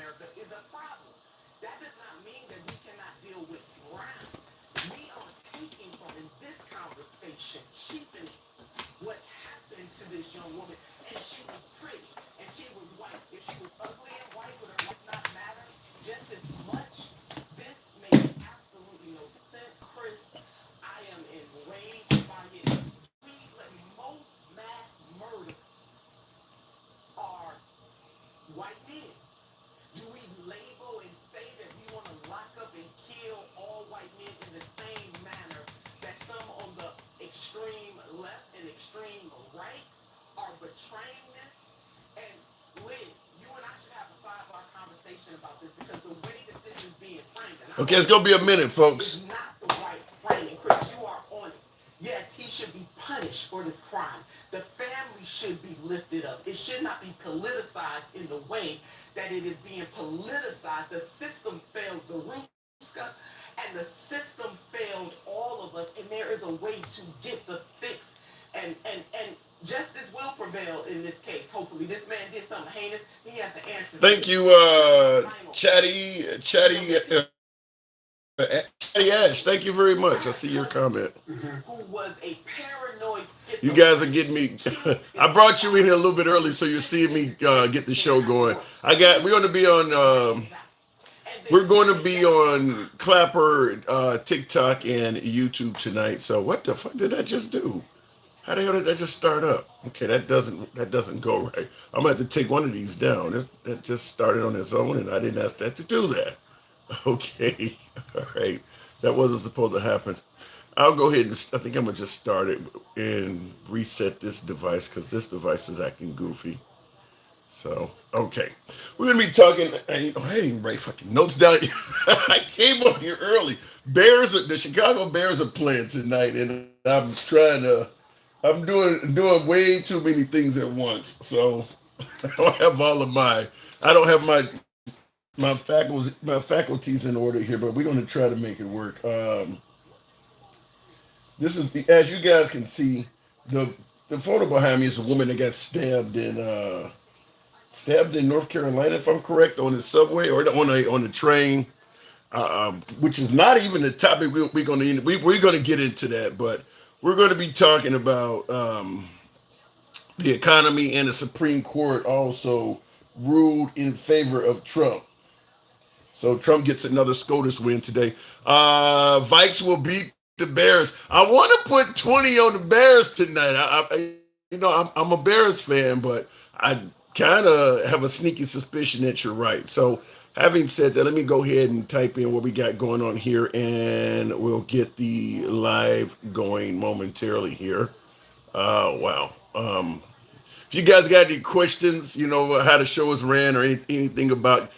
America is a problem. That does not mean that we cannot deal with brown. We are taking from in this conversation, cheapening what happened to this young woman. And she was pretty, and she was white. If she was ugly and white, would her life not matter just as much? This makes absolutely no sense, Chris. I am enraged by it. We let most mass murders are white men. Do we label and say that we want to lock up and kill all white men in the same manner that some on the extreme left and extreme right are betraying this? And Liz, you and I should have a sidebar conversation about this because the way that this is being framed, and Okay, it's gonna be a minute, folks. is not the right framing, Chris. You are on it. Yes, he should be punished for this crime. The family should be lifted up. It should not be politicized in the way that it is being politicized. The system failed Zaruska, and the system failed all of us. And there is a way to get the fix. And justice will prevail in this case. Hopefully, this man did something heinous. He has to answer to Thank it. you, Chatty Ash. Thank you very much. I see your comment. Who was a paranoid You guys are schizophrenic. getting me. I brought you in here a little bit early, so you're seeing me get the show going. We're going to be on. We're going to be on Clapper, TikTok, and YouTube tonight. So what the fuck did I just do? How the hell did that just start up? Okay, that doesn't go right. I'm gonna have to take one of these down. That just started on its own, and I didn't ask that to do that. Okay, all right. That wasn't supposed to happen. I'll go ahead and I think I'm gonna just start it and reset this device because this device is acting goofy. So okay, we're gonna be talking. I didn't even write fucking notes down. I came up here early. The Chicago Bears are playing tonight, and I'm doing way too many things at once. So I don't have all of I don't have my faculties in order here, but we're gonna try to make it work. This is as you guys can see, the the photo behind me is a woman that got stabbed in North Carolina, if I'm correct, on the subway or on the train, which is not even the topic we're going to get into that, but we're going to be talking about the economy, and the Supreme Court also ruled in favor of Trump. So Trump gets another SCOTUS win today. Vikes will beat the Bears. I want to put 20 on the Bears tonight. I'm a Bears fan, but I kind of have a sneaky suspicion that you're right. So having said that, let me go ahead and type in what we got going on here, and we'll get the live going momentarily here. Wow. If you guys got any questions, how the show is ran or anything about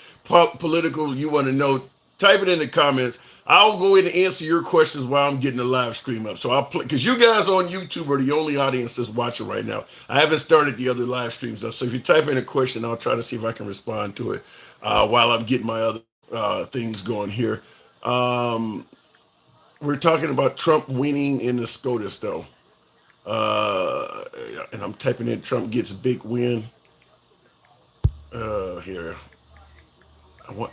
political you want to know, type it in the comments. I'll go in and answer your questions while I'm getting the live stream up. So I'll play because you guys on YouTube are the only audience that's watching right now. I haven't started the other live streams up. So if you type in a question, I'll try to see if I can respond to it while I'm getting my other things going here. Um, we're talking about Trump winning in the SCOTUS, though. Uh, and I'm typing in Trump gets big win. Here,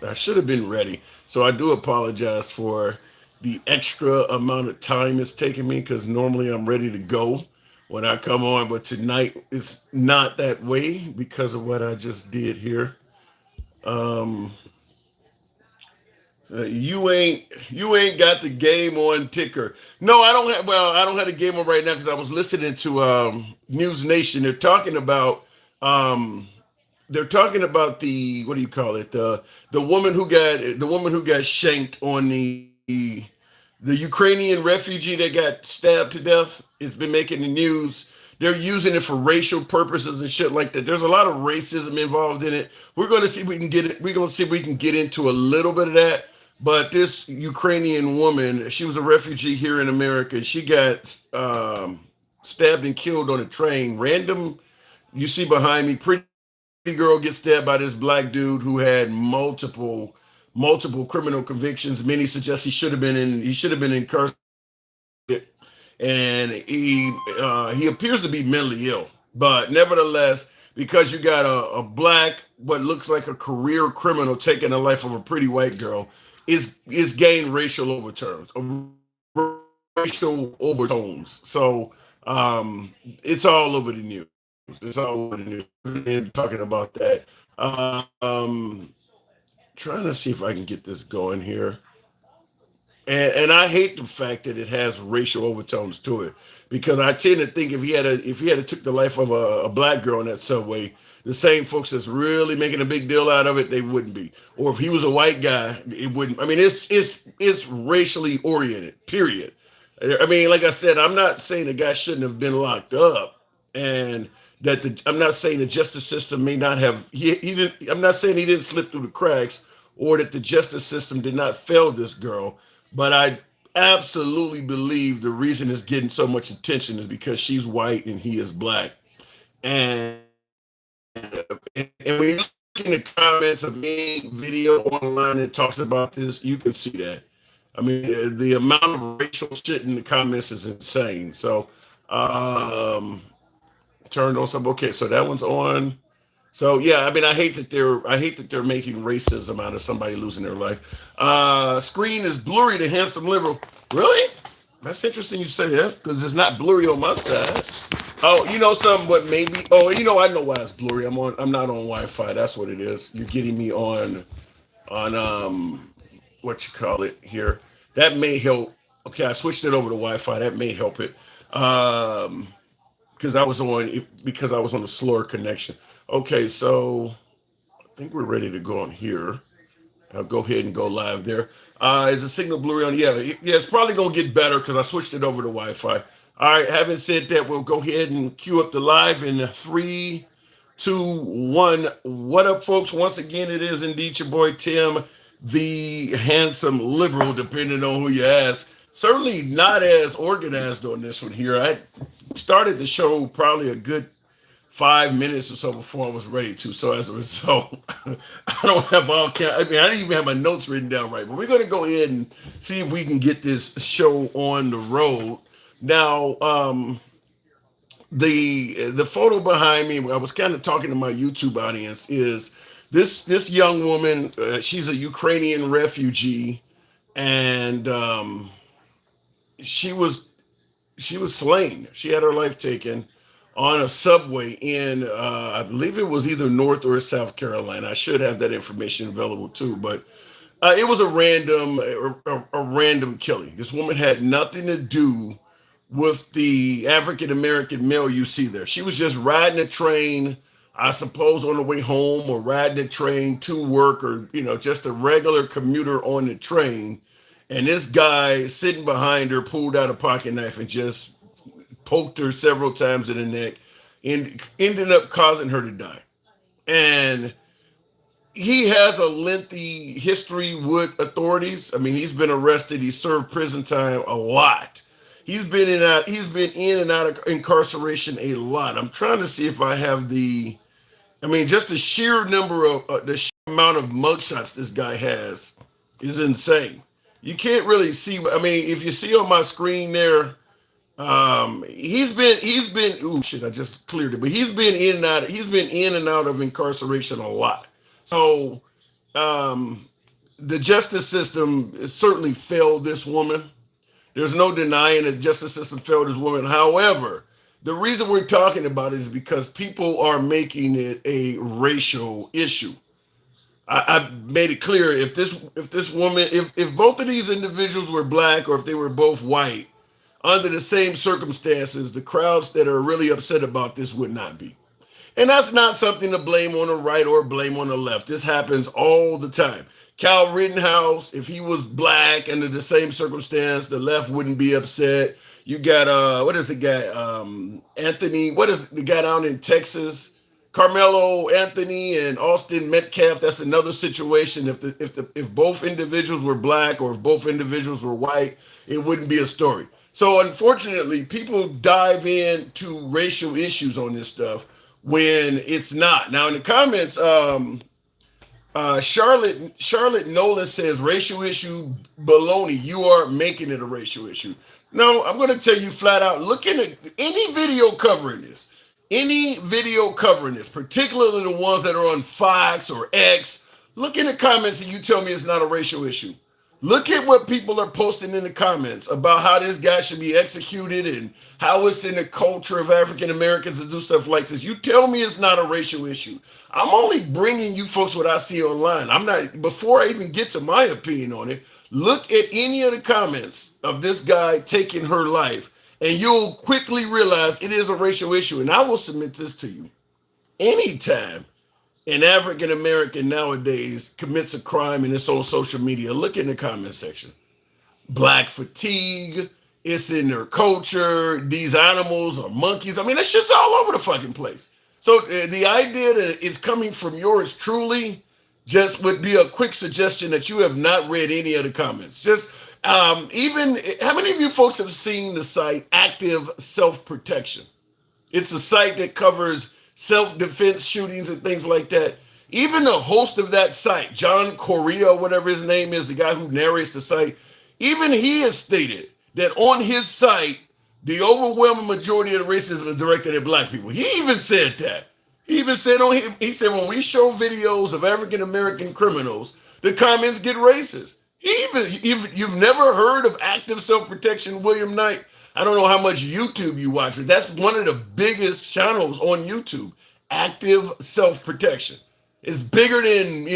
I should have been ready. So I do apologize for the extra amount of time it's taking me because normally I'm ready to go when I come on, but tonight it's not that way because of what I just did here. Um, you ain't got the game on ticker. No, I don't have. Well, I don't have the game on right now because I was listening to News Nation. Um, they're talking about the what do you call it the woman who got shanked on the Ukrainian refugee that got stabbed to death. It's been making the news. They're using it for racial purposes and shit like that. There's a lot of racism involved in it. We're going to see if we can get it. We're going to see if we can get into a little bit of that. But this Ukrainian woman, she was a refugee here in America. She got stabbed and killed on a train. Random, you see behind me, pretty girl gets stabbed by this black dude who had multiple criminal convictions. Many suggest he should have been incarcerated, and he appears to be mentally ill. But nevertheless, because you got a black, what looks like a career criminal taking the life of a pretty white girl, is gained racial overtones, racial overtones. So it's all over the news. It's all over the news. And talking about that. Trying to see if I can get this going here. And I hate the fact that it has racial overtones to it, because I tend to think if he had took the life of a black girl in that subway, the same folks that's really making a big deal out of it, they wouldn't be. Or if he was a white guy, it wouldn't. I mean, it's racially oriented. Period. I mean, like I said, I'm not saying the guy shouldn't have been locked up, and I'm not saying the justice system may not have. He didn't. I'm not saying he didn't slip through the cracks, or that the justice system did not fail this girl. But I absolutely believe the reason it's getting so much attention is because she's white and he is black. And when you look in the comments of any video online that talks about this, you can see that. I mean, the amount of racial shit in the comments is insane. So, um, turned on some. Okay, so that one's on. So yeah, I mean, I hate that they're making racism out of somebody losing their life. Screen is blurry to handsome liberal. Really? That's interesting you say that, because it's not blurry on my side. Oh, you know something? What maybe? Oh, I know why it's blurry. I'm not on Wi-Fi. That's what it is. You're getting me on what you call it here. That may help. Okay, I switched it over to Wi-Fi. That may help it. Um, because I was on a slower connection. Okay, so I think we're ready to go on here. I'll go ahead and go live there. Is the signal blurry on? Yeah, it's probably gonna get better because I switched it over to Wi-Fi. All right. Having said that, we'll go ahead and cue up the live in 3, 2, 1. What up, folks? Once again, it is indeed your boy Tim, the handsome liberal, depending on who you ask. Certainly not as organized on this one here. I started the show probably a good 5 minutes or so before I was ready to. So as a result, I don't have I mean, I didn't even have my notes written down right. But we're going to go ahead and see if we can get this show on the road. Now, the photo behind me, I was kind of talking to my YouTube audience, is this young woman. She's a Ukrainian refugee, and she was she was slain. She had her life taken on a subway in, I believe it was either North or South Carolina. I should have that information available too, but it was a random killing. This woman had nothing to do with the African American male you see there. She was just riding a train, I suppose, on the way home, or riding a train to work, or just a regular commuter on the train. And this guy sitting behind her pulled out a pocket knife and just poked her several times in the neck, and ended up causing her to die. And he has a lengthy history with authorities. I mean, he's been arrested. He served prison time a lot. He's been in out. He's been in and out of incarceration a lot. I'm trying to see if I have the. I mean, just the sheer number of the sheer amount of mugshots this guy has is insane. You can't really see. I mean, if you see on my screen there, he's been. Ooh, shit! I just cleared it, but he's been in and out. He's been in and out of incarceration a lot. So um, the justice system certainly failed this woman. There's no denying that the justice system failed this woman. However, the reason we're talking about it is because people are making it a racial issue. I made it clear, if this woman, if both of these individuals were black, or if they were both white, under the same circumstances, the crowds that are really upset about this would not be. And that's not something to blame on the right or blame on the left. This happens all the time. Cal Rittenhouse, if he was black under the same circumstance, the left wouldn't be upset. You got what is the guy? Anthony, what is the guy down in Texas? Carmelo Anthony and Austin Metcalf. That's another situation. If both individuals were black, or if both individuals were white, it wouldn't be a story. So unfortunately, people dive into racial issues on this stuff when it's not. Now in the comments, Charlotte Nolan says racial issue baloney. You are making it a racial issue. No, I'm going to tell you flat out. Look at any video covering this. Any video covering this, particularly the ones that are on Fox or X, look in the comments and you tell me it's not a racial issue. Look at what people are posting in the comments about how this guy should be executed and how it's in the culture of African Americans to do stuff like this. You tell me it's not a racial issue. I'm only bringing you folks what I see online. I'm not, before I even get to my opinion on it, look at any of the comments of this guy taking her life and you'll quickly realize it is a racial issue. And I will submit this to you. Anytime an African American nowadays commits a crime and it's on social media, look in the comment section. Black fatigue, it's in their culture, these animals are monkeys. I mean, that shit's all over the fucking place. So the idea that it's coming from yours truly just would be a quick suggestion that you have not read any of the comments. Just even, how many of you folks have seen the site Active Self Protection? It's a site that covers self-defense shootings and things like that. Even the host of that site, John Correa, whatever his name is, the guy who narrates the site, even he has stated that on his site, the overwhelming majority of the racism is directed at black people. He even said that. He even said on him, he said when we show videos of African American criminals, the comments get racist. He even you've never heard of Active Self Protection, William Knight? I don't know how much YouTube you watch, but that's one of the biggest channels on YouTube. Active Self Protection. It's bigger than,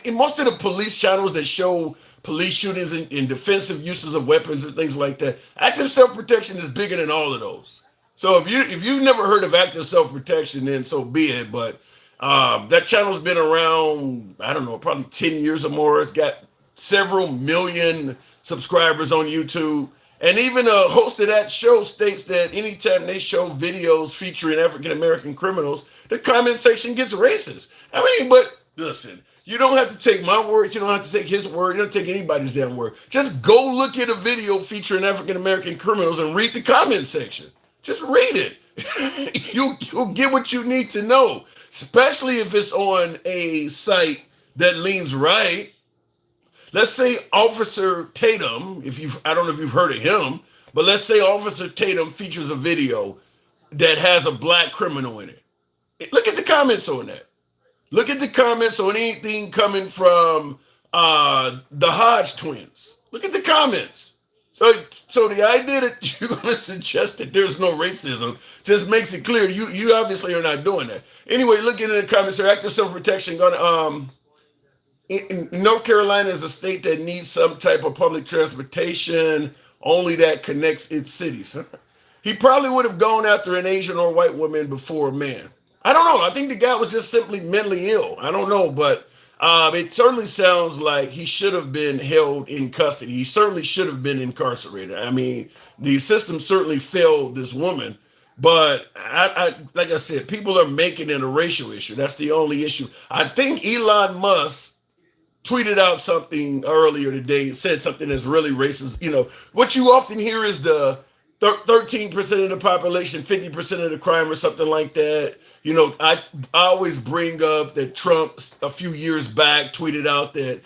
in most of the police channels that show police shootings and defensive uses of weapons and things like that. Active self protection is bigger than all of those. So if you've never heard of active self protection, then so be it. But that channel's been around, I don't know, probably 10 years or more. It's got several million subscribers on YouTube. And even a host of that show states that anytime they show videos featuring African American criminals, the comment section gets racist. I mean, but listen, you don't have to take my word. You don't have to take his word. You don't take anybody's damn word. Just go look at a video featuring African American criminals and read the comment section. Just read it. You'll get what you need to know, especially if it's on a site that leans right. Let's say Officer Tatum, I don't know if you've heard of him, but let's say Officer Tatum features a video that has a black criminal in it. Look at the comments on that. Look at the comments on anything coming from the Hodge twins. Look at the comments. So the idea that you're going to suggest that there's no racism just makes it clear you obviously are not doing that. Anyway, looking at the comments, so active self-protection going to North Carolina is a state that needs some type of public transportation, only that connects its cities. He probably would have gone after an Asian or white woman before a man. I don't know. I think the guy was just simply mentally ill. I don't know, but it certainly sounds like he should have been held in custody. He certainly should have been incarcerated. I mean, the system certainly failed this woman. But like I said, people are making it a racial issue. That's the only issue. I think Elon Musk tweeted out something earlier today, said something that's really racist. What you often hear is the 13% of the population, 50% of the crime or something like that. I always bring up that Trump a few years back tweeted out that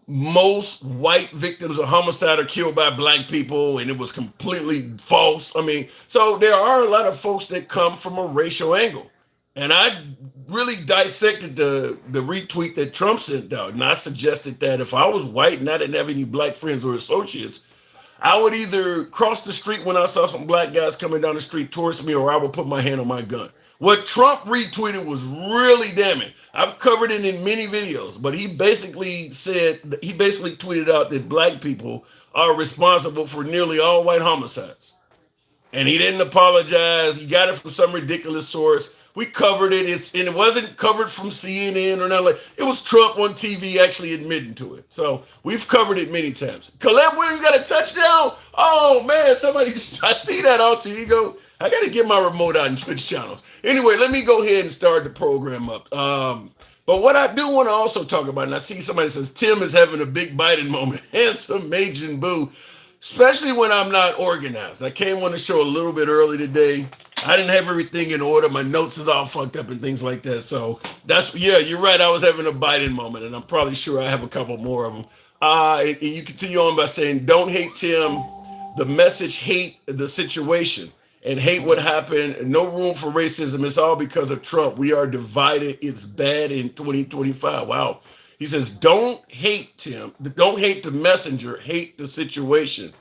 most white victims of homicide are killed by black people, and it was completely false. I mean, so there are a lot of folks that come from a racial angle. And I really dissected the retweet that Trump sent out. And I suggested that if I was white and I didn't have any black friends or associates, I would either cross the street when I saw some black guys coming down the street towards me, or I would put my hand on my gun. What Trump retweeted was really damning. I've covered it in many videos, but he basically tweeted out that black people are responsible for nearly all white homicides. And he didn't apologize. He got it from some ridiculous source. We covered it. And it wasn't covered from CNN or nothing like. It was Trump on TV actually admitting to it. So we've covered it many times. Colette Williams got a touchdown. Oh man, I see that alter ego. I got to get my remote out and switch channels. Anyway, let me go ahead and start the program up. But what I do want to also talk about, and I see somebody says Tim is having a big Biden moment. Handsome Majin Boo. Especially when I'm not organized. I came on the show a little bit early today. I didn't have everything in order. My notes is all fucked up and things like that. So you're right. I was having a Biden moment, and I'm probably sure I have a couple more of them. And you continue on by saying, don't hate Tim. The message hate the situation. and hate what happened. No room for racism. It's all because of Trump. We are divided. It's bad in 2025. Wow. He says, don't hate him. Don't hate the messenger. Hate the situation.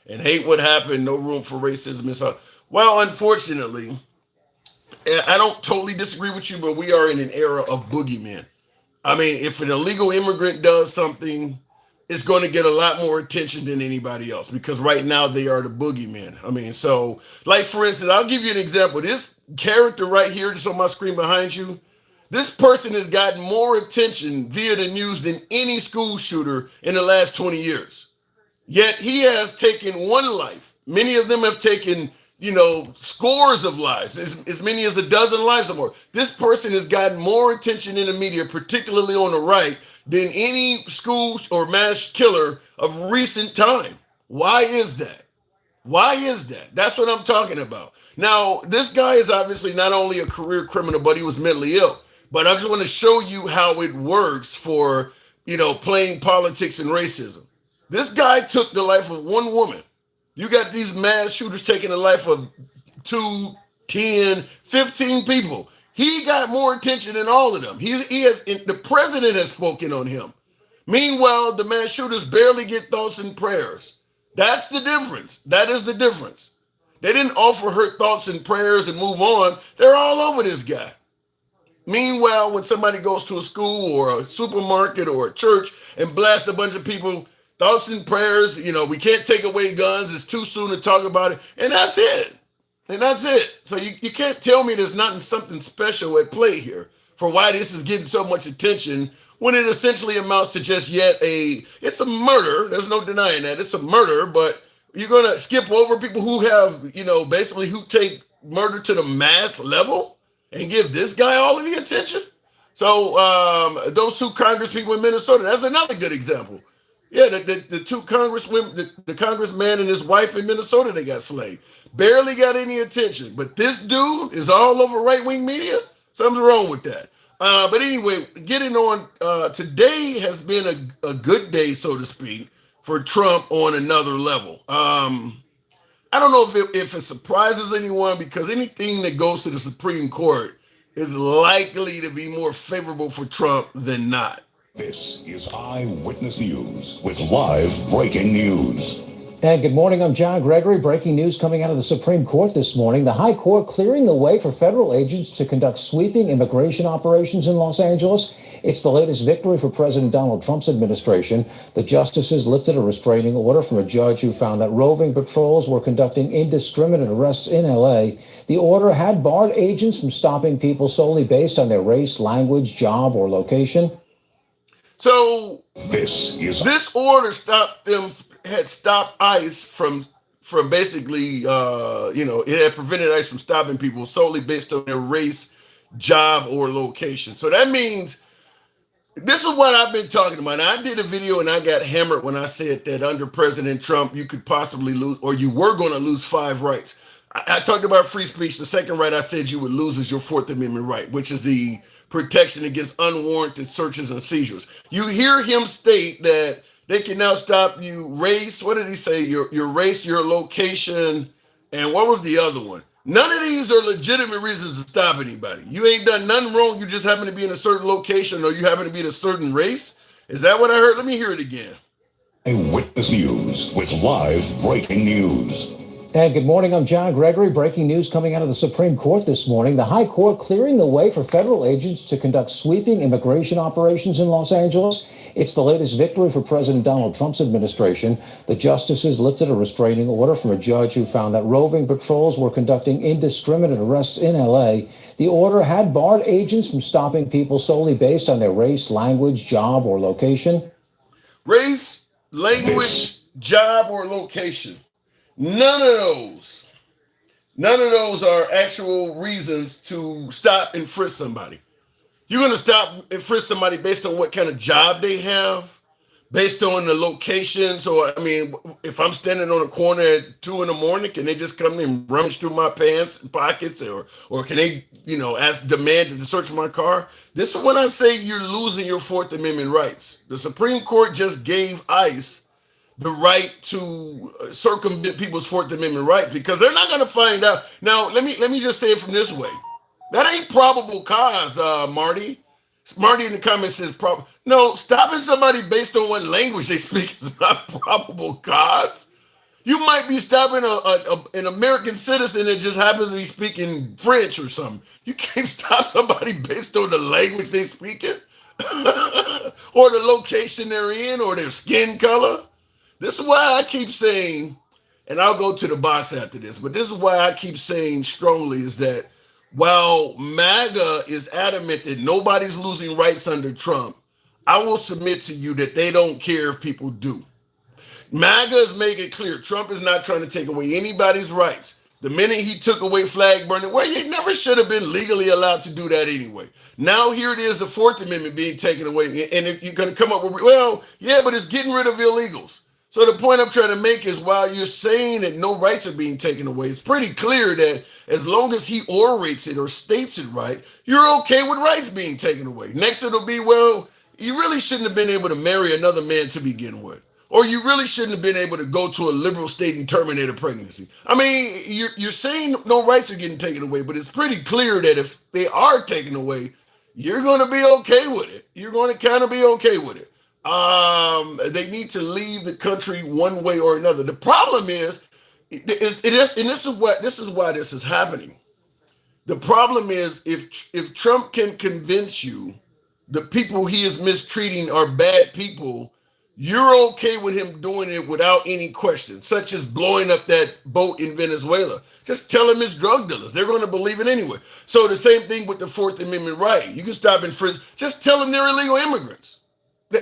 And hate what happened. No room for racism. It's all. Well, unfortunately, I don't totally disagree with you, but we are in an era of boogeymen. I mean, if an illegal immigrant does something, it's going to get a lot more attention than anybody else because right now they are the boogeymen. I mean, so, like, for instance, I'll give you an example. This character right here, just on my screen behind you, this person has gotten more attention via the news than any school shooter in the last 20 years. Yet he has taken one life. Many of them have taken, scores of lives, as many as a dozen lives or more. This person has gotten more attention in the media, particularly on the right, than any school or mass killer of recent time. Why is that? Why is that? That's what I'm talking about. Now, this guy is obviously not only a career criminal, but he was mentally ill. But I just want to show you how it works for, playing politics and racism. This guy took the life of one woman. You got these mass shooters taking the life of 2, 10, 15 people. He got more attention than all of them. The president has spoken on him. Meanwhile, the mass shooters barely get thoughts and prayers. That's the difference. That is the difference. They didn't offer her thoughts and prayers and move on. They're all over this guy. Meanwhile, when somebody goes to a school or a supermarket or a church and blasts a bunch of people, thoughts and prayers, we can't take away guns. It's too soon to talk about it. And that's it. And that's it. So you can't tell me there's not something special at play here for why this is getting so much attention when it essentially amounts to just it's a murder. There's no denying that. It's a murder, but you're going to skip over people who have, basically who take murder to the mass level and give this guy all of the attention. So those 2 Congress people in Minnesota, that's another good example. Yeah, the 2 congresswomen, the congressman and his wife in Minnesota, they got slain. Barely got any attention. But this dude is all over right-wing media. Something's wrong with that. But anyway, getting on, today has been a good day, so to speak, for Trump on another level. I don't know if it surprises anyone because anything that goes to the Supreme Court is likely to be more favorable for Trump than not. This is Eyewitness News with live breaking news. And good morning, I'm John Gregory. Breaking news coming out of the Supreme Court this morning. The High Court clearing the way for federal agents to conduct sweeping immigration operations in Los Angeles. It's the latest victory for President Donald Trump's administration. The justices lifted a restraining order from a judge who found that roving patrols were conducting indiscriminate arrests in L.A. The order had barred agents from stopping people solely based on their race, language, job, or location. So this order had stopped ICE from basically, it had prevented ICE from stopping people solely based on their race, job, or location. So that means this is what I've been talking about. Now, I did a video and I got hammered when I said that under President Trump, you could possibly lose, or you were going to lose 5 rights. I talked about free speech. The second right I said you would lose is your 4th Amendment right, which is the protection against unwarranted searches and seizures. You hear him state that they can now stop you race. What did he say? Your race, your location, and what was the other one? None of these are legitimate reasons to stop anybody. You ain't done nothing wrong. You just happen to be in a certain location or you happen to be in a certain race. Is that what I heard? Let me hear it again. Eyewitness News with live breaking news. And good morning, I'm John Gregory. Breaking news coming out of the Supreme Court this morning. The High Court clearing the way for federal agents to conduct sweeping immigration operations in Los Angeles. It's the latest victory for President Donald Trump's administration. The justices lifted a restraining order from a judge who found that roving patrols were conducting indiscriminate arrests in L.A. The order had barred agents from stopping people solely based on their race, language, job, or location. Race, language, job, or location. None of those are actual reasons to stop and frisk somebody. You're going to stop and frisk somebody based on what kind of job they have, based on the location. So, I mean, if I'm standing on a corner at 2 a.m, can they just come and rummage through my pants and pockets, or can they, demand to search my car? This is when I say you're losing your 4th Amendment rights. The Supreme Court just gave ICE the right to circumvent people's Fourth Amendment rights because they're not going to find out. Now, let me just say it from this way. That ain't probable cause, Marty. Marty in the comments says probable. No, stopping somebody based on what language they speak is not probable cause. You might be stopping an American citizen that just happens to be speaking French or something. You can't stop somebody based on the language they speaking or the location they're in or their skin color. This is why I keep saying, and I'll go to the box after this, but this is why I keep saying strongly is that while MAGA is adamant that nobody's losing rights under Trump, I will submit to you that they don't care if people do. MAGA is making it clear Trump is not trying to take away anybody's rights. The minute he took away flag burning, well, you never should have been legally allowed to do that anyway. Now here it is, the Fourth Amendment being taken away, and you're going to come up with, well, yeah, but it's getting rid of illegals. So the point I'm trying to make is while you're saying that no rights are being taken away, it's pretty clear that as long as he orates it or states it right, you're okay with rights being taken away. Next it'll be, well, you really shouldn't have been able to marry another man to begin with. Or you really shouldn't have been able to go to a liberal state and terminate a pregnancy. I mean, you're saying no rights are getting taken away, but it's pretty clear that if they are taken away, you're going to be okay with it. You're going to kind of be okay with it. They need to leave the country one way or another. The problem is, and this is why this is happening. The problem is if Trump can convince you the people he is mistreating are bad people, you're okay with him doing it without any question, such as blowing up that boat in Venezuela. Just tell them it's drug dealers. They're going to believe it anyway. So the same thing with the Fourth Amendment right. You can stop in prison. Just tell them they're illegal immigrants.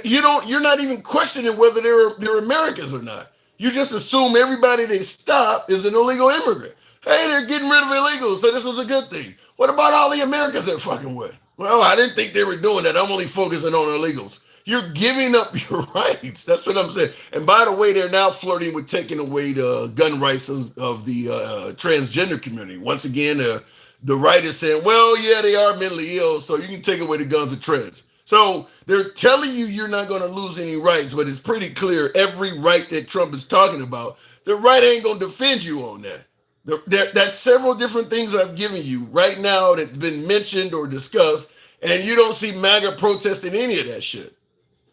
You're not even questioning whether they're Americans or not. You just assume everybody they stop is an illegal immigrant. Hey, they're getting rid of illegals, so this is a good thing. What about all the Americans they're fucking with? Well, I didn't think they were doing that. I'm only focusing on illegals. You're giving up your rights. That's what I'm saying. And by the way, they're now flirting with taking away the gun rights of the transgender community. Once again, the right is saying, well, yeah, they are mentally ill, so you can take away the guns of trans. So they're telling you you're not going to lose any rights, but it's pretty clear every right that Trump is talking about, the right ain't going to defend you on that. That's several different things I've given you right now that's been mentioned or discussed, and you don't see MAGA protesting any of that shit.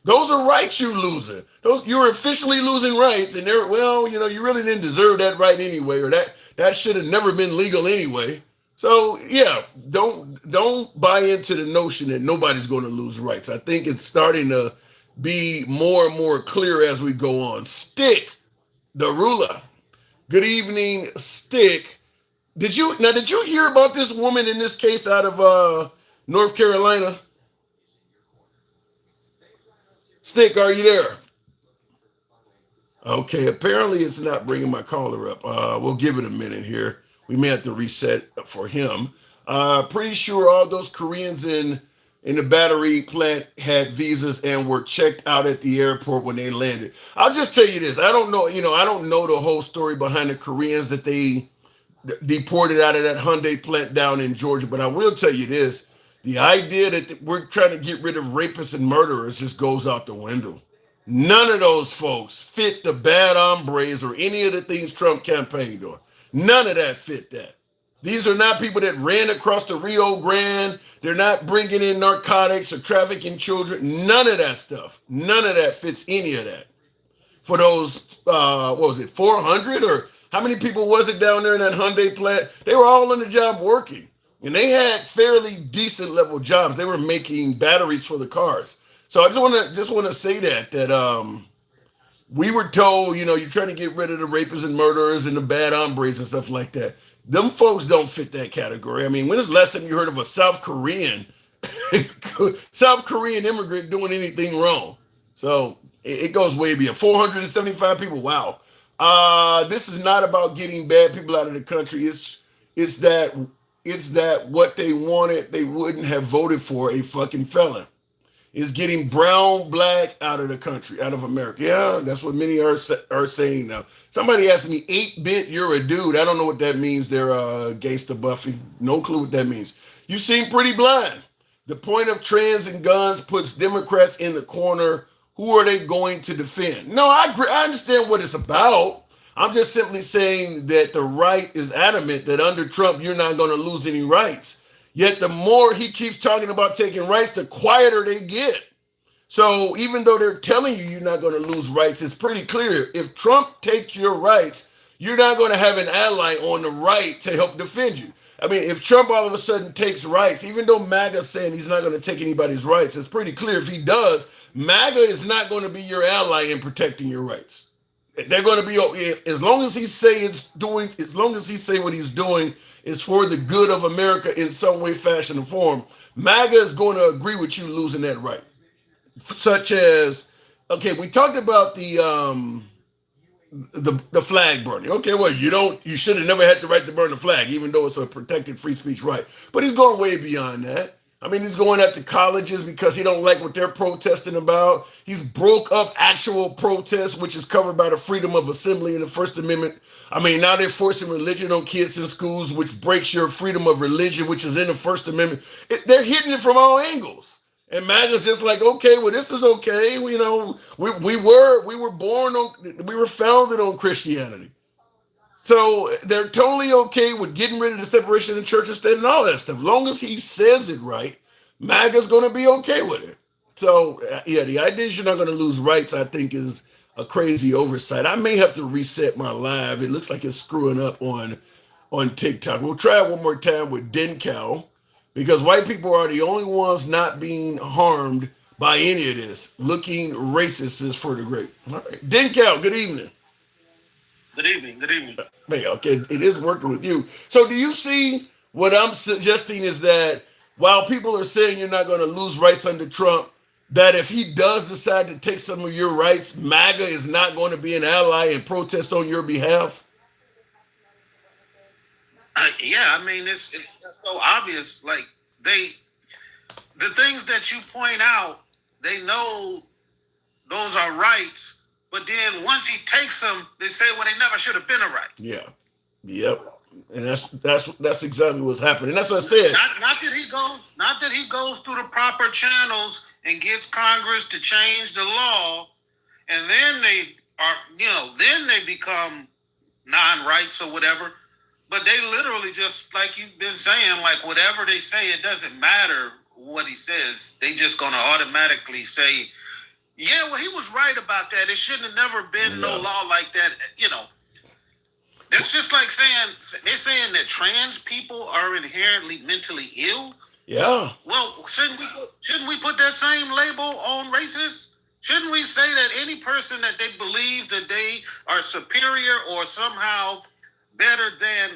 Those are rights you losing. You're officially losing rights, and they're, well, you really didn't deserve that right anyway, or that should have never been legal anyway. So yeah, don't buy into the notion that nobody's going to lose rights. I think it's starting to be more and more clear as we go on. Stick, the ruler. Good evening, Stick. Did you hear about this woman in this case out of North Carolina? Stick, are you there? Okay, apparently it's not bringing my caller up. We'll give it a minute here. We may have to reset for him. Pretty sure all those Koreans in the battery plant had visas and were checked out at the airport when they landed. I'll just tell you this. I don't know, I don't know the whole story behind the Koreans that they deported out of that Hyundai plant down in Georgia, but I will tell you this. The idea that we're trying to get rid of rapists and murderers just goes out the window. None of those folks fit the bad hombres or any of the things Trump campaigned on. None of that fit that. These are not people that ran across the Rio Grande. They're not bringing in narcotics or trafficking children. None of that stuff. None of that fits any of that. For those, what was it, 400 or how many people was it down there in that Hyundai plant? They were all on the job working. And they had fairly decent level jobs. They were making batteries for the cars. So I just want to say that we were told, you're trying to get rid of the rapists and murderers and the bad hombres and stuff like that. Them folks don't fit that category. I mean, when is the last time you heard of a South Korean immigrant doing anything wrong? So it goes way beyond 475 people. Wow. This is not about getting bad people out of the country. It's that what they wanted, they wouldn't have voted for a fucking felon. Is getting brown, black out of the country, out of America. Yeah, that's what many are saying now. Somebody asked me, 8-bit, you're a dude. I don't know what that means. They're gangsta Buffy. No clue what that means. You seem pretty blind. The point of trans and guns puts Democrats in the corner who are they going to defend? No, I agree. I understand what it's about. I'm just simply saying that the right is adamant that under Trump, you're not going to lose any rights. Yet the more he keeps talking about taking rights, the quieter they get. So even though they're telling you you're not going to lose rights, it's pretty clear. If Trump takes your rights, you're not going to have an ally on the right to help defend you. I mean, if Trump all of a sudden takes rights, even though MAGA's saying he's not going to take anybody's rights, it's pretty clear if he does, MAGA is not going to be your ally in protecting your rights. They're going to be, as long as he say it's doing, as long as he say what he's doing is for the good of America in some way, fashion, or form, MAGA is going to agree with you losing that right. Such as, okay, we talked about the flag burning. Okay, well, you should have never had the right to burn the flag, even though it's a protected free speech right. But he's going way beyond that. I mean, he's going after colleges because he don't like what they're protesting about. He's broke up actual protests, which is covered by the freedom of assembly in the First Amendment. I mean, now they're forcing religion on kids in schools, which breaks your freedom of religion, which is in the First Amendment. They're hitting it from all angles. And MAGA's just like, okay, well, this is okay. You know, we were born on, we were founded on Christianity. So they're totally okay with getting rid of the separation of church and state and all that stuff. As long as he says it right, MAGA's going to be okay with it. So, yeah, the idea you're not going to lose rights, I think, is a crazy oversight. I may have to reset my live. It looks like it's screwing up on TikTok. We'll try it one more time with Dencal because white people are the only ones not being harmed by any of this. Looking racist is for the great. All right. Dencal, good evening. Good evening. Good evening. Man, okay, it is working with you. So do you see what I'm suggesting is that while people are saying you're not going to lose rights under Trump, that if he does decide to take some of your rights, MAGA is not going to be an ally and protest on your behalf? Yeah, I mean, it's so obvious. Like the things that you point out, they know those are rights. But then once he takes them, they say, well, they never should have been a right. Yeah. Yep. And that's exactly what's happening. That's what I said. Not that he goes through the proper channels and gets Congress to change the law, and then then they become non-rights or whatever. But they literally just, like you've been saying, like whatever they say, it doesn't matter what he says. They just gonna automatically say, yeah, well, he was right about that. It shouldn't have never been no law like that. You know, it's just like they're saying that trans people are inherently mentally ill. Yeah. Well, shouldn't we put that same label on racists? Shouldn't we say that any person that they believe that they are superior or somehow better than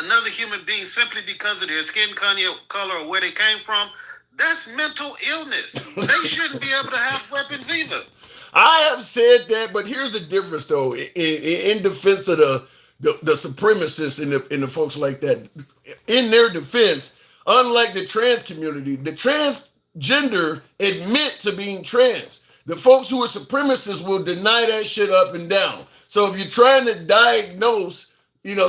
another human being simply because of their skin color or where they came from, that's mental illness. They shouldn't be able to have weapons either. I have said that, but here's the difference, though. In defense of the supremacists and the folks like that, in their defense, unlike the trans community, the transgender admit to being trans. The folks who are supremacists will deny that shit up and down. So if you're trying to diagnose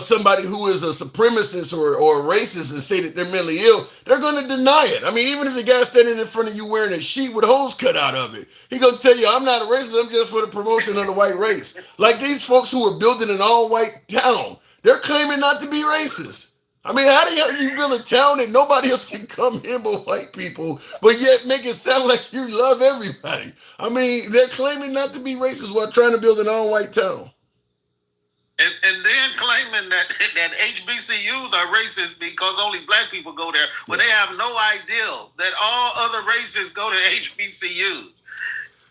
somebody who is a supremacist or a racist and say that they're mentally ill, they're going to deny it. I mean, even if the guy's standing in front of you wearing a sheet with holes cut out of it, he going to tell you, I'm not a racist, I'm just for the promotion of the white race. Like these folks who are building an all-white town, they're claiming not to be racist. I mean, how the hell do you build a town that nobody else can come in but white people, but yet make it sound like you love everybody? I mean, they're claiming not to be racist while trying to build an all-white town. And then claiming that HBCUs are racist because only black people go there, when they have no idea that all other races go to HBCUs.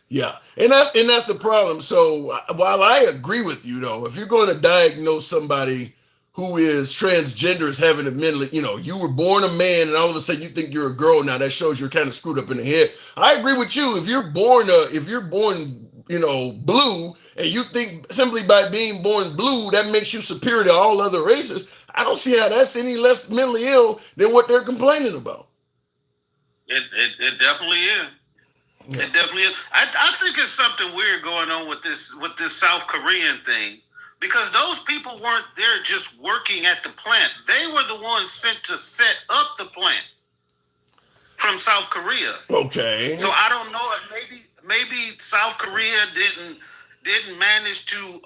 Yeah, and that's the problem. So while I agree with you, though, if you're going to diagnose somebody who is transgender as having a mentally, you were born a man and all of a sudden you think you're a girl now, that shows you're kind of screwed up in the head. I agree with you. If you're born blue, and you think simply by being born blue, that makes you superior to all other races, I don't see how that's any less mentally ill than what they're complaining about. It definitely is. Yeah. It definitely is. I think it's something weird going on with this South Korean thing, because those people weren't there just working at the plant. They were the ones sent to set up the plant from South Korea. Okay. So I don't know if maybe South Korea didn't manage to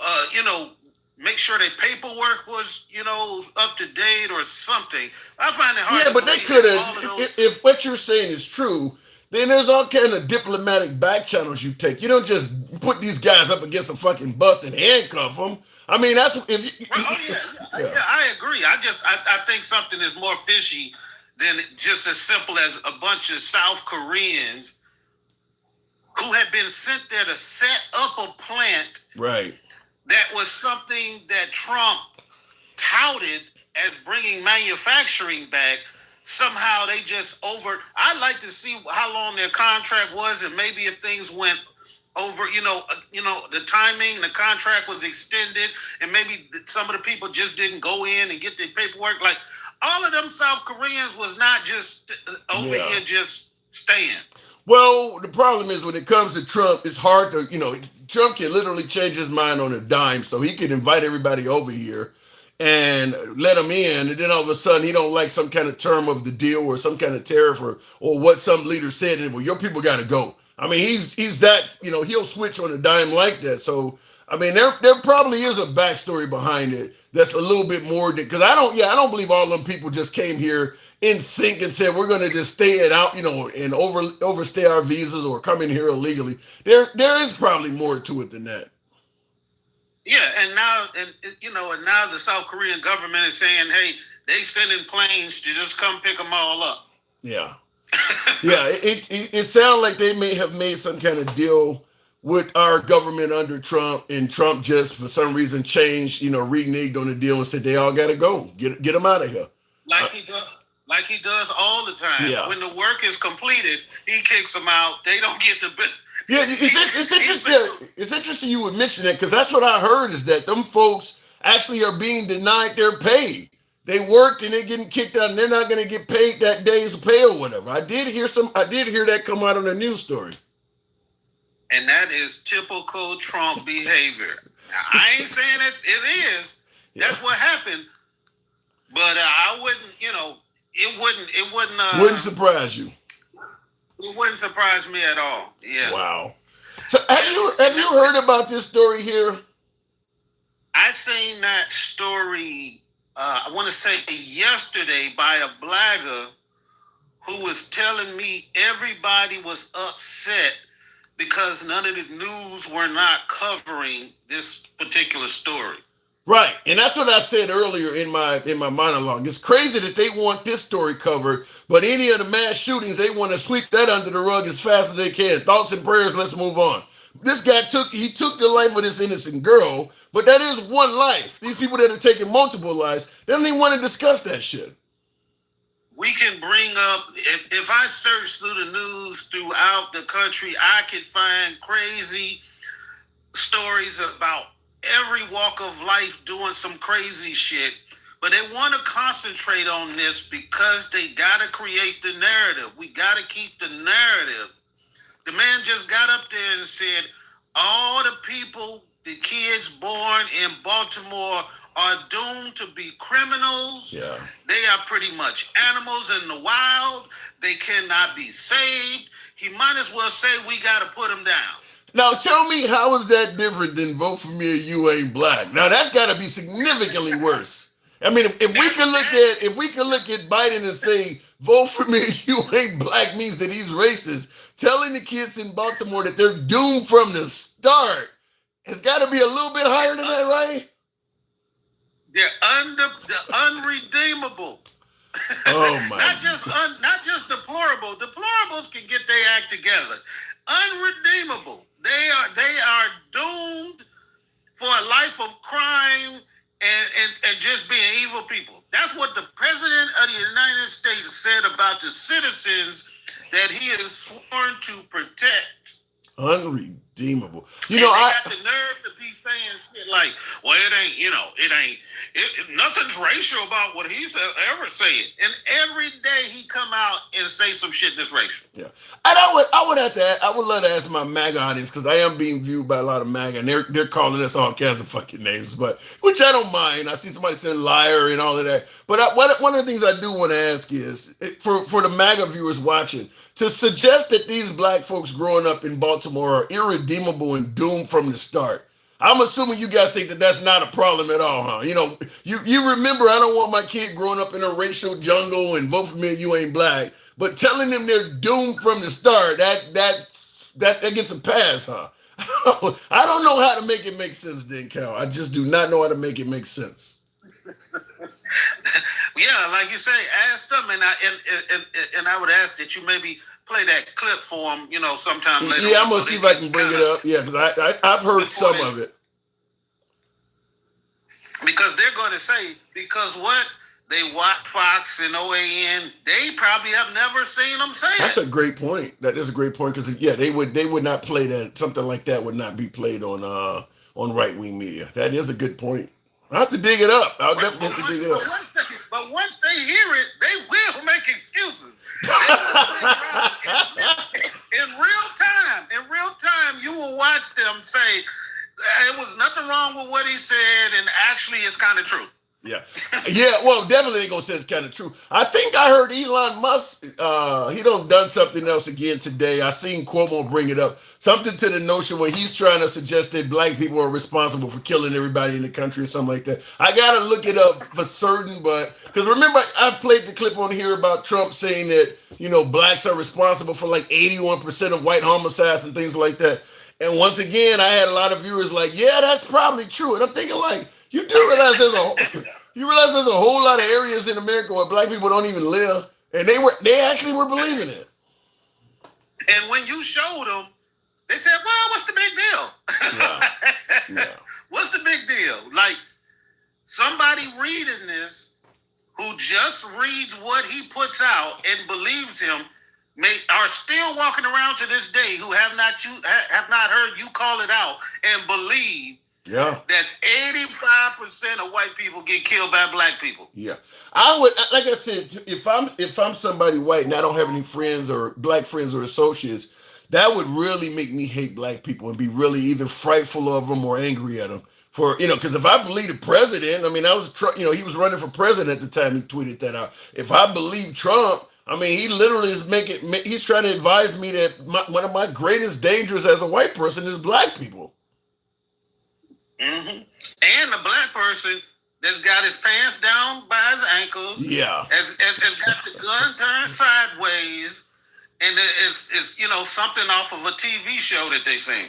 make sure their paperwork was up to date or something. I find it hard. Yeah, to but they believe could that all of have. those. If what you're saying is true, then there's all kind of diplomatic back channels you take. You don't just put these guys up against a fucking bus and handcuff them. I mean, that's if you. Oh yeah, I agree. I think something is more fishy than just as simple as a bunch of South Koreans who had been sent there to set up a plant. Right. That was something that Trump touted as bringing manufacturing back. Somehow they just I'd like to see how long their contract was, and maybe if things went over, the timing, the contract was extended, and maybe some of the people just didn't go in and get their paperwork. Like all of them South Koreans was not just over here just staying. Well, the problem is when it comes to Trump, it's hard to, Trump can literally change his mind on a dime, so he can invite everybody over here and let them in, and then all of a sudden he don't like some kind of term of the deal or some kind of tariff or what some leader said, and well, your people got to go. I mean, he's that, he'll switch on a dime like that. So, I mean, there probably is a backstory behind it that's a little bit more because I don't believe all them people just came here in sync and said we're going to just stay it out, and overstay our visas or come in here illegally. There is probably more to it than that. Yeah, and now the South Korean government is saying, hey, they sending planes to just come pick them all up. Yeah. Yeah, it sounds like they may have made some kind of deal with our government under Trump, and Trump just for some reason changed, reneged on the deal and said they all got to go, get them out of here. Like he does all the time. Yeah. When the work is completed, he kicks them out. They don't get the. Yeah, it's interesting. It's interesting you would mention that because that's what I heard is that them folks actually are being denied their pay. They worked and they're getting kicked out, and they're not going to get paid that day's pay or whatever. I did hear that come out on the news story. And that is typical Trump behavior. Now, I ain't saying it is. Yeah. That's what happened. But I wouldn't, it wouldn't surprise you. It wouldn't surprise me at all. Yeah. Wow. So have you heard about this story here? I seen that story. I want to say yesterday by a blogger who was telling me everybody was upset because none of the news were not covering this particular story. Right, and that's what I said earlier in my monologue. It's crazy that they want this story covered, but any of the mass shootings, they want to sweep that under the rug as fast as they can. Thoughts and prayers, let's move on. This guy took the life of this innocent girl, but that is one life. These people that are taking multiple lives, they don't even want to discuss that shit. We can bring up, if I search through the news throughout the country, I could find crazy stories about every walk of life doing some crazy shit, but they want to concentrate on this because they got to create the narrative. We got to keep the narrative. The man just got up there and said, all the people, the kids born in Baltimore are doomed to be criminals. Yeah. They are pretty much animals in the wild. They cannot be saved. He might as well say we got to put them down. Now tell me, how is that different than vote for me or you ain't black? Now that's got to be significantly worse. I mean, if we can look at Biden and say vote for me or you ain't black means that he's racist, telling the kids in Baltimore that they're doomed from the start has got to be a little bit higher than that, right? They're unredeemable. Oh my! not just deplorable. Deplorables can get their act together. Unredeemable. They are doomed for a life of crime and just being evil people. That's what the President of the United States said about the citizens that he is sworn to protect. Unredeemable. irredeemable. They got the nerve to be saying shit like, well, nothing's racial about what he said, ever say it. And every day he come out and say some shit that's racial. Yeah. And I would love to ask my MAGA audience, because I am being viewed by a lot of MAGA, and they're calling us all kinds of fucking names, but which I don't mind. I see somebody saying liar and all of that. But one of the things I do want to ask is, for the MAGA viewers watching, to suggest that these black folks growing up in Baltimore are irredeemable and doomed from the start. I'm assuming you guys think that that's not a problem at all, huh? You know, you remember, I don't want my kid growing up in a racial jungle and vote for me if you ain't black. But telling them they're doomed from the start, that gets a pass, huh? I don't know how to make it make sense, then, Cal. I just do not know how to make it make sense. Yeah, like you say, ask them, and I would ask that you maybe play that clip for them, sometime later. Yeah, I'm gonna see if I can bring it up. Yeah, because I've heard some of it. Because they're going to say, because what? They watch Fox and OAN, they probably have never seen them say That's a great point. That is a great point, because they would not play that. Something like that would not be played on right-wing media. That is a good point. I have to dig it up. I'll definitely have to dig it up. But once they hear it, they will make excuses. In real time, you will watch them say, it was nothing wrong with what he said, and actually it's kind of true. Yeah. Well, definitely they're gonna say it's kind of true. I think I heard Elon Musk, he done something else again today. I seen Cuomo bring it up. Something to the notion where he's trying to suggest that black people are responsible for killing everybody in the country or something like that. I gotta look it up for certain, but because remember, I've played the clip on here about Trump saying that, blacks are responsible for like 81% of white homicides and things like that. And once again, I had a lot of viewers like, yeah, that's probably true. And I'm thinking like, you realize there's a whole lot of areas in America where black people don't even live, and they actually were believing it. And when you showed them, they said, "Well, what's the big deal? Yeah. What's the big deal?" Like somebody reading this who just reads what he puts out and believes him are still walking around to this day who have not heard you call it out and believe. Yeah. That 85% of white people get killed by black people. Yeah. I would, like I said, if I'm somebody white and I don't have any friends or black friends or associates, that would really make me hate black people and be really either frightful of them or angry at them. For, because if I believe the president, he was running for president at the time he tweeted that out. If I believe Trump, he literally is he's trying to advise me that one of my greatest dangers as a white person is black people. Mm-hmm. And the black person that's got his pants down by his ankles, has got the gun turned sideways, and it's something off of a TV show that they sing.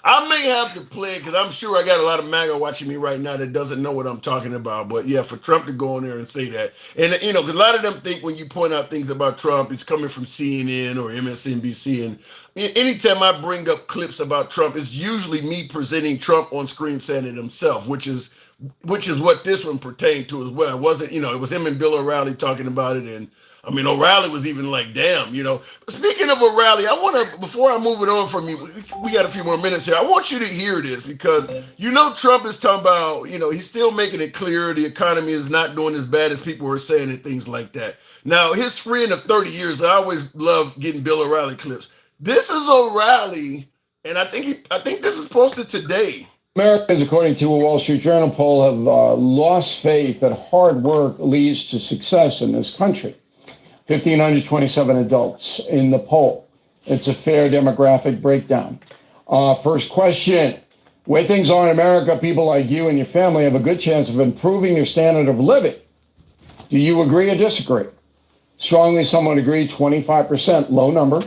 I may have to play it because I'm sure I got a lot of MAGA watching me right now that doesn't know what I'm talking about. But yeah, for Trump to go on there and say that, and because a lot of them think when you point out things about Trump, it's coming from CNN or MSNBC. And anytime I bring up clips about Trump, it's usually me presenting Trump on screen saying it himself, which is what this one pertained to as well. It wasn't, it was him and Bill O'Reilly talking about it, and O'Reilly was even like, damn, Speaking of O'Reilly, I want to, before I move it on from you, we got a few more minutes here. I want you to hear this because, Trump is talking about, he's still making it clear the economy is not doing as bad as people are saying and things like that. Now, his friend of 30 years, I always love getting Bill O'Reilly clips. This is O'Reilly, and I think this is posted today. Americans, according to a Wall Street Journal poll, have lost faith that hard work leads to success in this country. 1,527 adults in the poll. It's a fair demographic breakdown. First question. The way things are in America, people like you and your family have a good chance of improving their standard of living. Do you agree or disagree? Strongly, someone agree, 25%, low number.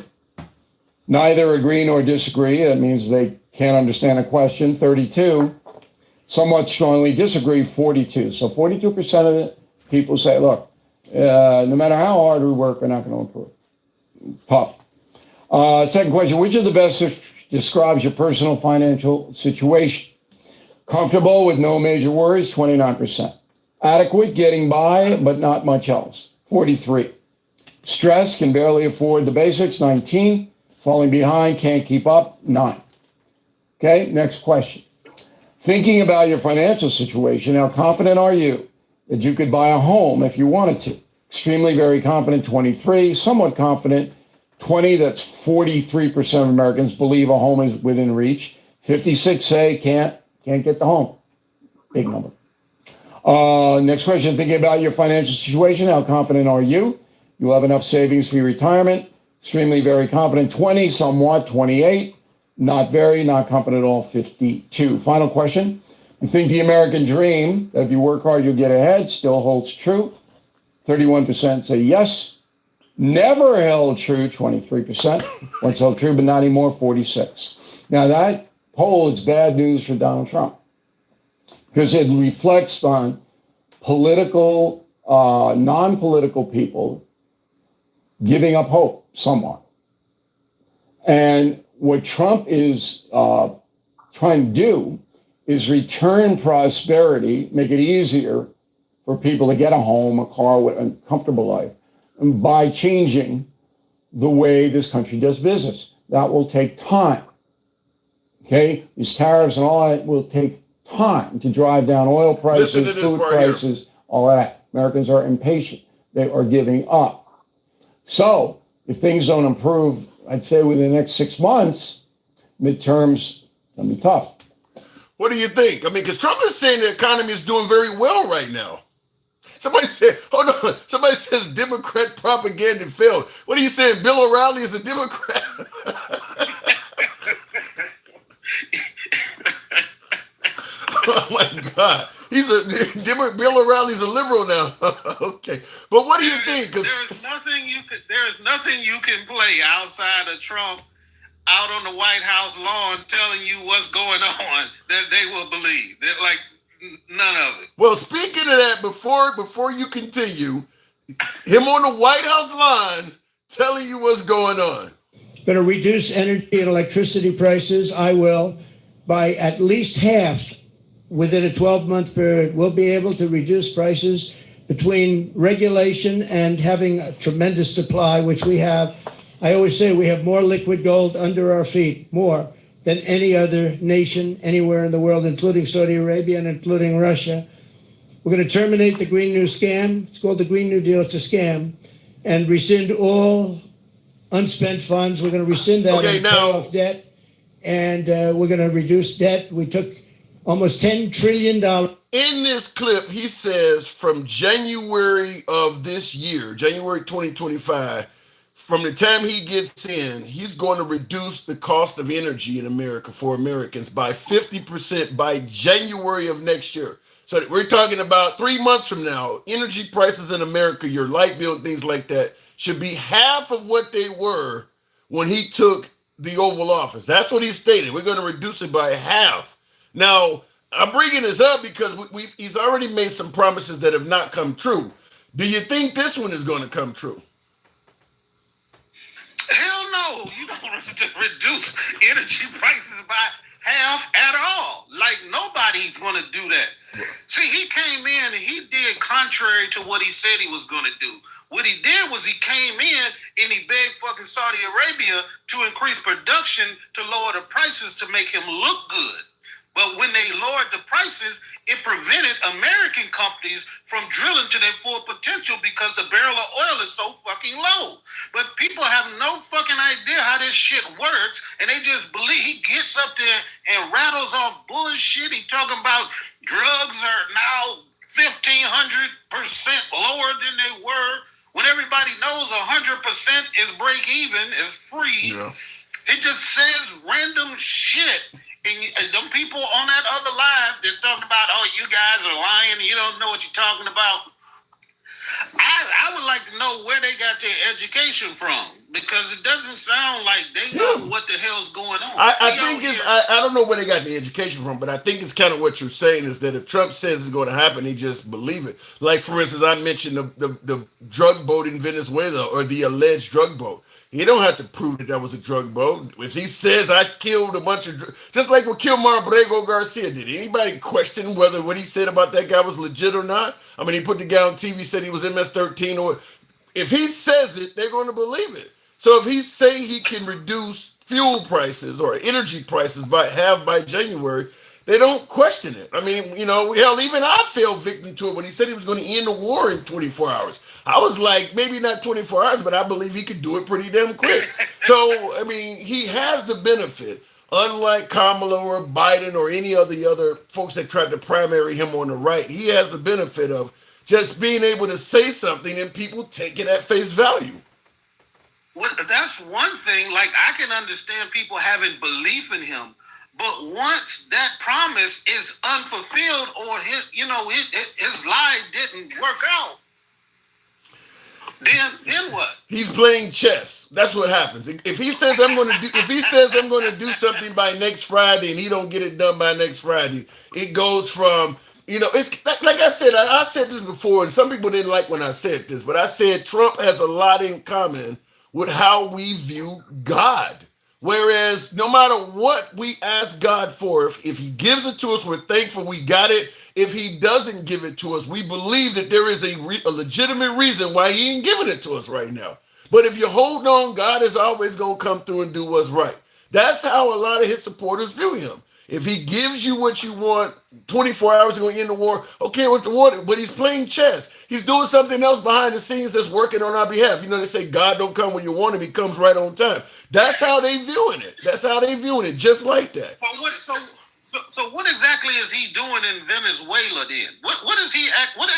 Neither agree nor disagree. That means they can't understand a question, 32. Somewhat strongly disagree, 42. So 42% of the people say, look, no matter how hard we work, we're not going to improve. Puff. Second question, which of the best describes your personal financial situation? Comfortable with no major worries, 29%. Adequate, getting by, but not much else, 43. Stress, can barely afford the basics, 19. Falling behind, can't keep up, 9. Okay, next question. Thinking about your financial situation, how confident are you that you could buy a home if you wanted to? Extremely very confident, 23, somewhat confident, 20, that's 43% of Americans believe a home is within reach. 56 say can't get the home. Big number. Next question, thinking about your financial situation, how confident are you? You'll have enough savings for your retirement. Extremely very confident, 20, somewhat, 28. Not very, not confident at all, 52. Final question. You think the American dream, that if you work hard, you'll get ahead, still holds true? 31% say yes. Never held true, 23%. Once held true, but not anymore, 46. Now that poll is bad news for Donald Trump because it reflects on political, non-political people giving up hope somewhat. And what Trump is trying to do is return prosperity, make it easier for people to get a home, a car, a comfortable life, and by changing the way this country does business. That will take time. Okay? These tariffs and all that will take time to drive down oil prices, food prices, all of that. Americans are impatient. They are giving up. So if things don't improve, I'd say within the next 6 months, midterms, gonna be tough. What do you think? I mean, because Trump is saying the economy is doing very well right now. Somebody said, hold on, somebody says Democrat propaganda failed. What are you saying? Bill O'Reilly is a Democrat? Oh my God. Bill O'Reilly's a liberal now. Okay. But what do you think? There's nothing you can play outside of Trump out on the White House lawn telling you what's going on that they will believe. They're like none of it. Well, speaking of that, before you continue, him on the White House lawn telling you what's going on. Going to reduce energy and electricity prices. I will, by at least half within a 12-month period. We'll be able to reduce prices between regulation and having a tremendous supply, which we have. I always say we have more liquid gold under our feet, more than any other nation anywhere in the world, including Saudi Arabia and including Russia. We're going to terminate the Green New Scam. It's called the Green New Deal. It's a scam. And rescind all unspent funds. We're going to rescind that and pay off debt. And we're going to reduce debt. We took almost $10 trillion. In this clip, he says from January of this year, January 2025, from the time he gets in, he's going to reduce the cost of energy in America for Americans by 50% by January of next year. So we're talking about 3 months from now, energy prices in America, your light bill and things like that, should be half of what they were when he took the Oval Office. That's what he stated. We're going to reduce it by half. Now, I'm bringing this up because he's already made some promises that have not come true. Do you think this one is going to come true? Hell no. You don't reduce energy prices by half at all. Like, nobody's going to do that. See, he came in and he did contrary to what he said he was going to do. What he did was he came in and he begged fucking Saudi Arabia to increase production to lower the prices to make him look good. But when they lowered the prices, it prevented American companies from drilling to their full potential because the barrel of oil is so fucking low. But people have no fucking idea how this shit works, and they just believe. He gets up there and rattles off bullshit. He talking about drugs are now 1,500% lower than they were, when everybody knows 100% is break even, is free. Yeah. It just says random shit. And them people on that other live that's talking about, oh, you guys are lying, you don't know what you're talking about. I would like to know where they got their education from, because it doesn't sound like they know what the hell's going on. I don't know where they got the education from, but I think it's kind of what you're saying is that if Trump says it's going to happen, they just believe it. Like, for instance, I mentioned the drug boat in Venezuela, or the alleged drug boat. He don't have to prove that was a drug boat. If he says I killed a bunch of just like what killed Marbrego Garcia, did anybody question whether what he said about that guy was legit or not? I mean, he put the guy on TV, said he was MS-13, or if he says it, they're going to believe it. So if he say he can reduce fuel prices or energy prices by January, they don't question it. I mean, hell, even I fell victim to it when he said he was going to end the war in 24 hours. I was like, maybe not 24 hours, but I believe he could do it pretty damn quick. So, I mean, he has the benefit, unlike Kamala or Biden or any of the other folks that tried to primary him on the right. He has the benefit of just being able to say something and people take it at face value. That's one thing. Like, I can understand people having belief in him, but once that promise is unfulfilled or his lie didn't work out, then what? He's playing chess. That's what happens. If he says I'm going to do something by next Friday and he don't get it done by next Friday, it goes from it's like I said. I said this before, and some people didn't like when I said this, but I said Trump has a lot in common with how we view God. Whereas no matter what we ask God for, if he gives it to us, we're thankful we got it. If he doesn't give it to us, we believe that there is a legitimate reason why he ain't giving it to us right now. But if you hold on, God is always going to come through and do what's right. That's how a lot of his supporters view him. If he gives you what you want, 24 hours is going to end the war, okay with the war, but he's playing chess. He's doing something else behind the scenes that's working on our behalf. They say God don't come when you want him, he comes right on time. That's how they viewing it. Just like that. So what exactly is he doing in Venezuela then? What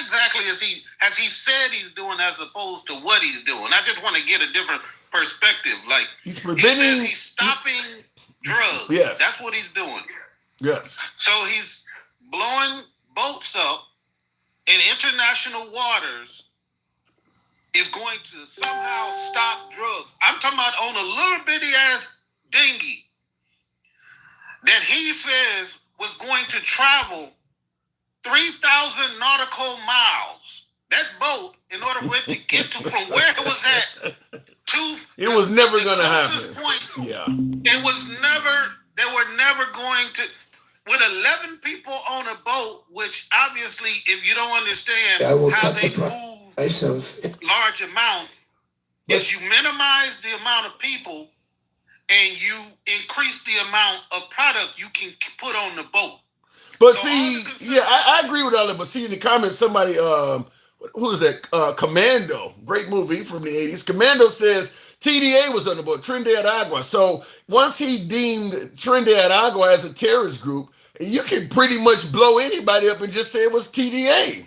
exactly has he said he's doing as opposed to what he's doing? I just want to get a different perspective. Like, he's preventing, he's stopping drugs. Yes. That's what he's doing. Yes. So he's blowing boats up in international waters is going to somehow stop drugs. I'm talking about on a little bitty ass dinghy that he says was going to travel 3,000 nautical miles. That boat, in order for it to get to from where it was at to it was never going to happen. Point, yeah. They were never going to, with 11 people on a boat, which obviously, if you don't understand how they move large amounts, is you minimize the amount of people and you increase the amount of product you can put on the boat. But so I agree with all that. But see, in the comments, somebody, who is that? Commando, great movie from the 80s. Commando says TDA was on the boat, Trinidad Agua. So once he deemed Trinidad Agua as a terrorist group, you can pretty much blow anybody up and just say it was TDA.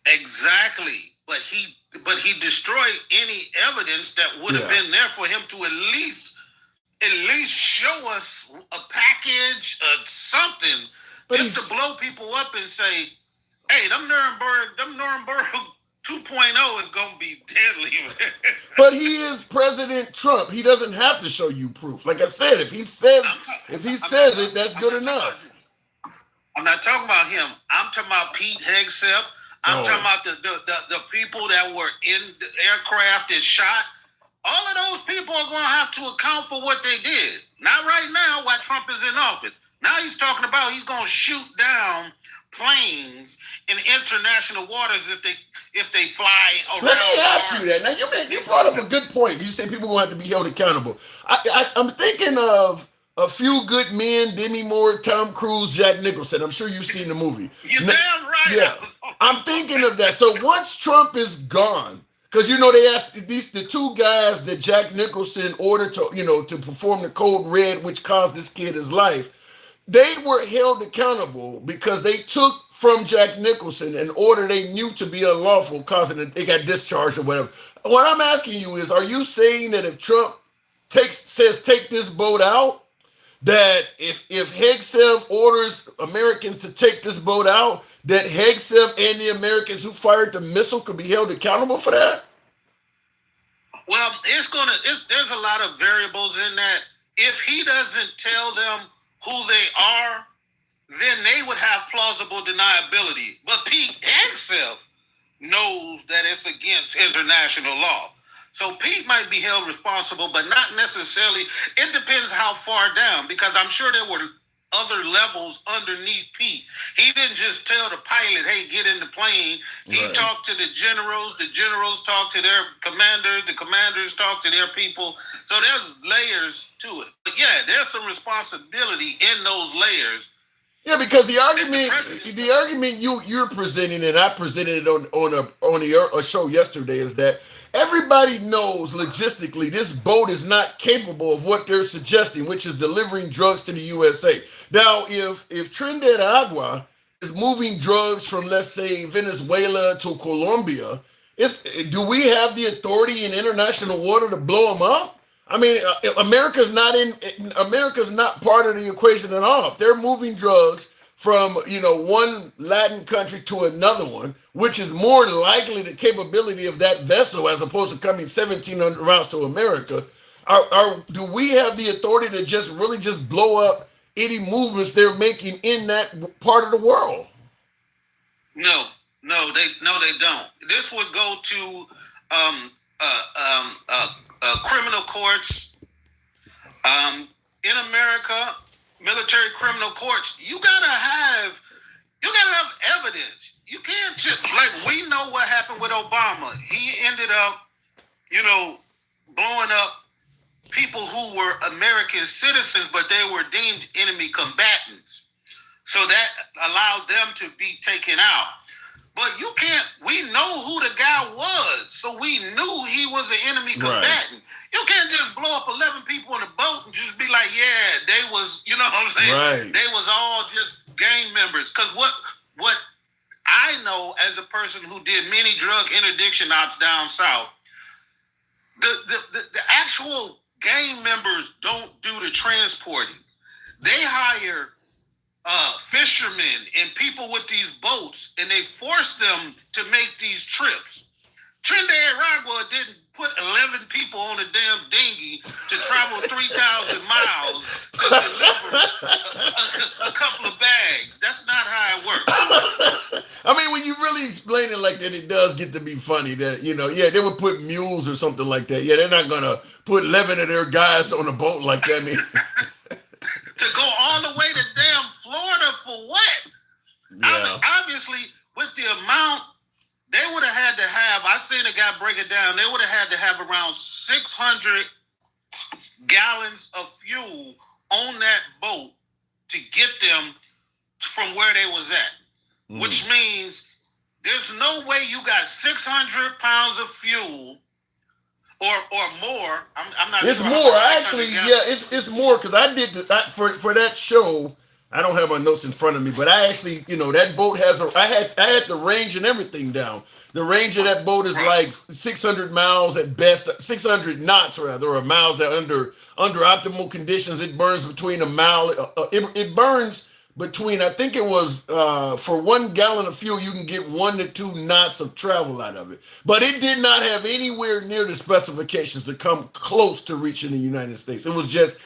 Exactly. But he destroyed any evidence that would have been there for him to at least show us a package or something, but just to blow people up and say, hey, them Nuremberg 2.0 is going to be deadly. But he is President Trump. He doesn't have to show you proof. Like I said, if he says it, that's good enough. I'm not talking about him. I'm talking about Pete Hegseth. I'm talking about the people that were in the aircraft that shot. All of those people are going to have to account for what they did. Not right now while Trump is in office. Now he's talking about he's going to shoot down planes in international waters if they fly around. Let me ask you that. Now you brought up a good point. You say people will have to be held accountable. I'm thinking of A Few Good Men, Demi Moore, Tom Cruise, Jack Nicholson. I'm sure you've seen the movie. You're damn right. Yeah, I'm thinking of that. So once Trump is gone, because they asked the two guys that Jack Nicholson ordered to perform the code red, which cost this kid his life. They were held accountable because they took from Jack Nicholson an order they knew to be unlawful, causing they got discharged or whatever. What I'm asking you is, are you saying that if Trump says take this boat out, that if Hegseth orders Americans to take this boat out, that Hegseth and the Americans who fired the missile could be held accountable for that? Well, there's a lot of variables in that. If he doesn't tell them who they are, then they would have plausible deniability. But Pete Hegseth knows that it's against international law. So Pete might be held responsible, but not necessarily. It depends how far down, because I'm sure there were other levels underneath Pete. He didn't just tell the pilot, hey, get in the plane. He talked to the generals talked to their commanders, the commanders talked to their people. So there's layers to it. But yeah, there's some responsibility in those layers. Yeah, because the argument you're presenting, and I presented it on a show yesterday, is that everybody knows logistically this boat is not capable of what they're suggesting, which is delivering drugs to the USA. Now, if Trinidad Agua is moving drugs from, let's say, Venezuela to Colombia, do we have the authority in international water to blow them up? I mean, America's not part of the equation at all. If they're moving drugs from one Latin country to another one, which is more likely the capability of that vessel as opposed to coming 1,700 miles to America, do we have the authority to just blow up any movements they're making in that part of the world? No, they don't. This would go to criminal courts. In America, military criminal courts, you gotta have evidence. You can't just, like, we know what happened with Obama. He ended up, blowing up people who were American citizens, but they were deemed enemy combatants. So that allowed them to be taken out. But we know who the guy was, so we knew he was an enemy combatant. Right. You can't just blow up 11 people on a boat and just be like, yeah, they was, you know what I'm saying? Right. They was all just gang members. Because what I know as a person who did many drug interdiction ops down south, the actual gang members don't do the transporting. They hire fishermen and people with these boats, and they force them to make these trips. Trinidad Agua didn't put 11 people on a damn dinghy to travel 3,000 miles to deliver a couple of bags. That's not how it works. I mean, when you really explain it like that, it does get to be funny that, they would put mules or something like that. Yeah, they're not going to put 11 of their guys on a boat like that. I mean, to go all the way to damn Florida for what? Yeah. I mean, obviously, with the amount, they would have had to have, I seen a guy break it down, they would have had to have around 600 gallons of fuel on that boat to get them from where they was at. Which means there's no way you got 600 pounds of fuel or more. I'm not. It's more actually. Yeah, it's more because I did for that show. I don't have my notes in front of me, but I actually, that boat has I had the range and everything down. The range of that boat is like 600 miles at best, 600 knots rather, or miles that under optimal conditions. It burns between a mile. It burns between, I think it was, for 1 gallon of fuel, you can get 1 to 2 knots of travel out of it. But it did not have anywhere near the specifications to come close to reaching the United States. It was just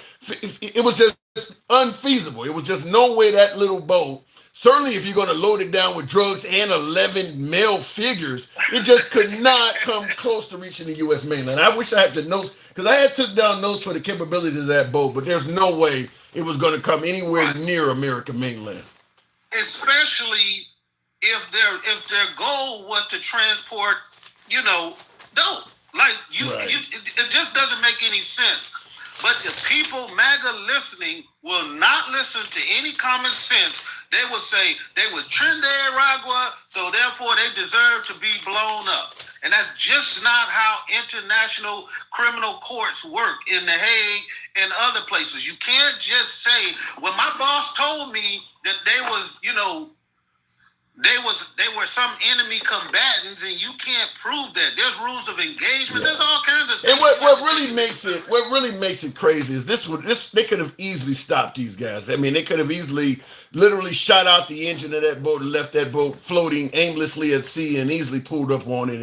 unfeasible. It was just no way that little boat, certainly if you're going to load it down with drugs and 11 male figures, it just could not come close to reaching the U.S. mainland. I wish I had the notes, because I had took down notes for the capabilities of that boat, but there's no way it was going to come anywhere near American mainland. Especially if their goal was to transport, dope. Like, it just doesn't make any sense. But the people, MAGA listening, will not listen to any common sense. They will say they were Trinidad Agua, so therefore they deserve to be blown up. And that's just not how international criminal courts work in The Hague and other places. You can't just say, well, my boss told me that they were some enemy combatants, and you can't prove that. There's rules of engagement. Yeah. There's all kinds of things. And what really makes it crazy is they could have easily stopped these guys. I mean, they could have easily literally shot out the engine of that boat and left that boat floating aimlessly at sea and easily pulled up on it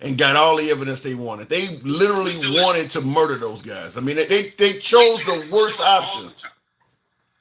and got all the evidence they wanted. They literally wanted to murder those guys. I mean, they chose the worst option.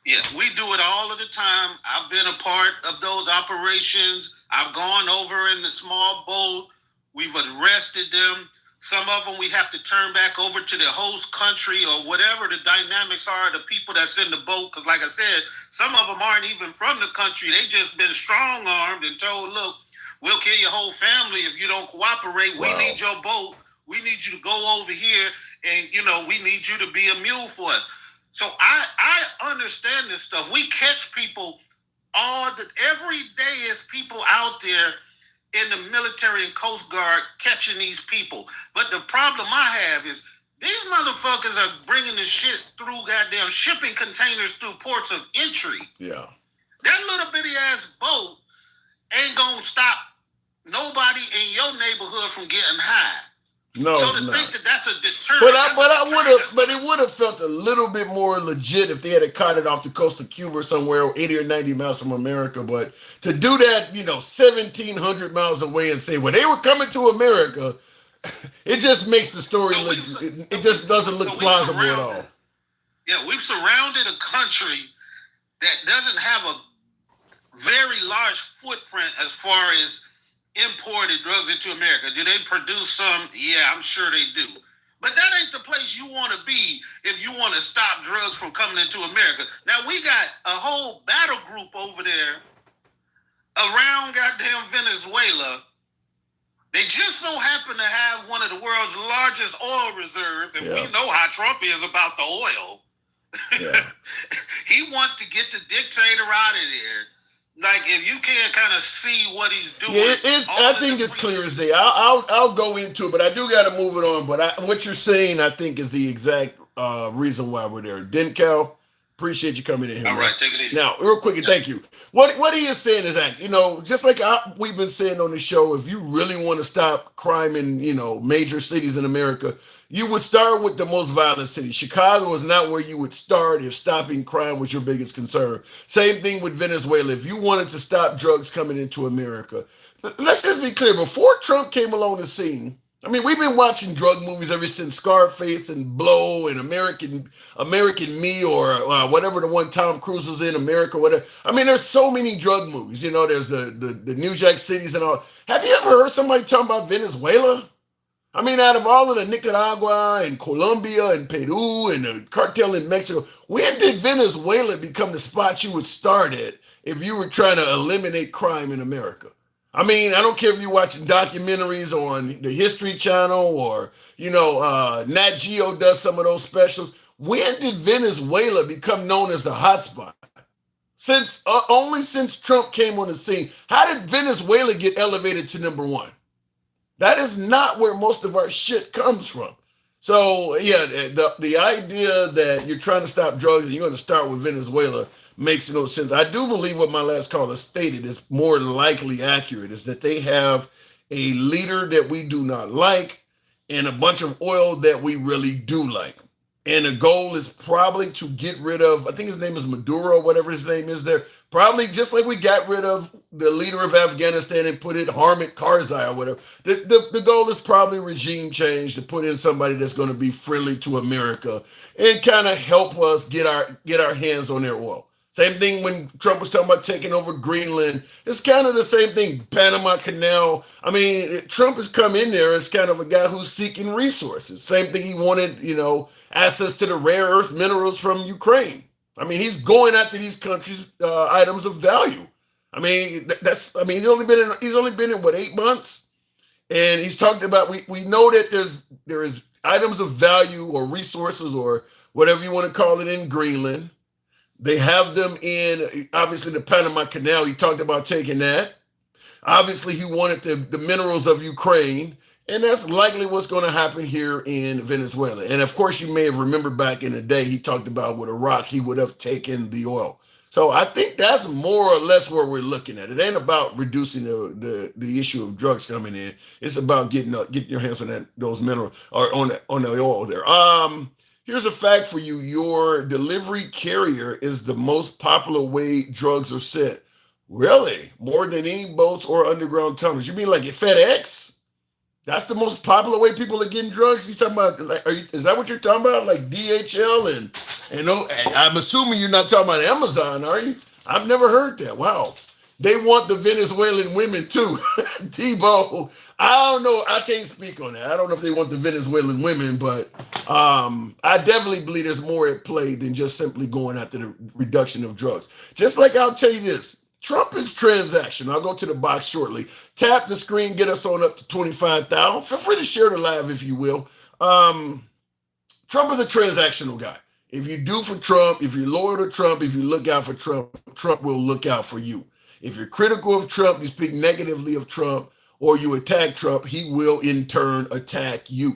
Yes, we do it all of the time. I've been a part of those operations. I've gone over in the small boat. We've arrested them. Some of them we have to turn back over to the host country or whatever the dynamics are, the people that's in the boat. Because like I said, some of them aren't even from the country. They just been strong-armed and told, look, we'll kill your whole family if you don't cooperate. Wow. We need your boat. We need you to go over here and, we need you to be a mule for us. So I understand this stuff. We catch people every day is people out there in the military and Coast Guard catching these people. But the problem I have is these motherfuckers are bringing the shit through goddamn shipping containers through ports of entry. Yeah. That little bitty ass boat ain't gonna stop nobody in your neighborhood from getting high. No, so it's to not. think that that's a deterrent. But it would have felt a little bit more legit if they had caught it off the coast of Cuba somewhere 80 or 90 miles from America. But to do that, 1,700 miles away and say, well, they were coming to America, it just makes the story it just doesn't look plausible at all. Yeah, we've surrounded a country that doesn't have a very large footprint as far as imported drugs into America. Do they produce some? Yeah, I'm sure they do. But that ain't the place you want to be if you want to stop drugs from coming into America. Now, we got a whole battle group over there around goddamn Venezuela. They just so happen to have one of the world's largest oil reserves, and we know how Trump is about the oil. Yeah. He wants to get the dictator out of there. Like, if you can't kind of see what he's doing. Yeah, I think it's clear as day. I'll go into it, but I do got to move it on. But what you're saying, I think, is the exact reason why we're there. Denkel, appreciate you coming in here. All right, take it easy. Now, real quick, and thank you. What he is saying is that, just like we've been saying on the show, if you really want to stop crime in, major cities in America, you would start with the most violent city. Chicago is not where you would start if stopping crime was your biggest concern. Same thing with Venezuela. If you wanted to stop drugs coming into America, let's just be clear. Before Trump came along the scene, I mean, we've been watching drug movies ever since Scarface and Blow and American Me or whatever the one Tom Cruise was in, America, whatever. I mean, there's so many drug movies. There's the New Jack Cities and all. Have you ever heard somebody talking about Venezuela? I mean, out of all of the Nicaragua and Colombia and Peru and the cartel in Mexico, when did Venezuela become the spot you would start at if you were trying to eliminate crime in America? I mean, I don't care if you're watching documentaries on the History Channel or, Nat Geo does some of those specials. When did Venezuela become known as the hotspot? Only since Trump came on the scene. How did Venezuela get elevated to number one? That is not where most of our shit comes from. So, yeah, the idea that you're trying to stop drugs and you're going to start with Venezuela makes no sense. I do believe what my last caller stated is more likely accurate, is that they have a leader that we do not like and a bunch of oil that we really do like. And the goal is probably to get rid of, I think his name is Maduro, whatever his name is there. Probably just like we got rid of the leader of Afghanistan and put in Hamid Karzai or whatever. The goal is probably regime change to put in somebody that's going to be friendly to America and kind of help us get our hands on their oil. Same thing when Trump was talking about taking over Greenland. It's kind of the same thing. Panama Canal. I mean, Trump has come in there as kind of a guy who's seeking resources. Same thing he wanted, access to the rare earth minerals from Ukraine. I mean, he's going after these countries' items of value. I mean, he's only been in what, 8 months? And he's talked about, we know that there is items of value or resources or whatever you want to call it in Greenland. They have them in, obviously, the Panama Canal. He talked about taking that. Obviously, he wanted the minerals of Ukraine. And that's likely what's going to happen here in Venezuela. And of course, you may have remembered back in the day, he talked about with Iraq, he would have taken the oil. So I think that's more or less where we're looking at. It ain't about reducing the issue of drugs coming in. It's about getting your hands on those minerals or on the oil there. Here's a fact for you. Your delivery carrier is the most popular way drugs are sent. Really? More than any boats or underground tunnels? You mean like FedEx? That's the most popular way people are getting drugs? You talking about, is that what you're talking about? Like DHL and I'm assuming you're not talking about Amazon, are you? I've never heard that. Wow. They want the Venezuelan women too. Debo, I don't know. I can't speak on that. I don't know if they want the Venezuelan women, but I definitely believe there's more at play than just simply going after the reduction of drugs. Just like I'll tell you this, Trump is transactional. I'll go to the box shortly. Tap the screen, get us on up to 25,000. Feel free to share the live if you will. Trump is a transactional guy. If you do for Trump, if you're loyal to Trump, if you look out for Trump, Trump will look out for you. If you're critical of Trump, you speak negatively of Trump, or you attack Trump, he will in turn attack you.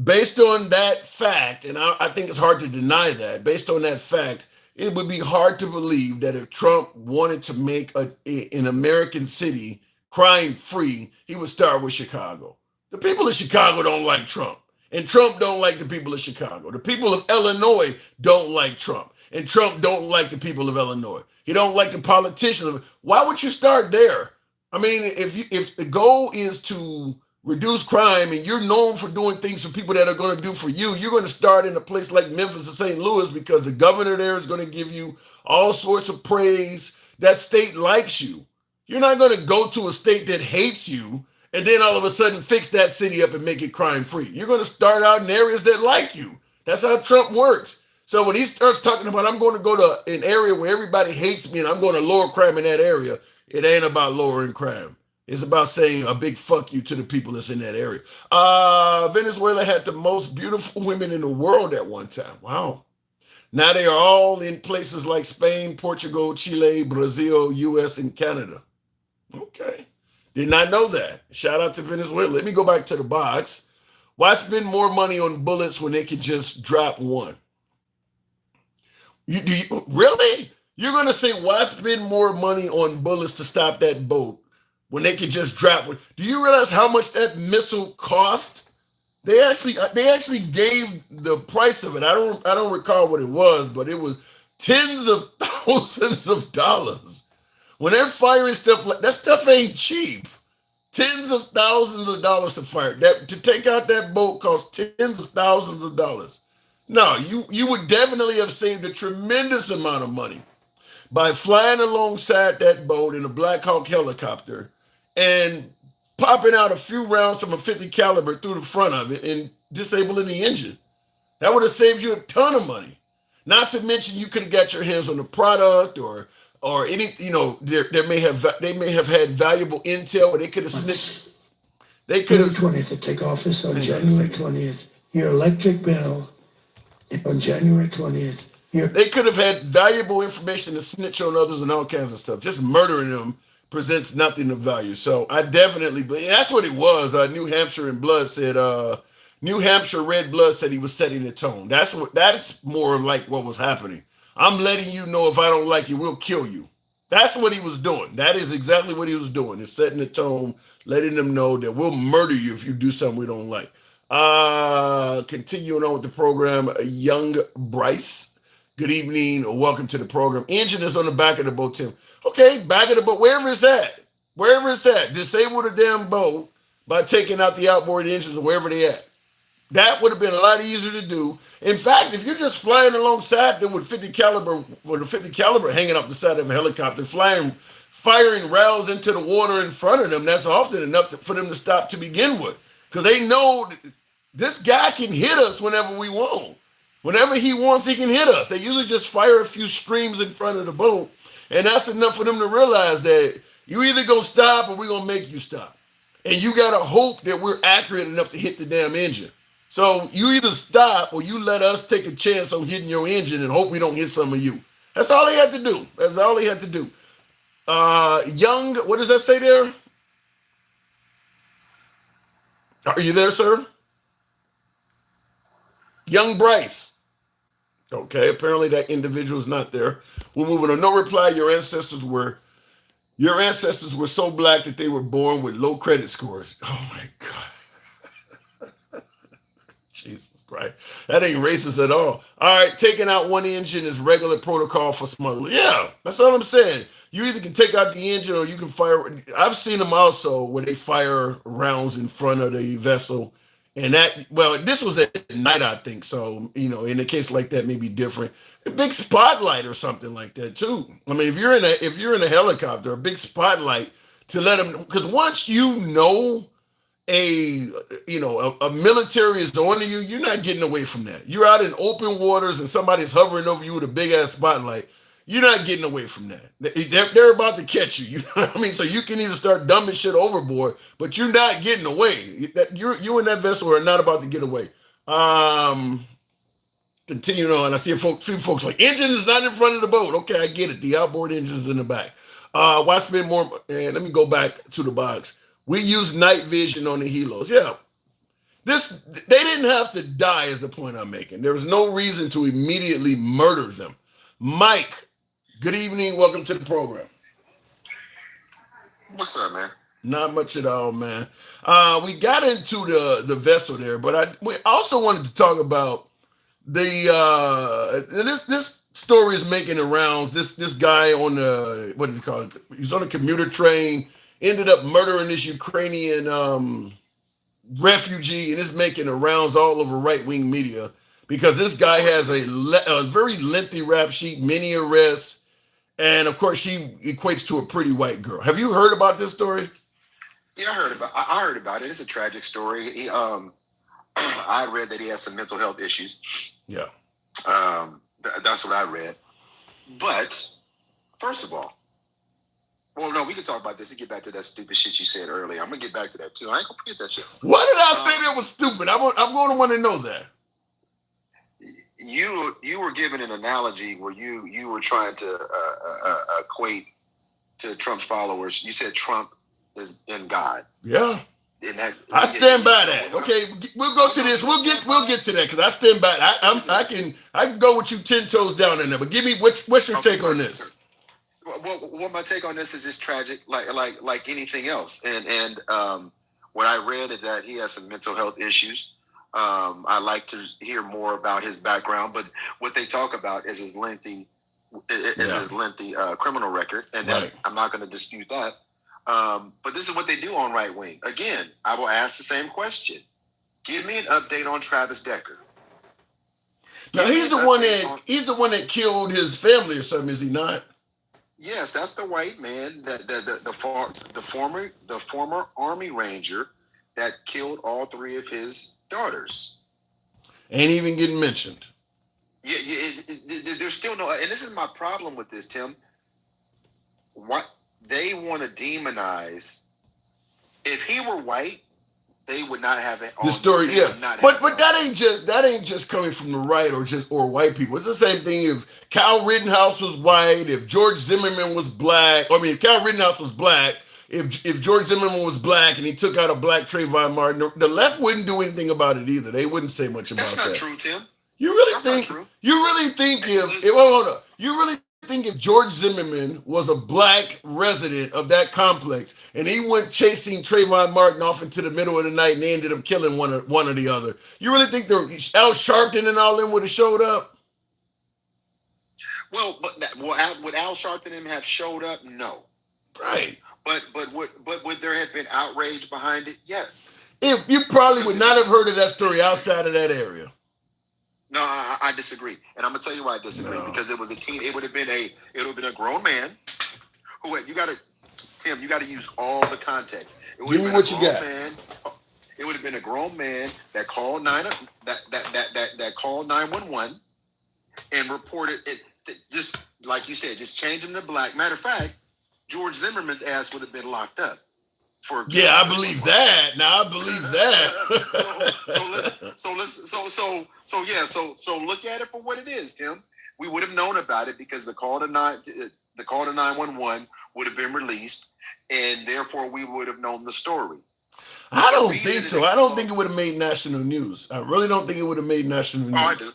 Based on that fact, and I think it's hard to deny that, based on that fact, it would be hard to believe that if Trump wanted to make an American city crime-free, he would start with Chicago. The people of Chicago don't like Trump, and Trump don't like the people of Chicago. The people of Illinois don't like Trump, and Trump don't like the people of Illinois. He don't like the politicians. Why would you start there? I mean, if the goal is to reduce crime and you're known for doing things for people that are going to do for you, you're going to start in a place like Memphis or St. Louis because the governor there is going to give you all sorts of praise. That state likes you. You're not going to go to a state that hates you and then all of a sudden fix that city up and make it crime free. You're going to start out in areas that like you. That's how Trump works. So when he starts talking about, I'm going to go to an area where everybody hates me and I'm going to lower crime in that area, it ain't about lowering crime. It's about saying a big fuck you to the people that's in that area. Venezuela had the most beautiful women in the world at one time. Wow. Now they are all in places like Spain, Portugal, Chile, Brazil, US, and Canada. Okay. Did not know that. Shout out to Venezuela. Let me go back to the box. Why spend more money on bullets when they can just drop one? Really? You're going to say, why spend more money on bullets to stop that boat when they can just drop one? Do you realize how much that missile cost? They actually gave the price of it. I don't recall what it was, but it was tens of thousands of dollars. When they're firing stuff like that, stuff ain't cheap. Tens of thousands of dollars to fire. That to take out that boat cost tens of thousands of dollars. No, you would definitely have saved a tremendous amount of money by flying alongside that boat in a Black Hawk helicopter and popping out a few rounds from a 50 caliber through the front of it and disabling the engine. That would have saved you a ton of money. Not to mention you could have got your hands on the product or any, they may have had valuable intel where they could have snitched. They could have 20th to take office on January 20th. Your electric bill on January 20th. They could have had valuable information to snitch on others and all kinds of stuff. Just murdering them presents nothing of value. So I definitely believe that's what it was. New Hampshire and Blood said, New Hampshire Red Blood said he was setting the tone. That's more like what was happening. I'm letting you know if I don't like you, we'll kill you. That's what he was doing. That is exactly what he was doing. Is setting the tone, letting them know that we'll murder you if you do something we don't like. Continuing on with the program, Young Bryce. Good evening. Welcome to the program. Engine is on the back of the boat, Tim. Okay, back of the boat, wherever it's at. Wherever it's at. Disable the damn boat by taking out the outboard engines or wherever they at. That would have been a lot easier to do. In fact, if you're just flying alongside them with 50 caliber hanging off the side of a helicopter, firing rounds into the water in front of them, that's often enough for them to stop to begin with. Because they know this guy can hit us whenever we want. Whenever he wants, he can hit us. They usually just fire a few streams in front of the boat, and that's enough for them to realize that you either gonna stop or we're gonna make you stop. And you gotta hope that we're accurate enough to hit the damn engine. So you either stop or you let us take a chance on hitting your engine and hope we don't hit some of you. That's all he had to do. That's all he had to do. Young, what does that say there? Are you there, sir? Young Bryce. Okay, apparently that individual is not there. We're moving on. No reply. Your ancestors were so black that they were born with low credit scores. Oh my God. Jesus Christ. That ain't racist at all. All right, taking out one engine is regular protocol for smuggling. Yeah, that's all I'm saying. You either can take out the engine or you can fire. I've seen them also where they fire rounds in front of the vessel. And this was at night, I think. So, in a case like that, may be different. A big spotlight or something like that, too. I mean, if you're in a helicopter, a big spotlight to let them, because once you know a military is on you, you're not getting away from that. You're out in open waters and somebody's hovering over you with a big ass spotlight. You're not getting away from that. They're about to catch you. You know what I mean? So you can either start dumbing shit overboard, but you're not getting away. You and that vessel are not about to get away. Continuing on, I see a few folks like engine is not in front of the boat. Okay, I get it. The outboard engine is in the back. Why spend more? And let me go back to the box. We use night vision on the helos. Yeah, they didn't have to die. Is the point I'm making? There was no reason to immediately murder them. Mike, good evening. Welcome to the program. What's up, man? Not much at all, man. We got into the vessel there, but we also wanted to talk about this story is making the rounds. This guy on the what is it called? He's on a commuter train, ended up murdering this Ukrainian refugee, and it's making the rounds all over right wing media because this guy has a very lengthy rap sheet, many arrests, and of course she equates to a pretty white girl. Have you heard about this story? Yeah, I heard about it. It's a tragic story. I read that he has some mental health issues. Yeah. That's what I read. But first of all, well, no, we can talk about this and get back to that stupid shit you said earlier. I'm gonna get back to that too. I ain't gonna forget that shit. What did I say that was stupid? I'm going to want to know that. You were given an analogy where you were trying to equate to Trump's followers. You said Trump is in God. Yeah. And that, I stand by that. Okay, we'll go to this. We'll get to that because I stand by. I can go with you 10 toes down in there. But give me what's your take on this? Well, my take on this is just tragic, like anything else. And what I read is that he has some mental health issues. I'd like to hear more about his background, but what they talk about is his lengthy criminal record, and that right. I'm not going to dispute that. But this is what they do on right wing. Again, I will ask the same question. Give me an update on Travis Decker. Now he's the one that killed his family or something, is he not? Yes, that's the white man, the former Army Ranger that killed all three of his daughters. Ain't even getting mentioned. Yeah, there's still no, and this is my problem with this, Tim. What they want to demonize. If he were white, they would not have it. The story, yeah, but that ain't just coming from the right or white people. It's the same thing if Kyle Rittenhouse was white, if George Zimmerman was black. If Kyle Rittenhouse was black, if George Zimmerman was black and he took out a black Trayvon Martin, the left wouldn't do anything about it either. They wouldn't say much about that. That's not true, Tim. You really think if George Zimmerman was a black resident of that complex and he went chasing Trayvon Martin off into the middle of the night and they ended up killing one or the other, you really think Al Sharpton and all them would have showed up? Well, would Al Sharpton and him have showed up? No. Right. But would there have been outrage behind it? Yes. If you probably would not have heard of that story outside of that area. No, I disagree, and I'm gonna tell you why I disagree. No. Because it was it would have been a grown man who you got to use all the context. Give me what you got. It would have been a grown man that called that called 911 and reported it. Just like you said, just change him to black. Matter of fact, George Zimmerman's ass would have been locked up. I believe that. Now I believe that. So look at it for what it is, Tim. We would have known about it because the call to 911 would have been released, and therefore we would have known the story. I don't think so. I don't think it would have made national news. I really don't think it would have made national news. Oh, I do.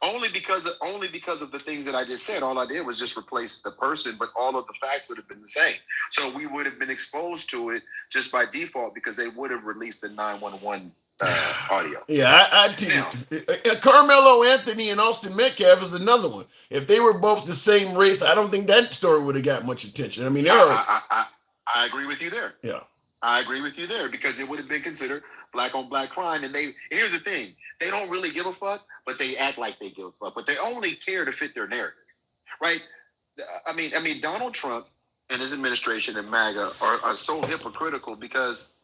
Only because of the things that I just said. All I did was just replace the person, but all of the facts would have been the same. So we would have been exposed to it just by default because they would have released the 911 audio. Yeah, I Carmelo Anthony and Austin Metcalf is another one. If they were both the same race, I don't think that story would have got much attention. I mean, I agree with you there. Yeah. I agree with you there because it would have been considered black on black crime. And here's the thing. They don't really give a fuck, but they act like they give a fuck. But they only care to fit their narrative, right? I mean, Donald Trump and his administration and MAGA are so hypocritical because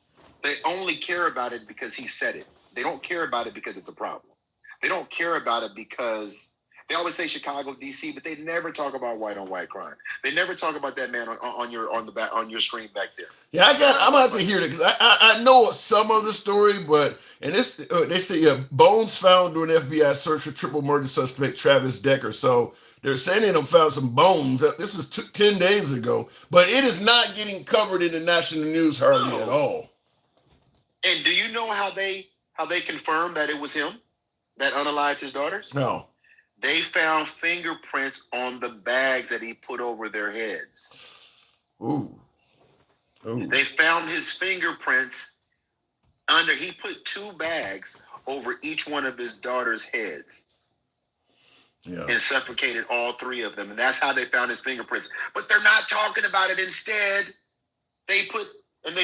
They only care about it because he said it. They don't care about it because it's a problem. They don't care about it because they always say Chicago, D.C., but they never talk about white on white crime. They never talk about that man on your screen back there. Yeah, I'm gonna have to hear it because I know some of the story, but and this they say bones found during FBI search for triple murder suspect Travis Decker. So they're saying they done found some bones. This is 10 days ago, but it is not getting covered in the national news hardly at all. And do you know how they confirmed that it was him that unalived his daughters? No. They found fingerprints on the bags that he put over their heads. Ooh. They found his fingerprints he put 2 bags over each one of his daughters' heads. Yeah. And suffocated all 3 of them. And that's how they found his fingerprints. But they're not talking about it. Instead, they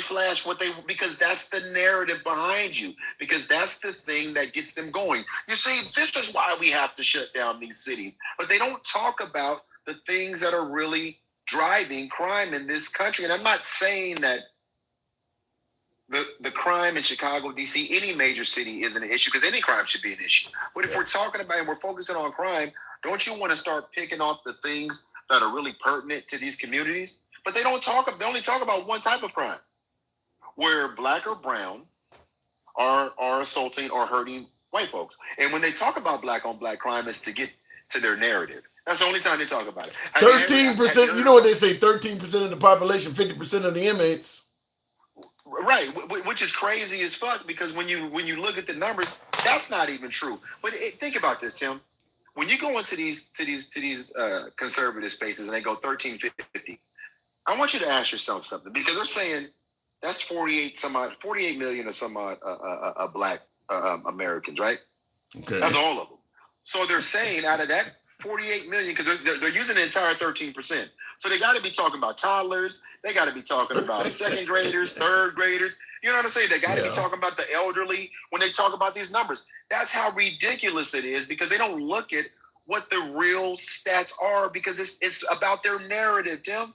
flash because that's the narrative behind you, because that's the thing that gets them going. You see, this is why we have to shut down these cities. But they don't talk about the things that are really driving crime in this country. And I'm not saying that the crime in Chicago, D.C., any major city isn't an issue, because any crime should be an issue. But if we're talking about and we're focusing on crime, don't you want to start picking off the things that are really pertinent to these communities? But they only talk about one type of crime, where black or brown are assaulting or hurting white folks. And when they talk about black on black crime, it's to get to their narrative. That's the only time they talk about it. 13%, you know what they say, 13% of the population, 50% of the inmates. Right, which is crazy as fuck, because when you look at the numbers, that's not even true. But think about this, Tim. When you go into these conservative spaces and they go 1350, I want you to ask yourself something, because they're saying that's 48 million or some odd black Americans, right? Okay, that's all of them. So they're saying out of that 48 million, because they're using the entire 13%. So they got to be talking about toddlers. They got to be talking about second graders, third graders. You know what I'm saying? They got to be talking about the elderly when they talk about these numbers. That's how ridiculous it is, because they don't look at what the real stats are, because it's about their narrative, Tim.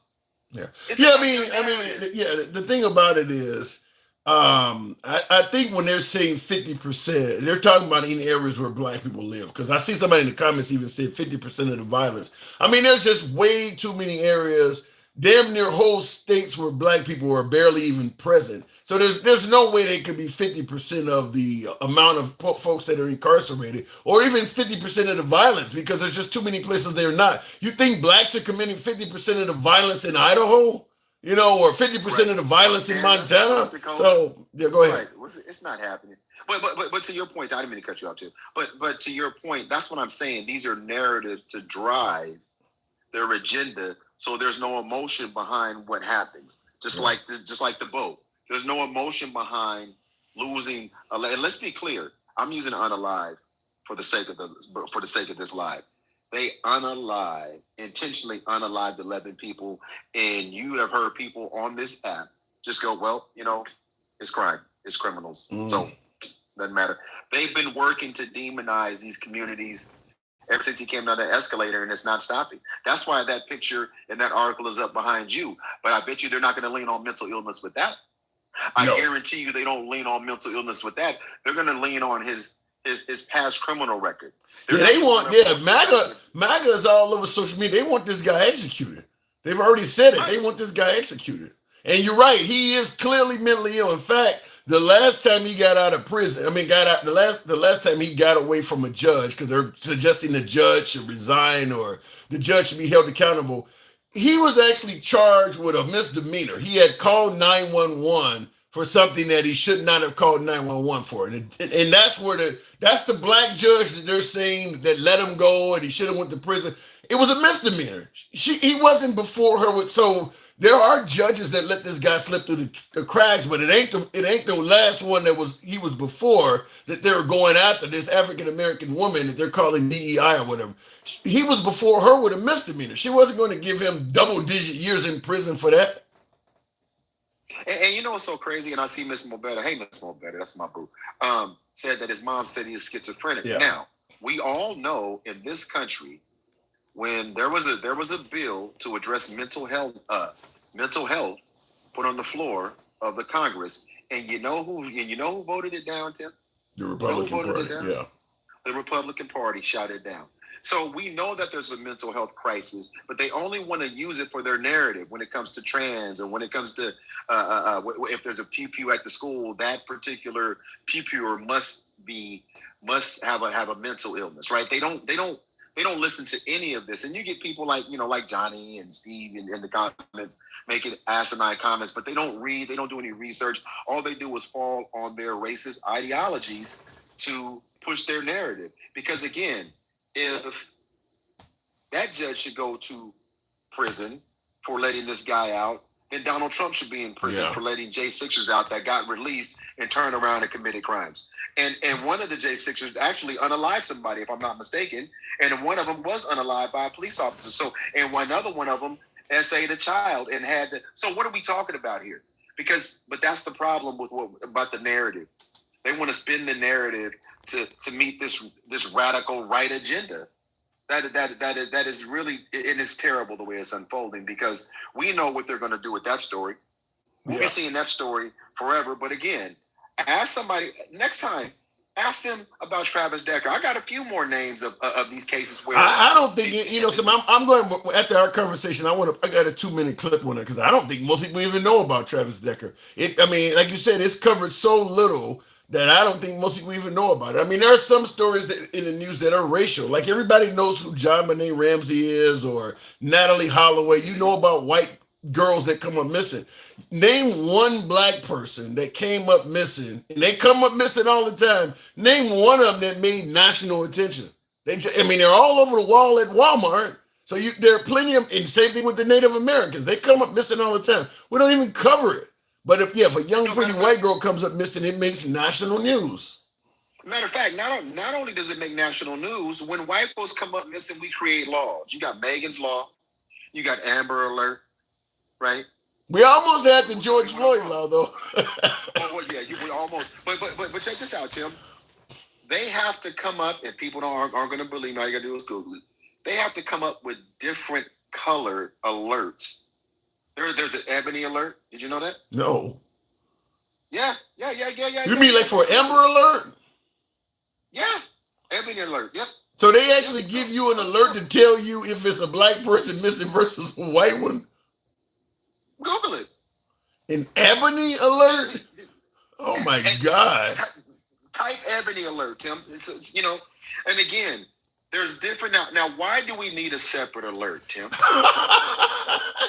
Yeah. The thing about it is, I think when they're saying 50%, they're talking about in areas where black people live. Because I see somebody in the comments even say 50% of the violence. I mean, there's just way too many areas, damn near whole states where black people are barely even present. So there's no way they could be 50% of the amount of folks that are incarcerated, or even 50% of the violence, because there's just too many places they're not. You think blacks are committing 50% of the violence in Idaho? You know, or 50% of the violence in Montana. So yeah, go ahead. Right. It's not happening. But to your point, I didn't mean to cut you off too. But to your point, that's what I'm saying. These are narratives to drive their agenda, so there's no emotion behind what happens. Just like the boat, there's no emotion behind losing. And let's be clear. I'm using unalive for the sake of this live. They intentionally unalived 11 people, and you have heard people on this app just go, well, it's crime, it's criminals, so doesn't matter. They've been working to demonize these communities ever since he came down the escalator, and it's not stopping. That's why that picture and that article is up behind you. But I bet you they're not going to lean on mental illness with that. I guarantee you they don't lean on mental illness with that. They're going to lean on his past criminal record. MAGA is all over social media. They want this guy executed. They've already said it. They want this guy executed. And you're right, he is clearly mentally ill. In fact, the last time he got out of prison, the last time he got away from a judge, because they're suggesting the judge should resign or the judge should be held accountable, he was actually charged with a misdemeanor. He had called 911 for something that he should not have called 911 for. And that's that's the black judge that they're saying that let him go and he should have went to prison. It was a misdemeanor. He wasn't before her. So there are judges that let this guy slip through the cracks, but it ain't the last one he was before that they were going after, this African-American woman that they're calling DEI or whatever. He was before her with a misdemeanor. She wasn't going to give him double-digit years in prison for that. And you know what's so crazy? And I see Miss Mobetta. Hey, Miss Mobetta, that's my boo. Said that his mom said he is schizophrenic. Yeah. Now, we all know in this country, when there was a bill to address mental health put on the floor of the Congress, And you know who voted it down, Tim? The Republican Party, yeah. The Republican Party shot it down. So we know that there's a mental health crisis, but they only want to use it for their narrative when it comes to trans, or when it comes to if there's a pew at the school, that particular pewer must have a mental illness, right? They don't listen to any of this. And you get people like Johnny and Steve in the comments making asinine comments, but they don't read, they don't do any research. All they do is fall on their racist ideologies to push their narrative. Because again, if that judge should go to prison for letting this guy out, then Donald Trump should be in prison for letting J6ers out that got released and turned around and committed crimes. And one of the J6ers actually unalived somebody, if I'm not mistaken, and one of them was unalived by a police officer. So, and one of them essayed a child and had to. So what are we talking about here? But that's the problem about the narrative. They want to spin the narrative to meet this radical right agenda. That is really, and it's terrible the way it's unfolding, because we know what they're going to do with that story. We'll be seeing that story forever. But again, ask somebody next time. Ask them about Travis Decker. I got a few more names of these cases where I don't think I'm going after our conversation. I got a 2-minute clip on it, because I don't think most people even know about Travis Decker. Like you said, it's covered so little that I don't think most people even know about it. I mean, there are some stories in the news that are racial. Like, everybody knows who John Benet Ramsey is, or Natalie Holloway. You know about white girls that come up missing. Name one black person that came up missing, and they come up missing all the time. Name one of them that made national attention. They're all over the wall at Walmart. So there are plenty of, and same thing with the Native Americans. They come up missing all the time. We don't even cover it. But if a young pretty white girl comes up missing, it makes national news. Matter of fact, not only does it make national news, when white folks come up missing, we create laws. You got Megan's Law, you got Amber Alert, right? We almost had the George Floyd law, though. We almost. But check this out, Tim. They have to come up, and people aren't going to believe me. All you got to do is Google it. They have to come up with different color alerts. There's an ebony alert. Did you know that? No. Yeah. You mean like for Amber Alert? Yeah, ebony alert. Yep. So they actually give you an alert to tell you if it's a black person missing versus a white one? Google it. An ebony alert? Oh my God. Type ebony alert, Tim. And again, there's different now. Why do we need a separate alert, Tim?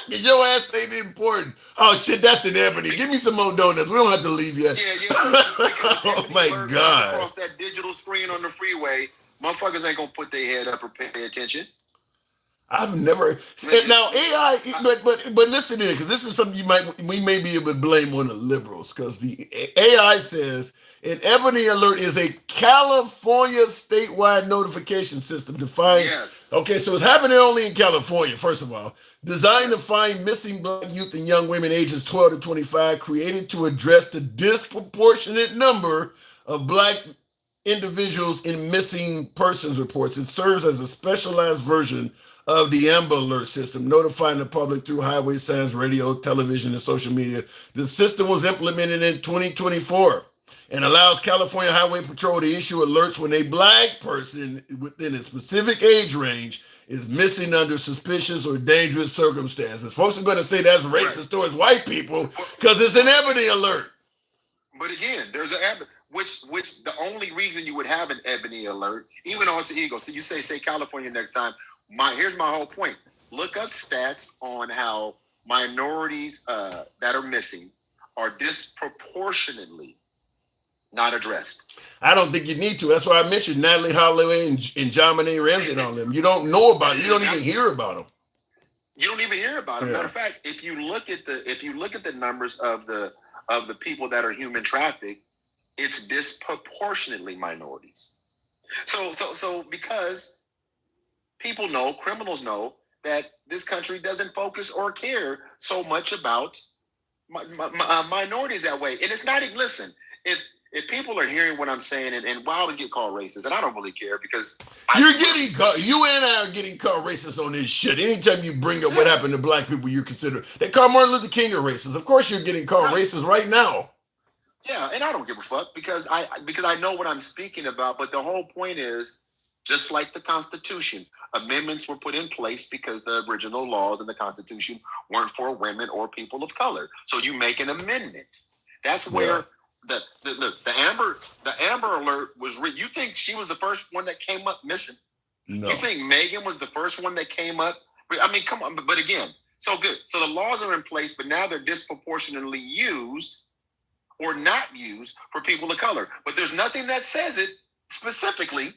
Your ass ain't important. Oh shit, that's an ebony. Give me some more donuts. We don't have to leave yet. Yeah. Oh my God. Across that digital screen on the freeway, motherfuckers ain't gonna put their head up or pay attention. I've never now AI, but listen to it, because this is something we may be able to blame on the liberals, because the AI says an ebony alert is a California statewide notification system defined. Yes. Okay, so it's happening only in California. First of all, designed to find missing black youth and young women ages 12 to 25, created to address the disproportionate number of black individuals in missing persons reports. It serves as a specialized version of the Amber Alert system, notifying the public through highway signs, radio, television, and social media. The system was implemented in 2024 and allows California Highway Patrol to issue alerts when a black person within a specific age range is missing under suspicious or dangerous circumstances. Folks are going to say that's racist towards white people because it's an ebony alert. But again, there's an ebony. Which the only reason you would have an ebony alert, even alter ego. So you say California next time. Here's my whole point. Look up stats on how minorities that are missing are disproportionately not addressed. I don't think you need to. That's why I mentioned Natalie Holloway and John Benet Ramsey and all them. You don't know about it. You don't even hear about them. You don't even hear about them. Yeah. Matter of fact, if you look at the numbers of the people that are human trafficked, it's disproportionately minorities. So because people know, criminals know, that this country doesn't focus or care so much about minorities that way. And it's not even, listen, if people are hearing what I'm saying, and I always get called racist, and I don't really care, because you and I are getting called racist on this shit. Anytime you bring up what happened to black people, you're considered. They call Martin Luther King a racist. Of course you're getting called racist right now. Yeah, and I don't give a fuck because I know what I'm speaking about. But the whole point is, just like the Constitution, amendments were put in place because the original laws in the Constitution weren't for women or people of color. So you make an amendment. That's where the Amber Alert was. You think she was the first one that came up missing? No. You think Megan was the first one that came up? I mean, come on. But again, so good. So the laws are in place, but now they're disproportionately used or not used for people of color. But there's nothing that says it specifically.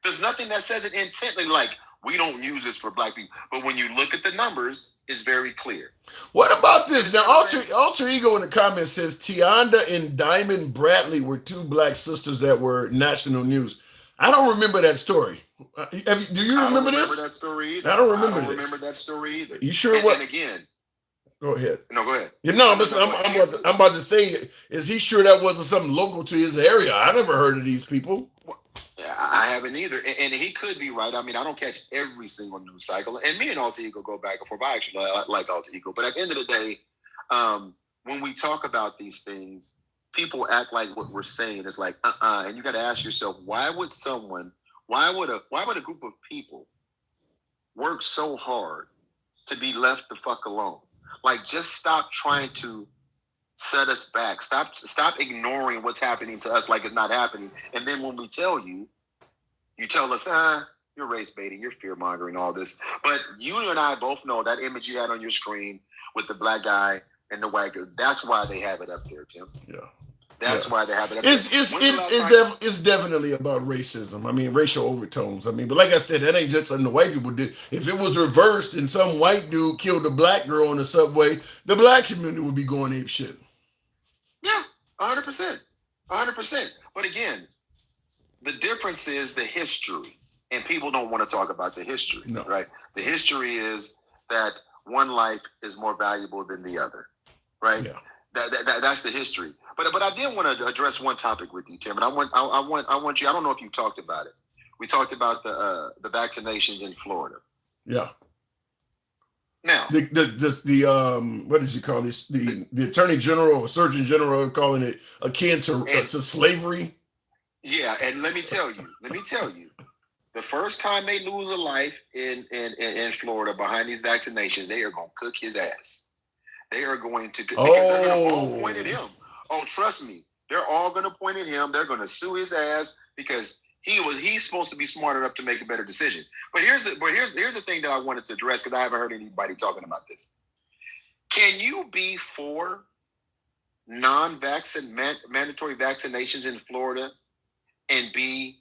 There's nothing that says it intently, like we don't use this for black people. But when you look at the numbers, it's very clear. What about this? Now, Alter Ego in the comments says Tianda and Diamond Bradley were two black sisters that were national news. I don't remember that story. Do you remember this? I don't remember that story either. I don't remember that story either. You sure what? And again, go ahead. No, go ahead. You know, I'm about to say, is he sure that wasn't something local to his area? I never heard of these people. Yeah, I haven't either. And he could be right. I mean, I don't catch every single news cycle. And me and Alter Ego go back and forth. I actually like Alter Ego. But at the end of the day, when we talk about these things, people act like what we're saying is like, and you got to ask yourself, why would a group of people work so hard to be left the fuck alone? Like, just stop trying to set us back. Stop ignoring what's happening to us like it's not happening. And then when we tell you, you tell us, you're race baiting, you're fear mongering, all this. But you and I both know that image you had on your screen with the black guy and the white girl. That's why they have it up there, Tim. Yeah. That's why they have it up there. It's definitely about racism. I mean, racial overtones. I mean, but like I said, that ain't just something the white people did. If it was reversed and some white dude killed a black girl on the subway, the black community would be going ape shit. Yeah, 100%. 100%. But again, the difference is the history. And people don't want to talk about the history, right? The history is that one life is more valuable than the other, right? Yeah. That's the history. But I did want to address one topic with you, Tim. And I want you. I don't know if you talked about it. We talked about the vaccinations in Florida. Yeah. Now the what does he call this? The Attorney General or Surgeon General calling it akin to slavery. Yeah, and let me tell you, the first time they lose a life in Florida behind these vaccinations, they are going to cook his ass. They are going to, because they're going to all point at him. Oh, trust me, they're all going to point at him. They're going to sue his ass because he's supposed to be smart enough to make a better decision. But here's the thing that I wanted to address, because I haven't heard anybody talking about this. Can you be for mandatory vaccinations in Florida and be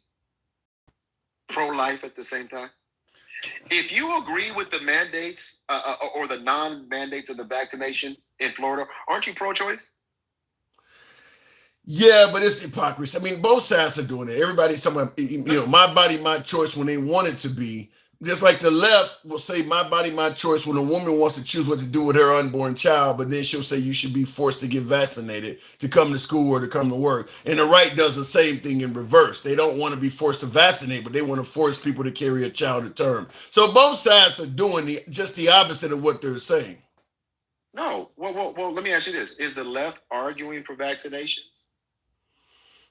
pro-life at the same time? If you agree with the mandates or the non-mandates of the vaccination in Florida, aren't you pro-choice? Yeah, but it's hypocrisy. I mean, both sides are doing it. Everybody's talking about, my body, my choice when they want it to be. Just like the left will say my body, my choice when a woman wants to choose what to do with her unborn child, but then she'll say you should be forced to get vaccinated to come to school or to come to work. And the right does the same thing in reverse. They don't want to be forced to vaccinate, but they want to force people to carry a child to term. So both sides are doing just the opposite of what they're saying. No. Well, let me ask you this. Is the left arguing for vaccinations?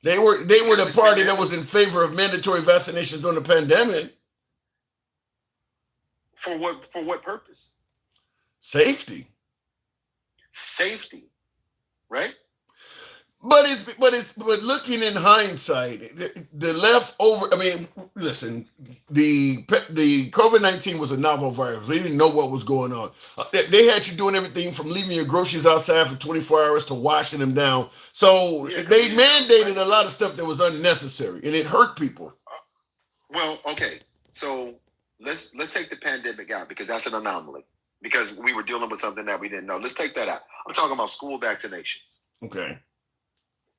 They were the party that was in favor of mandatory vaccinations during the pandemic. For what purpose? Safety, right? But looking in hindsight, the left over. I mean, listen, the COVID-19 was a novel virus. They didn't know what was going on. They had you doing everything from leaving your groceries outside for 24 hours to washing them down. So they mandated a lot of stuff that was unnecessary, and it hurt people. Well, okay, so. Let's take the pandemic out because that's an anomaly because we were dealing with something that we didn't know. Let's take that out. I'm talking about school vaccinations. Okay.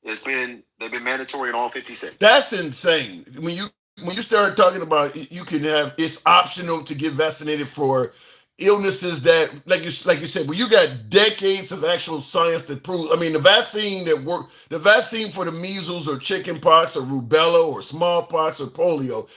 They've been mandatory in all 50 states. That's insane. When you start talking about it's optional to get vaccinated for illnesses that like you said, well, you got decades of actual science that proves. I mean, the vaccine for the measles or chickenpox or rubella or smallpox or polio.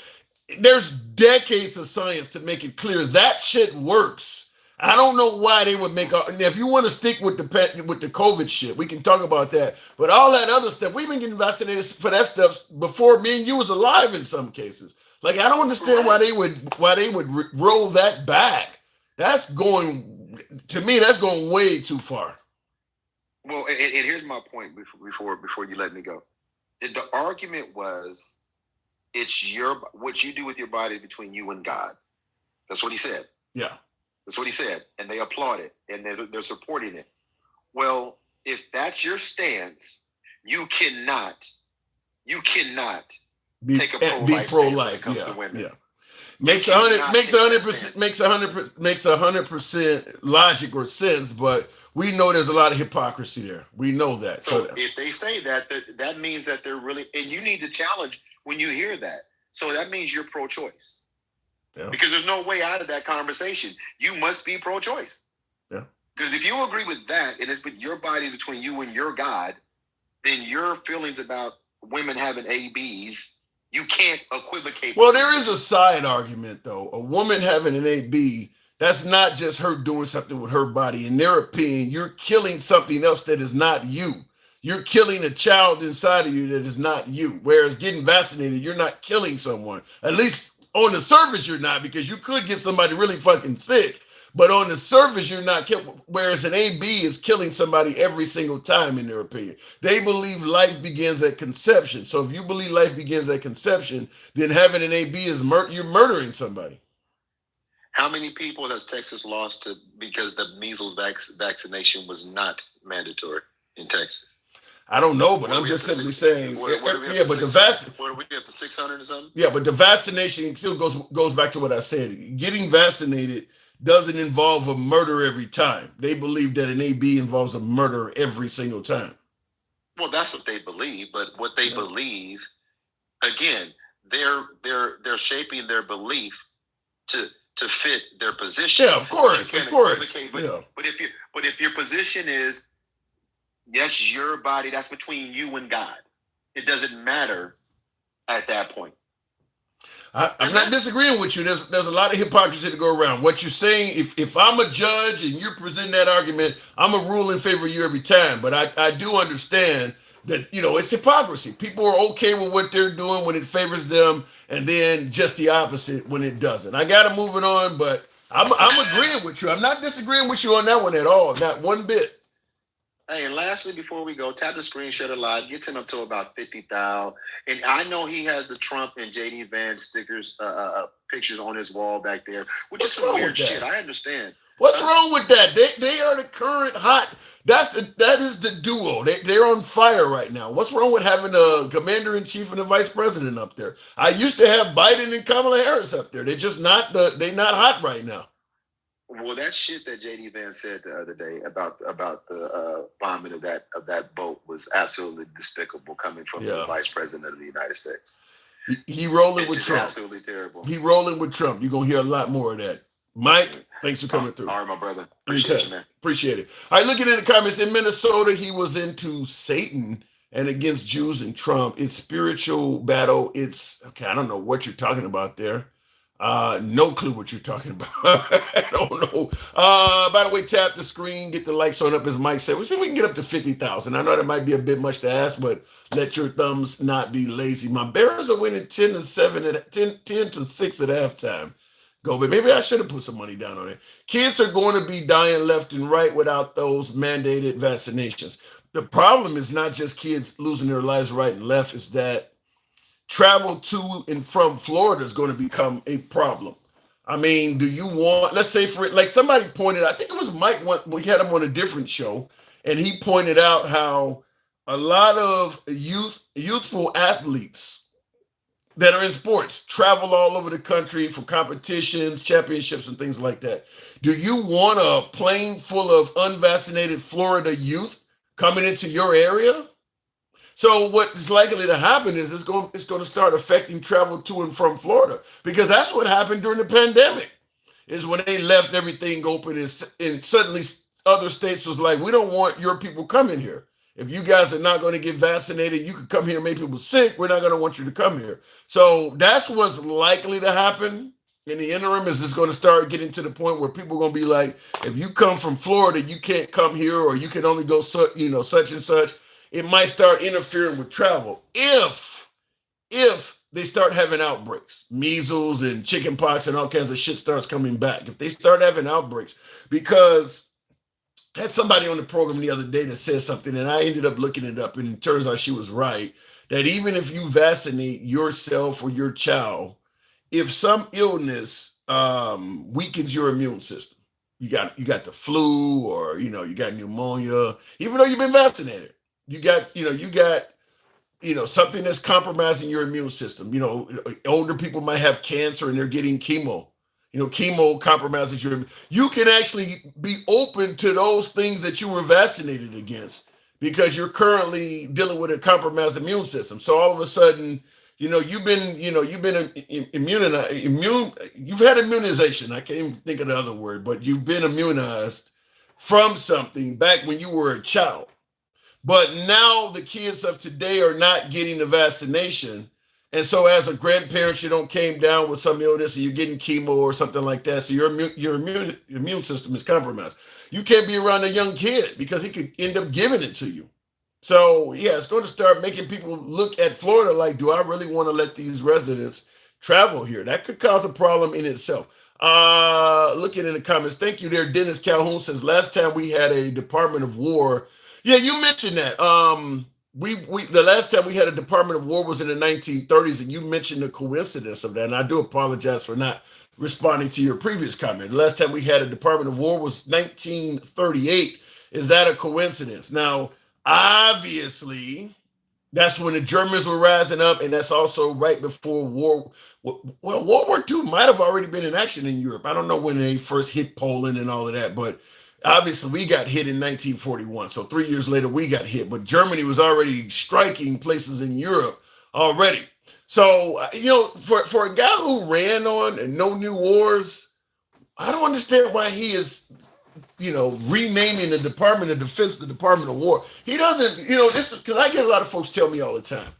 There's decades of science to make it clear that shit works. I don't know why they would make. If you want to stick with the COVID shit, we can talk about that. But all that other stuff, we've been getting vaccinated for that stuff before me and you was alive in some cases. Like I don't understand why they would roll that back. That's going to me. That's going way too far. Well, and here's my point before you let me go. The argument was, it's what you do with your body between you and God. That's what he said. Yeah. That's what he said. And they applaud it and they're supporting it. Well, if that's your stance, you cannot take a pro-life stance when it comes to women. Yeah. Makes 100% logic or sense, but we know there's a lot of hypocrisy there. We know that. So if they say that means that they're really, and you need to challenge when you hear that. So that means you're pro-choice. Yeah. Because there's no way out of that conversation. You must be pro-choice. Yeah. Because if you agree with that, and it's your body between you and your God, then your feelings about women having ABs, you can't equivocate. Well, there is a side argument, though. A woman having an AB, that's not just her doing something with her body. In their opinion, you're killing something else that is not you. You're killing a child inside of you that is not you. Whereas getting vaccinated, you're not killing someone. At least on the surface, you're not, because you could get somebody really fucking sick. But on the surface, you're not killing. Whereas an AB is killing somebody every single time, in their opinion. They believe life begins at conception. So if you believe life begins at conception, then having an AB is you're murdering somebody. How many people has Texas lost because the measles vaccination was not mandatory in Texas? I don't know, but I'm just simply saying. What are we up to 600 or something? Yeah, but the vaccination still goes back to what I said. Getting vaccinated doesn't involve a murder every time. They believe that an AB involves a murder every single time. Well, that's what they believe, but what they believe, again, they're shaping their belief to fit their position. Yeah, of course. But if your position is, yes, your body, that's between you and God, it doesn't matter at that point. I'm not disagreeing with you. There's a lot of hypocrisy to go around. What you're saying, if I'm a judge and you're presenting that argument, I'm going to rule in favor of you every time. But I do understand that, it's hypocrisy. People are okay with what they're doing when it favors them, and then just the opposite when it doesn't. I got to move it on, but I'm agreeing with you. I'm not disagreeing with you on that one at all, not one bit. Hey, and lastly, before we go, tap the screen, share the live, gets him up to about 50,000. And I know he has the Trump and JD Vance stickers, pictures on his wall back there, which is some weird shit. I understand. What's wrong with that? They are the current hot. That is the duo. They're on fire right now. What's wrong with having a commander in chief and a vice president up there? I used to have Biden and Kamala Harris up there. They're just not they're not hot right now. Well, that shit that JD Vance said the other day about the bombing of that boat was absolutely despicable, coming from the vice president of the United States. He rolling with Trump. Absolutely terrible. He rolling with Trump. You're gonna hear a lot more of that. Mike, thanks for coming through. All right, my brother. Appreciate you, man. Appreciate it. All right, looking in the comments, in Minnesota, he was into Satan and against Jews and Trump. It's spiritual battle. It's okay. I don't know what you're talking about there. No clue what you're talking about. I don't know. By the way, tap the screen, get the likes on up, as Mike said. We see if we can get up to 50,000. I know that might be a bit much to ask, but let your thumbs not be lazy. My Bears are winning 10-7 10 to 6 at halftime. Go, but maybe I should have put some money down on it. Kids are going to be dying left and right without those mandated vaccinations. The problem is not just kids losing their lives right and left, is that travel to and from Florida is going to become a problem. I mean, do you want, let's say for like somebody pointed, I think it was Mike, we had him on a different show, and he pointed out how a lot of youthful athletes that are in sports travel all over the country for competitions, championships, and things like that. Do you want a plane full of unvaccinated Florida youth coming into your area? So what is likely to happen is it's going to start affecting travel to and from Florida, because that's what happened during the pandemic, is when they left everything open and suddenly other states was like, we don't want your people coming here. If you guys are not going to get vaccinated, you could come here and make people sick. We're not going to want you to come here. So that's what's likely to happen. In the interim, is this going to start getting to the point where people are going to be like, if you come from Florida, you can't come here, or you can only go, such and such. It might start interfering with travel if they start having outbreaks, measles and chickenpox and all kinds of shit starts coming back. If they start having outbreaks, because I had somebody on the program the other day that said something, and I ended up looking it up, and it turns out she was right. That even if you vaccinate yourself or your child, if some illness weakens your immune system, you got the flu, or you got pneumonia, even though you've been vaccinated, you got something that's compromising your immune system. Older people might have cancer and they're getting chemo. Chemo compromises your. You can actually be open to those things that you were vaccinated against because you're currently dealing with a compromised immune system. So all of a sudden, you've been immune. You've had immunization. I can't even think of the other word, but you've been immunized from something back when you were a child. But now the kids of today are not getting the vaccination. And so as a grandparent, you don't came down with some illness and you're getting chemo or something like that. So your immune system is compromised. You can't be around a young kid because he could end up giving it to you. So yeah, it's going to start making people look at Florida like, do I really want to let these residents travel here? That could cause a problem in itself. Looking in the comments, thank you there. Dennis Calhoun says last time we had a Department of War. Yeah, you mentioned that. We the last time we had a Department of War was in the 1930s, and you mentioned the coincidence of that. And I do apologize for not responding to your previous comment. The last time we had a Department of War was 1938. Is that a coincidence? Now, obviously, that's when the Germans were rising up, and that's also right before war. Well, World War II might have already been in action in Europe. I don't know when they first hit Poland and all of that, but obviously we got hit in 1941. So 3 years later, we got hit, but Germany was already striking places in Europe already. So, for a guy who ran on and no new wars, I don't understand why he is renaming the Department of Defense the Department of War. He doesn't, this because I get a lot of folks tell me all the time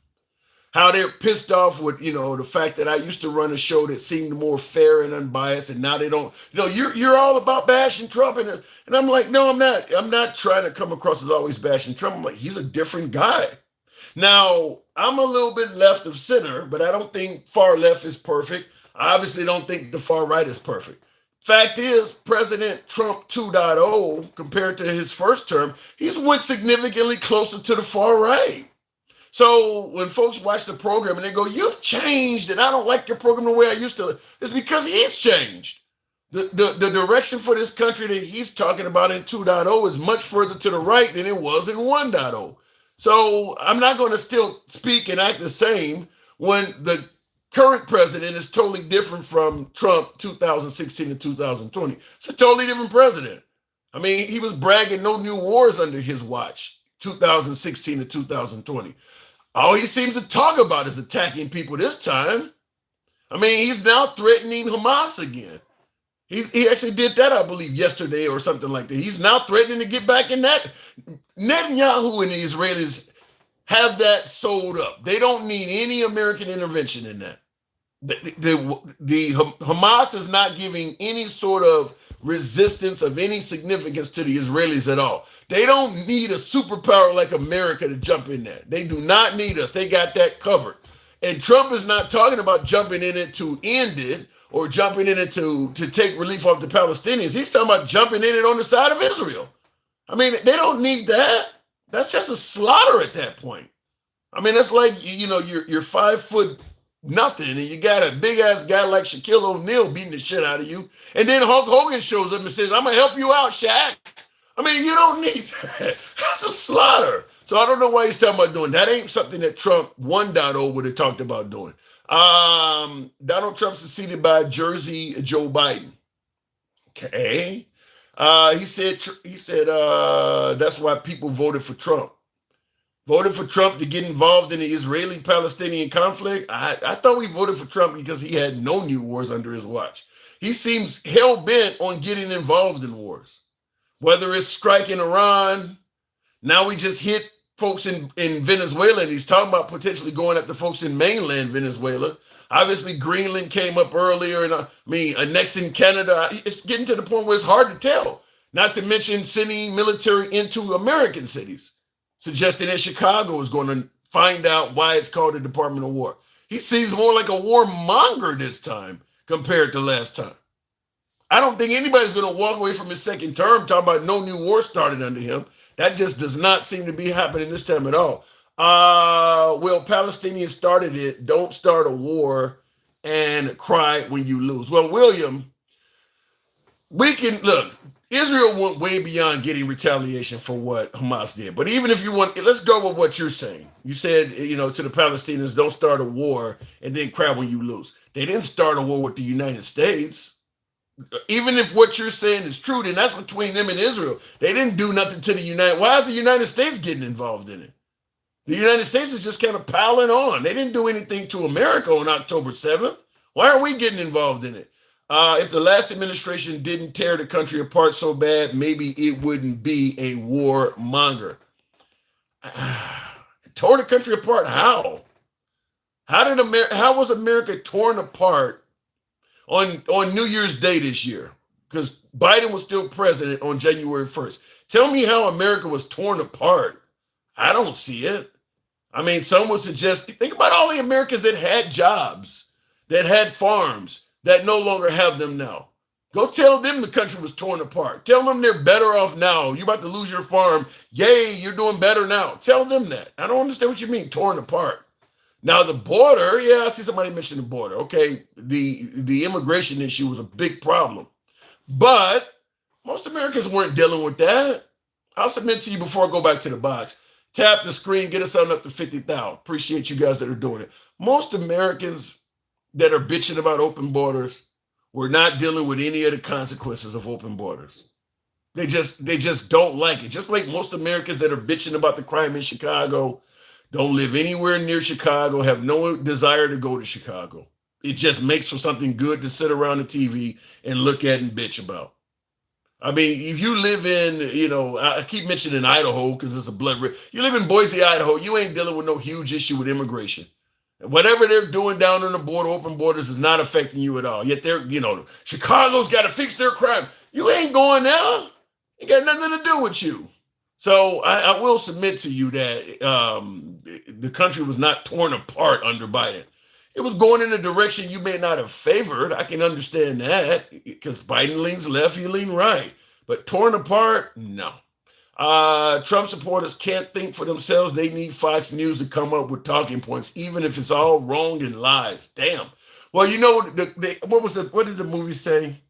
how they're pissed off with, the fact that I used to run a show that seemed more fair and unbiased, and now they don't, you're all about bashing Trump, and I'm like, no, I'm not. I'm not trying to come across as always bashing Trump. I'm like, he's a different guy. Now, I'm a little bit left of center, but I don't think far left is perfect. I obviously don't think the far right is perfect. Fact is, President Trump 2.0, compared to his first term, he's went significantly closer to the far right. So when folks watch the program and they go, you've changed and I don't like your program the way I used to, it's because he's changed. The direction for this country that he's talking about in 2.0 is much further to the right than it was in 1.0. So I'm not going to still speak and act the same when the current president is totally different from Trump 2016 to 2020. It's a totally different president. I mean, he was bragging no new wars under his watch, 2016 to 2020. All he seems to talk about is attacking people this time. I mean, he's now threatening Hamas again. He actually did that, I believe, yesterday or something like that. He's now threatening to get back in that. Netanyahu and the Israelis have that sold up. They don't need any American intervention in that. The Hamas is not giving any sort of resistance of any significance to the Israelis at all. They don't need a superpower like America to jump in there. They do not need us. They got that covered. And Trump is not talking about jumping in it to end it or jumping in it to take relief off the Palestinians. He's talking about jumping in it on the side of Israel. I mean, they don't need that. That's just a slaughter at that point. I mean, that's like, you're 5 foot nothing, and you got a big ass guy like Shaquille O'Neal beating the shit out of you, and then Hulk Hogan shows up and says, I'm gonna help you out, Shaq. I mean, you don't need that. That's a slaughter. So I don't know why he's talking about doing that. Ain't something that Trump 1.0 would have talked about doing. Donald Trump succeeded by Jersey Joe Biden. Okay. He said that's why people voted for Trump. Voted for Trump to get involved in the Israeli-Palestinian conflict. I thought we voted for Trump because he had no new wars under his watch. He seems hell-bent on getting involved in wars. Whether it's striking Iran, now we just hit folks in Venezuela, and he's talking about potentially going after folks in mainland Venezuela. Obviously, Greenland came up earlier, and annexing Canada. It's getting to the point where it's hard to tell. Not to mention sending military into American cities, suggesting that Chicago is going to find out why it's called the Department of War. He seems more like a warmonger this time compared to last time. I don't think anybody's going to walk away from his second term talking about no new war started under him. That just does not seem to be happening this time at all. Well, Palestinians started it. Don't start a war and cry when you lose. Well, William, we can look. Israel went way beyond getting retaliation for what Hamas did. But even if you want, let's go with what you're saying. You said, to the Palestinians, don't start a war and then cry when you lose. They didn't start a war with the United States. Even if what you're saying is true, then that's between them and Israel. They didn't do nothing to the United. Why is the United States getting involved in it? The United States is just kind of piling on. They didn't do anything to America on October 7th. Why are we getting involved in it? If the last administration didn't tear the country apart so bad, maybe it wouldn't be a warmonger. Tore the country apart? How? How was America torn apart on New Year's Day this year? Because Biden was still president on January 1st. Tell me how America was torn apart. I don't see it. Some would suggest, think about all the Americans that had jobs, that had farms, that no longer have them now. Go tell them the country was torn apart. Tell them they're better off now. You're about to lose your farm. Yay, you're doing better now. Tell them that. I don't understand what you mean, torn apart. Now, the border, I see somebody mention the border. Okay, the immigration issue was a big problem. But most Americans weren't dealing with that. I'll submit to you before I go back to the box. Tap the screen, get us on up to 50,000. Appreciate you guys that are doing it. Most Americans that are bitching about open borders were not dealing with any of the consequences of open borders. They just don't like it. Just like most Americans that are bitching about the crime in Chicago, don't live anywhere near Chicago, have no desire to go to Chicago. It just makes for something good to sit around the TV and look at and bitch about. If you live in, I keep mentioning Idaho because it's a blood red. You live in Boise, Idaho, you ain't dealing with no huge issue with immigration. Whatever they're doing down on the border, open borders, is not affecting you at all. Yet they're, Chicago's got to fix their crime. You ain't going there. It got nothing to do with you. So I will submit to you that the country was not torn apart under Biden. It was going in a direction you may not have favored. I can understand that because Biden leans left, you lean right. But torn apart, no. Trump supporters can't think for themselves. They need Fox News to come up with talking points, even if it's all wrong and lies. Damn. Well, what did the movie say?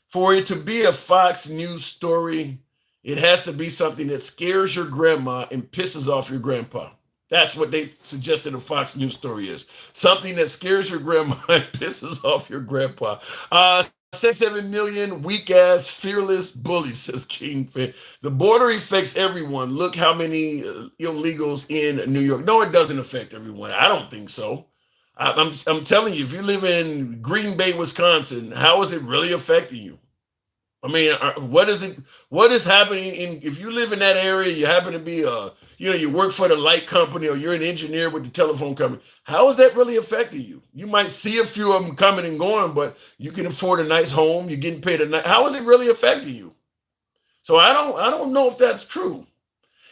For it to be a Fox News story, it has to be something that scares your grandma and pisses off your grandpa. That's what they suggested a Fox News story is. Something that scares your grandma and pisses off your grandpa. 7 million weak-ass, fearless bullies, says Kingfin. The border affects everyone. Look how many illegals in New York. No, it doesn't affect everyone. I don't think so. I'm telling you, if you live in Green Bay, Wisconsin, how is it really affecting you? What is happening if you live in that area, you happen to be you work for the light company or you're an engineer with the telephone company, how is that really affecting you? You might see a few of them coming and going, but you can afford a nice home, you're getting paid how is it really affecting you? So I don't know if that's true.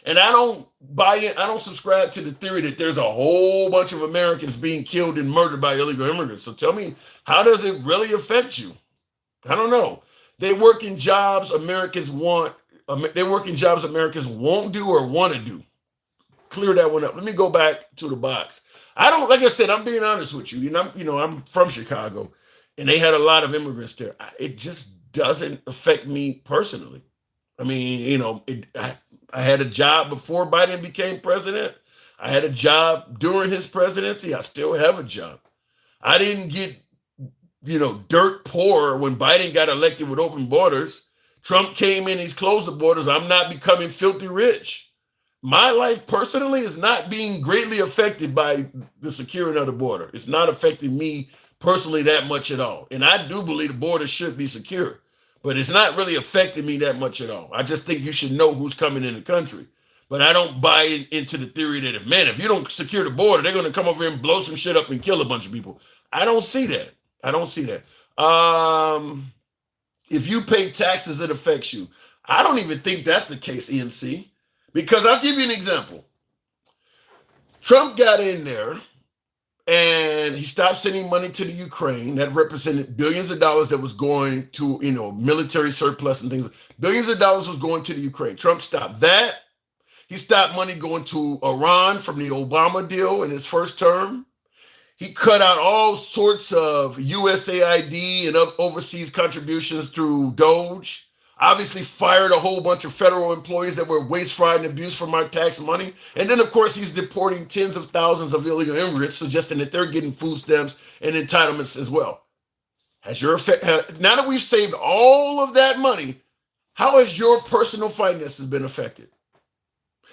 And I don't buy it. I don't subscribe to the theory that there's a whole bunch of Americans being killed and murdered by illegal immigrants. So tell me, how does it really affect you? I don't know. They work in jobs Americans want. They work in jobs Americans won't do or want to do. Clear that one up. Let me go back to the box. Like I said, I'm being honest with you. I'm from Chicago, and they had a lot of immigrants there. It just doesn't affect me personally. I had a job before Biden became president. I had a job during his presidency. I still have a job. I didn't get dirt poor when Biden got elected with open borders. Trump came in, he's closed the borders. I'm not becoming filthy rich. My life personally is not being greatly affected by the securing of the border. It's not affecting me personally that much at all. And I do believe the border should be secure, but it's not really affecting me that much at all. I just think you should know who's coming in the country. But I don't buy into the theory that if you don't secure the border, they're going to come over here and blow some shit up and kill a bunch of people. I don't see that. I don't see that. If you pay taxes, it affects you. I don't even think that's the case, EMC, because I'll give you an example. Trump got in there and he stopped sending money to the Ukraine. That represented billions of dollars that was going to, military surplus and things. Billions of dollars was going to the Ukraine. Trump stopped that. He stopped money going to Iran from the Obama deal in his first term. He cut out all sorts of USAID and overseas contributions through Doge. Obviously fired a whole bunch of federal employees that were waste, fraud, and abuse from our tax money. And then, of course, he's deporting tens of thousands of illegal immigrants, suggesting that they're getting food stamps and entitlements as well. Now that we've saved all of that money, how has your personal finances been affected?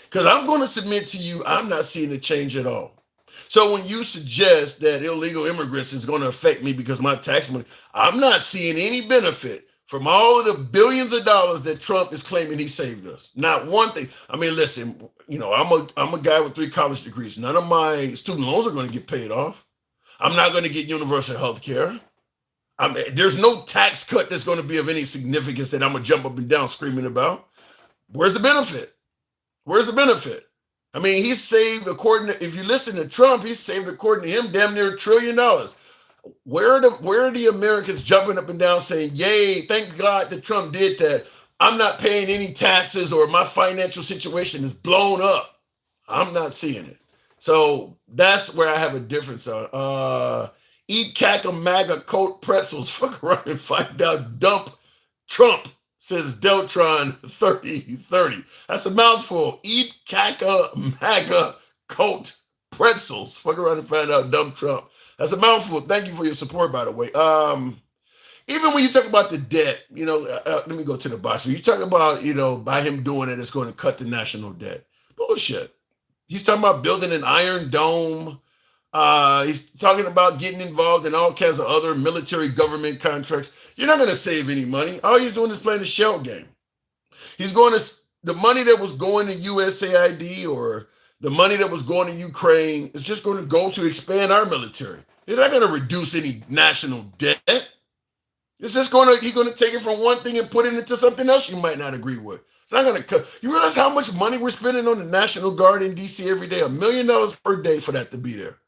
Because I'm going to submit to you, I'm not seeing a change at all. So when you suggest that illegal immigrants is going to affect me because of my tax money, I'm not seeing any benefit from all of the billions of dollars that Trump is claiming he saved us. Not one thing. I mean, listen, I'm a guy with 3 college degrees. None of my student loans are going to get paid off. I'm not going to get universal health care. There's no tax cut that's going to be of any significance that I'm going to jump up and down screaming about. Where's the benefit? Where's the benefit? I mean, he saved, if you listen to Trump, he saved, according to him, damn near $1 trillion. Where are the Americans jumping up and down saying, yay, thank God that Trump did that. I'm not paying any taxes or my financial situation is blown up. I'm not seeing it. So that's where I have a difference on. Eat caca MAGA coat pretzels. Fuck around and find out. Dump Trump, says Deltron 3030. That's a mouthful. Eat caca MAGA coat pretzels. Fuck around and find out. Dump Trump. That's a mouthful. Thank you for your support, by the way. Even when you talk about the debt, let me go to the box. When you talk about, by him doing it, it's going to cut the national debt. Bullshit. He's talking about building an Iron Dome. He's talking about getting involved in all kinds of other military government contracts. You're not going to save any money. All he's doing is playing a shell game. The money that was going to USAID or the money that was going to Ukraine is just going to go to expand our military. He's not going to reduce any national debt. It's just he's going to take it from one thing and put it into something else you might not agree with. It's not going to cut. You realize how much money we're spending on the National Guard in D.C. every day? $1 million per day for that to be there.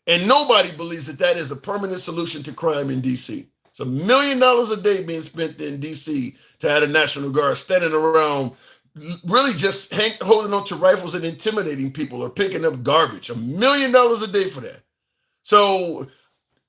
And nobody believes that is a permanent solution to crime in D.C. It's $1 million a day being spent in D.C. to have a National Guard standing around really just holding on to rifles and intimidating people or picking up garbage. $1 million a day for that. So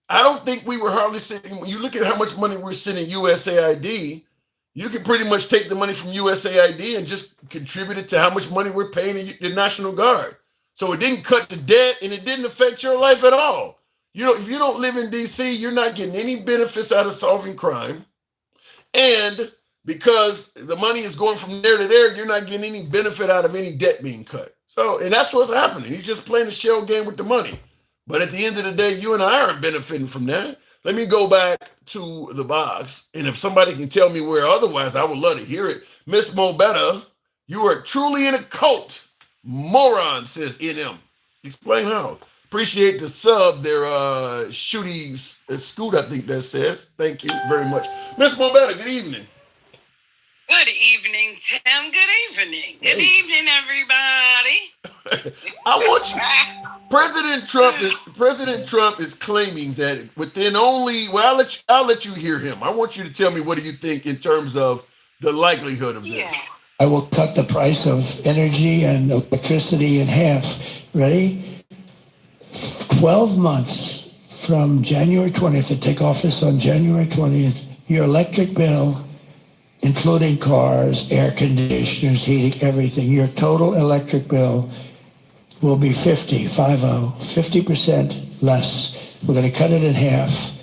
I don't think we were hardly sending, when you look at how much money we're sending USAID, you can pretty much take the money from USAID and just contribute it to how much money we're paying the National Guard. So it didn't cut the debt and it didn't affect your life at all. If you don't live in D.C., you're not getting any benefits out of solving crime. And because the money is going from there to there, you're not getting any benefit out of any debt being cut. So, and that's what's happening. He's just playing a shell game with the money. But at the end of the day, you and I aren't benefiting from that. Let me go back to the box. And if somebody can tell me where otherwise, I would love to hear it. Miss Mobetta, you are truly in a cult. Moron, says NM. Explain how. Appreciate the sub there, Shooty Scoot, I think that says. Thank you very much. Miss Mobetta, good evening. Good evening, Tim. Good evening. Good evening, everybody. I want you. President Trump is claiming that within only. Well, I'll let you hear him. I want you to tell me, what do you think in terms of the likelihood of this? I will cut the price of energy and electricity in half. Ready? 12 months from January 20th, to take office on January 20th, your electric bill, including cars, air conditioners, heating, everything, your total electric bill will be 50% less. We're going to cut it in half.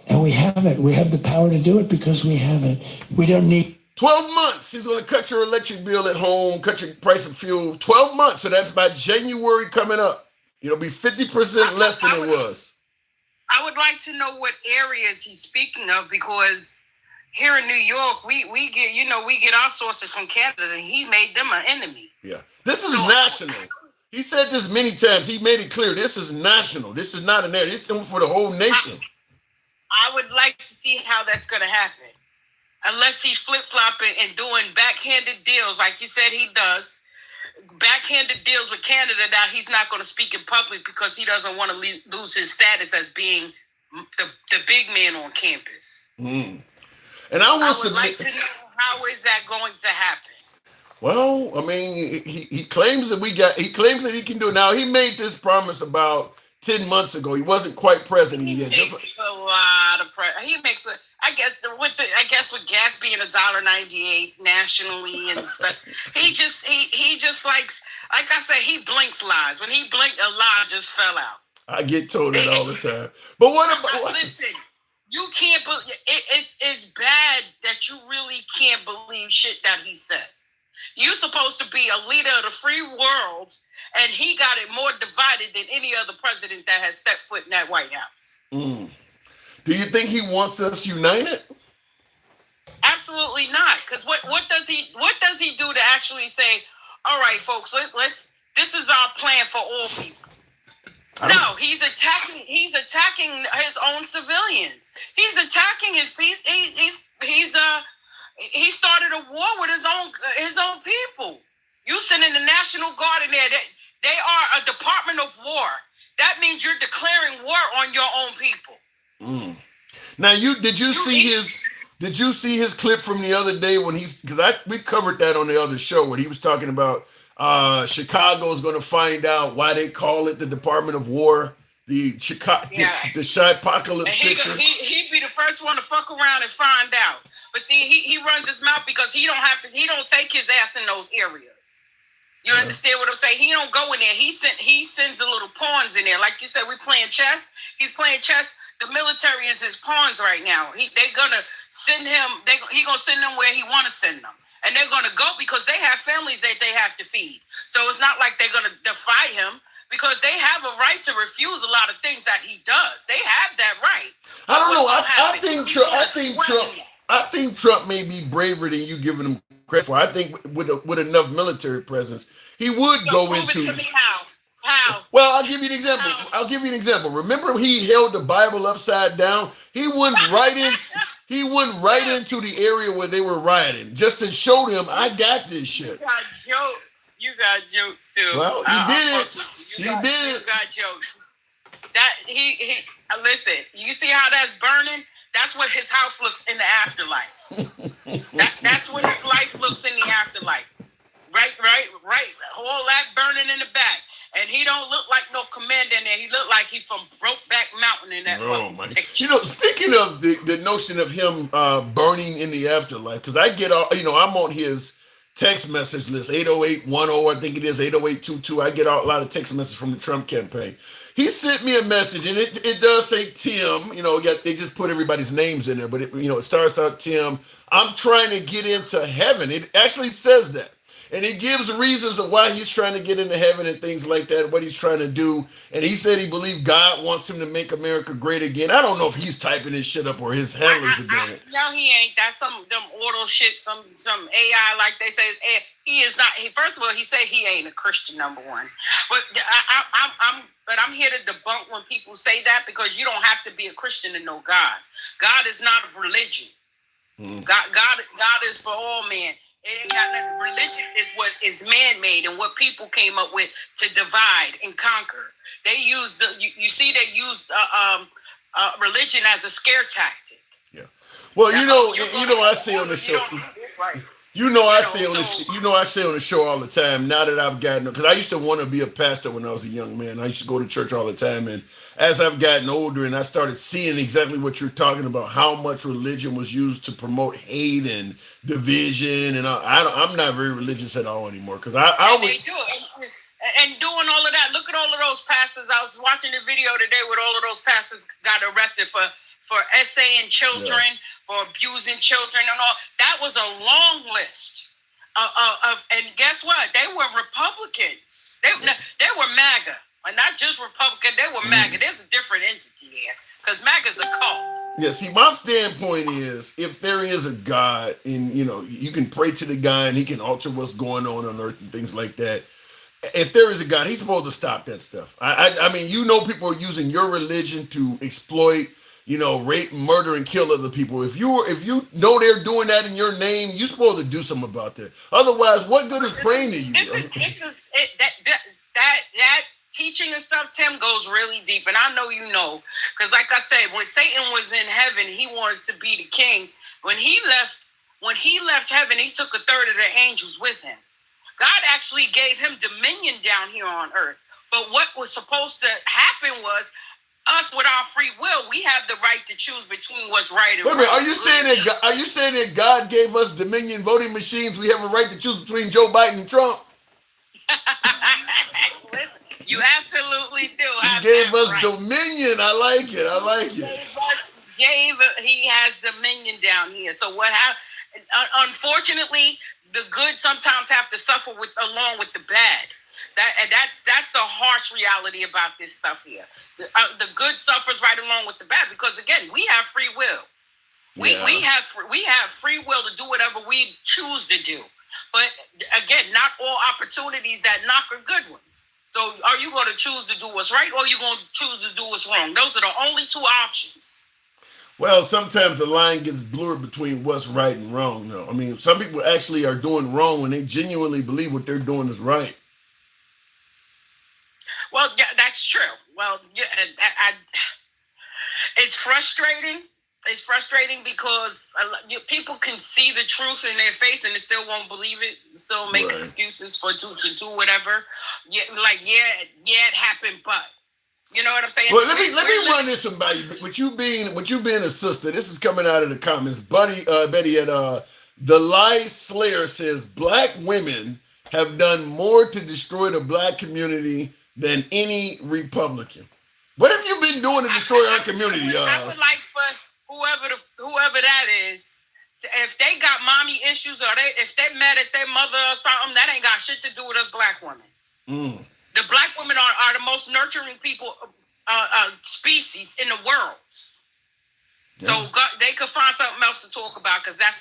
And we have it. We have the power to do it because we have it. We don't need 12 months. He's going to cut your electric bill at home, cut your price of fuel. 12 months. So that's by January coming up. It'll be 50% less than it was. I would like to know what areas he's speaking of, because here in New York, we get our sources from Canada, and he made them an enemy. Yeah. This is national. He said this many times. He made it clear this is national. This is not an area. This is for the whole nation. I would like to see how that's going to happen. Unless he's flip-flopping and doing backhanded deals like you said he does. Backhanded deals with Canada that he's not going to speak in public because he doesn't want to lose his status as being the big man on campus. Mm. And I would like to know, how is that going to happen? Well, I mean, he claims that he claims that he can do it. Now, he made this promise about 10 months ago. He wasn't quite president yet. He makes a lot of he makes a, I guess with gas being $1.98 nationally and stuff, he just likes, like I said, he blinks lies. When he blinked, a lie just fell out. I get told that all the time. But what about listen? You can't believe it's bad that you really can't believe shit that he says. You're supposed to be a leader of the free world, and he got it more divided than any other president that has stepped foot in that White House. Mm. Do you think he wants us united? Absolutely not. Because what does he do to actually say, all right, folks, let's this is our plan for all people? No, he's attacking his own civilians. He's attacking his peace. He started a war with his own people. You sending the National Guard in there. They are a Department of War. That means you're declaring war on your own people. Mm. Now, did you see his clip from the other day when we covered that on the other show when he was talking about Chicago's going to find out why they call it the Department of War. The Chicapocalypse picture. He'd be the first one to fuck around and find out. But see, he runs his mouth because he don't take his ass in those areas. You understand what I'm saying? He don't go in there. He sends the little pawns in there. Like you said, we playing chess. He's playing chess. The military is his pawns right now. They're gonna send him. He gonna send them where he want to send them. And they're going to go because they have families that they have to feed. So it's not like they're going to defy him because they have a right to refuse a lot of things that he does. They have that right. I don't know. I think Trump may be braver than you giving him credit for. I think with enough military presence, he would go into. Prove it to me how? Well, I'll give you an example. Remember, he held the Bible upside down. He went right into the area where they were rioting, just to show them I got this shit. You got jokes too. Well, he did it. You got jokes. That he listen. You see how that's burning? That's what his house looks in the afterlife. That's what his life looks in the afterlife. Right. All that burning in the back. And he don't look like no commander in there. He look like he from Brokeback Mountain in that. Oh my! Speaking of the notion of him burning in the afterlife, because I get all, I'm on his text message list 80810. I think it is 80822. I get a lot of text messages from the Trump campaign. He sent me a message, and it does say Tim. They just put everybody's names in there, but it starts out Tim. I'm trying to get into heaven. It actually says that. And he gives reasons of why he's trying to get into heaven and things like that, what he's trying to do. And he said he believed God wants him to make America great again. I don't know if he's typing this shit up or his handlers are doing it. No, he ain't. That's some them auto shit, some AI, like they say. He is not. First of all, he said he ain't a Christian, number one. But I'm here to debunk when people say that, because you don't have to be a Christian to know God. God is not of religion. God is for all men. It ain't got nothing. Religion is what is man-made and what people came up with to divide and conquer. They used they used religion as a scare tactic. Yeah. Well, I say on the show. I say on the show all the time. Now that I've gotten, because I used to want to be a pastor when I was a young man. I used to go to church all the time, and as I've gotten older and I started seeing exactly what you're talking about, how much religion was used to promote hate and division, and I'm not very religious at all anymore, because I would. They do it. And doing all of that. Look at all of those pastors. I was watching the video today where all of those pastors got arrested for essaying children, for abusing children and all. That was a long list of and guess what? They were Republicans. They were MAGA. And not just Republican, they were MAGA. There's a different entity there, because MAGA's a cult. Yeah, see, my standpoint is, if there is a God, and you can pray to the guy and he can alter what's going on earth and things like that, if there is a God, he's supposed to stop that stuff. I mean, people are using your religion to exploit, rape, murder, and kill other people. If you know they're doing that in your name, you're supposed to do something about that. Otherwise, what good is praying to you? This is it, that teaching and stuff, Tim, goes really deep, and I know you know, because like I said, when Satan was in heaven, he wanted to be the king. When he left heaven, he took a third of the angels with him. God actually gave him dominion down here on earth. But what was supposed to happen was us with our free will, we have the right to choose between what's right and wrong. Wait a minute, are you saying that God gave us dominion voting machines? We have a right to choose between Joe Biden and Trump? You absolutely do. He gave us dominion. I like it. He has dominion down here. So what happened? Unfortunately, the good sometimes have to suffer along with the bad. That's a harsh reality about this stuff here. The good suffers right along with the bad because again, we have free will. We have free will to do whatever we choose to do. But again, not all opportunities that knock are good ones. So are you going to choose to do what's right or are you going to choose to do what's wrong? Those are the only two options. Well, sometimes the line gets blurred between what's right and wrong, though. I mean, some people actually are doing wrong when they genuinely believe what they're doing is right. Well, yeah, that's true. Well, yeah, it's frustrating. It's frustrating because people can see the truth in their face and they still won't believe it. Still make excuses to do whatever. Yeah, it happened, but. You know what I'm saying? Well, let me run this one by you. With you being a sister, this is coming out of the comments. Betty at the Lie Slayer says Black women have done more to destroy the Black community than any Republican. What have you been doing to destroy our community? I would like for whoever that is, if they got mommy issues or if they mad at their mother or something, that ain't got shit to do with us Black women. The Black women are the most nurturing people, species in the world. So they could find something else to talk about because that's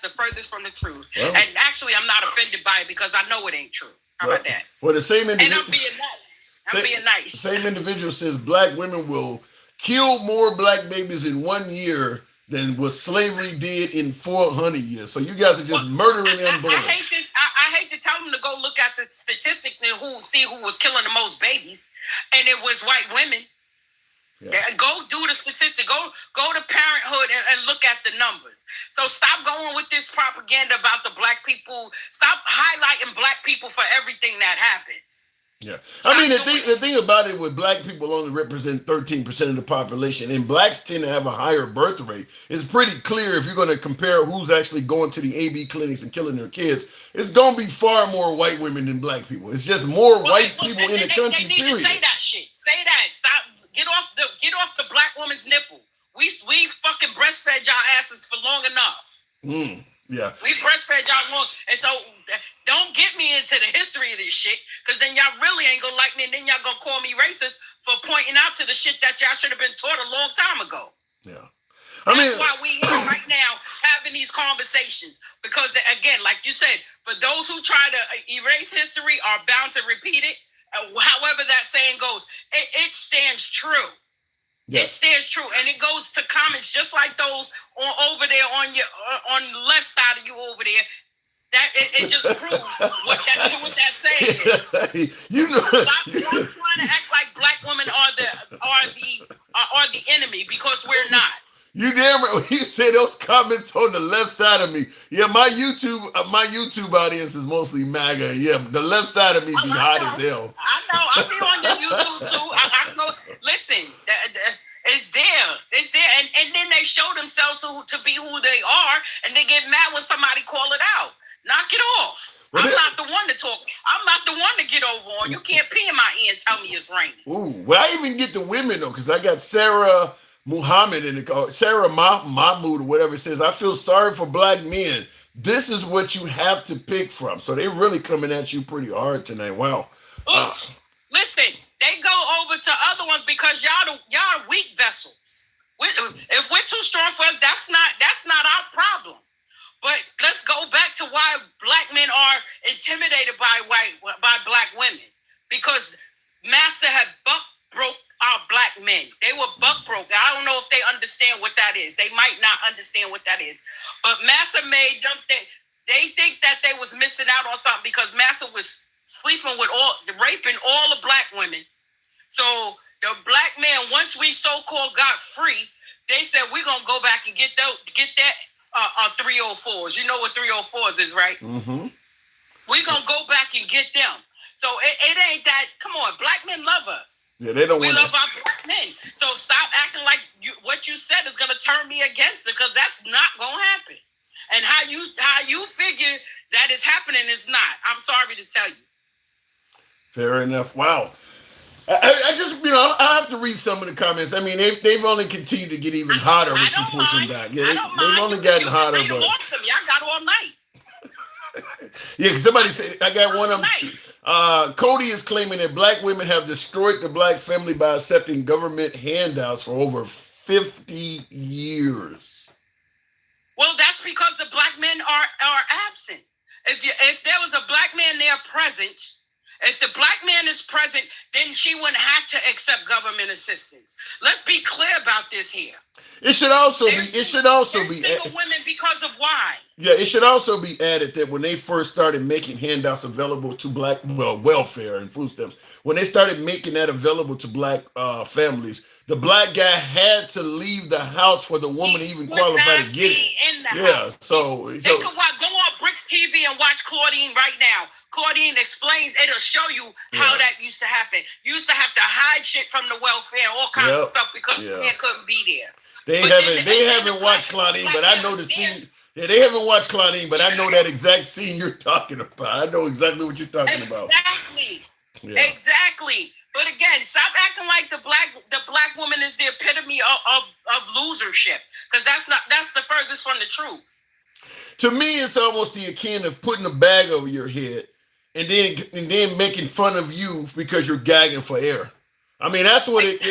the furthest from the truth. Well, and actually, I'm not offended by it because I know it ain't true. How about that? Well, the same individual. And I'm being nice. The same individual says Black women will kill more Black babies in 1 year than what slavery did in 400 years. So you guys are just murdering unborn. I hate to tell them to go look at the statistic and who was killing the most babies, and it was white women. Yeah. Go do the statistic. Go to Parenthood and look at the numbers. So stop going with this propaganda about the Black people. Stop highlighting Black people for everything that happens. Yeah, I mean the thing about it with Black people only represent 13% of the population, and Blacks tend to have a higher birth rate. It's pretty clear if you're going to compare who's actually going to the AB clinics and killing their kids, it's going to be far more white women than Black people. It's just more white people in the country. They need to say that shit. Say that. Stop. Get off the Black woman's nipple. We fucking breastfed y'all asses for long enough. Yeah. We breastfed y'all long, and so don't get me into the history of this shit, because then y'all really ain't gonna like me, and then y'all gonna call me racist for pointing out to the shit that y'all should have been taught a long time ago. Yeah. That's why we here right now having these conversations, because again, like you said, for those who try to erase history are bound to repeat it. However that saying goes, it stands true. Yeah. It stands true, and it goes to comments just like those over there on the left side of you over there. That it just proves what that saying is. You know, stop trying to act like Black women are the enemy, because we're not. You damn right. When you say those comments on the left side of me, yeah, my YouTube audience is mostly MAGA. Yeah, the left side of me be hot as hell. I know. I be on your YouTube too. I know. Listen, it's there, and then they show themselves to be who they are, and they get mad when somebody call it out. Knock it off. I'm not the one to talk. I'm not the one to get over on. You can't pee in my ear and tell me it's raining. Ooh, well, I even get the women though, because I got Sarah Muhammad in the Sarah Mahmoud or whatever, says, I feel sorry for Black men. This is what you have to pick from. So they're really coming at you pretty hard tonight. Wow. Listen, they go over to other ones because y'all weak vessels. If we're too strong for us, that's not our problem. But let's go back to why black men are intimidated by black women. Because Master had buck broke our black men. They were buck broke. I don't know if they understand what that is. They might not understand what that is. But Master made them think, they think that they was missing out on something because Master was sleeping with raping all the black women. So the black man, once we so-called got free, they said we're gonna go back and get that 304s. You know what 304s is, right? Mm-hmm. We're gonna go back and get them. So it ain't that. Come on, black men love us. Yeah, they don't. We love our black men. So stop acting like what you said is gonna turn me against it, because that's not gonna happen. And how you figure that is happening is not. I'm sorry to tell you. Fair enough. Wow. I just, I have to read some of the comments. I mean, they've only continued to get even hotter with you pushing back. Yeah, they've only gotten hotter. But I got all night. Yeah, because somebody said, I got one of them. Cody is claiming that black women have destroyed the black family by accepting government handouts for over 50 years. Well, that's because the black men are absent. If there was a black man there present, if the black man is present, then she wouldn't have to accept government assistance. Let's be clear about this here. It should also be single women because of why? Yeah, it should also be added that when they first started making handouts available to black, welfare and food stamps, when they started making that available to black families, the black guy had to leave the house for the woman to even qualify to get it. Yeah, so they could go on Bricks TV and watch Claudine right now. Claudine explains, it'll show you how that used to happen. You used to have to hide shit from the welfare, all kinds of stuff, because the man couldn't be there. They haven't watched Claudine, but I know the scene. Yeah, they haven't watched Claudine, but I know that exact scene you're talking about. I know exactly what you're talking about. Exactly. But again, stop acting like the black woman is the epitome of losership, because that's the furthest from the truth. To me, it's almost the akin of putting a bag over your head and then making fun of you because you're gagging for air. I mean, that's what it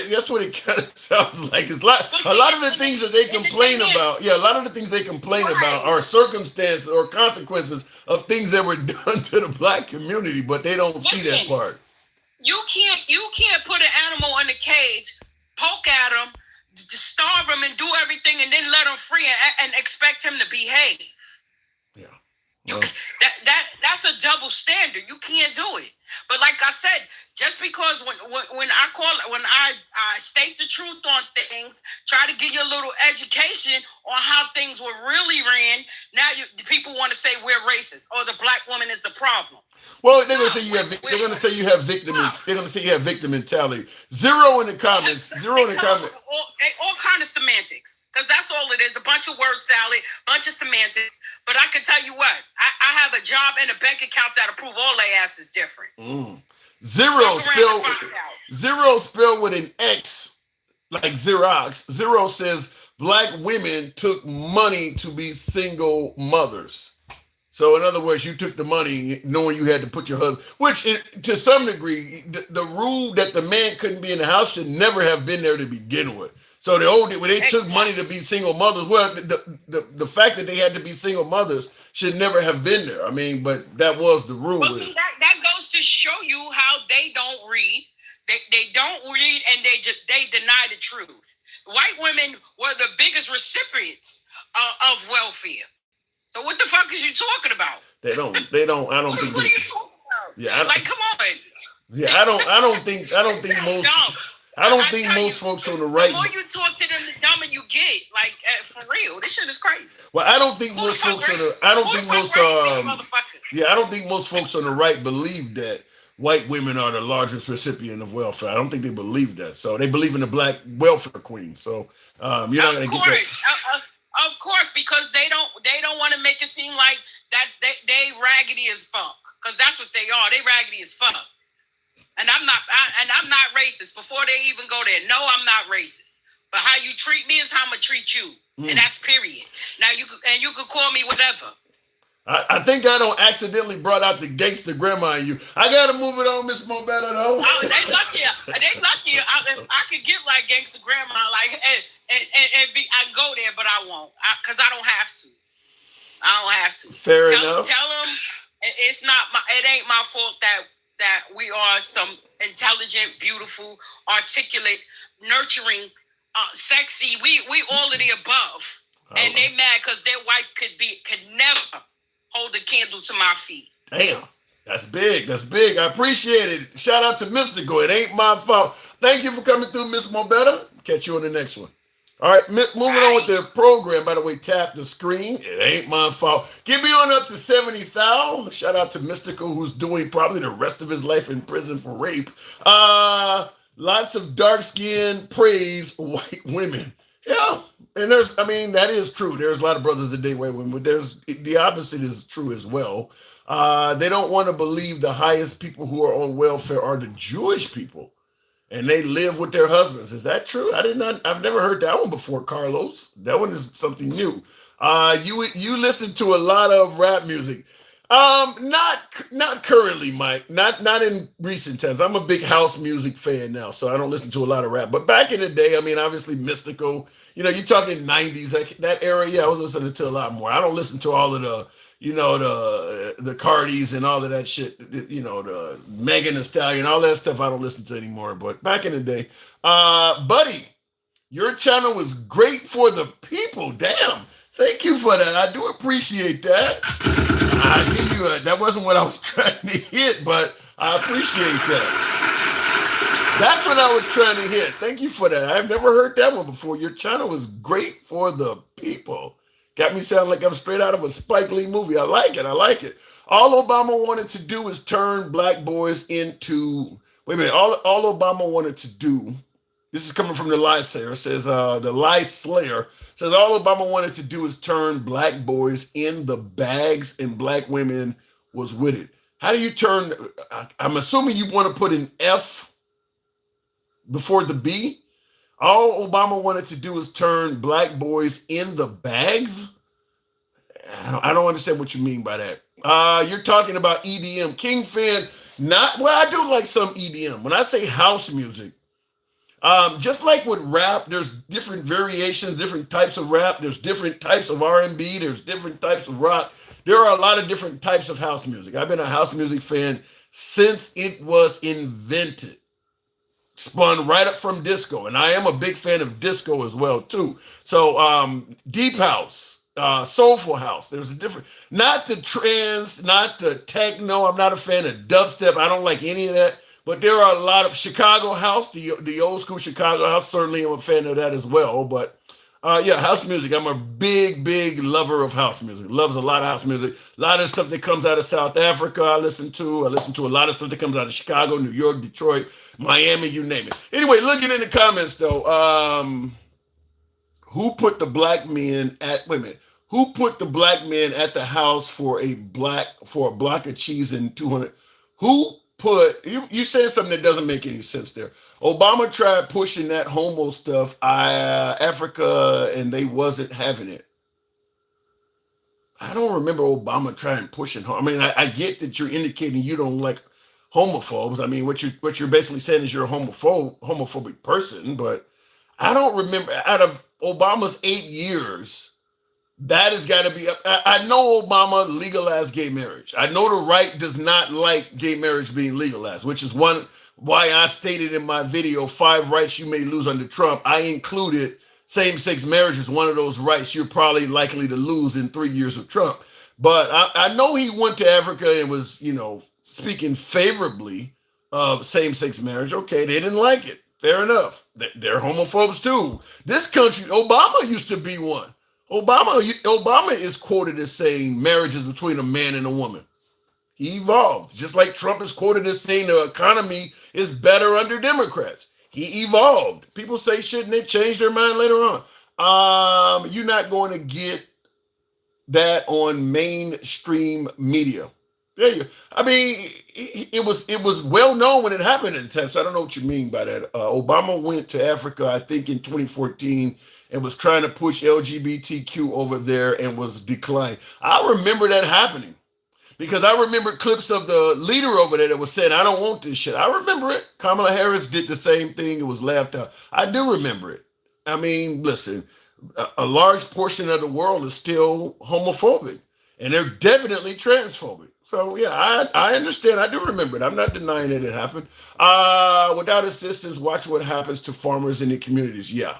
kind of sounds like. It's a lot of the things that they complain about. Yeah, a lot of the things they complain about are circumstances or consequences of things that were done to the black community, but they don't see that part. You can't put an animal in a cage, poke at him, starve him, and do everything, and then let him free and expect him to behave. Yeah. That's a double standard. You can't do it. But like I said, just because when I state the truth on things, try to give you a little education on how things were really ran, now people want to say we're racist or the black woman is the problem. Well, they're gonna say you have victim mentality. Zero in the comments. All kind of semantics, because that's all it is. A bunch of word salad, bunch of semantics. But I can tell you what, I have a job and a bank account that'll prove all their ass is different. Zero spelled with an X, like Xerox. Zero says black women took money to be single mothers. So in other words, you took the money knowing you had to put your husband, which to some degree, the rule that the man couldn't be in the house should never have been there to begin with. So when they took money to be single mothers, well, the fact that they had to be single mothers should never have been there. I mean, but that was the rule. Well, see, that goes to show you how they don't read. They don't read, and they deny the truth. White women were the biggest recipients of welfare. So what the fuck is you talking about? I don't think. What are you talking about? Yeah, come on. Yeah, I don't think most folks on the right. The more you talk to them, the dumber you get. Like for real, this shit is crazy. Well, I don't think most folks on the. I don't think most folks on the right believe that white women are the largest recipient of welfare. I don't think they believe that. So they believe in the black welfare queen. So you're not going to get that. Of course, because they don't want to make it seem like that they raggedy as fuck, because that's what they are. They raggedy as fuck. And I'm not racist. Before they even go there, no, I'm not racist. But how you treat me is how I'm gonna treat you, and that's period. Now you could call me whatever. I think I don't accidentally brought out the gangster grandma in you. I gotta move it on, Miss Mobetta, though. Oh, they lucky. I could get like gangster grandma, like and I go there, but I won't, because I don't have to. I don't have to. Fair enough. Tell them it's not my. It ain't my fault that we are some intelligent, beautiful, articulate, nurturing, sexy. We all of the above, and they mad because their wife could never hold a candle to my feet. Damn. That's big. That's big. I appreciate it. Shout out to Mystical. It ain't my fault. Thank you for coming through, Miss Mobetta. Catch you on the next one. All right, moving on with the program. By the way, tap the screen. It ain't my fault. Give me on up to 70,000. Shout out to Mystical, who's doing probably the rest of his life in prison for rape. Lots of dark skin praise white women. Yeah, and that is true. There's a lot of brothers that date white women, but the opposite is true as well. They don't want to believe the highest people who are on welfare are the Jewish people. And they live with their husbands. Is that true? I've never heard that one before, Carlos. That one is something new. You listen to a lot of rap music. Not currently, Mike. Not in recent times. I'm a big house music fan now, so I don't listen to a lot of rap. But back in the day, obviously Mystical. You're talking 90s, that era. Yeah, I was listening to a lot more. I don't listen to all of the the Cardis and all of that shit, the Megan Thee Stallion, all that stuff I don't listen to anymore. But back in the day, buddy, your channel was great for the people. Damn. Thank you for that. I do appreciate that. I give you that wasn't what I was trying to hit, but I appreciate that. That's what I was trying to hit. Thank you for that. I've never heard that one before. Your channel was great for the people. Got me sounding like I'm straight out of a Spike Lee movie. I like it. All Obama wanted to do is turn black boys into... Wait a minute. All Obama wanted to do... This is coming from the Lie Slayer. It says, the Lie Slayer says, all Obama wanted to do is turn black boys in the bags and black women was with it. How do you turn... I'm assuming you want to put an F before the B? All Obama wanted to do is turn black boys in the bags? I don't understand what you mean by that. You're talking about EDM. King fan, I do like some EDM. When I say house music, just like with rap, there's different variations, different types of rap. There's different types of R&B. There's different types of rock. There are a lot of different types of house music. I've been a house music fan since it was invented. Spun right up from disco, and I am a big fan of disco as well too. So deep house, soulful house. There's a different, not the trance, not the techno. I'm not a fan of dubstep. I don't like any of that. But there are a lot of Chicago house, the old school Chicago house. Certainly, I'm a fan of that as well. But house music. I'm a big lover of house music. Loves a lot of house music. A lot of stuff that comes out of South Africa I listen to. I listen to a lot of stuff that comes out of Chicago, New York, Detroit, Miami, you name it. Anyway, looking in the comments though, who put the black men at who put the black men at the house for a block of cheese and 200? Who put you saying something that doesn't make any sense there? Obama tried pushing that homo stuff, Africa, and they wasn't having it. I don't remember Obama trying pushing. I get that you're indicating you don't like homophobes. What you're basically saying is you're a homophobic person, but I don't remember out of Obama's 8 years. That has got to be. I know Obama legalized gay marriage. I know the right does not like gay marriage being legalized, which is why I stated in my video 5 rights you may lose under Trump. I included same-sex marriage as one of those rights you're probably likely to lose in 3 years of Trump. But I know he went to Africa and was, speaking favorably of same-sex marriage. Okay, they didn't like it. Fair enough. They're homophobes too. This country, Obama used to be one. Obama is quoted as saying marriage is between a man and a woman. He evolved, just like Trump is quoted as saying the economy is better under Democrats. He evolved. People say shit and they change their mind later on. You're not going to get that on mainstream media. There you. It was well known when it happened at the time. So I don't know what you mean by that. Obama went to Africa, I think, in 2014. And was trying to push LGBTQ over there and was declined. I remember that happening because I remember clips of the leader over there that was saying, I don't want this shit. I remember it. Kamala Harris did the same thing. It was laughed out. I do remember it. Listen, a large portion of the world is still homophobic. and they're definitely transphobic. So yeah, I understand. I do remember it. I'm not denying that it happened. Without assistance, watch what happens to farmers in the communities. Yeah.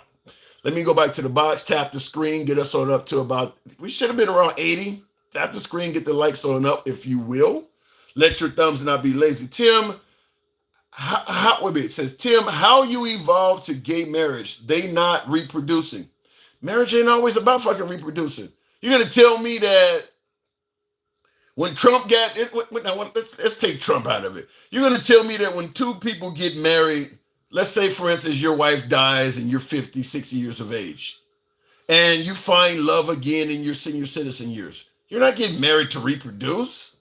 Let me go back to the box, tap the screen, get us on up to about, we should have been around 80. Tap the screen, get the likes on up, if you will. Let your thumbs not be lazy. Tim, wait a minute. It says, Tim, how you evolved to gay marriage? They not reproducing. Marriage ain't always about fucking reproducing. You're going to tell me that when Trump got it, let's take Trump out of it. You're going to tell me that when two people get married, let's say, for instance, your wife dies and you're 50, 60 years of age, and you find love again in your senior citizen years. You're not getting married to reproduce.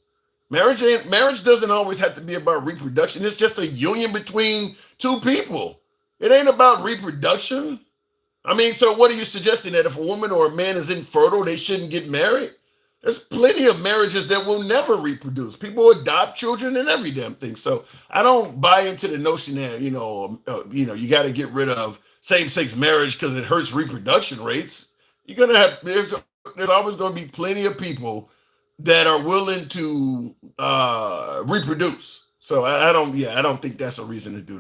Marriage doesn't always have to be about reproduction. It's just a union between two people. It ain't about reproduction. I mean, so what are you suggesting, that if a woman or a man is infertile, they shouldn't get married? There's plenty of marriages that will never reproduce. People adopt children and every damn thing. So I don't buy into the notion that, you got to get rid of same-sex marriage because it hurts reproduction rates. You're going to have, there's always going to be plenty of people that are willing to reproduce. So I don't think that's a reason to do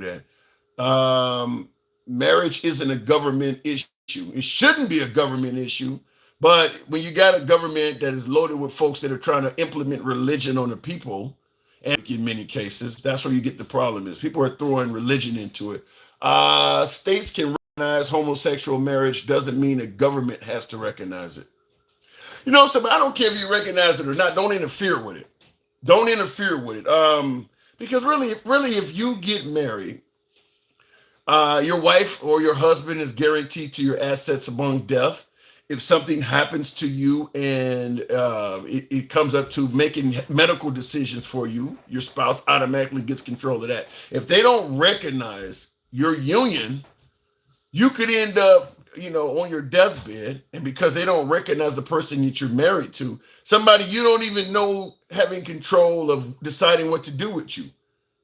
that. Marriage isn't a government issue. It shouldn't be a government issue. But when you got a government that is loaded with folks that are trying to implement religion on the people, and in many cases, that's where you get the problem is. People are throwing religion into it. States can recognize homosexual marriage, doesn't mean the government has to recognize it. So I don't care if you recognize it or not. Don't interfere with it. Don't interfere with it. Because really, if you get married, your wife or your husband is guaranteed to your assets upon death. If something happens to you and it comes up to making medical decisions for you, your spouse automatically gets control of that. If they don't recognize your union, you could end up, on your deathbed, and because they don't recognize the person that you're married to, somebody you don't even know having control of deciding what to do with you.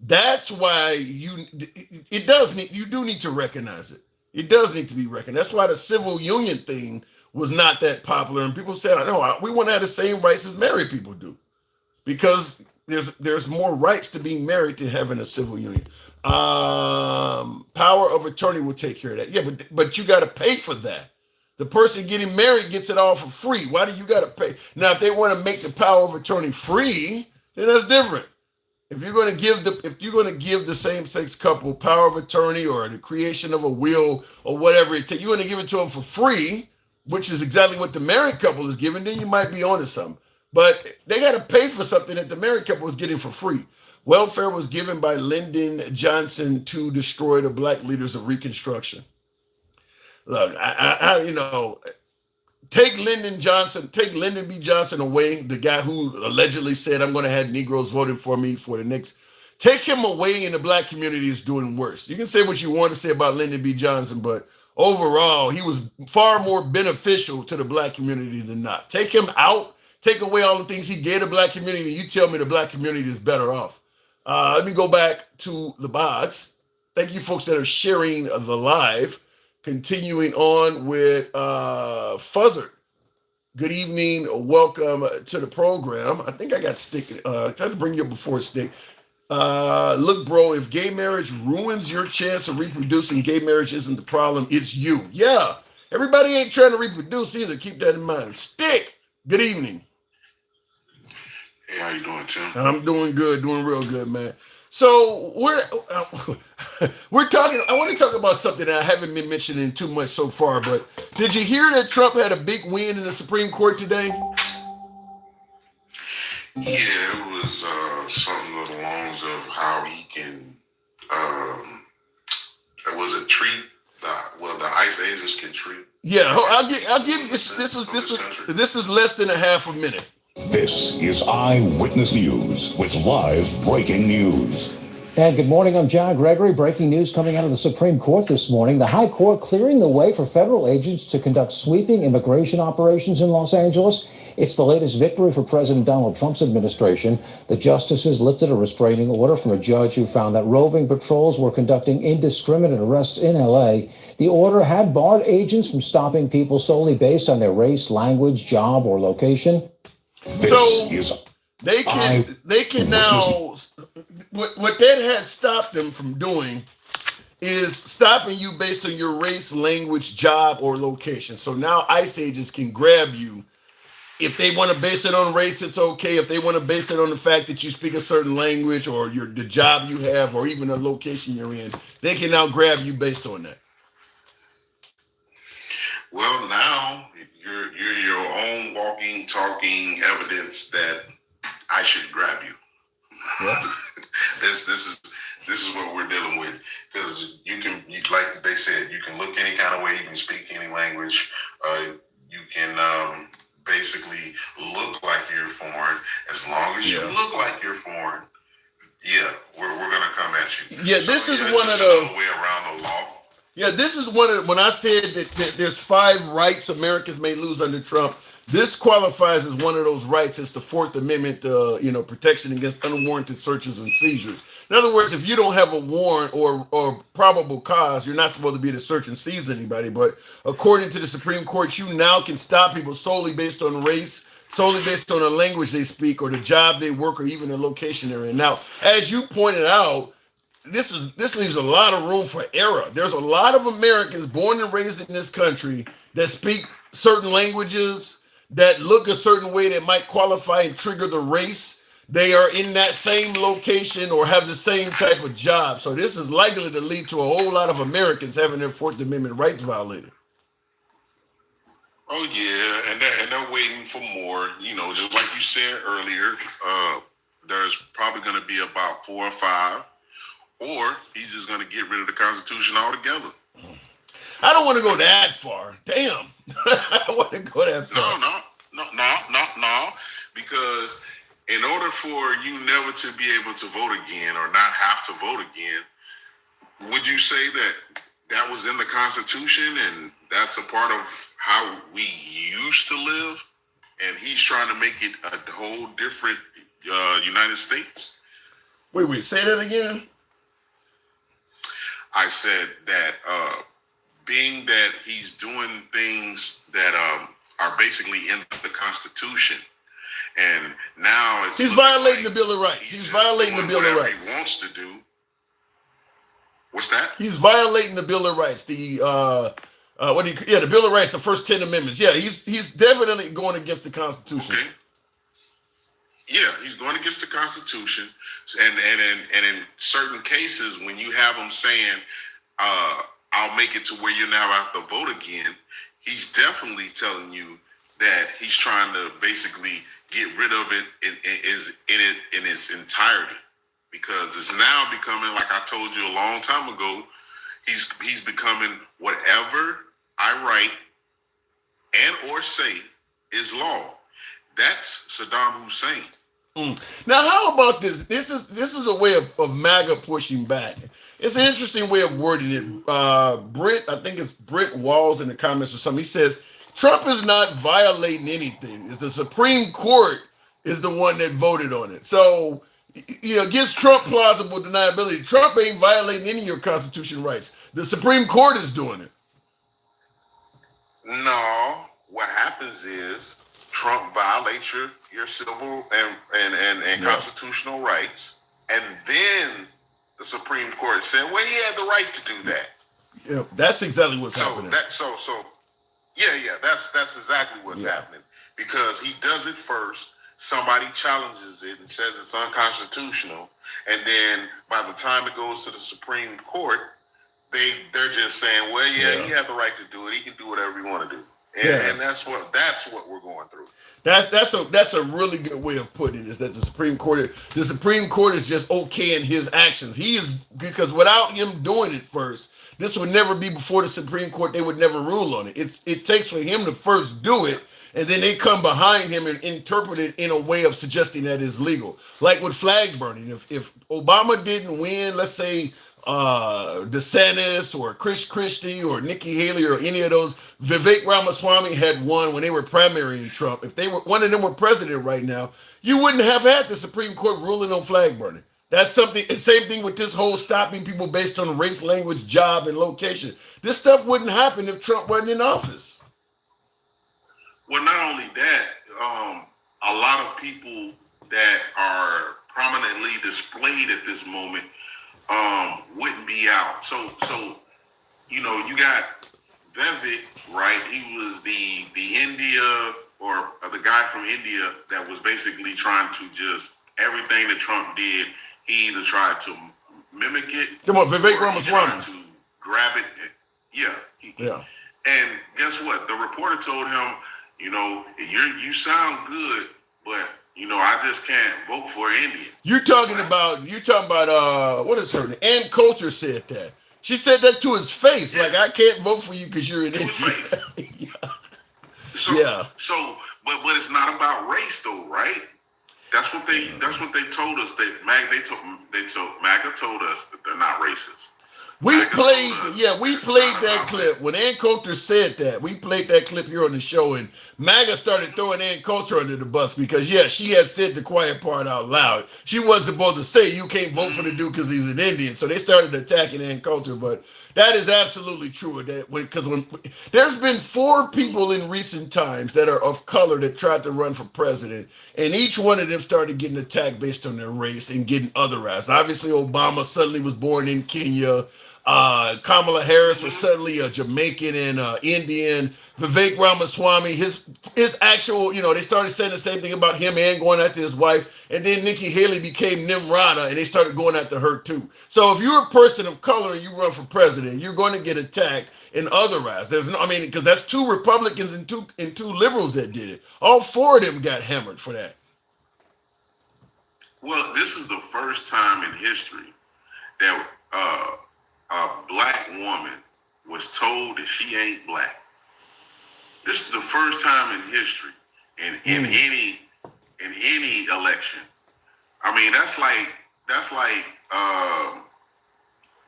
That's why you do need to recognize it. It does need to be recognized. That's why the civil union thing was not that popular. And people said, no, we want to have the same rights as married people do. Because there's more rights to being married than having a civil union. Power of attorney will take care of that. Yeah, but you got to pay for that. The person getting married gets it all for free. Why do you got to pay? Now, if they want to make the power of attorney free, then that's different. If you're going to give the same-sex couple power of attorney or the creation of a will or whatever it takes, you're going to give it to them for free, which is exactly what the married couple is giving, then you might be onto something. But they got to pay for something that the married couple was getting for free. Welfare was given by Lyndon Johnson to destroy the black leaders of Reconstruction. Look, take Lyndon B. Johnson away, the guy who allegedly said, I'm going to have Negroes voting for me for the next. Take him away and the black community is doing worse. You can say what you want to say about Lyndon B. Johnson, but overall, he was far more beneficial to the black community than not. Take him out, take away all the things he gave the black community, and you tell me the black community is better off. Let me go back to the box. Thank you folks that are sharing the live. Continuing on with Fuzzard. Good evening. Welcome to the program. I think I got Stick. Tried to bring you up before Stick. Look, bro, if gay marriage ruins your chance of reproducing, gay marriage isn't the problem. It's you. Yeah. Everybody ain't trying to reproduce either. Keep that in mind. Stick. Good evening. Hey, how you doing, Tim? I'm doing good. Doing real good, man. So we're talking. I want to talk about something that I haven't been mentioning too much so far. But did you hear that Trump had a big win in the Supreme Court today? Yeah, it was something along the lines of how he can. Treat the ICE agents can treat. Yeah, I'll give you this is less than a half a minute. This is Eyewitness News with live breaking news. And good morning, I'm John Gregory. Breaking news coming out of the Supreme Court this morning. The High Court clearing the way for federal agents to conduct sweeping immigration operations in Los Angeles. It's the latest victory for President Donald Trump's administration. The justices lifted a restraining order from a judge who found that roving patrols were conducting indiscriminate arrests in L.A. The order had barred agents from stopping people solely based on their race, language, job, or location. This So is they can now, what that had stopped them from doing is stopping you based on your race, language, job, or location. So now ICE agents can grab you. If they want to base it on race, it's okay. If they want to base it on the fact that you speak a certain language or the job you have or even the location you're in, they can now grab you based on that. Well, now you're your own walking, talking evidence that I should grab you. Yeah. This is what we're dealing with, because like they said, you can look any kind of way, you can speak any language, you can basically look like you're foreign. As long as you look like you're foreign, we're gonna come at you. Yeah, so, this is it's one just of the another way around the law. Yeah, this is one of when I said that there's 5 rights Americans may lose under Trump. This qualifies as one of those rights. It's the Fourth Amendment, protection against unwarranted searches and seizures. In other words, if you don't have a warrant or probable cause, you're not supposed to be able to search and seize anybody. But according to the Supreme Court, you now can stop people solely based on race, solely based on the language they speak, or the job they work, or even the location they're in. Now, as you pointed out, this leaves a lot of room for error. There's a lot of Americans born and raised in this country that speak certain languages, that look a certain way that might qualify and trigger the race. They are in that same location or have the same type of job. So this is likely to lead to a whole lot of Americans having their Fourth Amendment rights violated. Oh yeah, and they're waiting for more. Just like you said earlier, there's probably going to be about 4 or 5. Or he's just going to get rid of the Constitution altogether. I don't want to go that far. Damn. I don't want to go that far. No. Because in order for you never to be able to vote again or not have to vote again, would you say that was in the Constitution and that's a part of how we used to live? And he's trying to make it a whole different United States? Wait, say that again? I said that being that he's doing things that are basically in the Constitution, and now he's violating the Bill of Rights. He's violating the Bill of Rights. He wants to do. What's that? He's violating the Bill of Rights. The Bill of Rights, the first 10 amendments. Yeah, he's definitely going against the Constitution. Okay. Yeah, he's going against the Constitution, and in certain cases, when you have him saying, "I'll make it to where you now have to vote again," he's definitely telling you that he's trying to basically get rid of it in its entirety, because it's now becoming, like I told you a long time ago, he's becoming whatever I write and or say is law. That's Saddam Hussein. Now, how about this? This is a way of MAGA pushing back. It's an interesting way of wording it. I think it's Brent Walls in the comments or something. He says, Trump is not violating anything. It's the Supreme Court is the one that voted on it. So, gives Trump plausible deniability. Trump ain't violating any of your constitutional rights. The Supreme Court is doing it. No, what happens is Trump violates your civil and constitutional rights, and then the Supreme Court said, well, he had the right to do that. Yeah, that's exactly what's happening. That's exactly what's happening, because he does it first. Somebody challenges it and says it's unconstitutional, and then by the time it goes to the Supreme Court, they're just saying, well, he had the right to do it. He can do whatever he want to do. And that's what we're going through. That's a really good way of putting it, is that the Supreme Court is just okaying his actions. Because without him doing it first, this would never be before the Supreme Court. They would never rule on it. It takes for him to first do it, and then they come behind him and interpret it in a way of suggesting that it's legal. Like with flag burning, if Obama didn't win, let's say DeSantis or Chris Christie or Nikki Haley or any of those, Vivek Ramaswamy had won when they were primarying Trump. If one of them were president right now, you wouldn't have had the Supreme Court ruling on flag burning. That's something. Same thing with this whole stopping people based on race, language, job, and location. This stuff wouldn't happen if Trump wasn't in office. Well, not only that, a lot of people that are prominently displayed at this moment wouldn't be out. So you know, you got Vivek, right? He was the India or the guy from India that was basically trying to just everything that Trump did. He either tried to mimic it, Come on, Vivek or he Ramaswamy. tried to grab it. Yeah, Yeah. And guess what? The reporter told him, you know, you sound good, but you know, I just can't vote for India. You're talking about what is her name? Ann Coulter said that. She said that to his face, Yeah. like, I can't vote for you because you're an To his Indian. face. Yeah. So, but it's not about race though, right? That's what they told us. MAGA told us that they're not racist. We played that clip when Ann Coulter said that. We played that clip here on the show, and MAGA started throwing Ann Coulter under the bus because, yeah, she had said the quiet part out loud. She wasn't supposed to say you can't vote for the dude because he's an Indian, so they started attacking Ann Coulter. But that is absolutely true. Because when there's been 4 people in recent times that are of color that tried to run for president, and each one of them started getting attacked based on their race and getting otherized. Obviously, Obama suddenly was born in Kenya. Kamala Harris was suddenly a Jamaican and Indian. Vivek Ramaswamy, his actual, you know, they started saying the same thing about him and going after his wife. And then Nikki Haley became Nimrata, and they started going after her too. So if you're a person of color and you run for president, you're going to get attacked and otherized. Because that's 2 Republicans and two liberals that did it. All 4 of them got hammered for that. Well, this is the first time in history that a black woman was told that she ain't black. This is the first time in history in any election. I mean, that's like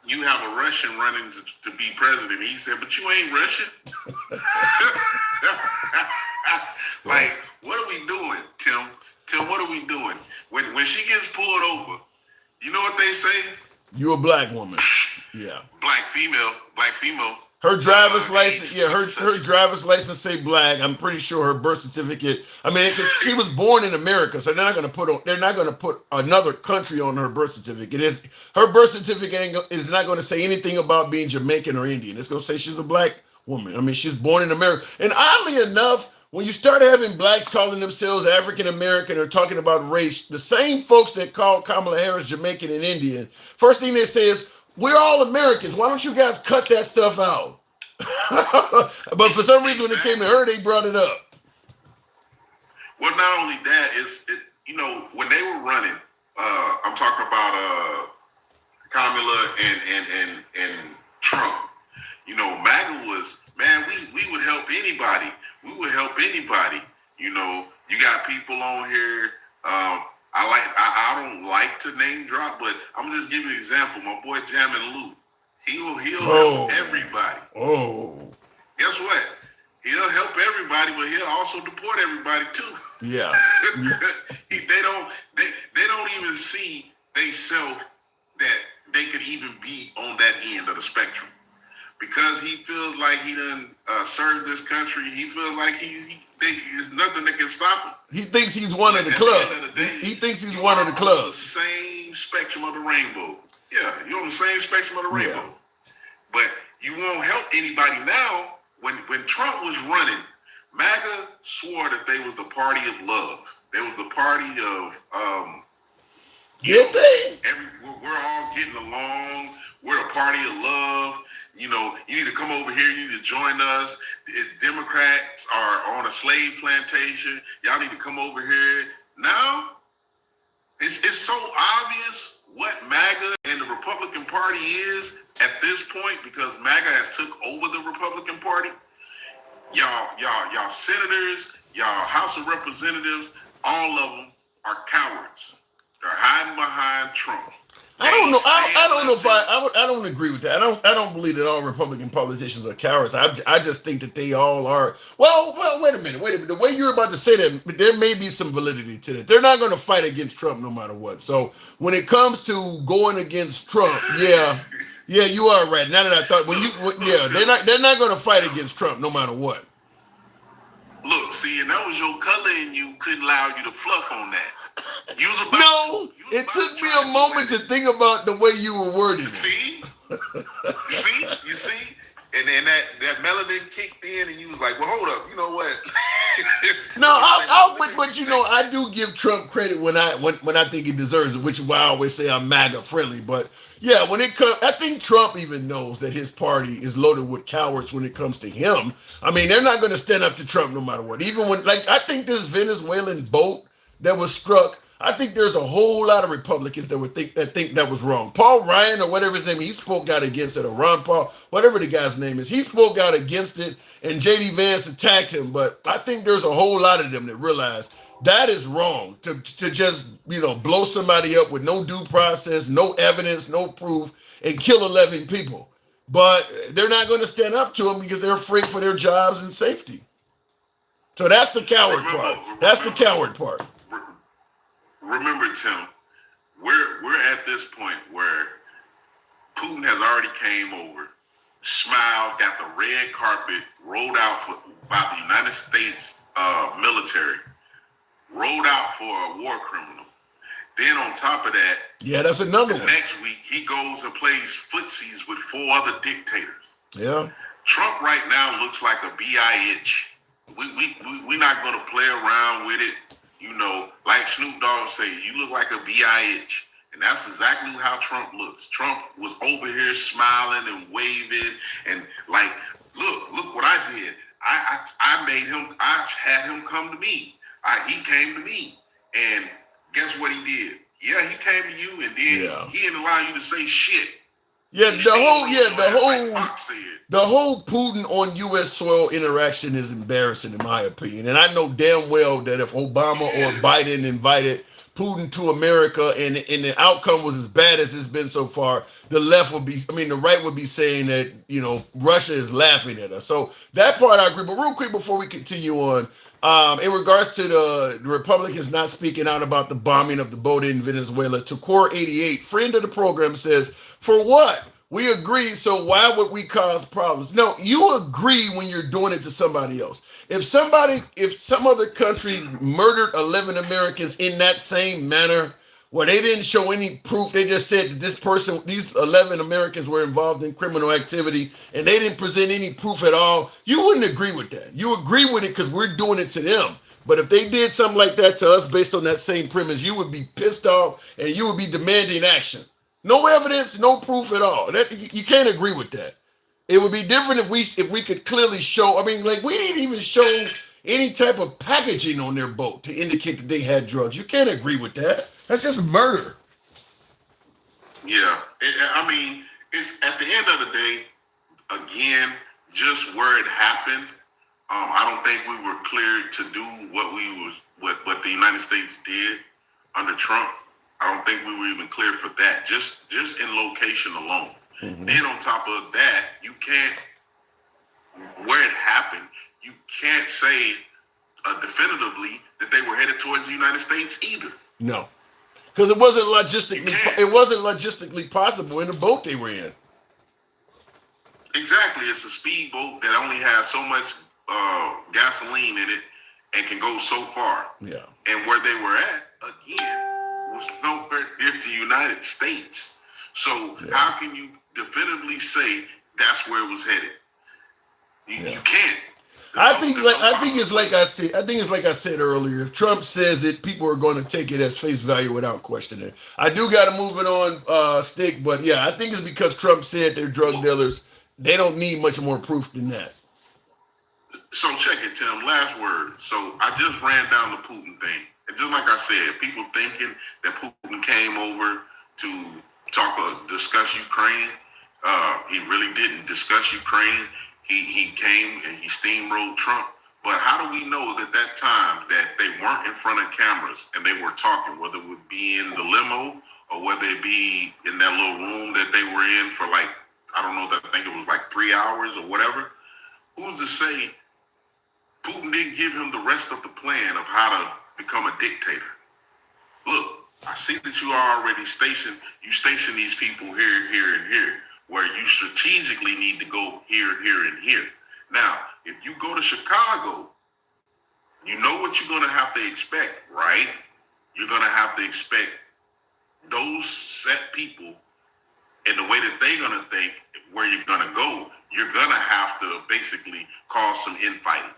you have a Russian running to be president. He said, "But you ain't Russian." Like, what are we doing, Tim? Tim, what are we doing? When she gets pulled over, you know what they say? You a black woman. Yeah. Black female. Her driver's license, her driver's license say black. I'm pretty sure her birth certificate. I mean, she was born in America, so they're not going to put another country on her birth certificate. Her birth certificate is not going to say anything about being Jamaican or Indian. It's going to say she's a black woman. I mean, she's born in America. And oddly enough, when you start having blacks calling themselves African American or talking about race, the same folks that call Kamala Harris Jamaican and Indian, first thing they say is, we're all Americans. Why don't you guys cut that stuff out? But for some reason, when it came to her, they brought it up. Well, not only that, you know, when they were running, I'm talking about Kamala and Trump. You know, MAGA was, man, we would help anybody. We would help anybody. You know, you got people on here. I don't like to name drop, but I'm gonna just give you an example. My boy Jammin' Lou, he'll help everybody. Oh, guess what? He'll help everybody, but he'll also deport everybody too. Yeah. They don't even see themselves that they could even be on that end of the spectrum. Because he feels like he done served this country, he feels like there's nothing that can stop him. He thinks he's one of the club. He thinks he's one of the clubs. The same spectrum of the rainbow. Yeah, you're on the same spectrum of the rainbow. Yeah. But you won't help anybody now. When Trump was running, MAGA swore that they was the party of love. They was the party of Did they? We're all getting along. We're a party of love. You know, you need to come over here. You need to join us. Democrats are on a slave plantation. Y'all need to come over here. Now, it's so obvious what MAGA and the Republican Party is at this point because MAGA has took over the Republican Party. Y'all senators, y'all House of Representatives, all of them are cowards. They're hiding behind Trump. I don't know. I don't know if I don't agree with that. I don't believe that all Republican politicians are cowards. I just think that they all are. Well, wait a minute. The way you're about to say that, there may be some validity to that. They're not going to fight against Trump no matter what. So when it comes to going against Trump, yeah, you are right. Now that I thought, they're not going to fight against Trump no matter what. Look, see, and that was your color, and you couldn't allow you to fluff on that. It took me a moment to think about the way you were wording it. See? You see? And then that melanin kicked in, and you was like, well, hold up, you know what? But you know, I do give Trump credit when I think he deserves it, which is why I always say I'm MAGA friendly. But yeah, when it comes, I think Trump even knows that his party is loaded with cowards when it comes to him. I mean, they're not going to stand up to Trump no matter what. Even when, like, I think this Venezuelan boat that was struck, I think there's a whole lot of Republicans that would think that was wrong. Paul Ryan or whatever his name is, he spoke out against it, or Ron Paul, whatever the guy's name is, he spoke out against it, and J.D. Vance attacked him. But I think there's a whole lot of them that realize that is wrong to just, you know, blow somebody up with no due process, no evidence, no proof, and kill 11 people. But they're not going to stand up to him because they're afraid for their jobs and safety. So that's the coward part. That's the coward part. Remember, Tim, we're at this point where Putin has already came over, smiled, got the red carpet rolled out by the United States military, rolled out for a war criminal. Then on top of that, yeah, that's another one. Next week he goes and plays footsies with 4 other dictators. Yeah. Trump right now looks like a BIH. We're not going to play around with it. You know, like Snoop Dogg say, you look like a BIH. And that's exactly how Trump looks. Trump was over here smiling and waving and like, look what I did. I made him, I had him come to me. He came to me. And guess what he did? Yeah, he came to you, and then he didn't allow you to say shit. Yeah, the whole Putin on U.S. soil interaction is embarrassing, in my opinion. And I know damn well that if Obama or Biden invited Putin to America and the outcome was as bad as it's been so far, the right would be saying that, you know, Russia is laughing at us. So that part I agree. But real quick before we continue on, in regards to the Republicans not speaking out about the bombing of the boat in Venezuela, Core 88, friend of the program, says, for what? We agree, so why would we cause problems? No, you agree when you're doing it to somebody else. If some other country murdered 11 Americans in that same manner, where they didn't show any proof, they just said that these 11 Americans were involved in criminal activity, and they didn't present any proof at all, you wouldn't agree with that. You agree with it because we're doing it to them. But if they did something like that to us based on that same premise, you would be pissed off and you would be demanding action. No evidence, no proof at all. You can't agree with that. It would be different if we could clearly show. I mean, like, we didn't even show any type of packaging on their boat to indicate that they had drugs. You can't agree with that. That's just murder. Yeah, it's at the end of the day, again, just where it happened. I don't think we were cleared to do what the United States did under Trump. I don't think we were even clear for that, just in location alone. Mm-hmm. Then on top of that, you can't, where it happened, you can't say definitively that they were headed towards the United States either. No, because it wasn't logistically possible in the boat they were in. Exactly, it's a speedboat that only has so much gasoline in it and can go so far. Yeah, and where they were at again was nowhere near the United States. So how can you definitively say that's where it was headed? You can't. I think it's like I said earlier. If Trump says it, people are going to take it as face value without questioning. I do got to move it on, Stick. But yeah, I think it's because Trump said they're drug dealers. They don't need much more proof than that. So check it, Tim. Last word. So I just ran down the Putin thing. And just like I said, people thinking that Putin came over to discuss Ukraine. He really didn't discuss Ukraine. He came and he steamrolled Trump. But how do we know that time that they weren't in front of cameras and they were talking, whether it would be in the limo or whether it be in that little room that they were in for like, I don't know, I think it was like 3 hours or whatever. Who's to say Putin didn't give him the rest of the plan of how to become a dictator? Look, I see that you are already stationed. You station these people here, here, and here, where you strategically need to go here, here, and here. Now, if you go to Chicago what you're going to have to expect, right? You're going to have to expect those set people and the way that they're going to think where you're going to go. You're going to have to basically cause some infighting.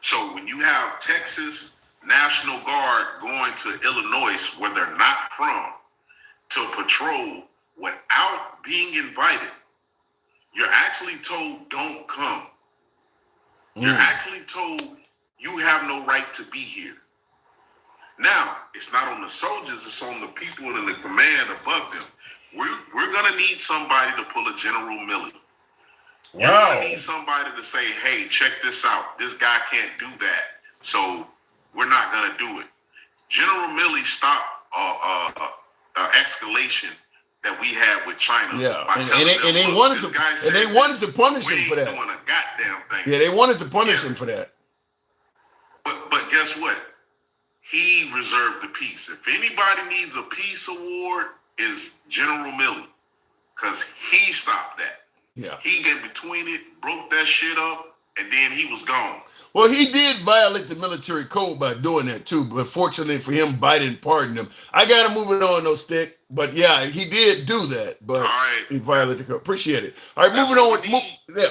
So when you have Texas National Guard going to Illinois, where they're not from, to patrol without being invited, you're actually told don't come. You're actually told you have no right to be here. Now, it's not on the soldiers, it's on the people in the command above them. We're going to need somebody to pull a General Milley. You're going to need somebody to say, hey, check this out. This guy can't do that. So we're not going to do it. General Milley stopped escalation that we had with China. Yeah, by and telling they them, "Look, wanted this to, guy and said they this. wanted to punish We him for ain't that. doing a goddamn thing." Yeah, they wanted to punish him for that. But guess what? He reserved the peace. If anybody needs a peace award, is General Milley, because he stopped that. Yeah, He get between it, broke that shit up, and then he was gone. well, he did violate the military code by doing that too, but fortunately for him, Biden pardoned him. I got to move it on, though, Stick. But yeah, he did do that, but he violated the code. Appreciate it. All right, moving on.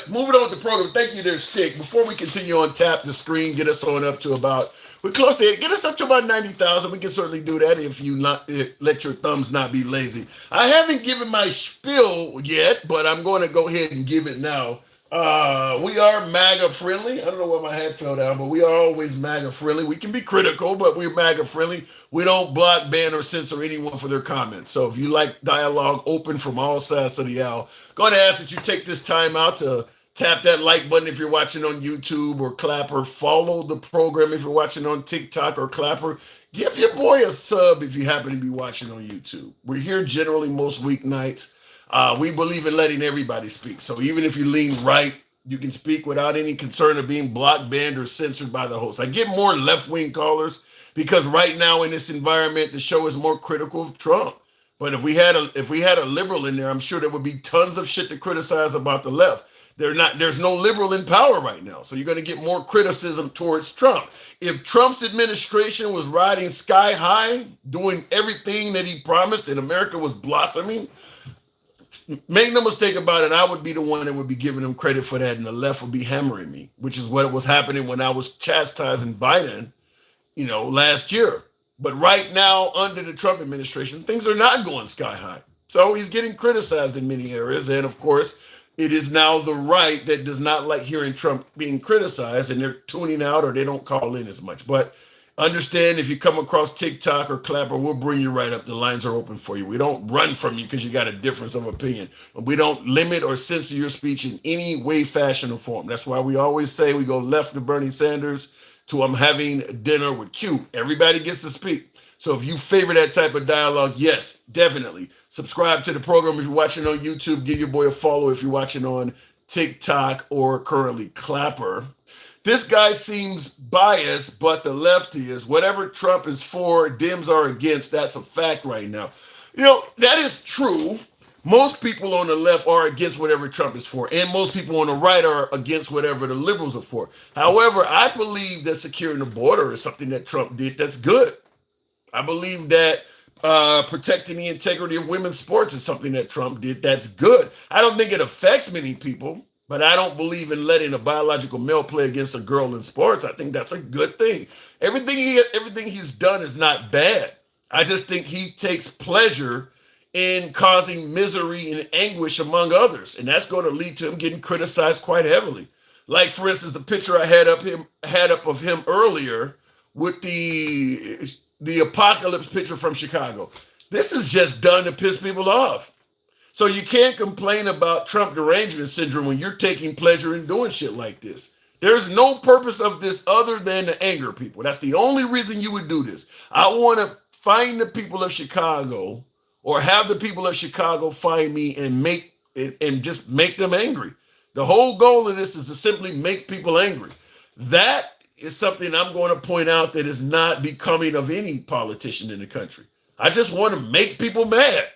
Moving on with the program. Thank you there, Stick. Before we continue on, tap the screen, get us on up to about, we're close to it. Get us up to about 90,000. We can certainly do that if you let your thumbs not be lazy. I haven't given my spiel yet, but I'm going to go ahead and give it now. We are MAGA friendly. I don't know why my hat fell down, but we are always MAGA friendly. We can be critical, but we're MAGA friendly. We don't block, ban, or censor anyone for their comments. So if you like dialogue open from all sides of the aisle, going to ask that you take this time out to tap that like button if you're watching on YouTube or Clapper. Follow the program if you're watching on TikTok or Clapper. Give your boy a sub if you happen to be watching on YouTube. We're here generally most weeknights. We believe in letting everybody speak. So even if you lean right, you can speak without any concern of being blocked, banned, or censored by the host. I get more left-wing callers because right now in this environment, the show is more critical of Trump. But if we had a liberal in there, I'm sure there would be tons of shit to criticize about the left. There's no liberal in power right now. So you're going to get more criticism towards Trump. If Trump's administration was riding sky high, doing everything that he promised and America was blossoming, make no mistake about it, I would be the one that would be giving him credit for that, and the left would be hammering me, which is what was happening when I was chastising Biden, last year. But right now, under the Trump administration, things are not going sky high. So he's getting criticized in many areas. And of course, it is now the right that does not like hearing Trump being criticized, and they're tuning out or they don't call in as much. But understand, if you come across TikTok or Clapper, we'll bring you right up. The lines are open for you. We don't run from you because you got a difference of opinion. We don't limit or censor your speech in any way, fashion, or form. That's why we always say we go left to Bernie Sanders to I'm having dinner with Q. Everybody gets to speak. So if you favor that type of dialogue, yes, definitely. Subscribe to the program if you're watching on YouTube. Give your boy a follow if you're watching on TikTok or currently Clapper. This guy seems biased, but the left is. Whatever Trump is for, Dems are against. That's a fact right now. That is true. Most people on the left are against whatever Trump is for, and most people on the right are against whatever the liberals are for. However, I believe that securing the border is something that Trump did that's good. I believe that protecting the integrity of women's sports is something that Trump did that's good. I don't think it affects many people, but I don't believe in letting a biological male play against a girl in sports. I think that's a good thing. Everything he's done is not bad. I just think he takes pleasure in causing misery and anguish among others, and that's going to lead to him getting criticized quite heavily. Like, for instance, the picture I had up of him earlier with the apocalypse picture from Chicago. This is just done to piss people off. So you can't complain about Trump derangement syndrome when you're taking pleasure in doing shit like this. There's no purpose of this other than to anger people. That's the only reason you would do this. I want to find the people of Chicago, or have the people of Chicago find me and just make them angry. The whole goal of this is to simply make people angry. That is something I'm going to point out that is not becoming of any politician in the country. I just want to make people mad.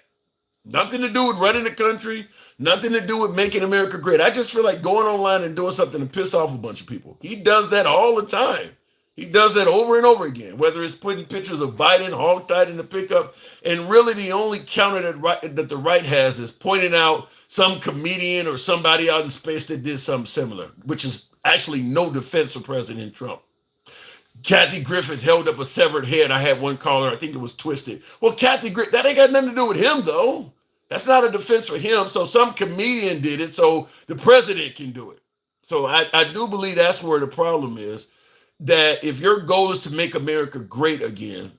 Nothing to do with running the country, nothing to do with making America great. I just feel like going online and doing something to piss off a bunch of people. He does that all the time. He does that over and over again, whether it's putting pictures of Biden hog-tied in the pickup. And really the only counter that the right has is pointing out some comedian or somebody out in space that did something similar, which is actually no defense for President Trump. Kathy Griffith held up a severed head. I had one caller, I think it was Twisted. Well, Kathy Griffith, that ain't got nothing to do with him, though. That's not a defense for him. So some comedian did it, so the president can do it. So I do believe that's where the problem is, that if your goal is to make America great again,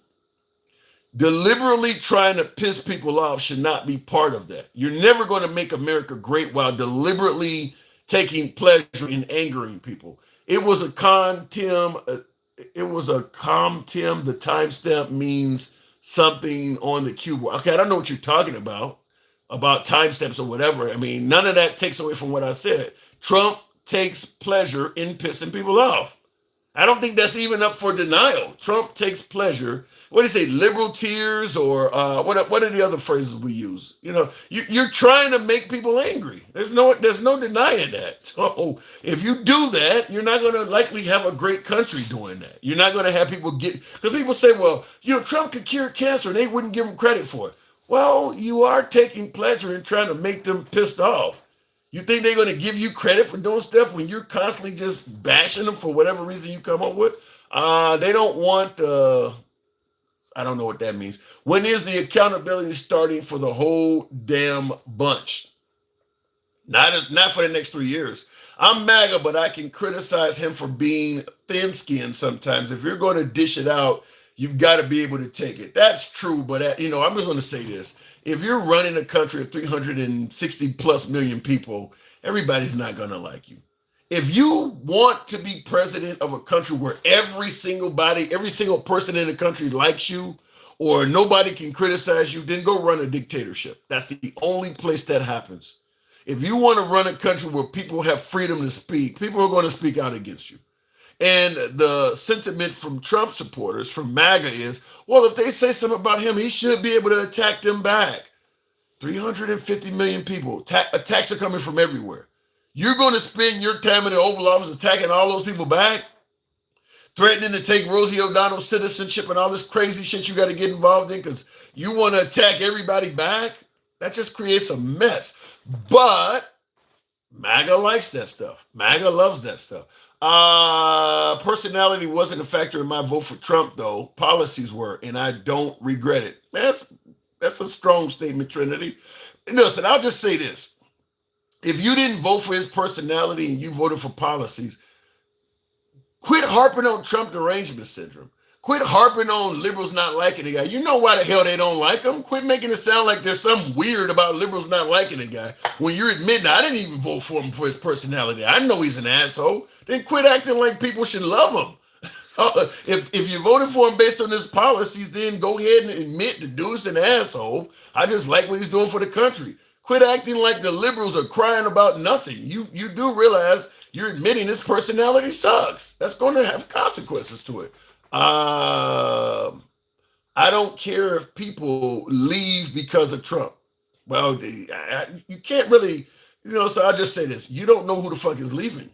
deliberately trying to piss people off should not be part of that. You're never going to make America great while deliberately taking pleasure in angering people. It was a con, Tim. It was a Tim. The timestamp means something on the keyboard. Okay, I don't know what you're talking about timestamps or whatever. I mean, none of that takes away from what I said. Trump takes pleasure in pissing people off. I don't think that's even up for denial. Trump takes pleasure. What do you say, liberal tears, or what are the other phrases we use? You know, you're trying to make people angry. There's no denying that. So if you do that, you're not going to likely have a great country doing that. You're not going to have people because people say, well, Trump could cure cancer, and they wouldn't give him credit for it. Well, you are taking pleasure in trying to make them pissed off. You think they're going to give you credit for doing stuff when you're constantly just bashing them for whatever reason you come up with? They don't want, I don't know what that means. When is the accountability starting for the whole damn bunch? Not for the next 3 years. I'm MAGA, but I can criticize him for being thin-skinned sometimes. If you're going to dish it out, you've got to be able to take it. That's true, but I'm just going to say this. If you're running a country of 360 plus million people, everybody's not going to like you. If you want to be president of a country where every single person in the country likes you, or nobody can criticize you, then go run a dictatorship. That's the only place that happens. If you want to run a country where people have freedom to speak, people are going to speak out against you. And the sentiment from Trump supporters, from MAGA, is, well, if they say something about him, he should be able to attack them back. 350 million people. Attacks are coming from everywhere. You're going to spend your time in the Oval Office attacking all those people back? Threatening to take Rosie O'Donnell's citizenship and all this crazy shit you got to get involved in because you want to attack everybody back? That just creates a mess. But MAGA likes that stuff. MAGA loves that stuff. Personality wasn't a factor in my vote for Trump, though. Policies were, and I don't regret it. That's a strong statement, Trinity. Listen, I'll just say this. If you didn't vote for his personality and you voted for policies, quit harping on Trump derangement syndrome. Quit harping on liberals not liking the guy. You know why the hell they don't like him. Quit making it sound like there's something weird about liberals not liking the guy. When you're admitting, I didn't even vote for him for his personality. I know he's an asshole. Then quit acting like people should love him. If you voted for him based on his policies, then go ahead and admit the dude's an asshole. I just like what he's doing for the country. Quit acting like the liberals are crying about nothing. You do realize you're admitting his personality sucks. That's going to have consequences to it. I don't care if people leave because of Trump. Well, you can't really, so I'll just say this. You don't know who the fuck is leaving.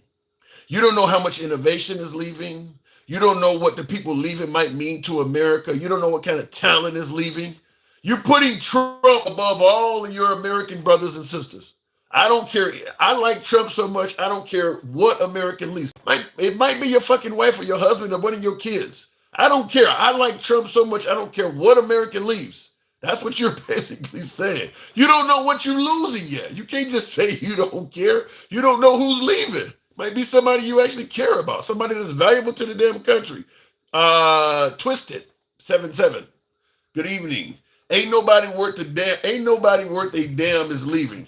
You don't know how much innovation is leaving. You don't know what the people leaving might mean to America. You don't know what kind of talent is leaving. You're putting Trump above all of your American brothers and sisters. I don't care. I like Trump so much, I don't care what American leaves. It might be your fucking wife or your husband or one of your kids. I don't care. I like Trump so much, I don't care what American leaves. That's what you're basically saying. You don't know what you're losing yet. You can't just say you don't care. You don't know who's leaving. Might be somebody you actually care about, somebody that's valuable to the damn country. Twisted 77. Good evening. Ain't nobody worth a damn is leaving.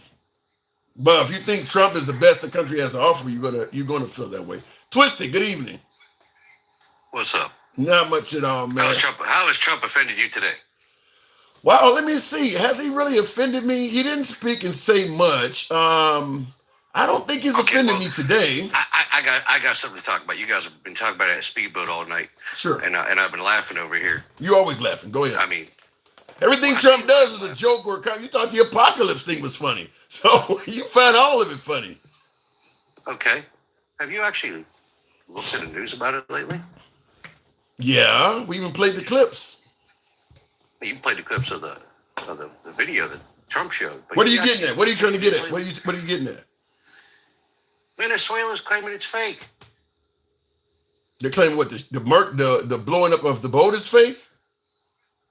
But if you think Trump is the best the country has to offer, you're gonna feel that way. Twisted, good evening. What's up? Not much at all, man. How has Trump offended you today? Wow, let me see. Has he really offended me? He didn't speak and say much. I don't think he's offended me today. I got something to talk about. You guys have been talking about it at Speedboat all night. Sure. And I've been laughing over here. You're always laughing. Go ahead. I mean, everything Trump does is a joke or you thought the apocalypse thing was funny. So you found all of it funny. Okay. Have you actually looked at the news about it lately? Yeah, we even played the clips. You played the clips of the video that Trump showed. But What are you getting at? What are you trying to get at? What are you getting at? Venezuela's claiming it's fake. They're claiming what the blowing up of the boat is fake.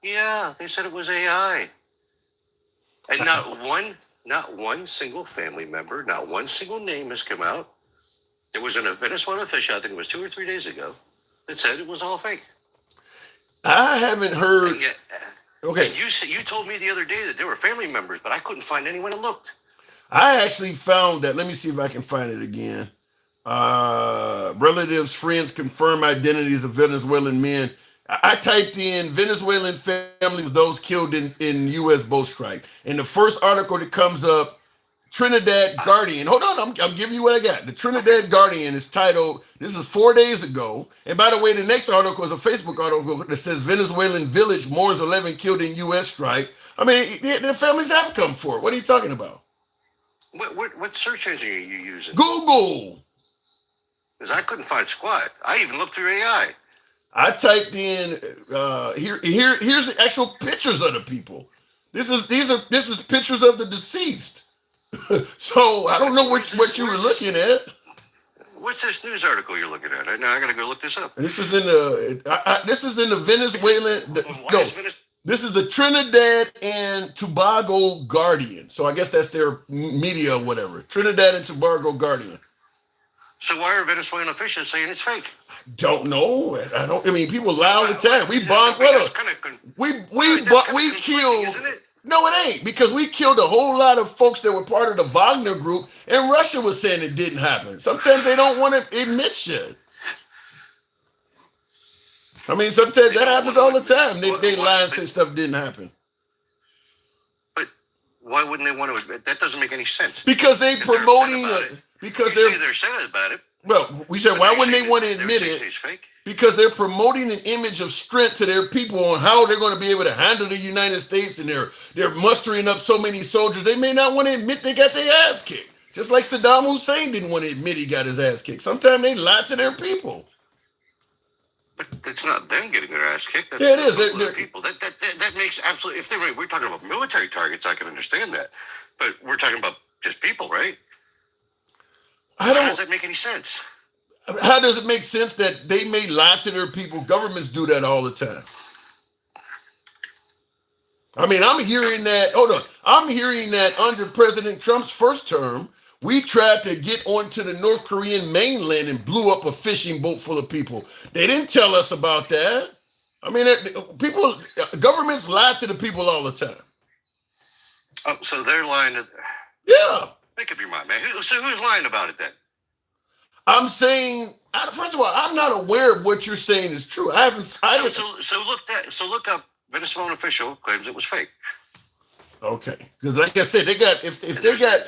Yeah, they said it was AI, and not one single family member, not one single name has come out. There was a Venezuelan official, I think it was 2 or 3 days ago, that said it was all fake. I haven't heard. Yet, okay, you told me the other day that there were family members, but I couldn't find anyone that looked. I actually found that. Let me see if I can find it again. Relatives, friends confirm identities of Venezuelan men. I typed in Venezuelan families of those killed in U.S. boat strike, and the first article that comes up, Trinidad Guardian. Hold on, I'm giving you what I got. The Trinidad Guardian is titled, this is 4 days ago. And by the way, the next article is a Facebook article that says Venezuelan village mourns 11 killed in U.S. strike. I mean, their families have come forward. What are you talking about? What search engine are you using? Google. Because I couldn't find squat. I even looked through AI. I typed in here's the actual pictures of the people. This is pictures of the deceased. So I don't know what you were looking at. What's this news article you're looking at? Now I gotta go look this up. This is in the Venezuelan. This is the Trinidad and Tobago Guardian. So I guess that's their media or whatever. Trinidad and Tobago Guardian. So why are Venezuelan officials saying it's fake? Don't know. I mean, people lie all the time. We bombed. We killed. No, it ain't, because we killed a whole lot of folks that were part of the Wagner group, and Russia was saying it didn't happen. Sometimes they don't want to admit shit. I mean, sometimes that happens all the time. They lie and say stuff didn't happen. But why wouldn't they want to admit? That doesn't make any sense. Because they promoting it. Because they're sad about it. Well, we said, why wouldn't they want to admit it? Because they're promoting an image of strength to their people on how they're going to be able to handle the United States, and they're mustering up so many soldiers. They may not want to admit they got their ass kicked. Just like Saddam Hussein didn't want to admit he got his ass kicked. Sometimes they lie to their people. But it's not them getting their ass kicked. That's it is. They're people. That makes absolutely. If we're talking about military targets, I can understand that. But we're talking about just people, right? How does that make any sense? How does it make sense that they may lie to their people? Governments do that all the time. I mean, I'm hearing that. Hold on. I'm hearing that under President Trump's first term, we tried to get onto the North Korean mainland and blew up a fishing boat full of people. They didn't tell us about that. I mean, governments lie to the people all the time. Oh, so they're lying to. Yeah. Make up your mind, man. So who's lying about it then? I'm saying, first of all, I'm not aware of what you're saying is true. So look up Venezuelan official claims it was fake. Okay, because like I said, if they got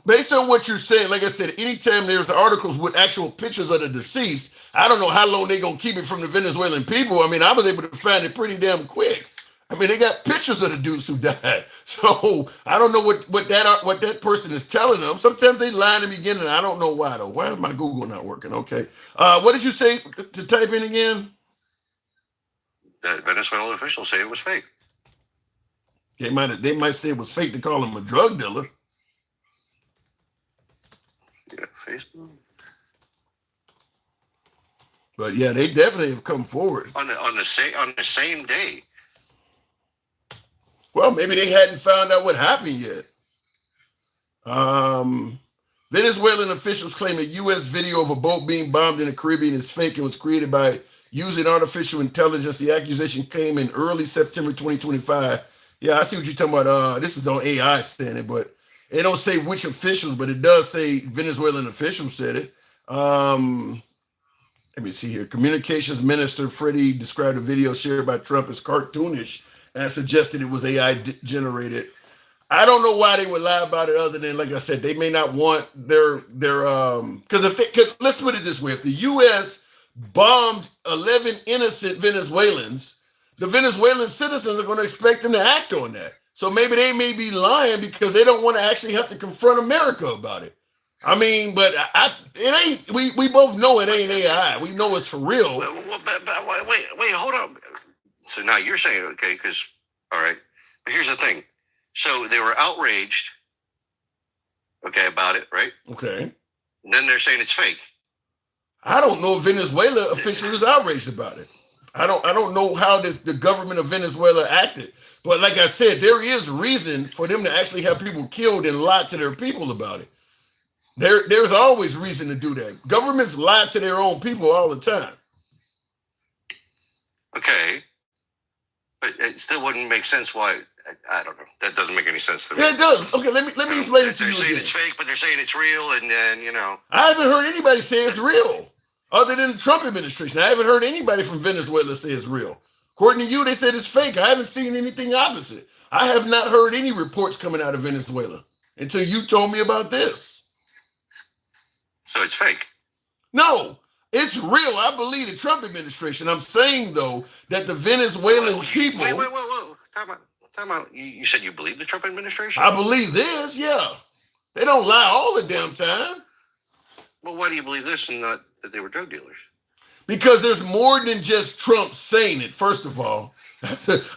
based on what you're saying, like I said, anytime there's the articles with actual pictures of the deceased, I don't know how long they're gonna keep it from the Venezuelan people. I mean, I was able to find it pretty damn quick. I mean, they got pictures of the dudes who died. So I don't know what that person is telling them. Sometimes they lie in the beginning. I don't know why though. Why is my Google not working? Okay. What did you say to type in again? That Venezuelan officials say it was fake. They might say it was fake to call him a drug dealer. Yeah, Facebook. But yeah, they definitely have come forward on the same day. Well, maybe they hadn't found out what happened yet. Venezuelan officials claim a U.S. video of a boat being bombed in the Caribbean is fake and was created by using artificial intelligence. The accusation came in early September 2025. Yeah, I see what you're talking about. This is on AI saying it, but it don't say which officials, but it does say Venezuelan officials said it. Let me see here. Communications Minister Freddie described a video shared by Trump as cartoonish and suggested it was AI generated. I don't know why they would lie about it other than, like I said, they may not want their because let's put it this way. If the U.S. bombed 11 innocent Venezuelans, the Venezuelan citizens are going to expect them to act on that. So maybe they may be lying because they don't want to actually have to confront America about it. I mean, but it ain't. We both know it ain't AI. We know it's for real. But So now you're saying, okay, because, all right. But here's the thing. So they were outraged, okay, about it, right? Okay. And then they're saying it's fake. I don't know if Venezuela officially was outraged about it. I don't know how the government of Venezuela acted. But like I said, there is reason for them to actually have people killed and lie to their people about it. There's always reason to do that. Governments lie to their own people all the time. Okay. But it still wouldn't make sense why. I don't know. That doesn't make any sense to me. Yeah, it does. Okay, let me explain it to you They're saying again. it's fake, but they're saying it's real, and I haven't heard anybody say it's real, other than the Trump administration. I haven't heard anybody from Venezuela say it's real. According to you, they said it's fake. I haven't seen anything opposite. I have not heard any reports coming out of Venezuela until you told me about this. So it's fake. No, it's real. I believe the Trump administration. I'm saying, though, that the Venezuelan people... Wait. Time out. You said you believe the Trump administration? I believe this, yeah. They don't lie all the damn time. Well, why do you believe this and not that they were drug dealers? Because there's more than just Trump saying it, first of all.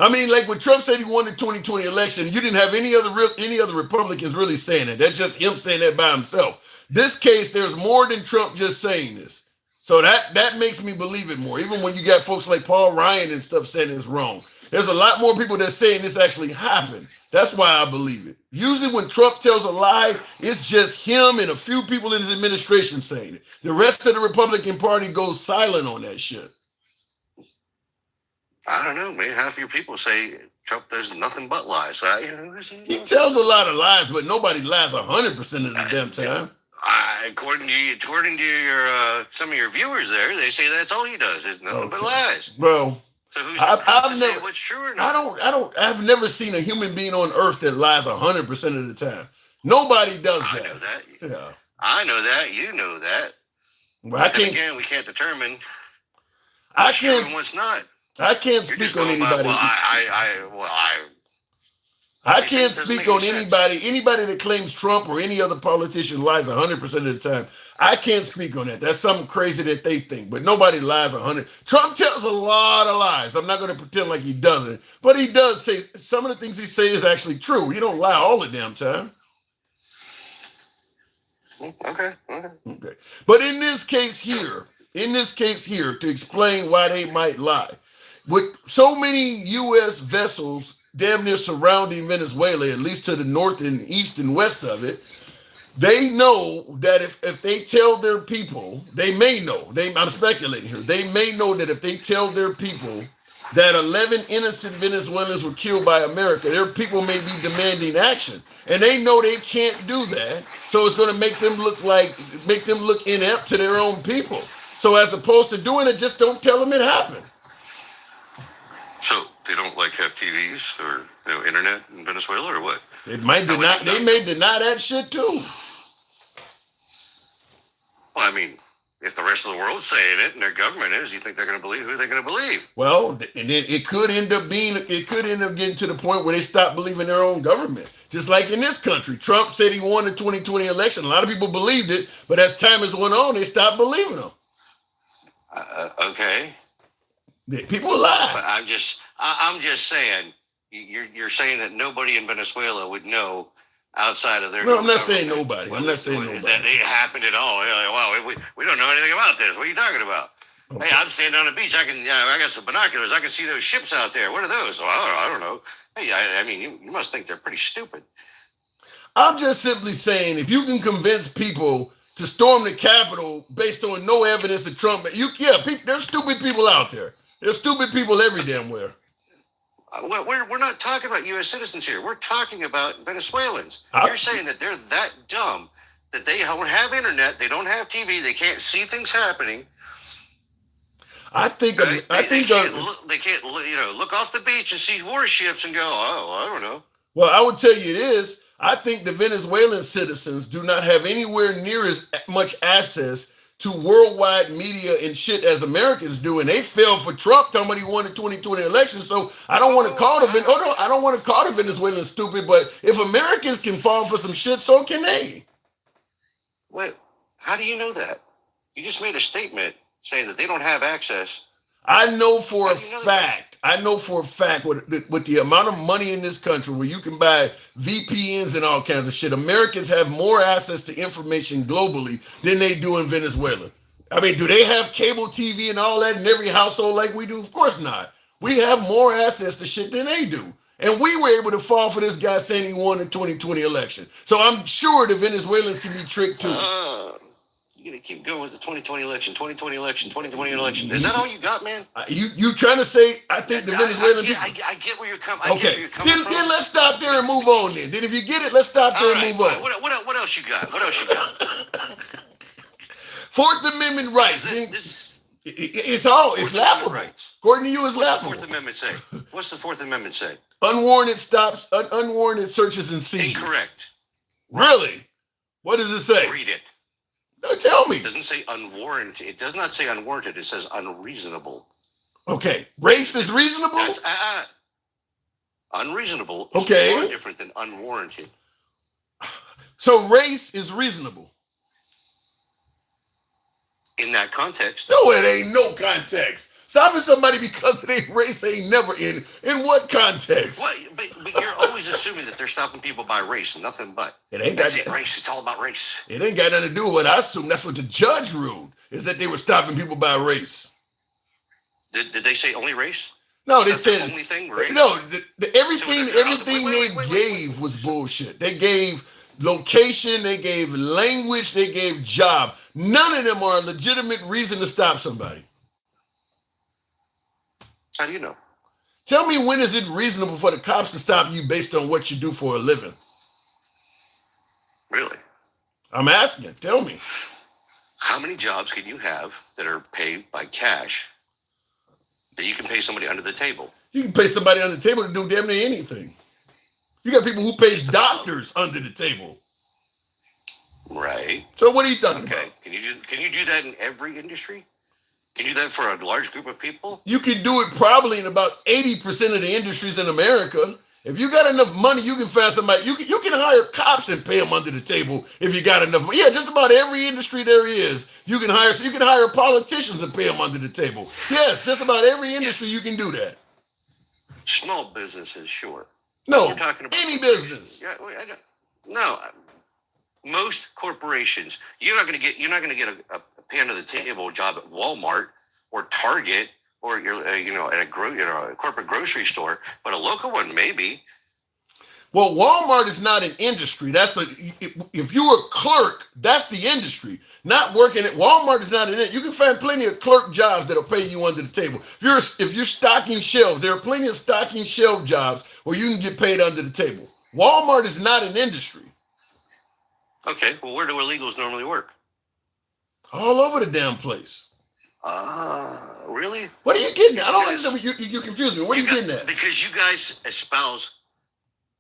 I mean, like when Trump said he won the 2020 election, you didn't have any other Republicans really saying it. That's just him saying that by himself. This case, there's more than Trump just saying this. So that makes me believe it more. Even when you got folks like Paul Ryan and stuff saying it's wrong. There's a lot more people that's saying this actually happened. That's why I believe it. Usually when Trump tells a lie, it's just him and a few people in his administration saying it. The rest of the Republican Party goes silent on that shit. I don't know, man. Half your people say Trump does nothing but lies. He tells a lot of lies, but nobody lies 100% of the damn time. According to your some of your viewers there, they say that's all he does is nothing but lies. Bro. So who's to say what's true or not? I've never seen a human being on earth that lies 100% of the time. Nobody does that. I know that. Yeah. I know that. You know that. Well, again, we can't determine what's true and what's not. I can't speak on anybody. I can't speak on anybody that claims Trump or any other politician lies 100% of the time. I can't speak on that. That's something crazy that they think, but nobody lies 100. Trump tells a lot of lies. I'm not going to pretend like he doesn't, but he does say some of the things he says is actually true. He don't lie all the damn time. Okay. But in this case here, to explain why they might lie, with so many U.S. vessels damn near surrounding Venezuela, at least to the north and east and west of it, they know that if they tell their people, they may know, I'm speculating here, they may know that if they tell their people that 11 innocent Venezuelans were killed by America, their people may be demanding action. And they know they can't do that, so it's going to make them look inept to their own people. So as opposed to doing it, just don't tell them it happened. So they don't have TVs or internet in Venezuela or what? They may deny that shit too. Well, I mean, if the rest of the world's saying it and their government is, you think they're going to believe who they're going to believe? Well, and then it could end up getting to the point where they stop believing their own government. Just like in this country, Trump said he won the 2020 election. A lot of people believed it, but as time has went on, they stopped believing him. Okay. People lie. But I'm just saying, you're saying that nobody in Venezuela would know outside of their... No, I'm not saying nobody. I'm not saying nobody. That it happened at all. Wow, we don't know anything about this. What are you talking about? Okay. Hey, I'm standing on the beach. I got some binoculars. I can see those ships out there. What are those? Well, I don't know. Hey, I mean, you must think they're pretty stupid. I'm just simply saying, if you can convince people to storm the Capitol based on no evidence of Trump, there's stupid people out there. There's stupid people every damn where. We're not talking about U.S. citizens here. We're talking about Venezuelans. You're saying that they're that dumb that they don't have internet, they don't have TV, they can't see things happening. I think right? They can't look off the beach and see warships and go, I don't know. Well, I would tell you this. I think the Venezuelan citizens do not have anywhere near as much access to worldwide media and shit as Americans do, and they fell for Trump talking about he won the 2020 election. So I don't want to call the Venezuelans stupid, but if Americans can fall for some shit, so can they. Wait, how do you know that? You just made a statement saying that they don't have access. I know for How a do you know that? fact, with the amount of money in this country where you can buy VPNs and all kinds of shit, Americans have more access to information globally than they do in Venezuela. I mean, do they have cable TV and all that in every household like we do? Of course not. We have more access to shit than they do. And we were able to fall for this guy saying he won the 2020 election. So I'm sure the Venezuelans can be tricked too. You're gonna keep going with the 2020 election, 2020 election, 2020 election. Is that all you got, man? You trying to say I think the Venezuelan people? I get where you're coming. Okay, then let's stop there and move on. Then if you get it, let's stop there and move on. What else you got? What else you got? Fourth Amendment rights. It's laughable. Rights. According to you, it's laughable. What's the Fourth Amendment say? What's the Fourth Amendment say? Unwarranted stops, unwarranted searches and seizures. Incorrect. Really? What does it say? Read it. No, tell me. It doesn't say unwarranted. It does not say unwarranted. It says unreasonable. Okay. Race is reasonable? That's unreasonable is far different than unwarranted. So race is reasonable. In that context. No, it ain't no context. Stopping somebody because of their race ain't never in. In what context? Well, but you're always assuming that they're stopping people by race, nothing but. It ain't That's it, race. It's all about race. It ain't got nothing to do with what I assume. That's what the judge ruled, is that they were stopping people by race. Did they say only race? No, they said the only thing, race? No. Everything they gave was bullshit. They gave location, they gave language, they gave job. None of them are a legitimate reason to stop somebody. How do you know? Tell me, when is it reasonable for the cops to stop you based on what you do for a living? Really? I'm asking. Tell me. How many jobs can you have that are paid by cash that you can pay somebody under the table? You can pay somebody under the table to do damn near anything. You got people who pay doctors under the table. Right. So what are you talking about? Can you do that in every industry? Can you do that for a large group of people? You can do it probably in about 80% of the industries in America. If you got enough money, you can find somebody. You can hire cops and pay them under the table if you got enough money. Yeah, just about every industry there is. You can hire politicians and pay them under the table. Yes, just about every industry you can do that. Small businesses, sure. No, we're talking about any business. Yeah, no. Most corporations, you're not going to get a pay under the table job at Walmart or Target or at a corporate grocery store, but a local one maybe. Well, Walmart is not an industry. If you're a clerk, that's the industry. Not working at Walmart is not an industry. You can find plenty of clerk jobs that'll pay you under the table. If you're stocking shelves, there are plenty of stocking shelf jobs where you can get paid under the table. Walmart is not an industry. Okay, well, where do illegals normally work? All over the damn place. Really? What are you getting at? I don't understand. You confuse me. What are you getting at? Because you guys espouse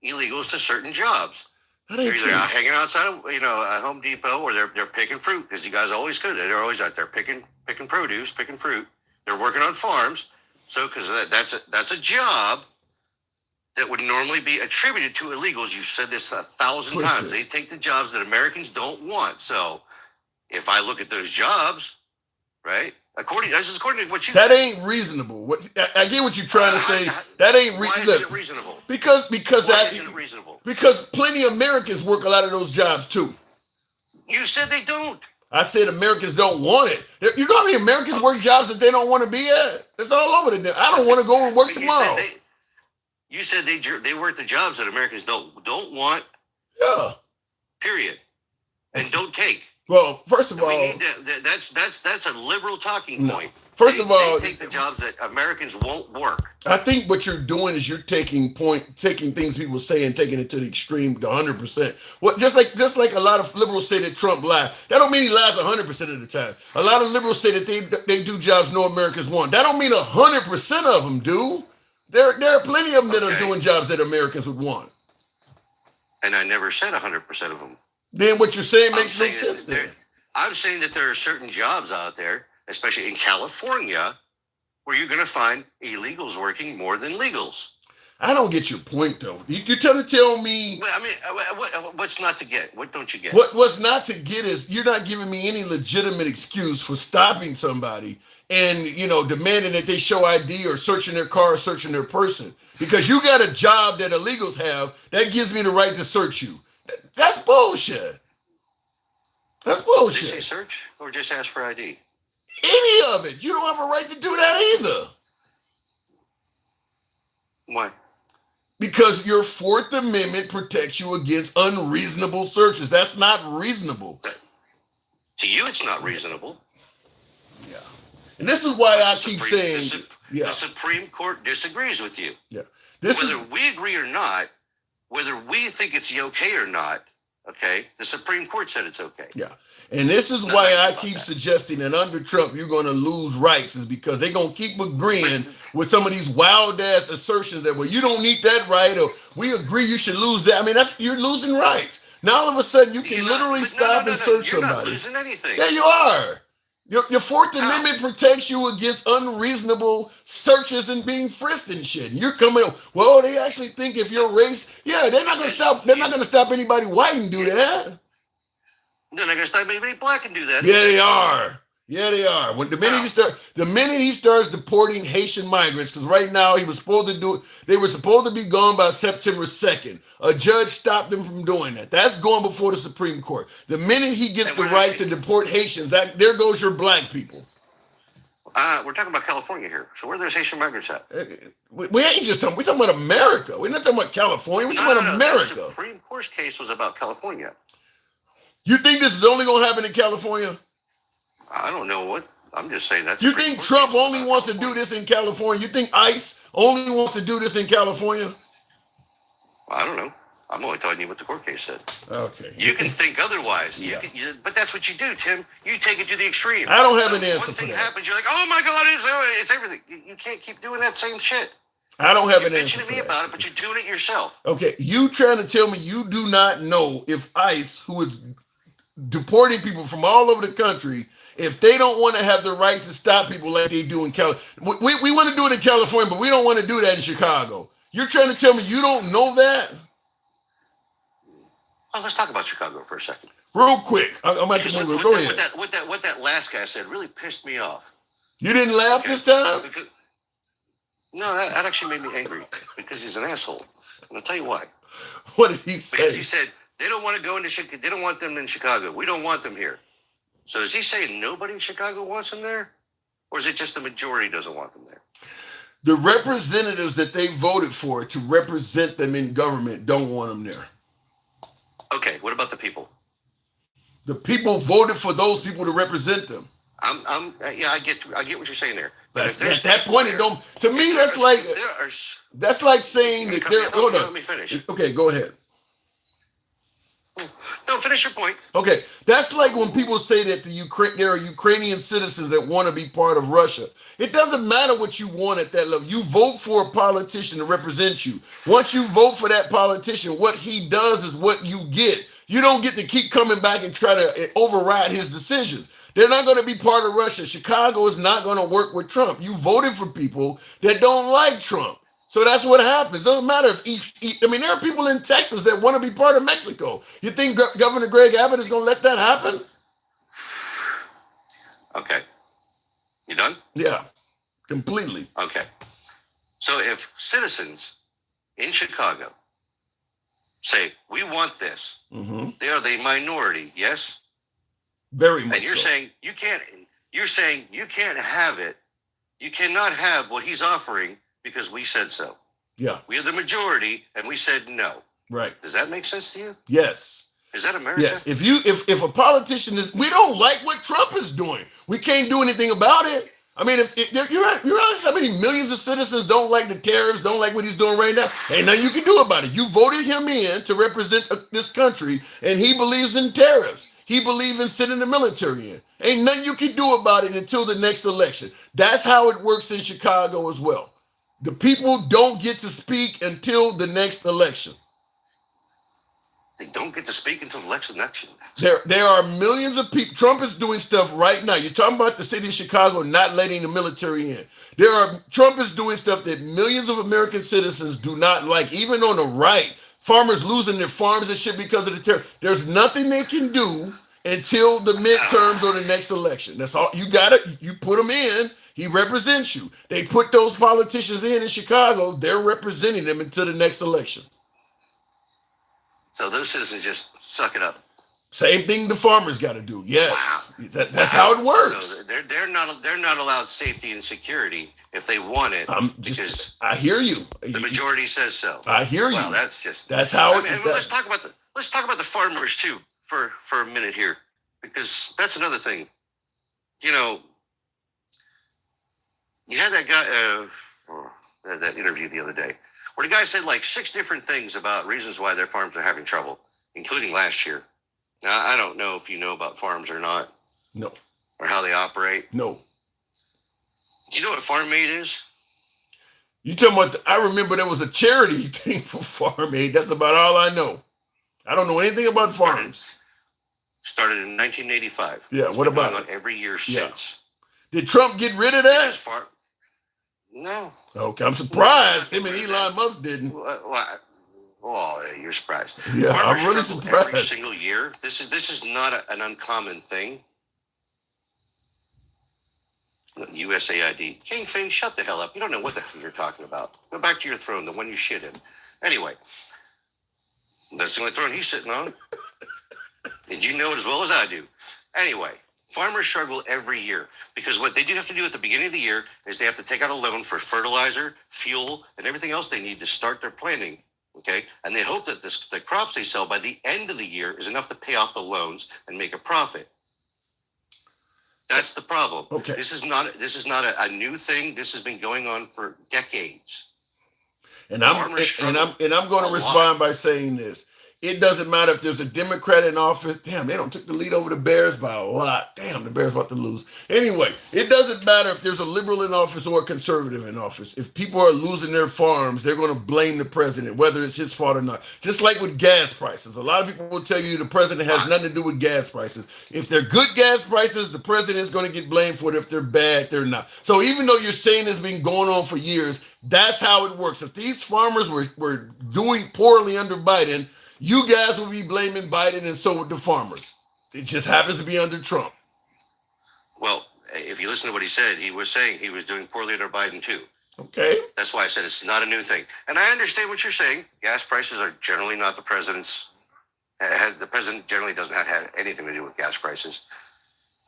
illegals to certain jobs. They're either hanging outside of a Home Depot, or they're picking fruit, because you guys always could. They're always out there picking produce, picking fruit. They're working on farms. So because that's a job that would normally be attributed to illegals. You've said this 1,000 times. They take the jobs that Americans don't want. So if I look at those jobs, right? According to what you that said, ain't reasonable. I get what you're trying to say. That ain't why isn't it reasonable? Because why isn't it reasonable? Because plenty of Americans work a lot of those jobs too. You said they don't. I said Americans don't want it. You know how many Americans work jobs that they don't want to be at? It's all over the. I don't want to go and work tomorrow. You said they work the jobs that Americans don't want. Yeah. Period. And don't take. Well, first of all, that's a liberal talking point. First of all, they take the jobs that Americans won't work. I think what you're doing is you're taking things people say and taking it to the extreme, to 100%. What just like a lot of liberals say that Trump lied. That don't mean he lies 100% of the time. A lot of liberals say that they do jobs no Americans want. That don't mean 100% of them do. There are plenty of them that are doing jobs that Americans would want. And I never said 100% of them. Then what you're saying makes no sense. I'm saying that there are certain jobs out there, especially in California, where you're going to find illegals working more than legals. I don't get your point, though. You're trying to tell me. I mean, what's not to get? What don't you get? What's not to get is you're not giving me any legitimate excuse for stopping somebody and demanding that they show ID or searching their car or searching their person. Because you got a job that illegals have, that gives me the right to search you. That's bullshit. That's Did they bullshit. say search or just ask for ID? Any of it. You don't have a right to do that either. Why? Because your Fourth Amendment protects you against unreasonable searches. That's not reasonable. To you, it's not reasonable. Yeah. And this is why I keep saying, the Supreme Court disagrees with you. Yeah. Whether we agree or not, whether we think it's okay or not, okay, the Supreme Court said it's okay. Yeah. And this is why I keep suggesting that under Trump, you're going to lose rights, is because they're going to keep agreeing with some of these wild ass assertions that, well, you don't need that right, or we agree you should lose that. I mean, you're losing rights. Now all of a sudden you can literally stop and search somebody. You're not losing anything. Yeah, you are. Your Fourth Amendment protects you against unreasonable searches and being frisked and shit. And you're coming, well, they actually think if you're race, yeah, they're not gonna stop. They're not gonna stop anybody white and do that. They're not gonna stop anybody black and do that. Yeah, they are. Yeah, they are. When the minute he starts deporting Haitian migrants, because right now he was supposed to do it, they were supposed to be gone by September 2nd. A judge stopped him from doing that. That's going before the Supreme Court. The minute he gets the right to deport Haitians, there goes your black people. We're talking about California here. So where are those Haitian migrants at? We ain't just talking. We're talking about America. We're not talking about California. We're talking about America. The Supreme Court case was about California. You think this is only going to happen in California? I don't know what. I'm just saying that's. You think Trump only wants to do this in California? You think ICE only wants to do this in California? I don't know. I'm only telling you what the court case said. Okay. You can think otherwise. Yeah. But that's what you do, Tim. You take it to the extreme. I don't have an answer for that. One thing happens, you're like, oh my God, it's everything. You can't keep doing that same shit. I don't have an answer for that. You're bitching to me about it, but you're doing it yourself. Okay, you trying to tell me you do not know if ICE, who is deporting people from all over the country, if they don't want to have the right to stop people like they do in California. We want to do it in California, but we don't want to do that in Chicago. You're trying to tell me you don't know that? Well, let's talk about Chicago for a second. Real quick. I'm at the movie. Go ahead. What that last guy said really pissed me off. You didn't laugh this time? No, that actually made me angry because he's an asshole. And I'll tell you why. What did he say? Because he said, they don't want to go into Chicago. They don't want them in Chicago. We don't want them here. So is he saying nobody in Chicago wants them there? Or is it just the majority doesn't want them there? The representatives that they voted for to represent them in government don't want them there. Okay, what about the people? The people voted for those people to represent them. I get what you're saying there. But at that point, it don't. To me, that's like saying that they're. Hold on. Let me finish. Okay, go ahead. No, finish your point. Okay, that's like when people say that there are Ukrainian citizens that want to be part of Russia. It doesn't matter what you want at that level. You vote for a politician to represent you. Once you vote for that politician, what he does is what you get. You don't get to keep coming back and try to override his decisions. They're not going to be part of Russia. Chicago is not going to work with Trump. You voted for people that don't like Trump. So that's what happens. It doesn't matter there are people in Texas that want to be part of Mexico. You think Governor Greg Abbott is going to let that happen? Okay. You done? Yeah, completely. Okay. So if citizens in Chicago say, we want this, they are the minority, yes? Very much. And you're saying you can't have it. You cannot have what he's offering because we said so. Yeah. We are the majority and we said no. Right. Does that make sense to you? Yes. Is that America? Yes. If a politician we don't like what Trump is doing, we can't do anything about it. I mean, if you realize how many millions of citizens don't like the tariffs, don't like what he's doing right now? Ain't nothing you can do about it. You voted him in to represent this country, and he believes in tariffs. He believes in sending the military in. Ain't nothing you can do about it until the next election. That's how it works in Chicago as well. The people don't get to speak until the next election. They don't get to speak until the next election. There are millions of people. Trump is doing stuff right now. You're talking about the city of Chicago not letting the military in. Trump is doing stuff that millions of American citizens do not like, even on the right. Farmers losing their farms and shit because of the tariff. There's nothing they can do until the midterms or the next election. That's all you got it. You put him in. He represents you. They put those politicians in Chicago. They're representing them until the next election. So those citizens just suck it up. Same thing the farmers got to do. Yes, that's how it works. So they're not allowed safety and security if they want it. I hear you. The majority says so. I hear you. Well, that's how. Let's talk about the farmers too for a minute here, because that's another thing. You know, you had that guy that interview the other day where the guy said like 6 different things about reasons why their farms are having trouble, including last year. Now, I don't know if you know about farms or not. No. Or how they operate. No. Do you know what Farm Aid is? You talking about? I remember there was a charity thing for Farm Aid. That's about all I know. I don't know anything about farms. Started in 1985. Yeah. What about it? Every year since. Did Trump get rid of that? No. Okay, I'm surprised him and Elon Musk didn't. Oh, you're surprised. Yeah, I'm really surprised. Every single year. This is not an uncommon thing. USAID. King Finn, shut the hell up. You don't know what the hell you're talking about. Go back to your throne, the one you shit in. Anyway, that's the only throne he's sitting on. And you know it as well as I do. Anyway, farmers struggle every year because what they do have to do at the beginning of the year is they have to take out a loan for fertilizer, fuel, and everything else they need to start their planting. Okay, and they hope that the crops they sell by the end of the year is enough to pay off the loans and make a profit. That's the problem. Okay, this is not a new thing. This has been going on for decades. And I'm going to respond by saying this. It doesn't matter if there's a Democrat in office. Damn, they took the lead over the Bears by a lot. Damn, the Bears about to lose. Anyway, it doesn't matter if there's a liberal in office or a conservative in office. If people are losing their farms, they're going to blame the president, whether it's his fault or not. Just like with gas prices. A lot of people will tell you the president has nothing to do with gas prices. If they're good gas prices, the president is going to get blamed for it. If they're bad, they're not. So even though you're saying it's been going on for years, that's how it works. If these farmers were doing poorly under Biden, you guys will be blaming Biden, and so would the farmers. It just happens to be under Trump. Well, if you listen to what he said, he was saying he was doing poorly under Biden, too. Okay. That's why I said it's not a new thing. And I understand what you're saying. Gas prices are generally not the president's. The president generally doesn't have anything to do with gas prices.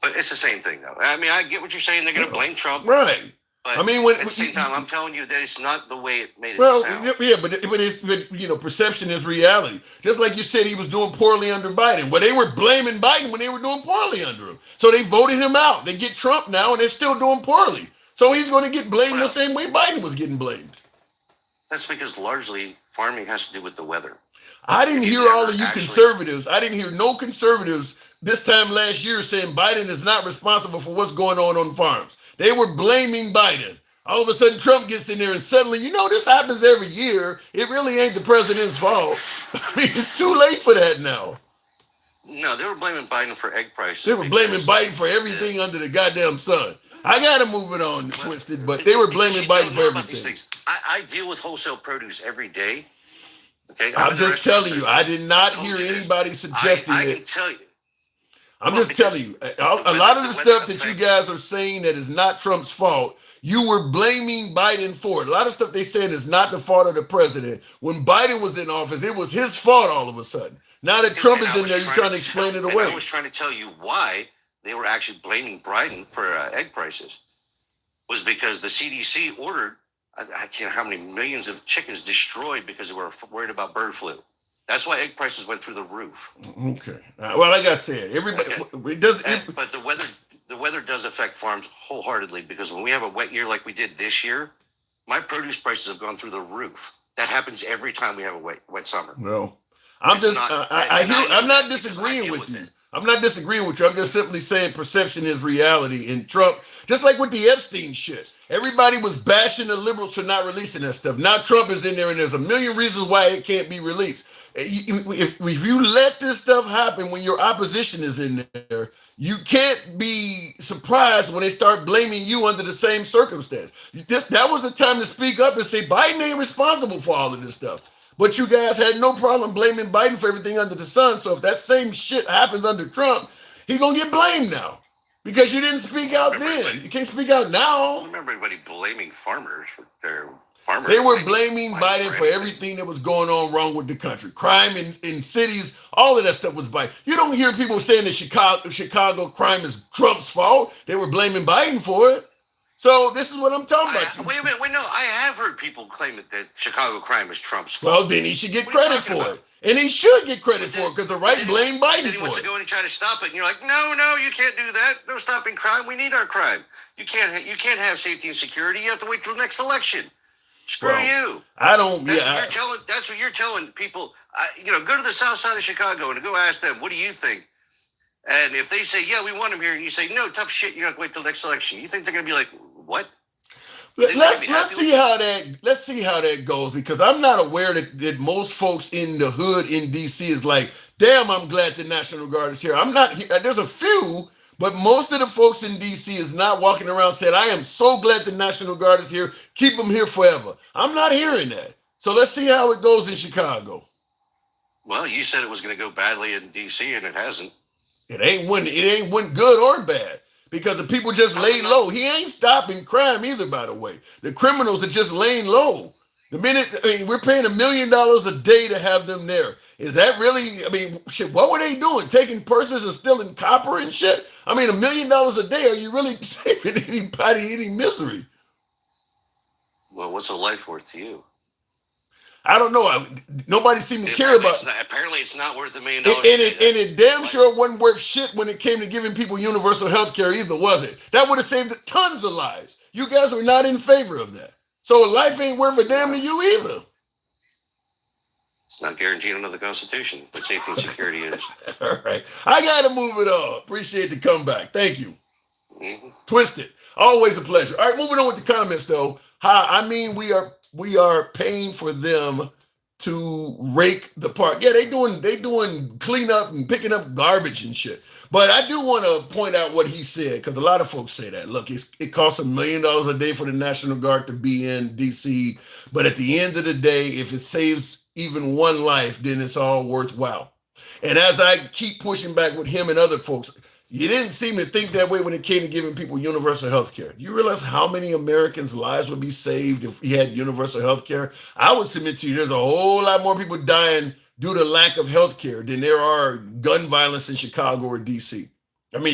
But it's the same thing, though. I mean, I get what you're saying. They're going to blame Trump. Right. But I mean, at the same time, I'm telling you that it's not the way it made it sound. Yeah, but perception is reality. Just like you said, he was doing poorly under Biden. Well, they were blaming Biden when they were doing poorly under him. So they voted him out. They get Trump now, and they're still doing poorly. So he's going to get blamed the same way Biden was getting blamed. That's because largely farming has to do with the weather. I didn't hear all of you conservatives. I didn't hear no conservatives this time last year saying Biden is not responsible for what's going on farms. They were blaming Biden. All of a sudden, Trump gets in there and suddenly, this happens every year. It really ain't the president's fault. I mean, it's too late for that now. No, they were blaming Biden for egg prices. They were blaming Biden for everything under the goddamn sun. I got to move it on, Twisted, but they were blaming Biden for everything. I deal with wholesale produce every day. Okay, I'm just telling you, I did not hear anybody suggesting it. I can tell you. I'm just telling you, a lot of the stuff that you guys are saying that is not Trump's fault, you were blaming Biden for it. A lot of stuff they're saying is not the fault of the president. When Biden was in office, it was his fault all of a sudden. Now that Trump is in there, you're trying to explain it away. I was trying to tell you why they were actually blaming Biden for egg prices. Was because the CDC ordered, I can't know how many millions of chickens destroyed because they were worried about bird flu. That's why egg prices went through the roof. Okay. Well, like I said, everybody it does. But the weather does affect farms wholeheartedly because when we have a wet year like we did this year, my produce prices have gone through the roof. That happens every time we have a wet summer. Well, I'm not disagreeing with you. I'm not disagreeing with you. I'm just simply saying perception is reality. And Trump, just like with the Epstein shit, everybody was bashing the liberals for not releasing that stuff. Now Trump is in there, and there's a million reasons why it can't be released. If you let this stuff happen when your opposition is in there, you can't be surprised when they start blaming you under the same circumstance. That was the time to speak up and say Biden ain't responsible for all of this stuff. But you guys had no problem blaming Biden for everything under the sun. So if that same shit happens under Trump, He's gonna get blamed now because you didn't speak out then. You can't speak out I now. don't remember anybody blaming farmers for their farmers. They were blaming Biden for everything that was going on wrong with the country. Crime in cities, all of that stuff was Biden. You don't hear people saying that Chicago crime is Trump's fault. They were blaming Biden for it. So this is what I'm talking about. Wait a minute. Wait, no. I have heard people claim that Chicago crime is Trump's fault. Well, then he should get credit for it. And he should get credit for it because the right blamed Biden then he for wants it. to go in and try to stop it, and you're like, no, you can't do that. No stopping crime. We need our crime. You can't have safety and security. You have to wait till the next election. Screw you. I don't. That's what you're telling people. Go to the south side of Chicago and go ask them, what do you think? And if they say, yeah, we want him here, and you say, no, tough shit, you have to wait till the next election, you think they're going to be like, what? Let's see how that goes, because I'm not aware that most folks in the hood in DC is like, damn, I'm glad the National Guard is here. I'm not here. There's a few, but most of the folks in DC is not walking around saying, I am so glad the National Guard is here. Keep them here forever. I'm not hearing that. So let's see how it goes in Chicago. Well, you said it was going to go badly in DC, and it hasn't. It ain't went good or bad. Because the people just laid low. He ain't stopping crime either, by the way. The criminals are just laying low. We're paying $1 million a day to have them there. Is that really, shit, what were they doing? Taking purses and stealing copper and shit? $1 million a day, are you really saving anybody any misery? Well, what's a life worth to you? I don't know. Nobody seemed to care about it. Apparently, it's not worth $1 million. And it damn sure wasn't worth shit when it came to giving people universal health care either, was it? That would have saved tons of lives. You guys were not in favor of that. So life ain't worth a damn to you either. It's not guaranteed under the Constitution, but safety and security is. All right. I got to move it on. Appreciate the comeback. Thank you. Mm-hmm. Twisted. Always a pleasure. All right, moving on with the comments, though. We are paying for them to rake the park. Yeah, they doing cleanup and picking up garbage and shit. But I do want to point out what he said, because a lot of folks say that. Look, it costs $1 million a day for the National Guard to be in DC. But at the end of the day, if it saves even one life, then it's all worthwhile. And as I keep pushing back with him and other folks, you didn't seem to think that way when it came to giving people universal health care. Do you realize how many Americans' lives would be saved if we had universal health care? I would submit to you there's a whole lot more people dying due to lack of health care than there are gun violence in Chicago or DC.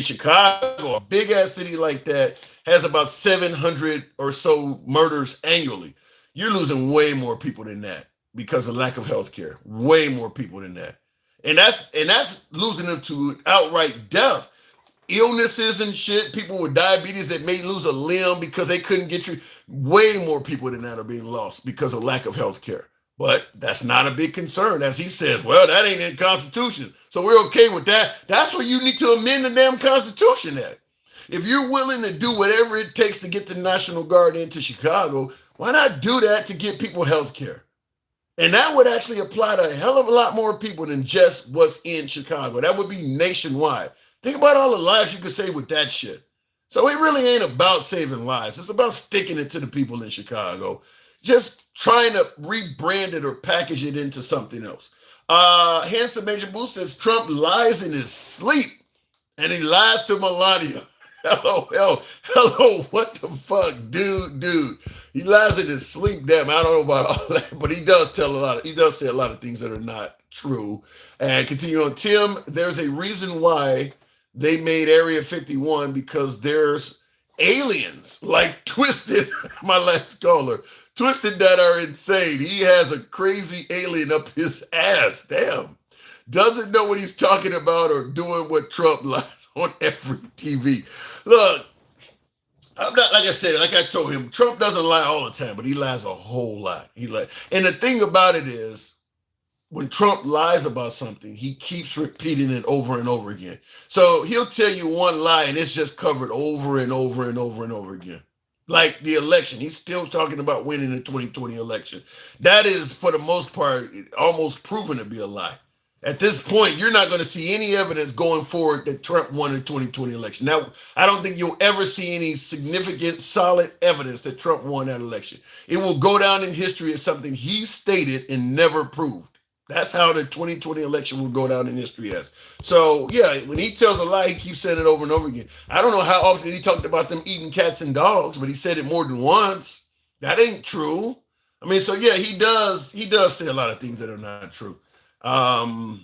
Chicago, a big-ass city like that, has about 700 or so murders annually. You're losing way more people than that because of lack of health care. Way more people than that. And that's losing them to outright death. Illnesses and shit, people with diabetes that may lose a limb because they couldn't get treated. Way more people than that are being lost because of lack of health care. But that's not a big concern. As he says, well, that ain't in the Constitution, so we're okay with that. That's where you need to amend the damn Constitution at. If you're willing to do whatever it takes to get the National Guard into Chicago, why not do that to get people health care? And that would actually apply to a hell of a lot more people than just what's in Chicago. That would be nationwide. Think about all the lives you could save with that shit. So it really ain't about saving lives. It's about sticking it to the people in Chicago. Just trying to rebrand it or package it into something else. Handsome Major Boo says Trump lies in his sleep and he lies to Melania. Hello, what the fuck, dude. He lies in his sleep. Damn, I don't know about all that, but he does say a lot of things that are not true. And continue on, Tim, there's a reason why they made Area 51, because there's aliens like Twisted, my last caller, Twisted, that are insane. He has a crazy alien up his ass. Damn. Doesn't know what he's talking about or doing what Trump lies on every TV. Look, I'm not, like I said, like I told him, Trump doesn't lie all the time, but he lies a whole lot. And the thing about it is, when Trump lies about something, he keeps repeating it over and over again. So he'll tell you one lie and it's just covered over and over and over and over again. Like the election, he's still talking about winning the 2020 election. That is, for the most part, almost proven to be a lie. At this point, you're not going to see any evidence going forward that Trump won the 2020 election. Now, I don't think you'll ever see any significant, solid evidence that Trump won that election. It will go down in history as something he stated and never proved. That's how the 2020 election will go down in history as. So yeah, when he tells a lie, he keeps saying it over and over again. I don't know how often he talked about them eating cats and dogs, but he said it more than once. That ain't true. I mean, so yeah, he does say a lot of things that are not true. Um,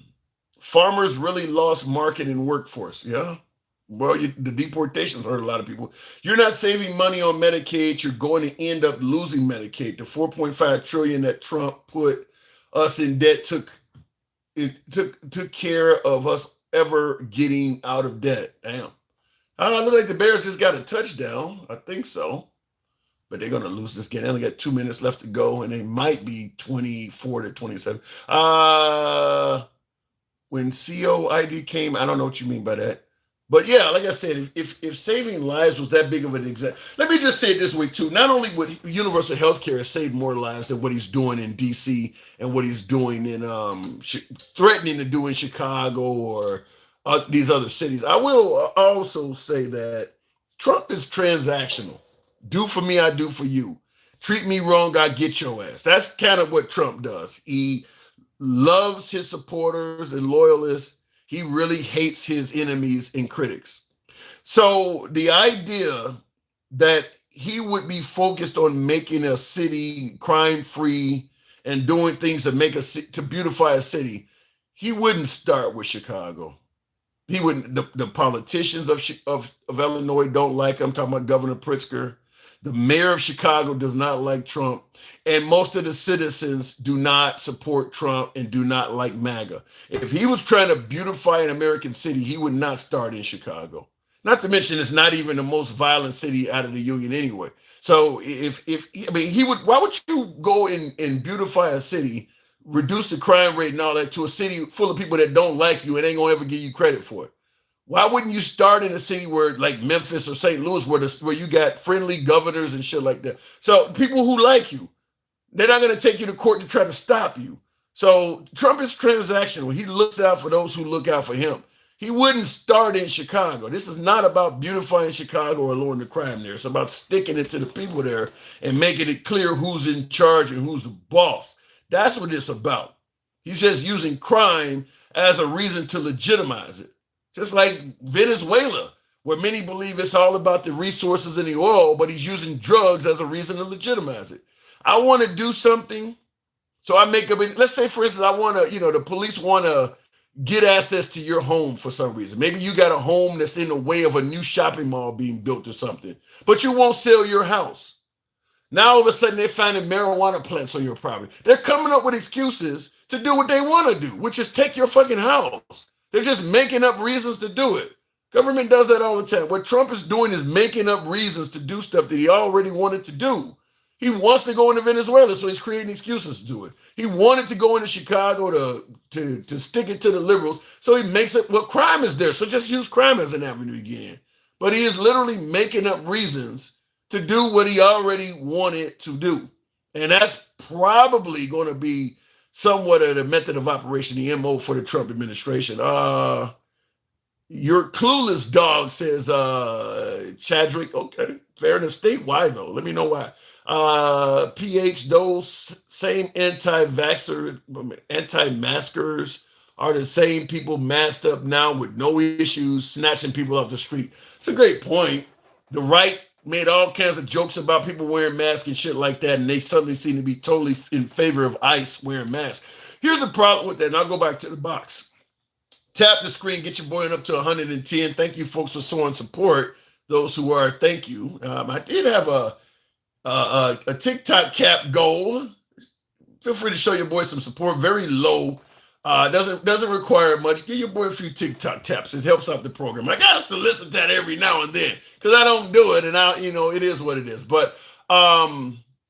Farmers really lost market and workforce. Yeah. Well, the deportations hurt a lot of people. You're not saving money on Medicaid. You're going to end up losing Medicaid. The 4.5 trillion that Trump put us in debt took care of us ever getting out of debt. Damn. Look like the Bears just got a touchdown. I think so. But they're gonna lose this game. They only got 2 minutes left to go, and they might be 24-27. When COVID came, I don't know what you mean by that. But yeah, like I said, if saving lives was that big of an example, let me just say it this way too. Not only would universal health care save more lives than what he's doing in DC and what he's doing in threatening to do in Chicago or these other cities, I will also say that Trump is transactional. Do for me, I do for you. Treat me wrong, I get your ass. That's kind of what Trump does. He loves his supporters and loyalists. He really hates his enemies and critics. So the idea that he would be focused on making a city crime free and doing things to beautify a city, he wouldn't start with Chicago. He wouldn't. The politicians of Illinois don't like him. I'm talking about Governor Pritzker. The mayor of Chicago does not like Trump, and most of the citizens do not support Trump and do not like MAGA. If he was trying to beautify an American city, he would not start in Chicago. Not to mention, it's not even the most violent city out of the union anyway. So he would, why would you go and beautify a city, reduce the crime rate and all that to a city full of people that don't like you and ain't gonna ever give you credit for it? Why wouldn't you start in a city where, like Memphis or St. Louis, where you got friendly governors and shit like that? So people who like you, they're not going to take you to court to try to stop you. So Trump is transactional. He looks out for those who look out for him. He wouldn't start in Chicago. This is not about beautifying Chicago or lowering the crime there. It's about sticking it to the people there and making it clear who's in charge and who's the boss. That's what it's about. He's just using crime as a reason to legitimize it. Just like Venezuela, where many believe it's all about the resources and the oil, but he's using drugs as a reason to legitimize it. I want to do something, so I make up. Let's say, for instance, I want to, the police want to get access to your home for some reason. Maybe you got a home that's in the way of a new shopping mall being built or something, but you won't sell your house. Now all of a sudden they're finding marijuana plants on your property. They're coming up with excuses to do what they want to do, which is take your fucking house. They're just making up reasons to do it. Government does that all the time. What Trump is doing is making up reasons to do stuff that he already wanted to do. He wants to go into Venezuela, so he's creating excuses to do it. He wanted to go into Chicago to stick it to the liberals, so he makes it, well, crime is there, so just use crime as an avenue to get in. But he is literally making up reasons to do what he already wanted to do. And that's probably going to be somewhat of the method of operation, the MO for the Trump administration. Your clueless dog, says Chadrick. Okay, fair enough. State why, though. Let me know why. PH, those same anti-maskers are the same people masked up now with no issues, snatching people off the street. It's a great point. The right made all kinds of jokes about people wearing masks and shit like that, and they suddenly seem to be totally in favor of ICE wearing masks. Here's the problem with that, and I'll go back to the box. Tap the screen, get your boy up to 110. Thank you, folks, for showing support. Those who are, thank you. I did have a TikTok cap goal. Feel free to show your boy some support. Very low. Doesn't require much. Give your boy a few TikTok taps. It helps out the program. I gotta solicit that every now and then because I don't do it, and it is what it is. But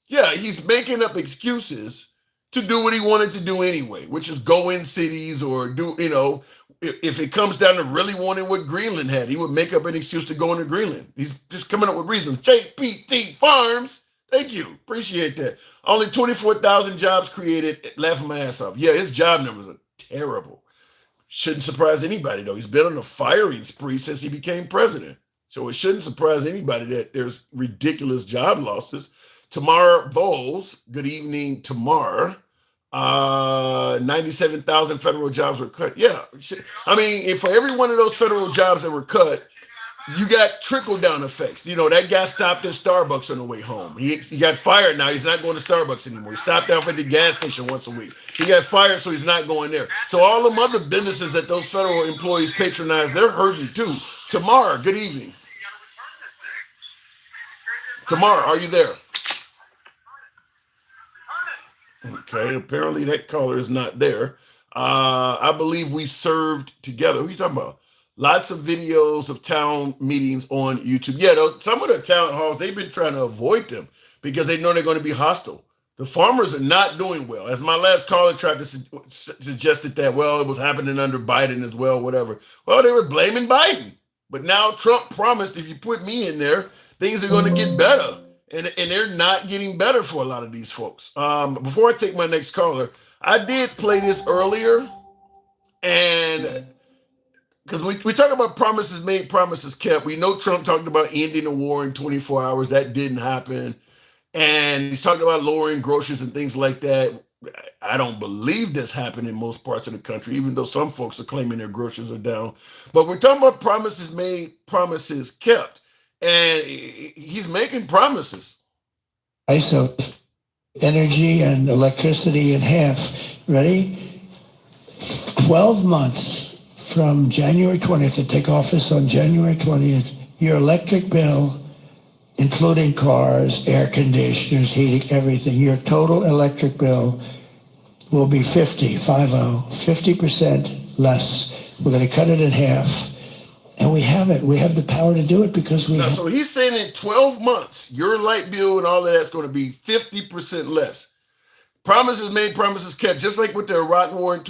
yeah, he's making up excuses to do what he wanted to do anyway, which is go in cities or do, if it comes down to really wanting what Greenland had, he would make up an excuse to go into Greenland. He's just coming up with reasons. JPT Farms. Thank you. Appreciate that. Only 24,000 jobs created. Laughing my ass off. Yeah, his job numbers are terrible. Shouldn't surprise anybody, though. He's been on a firing spree since he became president. So it shouldn't surprise anybody that there's ridiculous job losses. Tamar Bowles, good evening, Tamar. 97,000 federal jobs were cut. Yeah. I mean, if for every one of those federal jobs that were cut, you got trickle down effects. You know, that guy stopped at Starbucks on the way home. He got fired now. He's not going to Starbucks anymore. He stopped off at the gas station once a week. He got fired, so he's not going there. So all them other businesses that those federal employees patronize, they're hurting too. Tamar, good evening. Tamar, are you there? Okay, apparently that caller is not there. I believe we served together. Who are you talking about? Lots of videos of town meetings on YouTube. Yeah, some of the town halls, they've been trying to avoid them because they know they're going to be hostile. The farmers are not doing well. As my last caller tried to suggested that, well, it was happening under Biden as well, whatever. Well, they were blaming Biden. But now Trump promised if you put me in there, things are going to get better. And they're not getting better for a lot of these folks. Before I take my next caller, I did play this earlier. And because we talk about promises made, promises kept. We know Trump talked about ending the war in 24 hours. That didn't happen. And he's talking about lowering groceries and things like that. I don't believe this happened in most parts of the country, even though some folks are claiming their groceries are down. But we're talking about promises made, promises kept. And he's making promises. Price of energy and electricity in half. Ready? 12 months from January 20th to take office on January 20th, your electric bill, including cars, air conditioners, heating, everything, your total electric bill will be 50% less. We're going to cut it in half. And we have it. We have the power to do it because we. So he's saying in 12 months, your light bill and all of that's going to be 50% less. Promises made, promises kept. Just like with the Iraq war in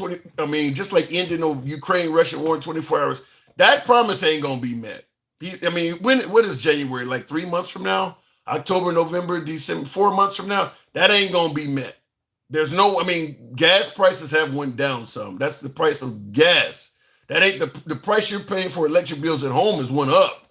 just like ending the Ukraine-Russian war in 24 hours. That promise ain't going to be met. What is January? Like 3 months from now? October, November, December, 4 months from now? That ain't going to be met. Gas prices have went down some. That's the price of gas. That ain't the price you're paying for electric bills at home is went up.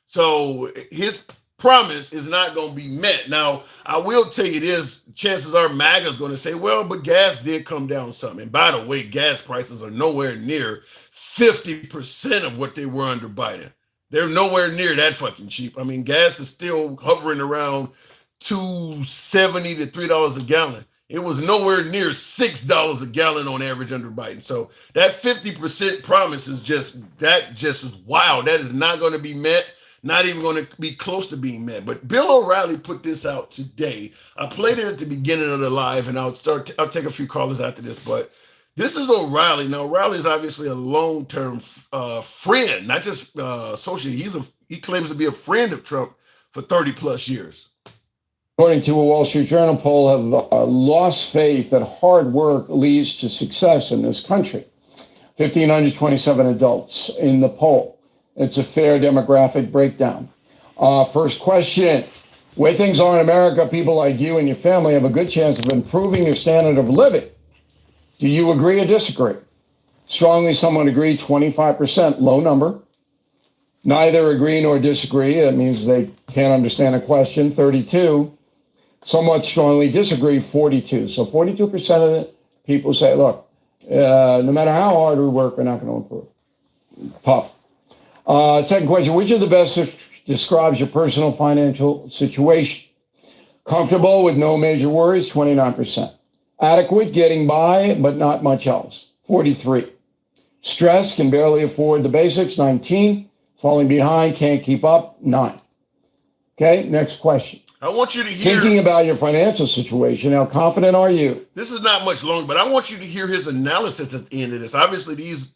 So his promise is not going to be met. Now, I will tell you this, chances are MAGA's going to say, well, but gas did come down some. And by the way, gas prices are nowhere near 50% of what they were under Biden. They're nowhere near that fucking cheap. Gas is still hovering around $2.70 to $3 a gallon. It was nowhere near $6 a gallon on average under Biden. So that 50% promise is just wild. That is not going to be met, not even going to be close to being met. But Bill O'Reilly put this out today. I played it at the beginning of the live, and I'll take a few callers after this. But this is O'Reilly. Now, O'Reilly is obviously a long-term friend, not just associate. He claims to be a friend of Trump for 30 plus years. According to a Wall Street Journal poll, have lost faith that hard work leads to success in this country. 1,527 adults in the poll. It's a fair demographic breakdown. First question. The way things are in America, people like you and your family have a good chance of improving your standard of living. Do you agree or disagree? Strongly, someone agree, 25%, low number. Neither agree nor disagree. That means they can't understand a question, 32. Somewhat strongly disagree, 42. So 42% of the people say, look, no matter how hard we work, we're not going to improve. Tough. Second question, which of the best describes your personal financial situation? Comfortable with no major worries, 29%. Adequate, getting by, but not much else, 43. Stress, can barely afford the basics, 19. Falling behind, can't keep up, 9. Okay, next question. I want you to hear. Thinking about your financial situation, how confident are you? This is not much longer, but I want you to hear his analysis at the end of this. Obviously, these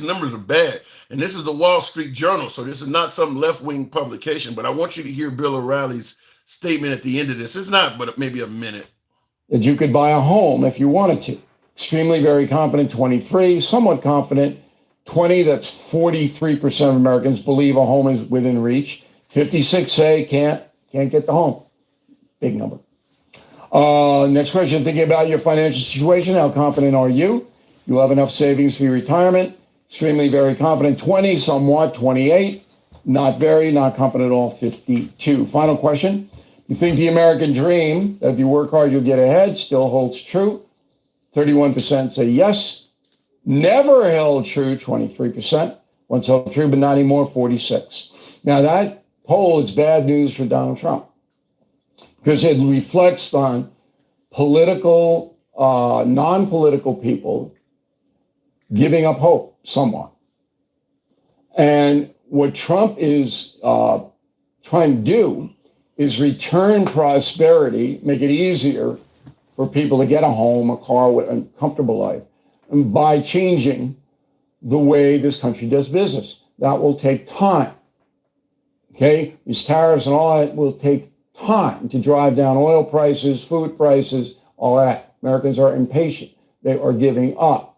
numbers are bad, and this is the Wall Street Journal, so this is not some left-wing publication, but I want you to hear Bill O'Reilly's statement at the end of this. It's not but maybe a minute. That you could buy a home if you wanted to. Extremely very confident, 23. Somewhat confident, 20. That's 43% of Americans believe a home is within reach. 56 say can't get the home. Big number. Next question, thinking about your financial situation, how confident are you? You have enough savings for your retirement. Extremely very confident, 20, somewhat, 28. Not very, not confident at all, 52. Final question. You think the American dream, that if you work hard, you'll get ahead, still holds true? 31% say yes. Never held true, 23%. Once held true, but not anymore, 46. Now that poll is bad news for Donald Trump because it reflects on political, non-political people giving up hope somewhat. And what Trump is trying to do is return prosperity, make it easier for people to get a home, a car, a comfortable life, and by changing the way this country does business. That will take time. Okay? These tariffs and all that will take time to drive down oil prices, food prices, all that. Americans are impatient. They are giving up.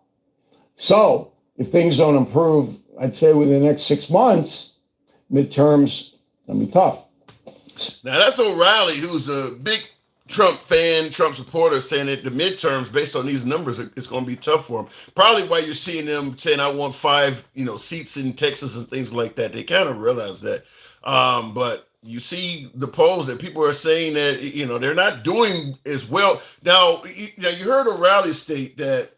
So if things don't improve, I'd say within the next 6 months, midterms going to be tough. Now that's O'Reilly, who's a big Trump fan, Trump supporter, saying that the midterms, based on these numbers, it's going to be tough for him. Probably why you're seeing them saying, "I want 5, seats in Texas and things like that." They kind of realize that. But you see the polls that people are saying that they're not doing as well. Now you heard O'Reilly state that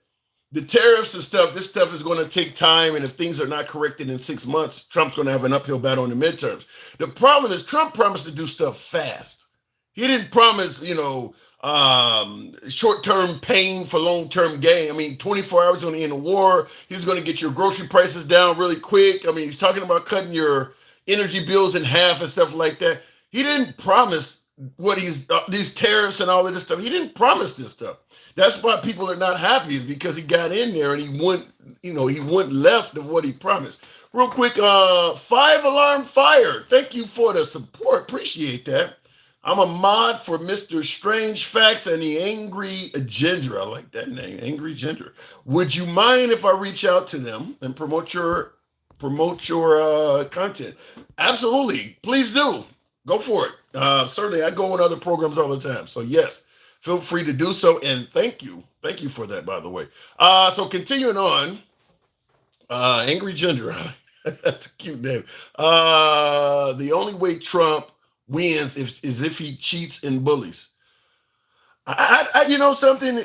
the tariffs and stuff, this stuff is going to take time, and if things are not corrected in 6 months, Trump's going to have an uphill battle in the midterms. The problem is Trump promised to do stuff fast. He didn't promise, short-term pain for long-term gain. I mean, 24 hours on the end of war. He was going to get your grocery prices down really quick. I mean, he's talking about cutting your energy bills in half and stuff like that. He didn't promise what these tariffs and all of this stuff. He didn't promise this stuff. That's why people are not happy, is because he got in there and he went left of what he promised. Real quick, 5 Alarm Fire. Thank you for the support. Appreciate that. I'm a mod for Mr. Strange Facts and the Angry Ginger. I like that name, Angry Ginger. Would you mind if I reach out to them and promote your content? Absolutely. Please do. Go for it. Certainly, I go on other programs all the time. So yes, feel free to do so. And thank you. Thank you for that, by the way. So continuing on, Angry Ginger. That's a cute name. The only way Trump wins is if he cheats and bullies. Something,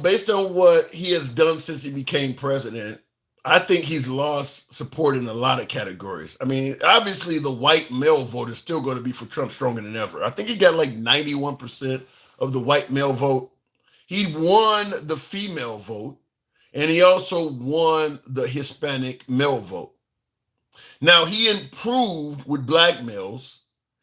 based on what he has done since he became president, I think he's lost support in a lot of categories. I mean, obviously the white male vote is still going to be for Trump stronger than ever. I think he got like 91% of the white male vote. He won the female vote, and he also won the Hispanic male vote. Now, he improved with black males.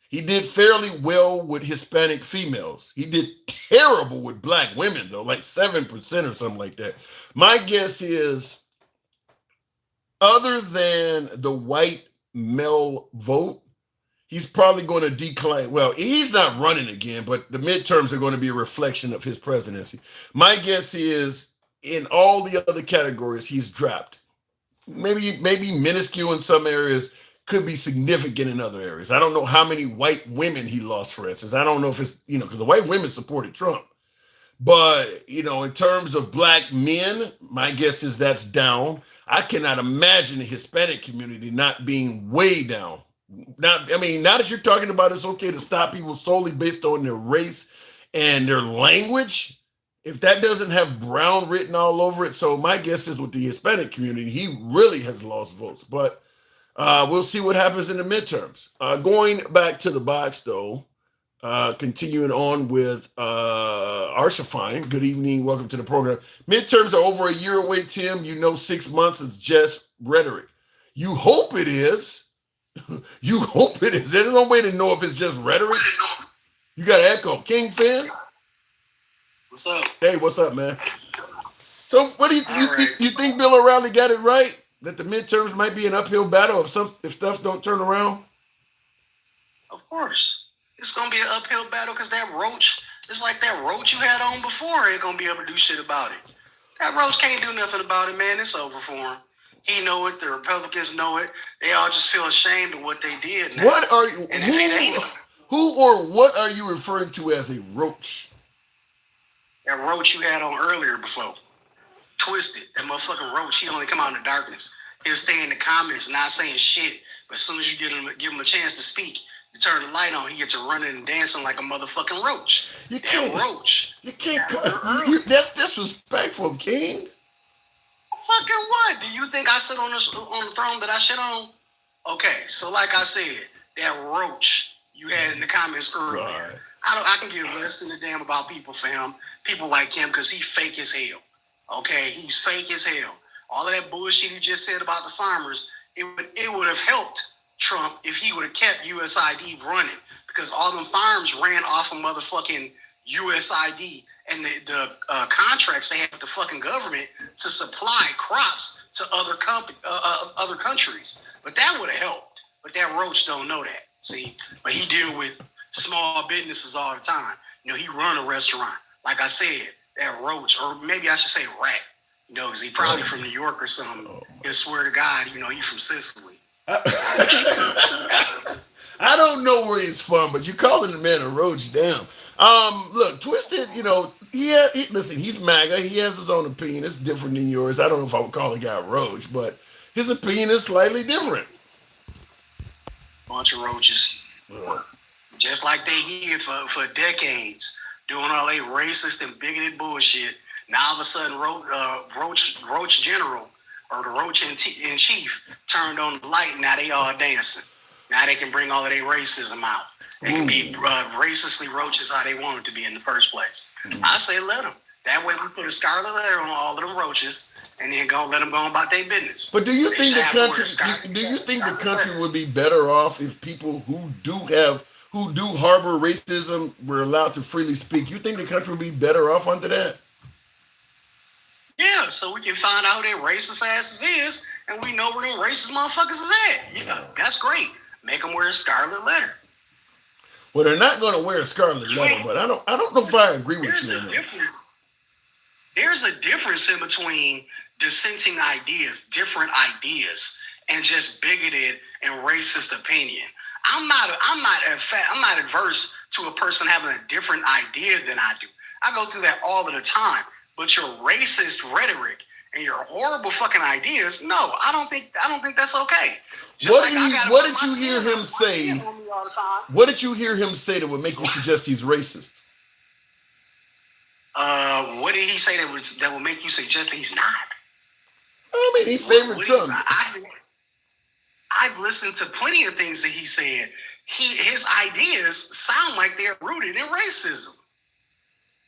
He did fairly well with Hispanic females. He did terrible with black women, though, like 7% or something like that. My guess is, other than the white male vote, he's probably going to decline. Well, he's not running again, but the midterms are going to be a reflection of his presidency. My guess is, in all the other categories, he's dropped. Maybe minuscule in some areas, could be significant in other areas. I don't know how many white women he lost, for instance. I don't know if it's, because the white women supported Trump. But, in terms of black men, my guess is that's down. I cannot imagine the Hispanic community not being way down. Now that you're talking about it's okay to stop people solely based on their race and their language, if that doesn't have brown written all over it. So my guess is with the Hispanic community, he really has lost votes. But we'll see what happens in the midterms. Going back to the box, though, continuing on with Arshafine. Good evening. Welcome to the program. Midterms are over a year away, Tim. 6 months is just rhetoric. You hope it is. You hope it is. There's no way to know if it's just rhetoric. You got an echo. King fan? What's up? Hey, what's up, man? So what do you think Bill O'Reilly got it right? That the midterms might be an uphill battle if stuff don't turn around? Of course. It's going to be an uphill battle because that roach, it's like that roach you had on before ain't going to be able to do shit about it. That roach can't do nothing about it, man. It's over for him. He know it. The Republicans know it. They all just feel ashamed of what they did now. What are you, who or what are you referring to as a roach? That roach you had on earlier before. Twisted. That motherfucking roach, he only come out in the darkness. He'll stay in the comments not saying shit, but as soon as you give him a chance to speak, You turn the light on, he gets to running and dancing like a motherfucking roach. You can't. Roach. You can't. That's disrespectful, King. Fucking what? Do you think I sit on the throne that I shit on? Okay, so like I said, that roach you had in the comments earlier. Right. I can give less than a damn about people, fam. People like him because he's fake as hell. Okay, he's fake as hell. All of that bullshit he just said about the farmers, it would have helped Trump if he would have kept USID running, because all them farms ran off of motherfucking USID and the contracts they had with the fucking government to supply crops to other countries. But that would have helped. But that roach don't know that. See, but he deal with small businesses all the time. You know, he run a restaurant. Like I said, that roach, or maybe I should say rat. You know, because he probably from New York or something. I swear to God, you know, he's from Sicily. I don't know where he's from, but you're calling the man a roach. Damn. Look, Twisted, you know, listen, he's MAGA. He has his own opinion. It's different than yours. I don't know if I would call the guy roach, but his opinion is slightly different. Bunch of roaches. Just like they here for decades, doing all that racist and bigoted bullshit. Now all of a sudden, Roach General or the Roach in Chief turned on the light. Now they all dancing. Now they can bring all of their racism out. They can be racistly roaches how they want it to be in the first place. I say let them. That way we put a scarlet letter on all of them roaches, and then let them go about their business. But do you think the country? Do you think the country would be better off if people who do harbor racism were allowed to freely speak? You think the country would be better off under that? Yeah, so we can find out who their racist asses is, and we know where them racist motherfuckers is at. Yeah, that's great. Make them wear a scarlet letter. Well, they're not going to wear a scarlet letter, but I don't know if I agree with you on that. There's a difference in between dissenting ideas, different ideas, and just bigoted and racist opinion. I'm not adverse to a person having a different idea than I do. I go through that all of the time. But your racist rhetoric and your horrible fucking ideas, no, I don't think that's okay. What did you hear him say? What did you hear him say that would make you suggest he's racist? What did he say that would make you suggest that he's not? I mean, he favored Trump. I've listened to plenty of things that he said. His ideas sound like they're rooted in racism.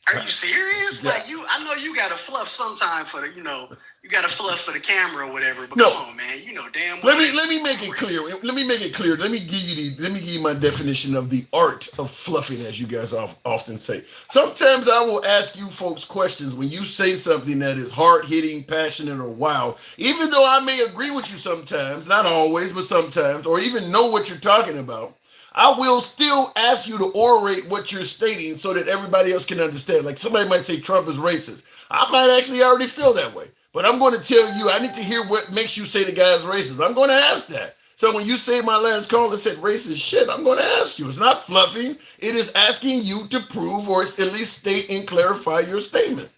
Are you serious? Yeah. I know you got to fluff sometime for you got to fluff for the camera or whatever. But come on, man, you know damn well. Let me make it clear. Let me make it clear. Let me give you my definition of the art of fluffing, as you guys often say. Sometimes I will ask you folks questions when you say something that is hard-hitting, passionate, or wild. Even though I may agree with you sometimes, not always, but sometimes, or even know what you're talking about, I will still ask you to orate what you're stating so that everybody else can understand. Like somebody might say Trump is racist. I might actually already feel that way. But I'm going to tell you, I need to hear what makes you say the guy is racist. I'm going to ask that. So when you say my last call and said racist shit, I'm going to ask you. It's not fluffing. It is asking you to prove or at least state and clarify your statement.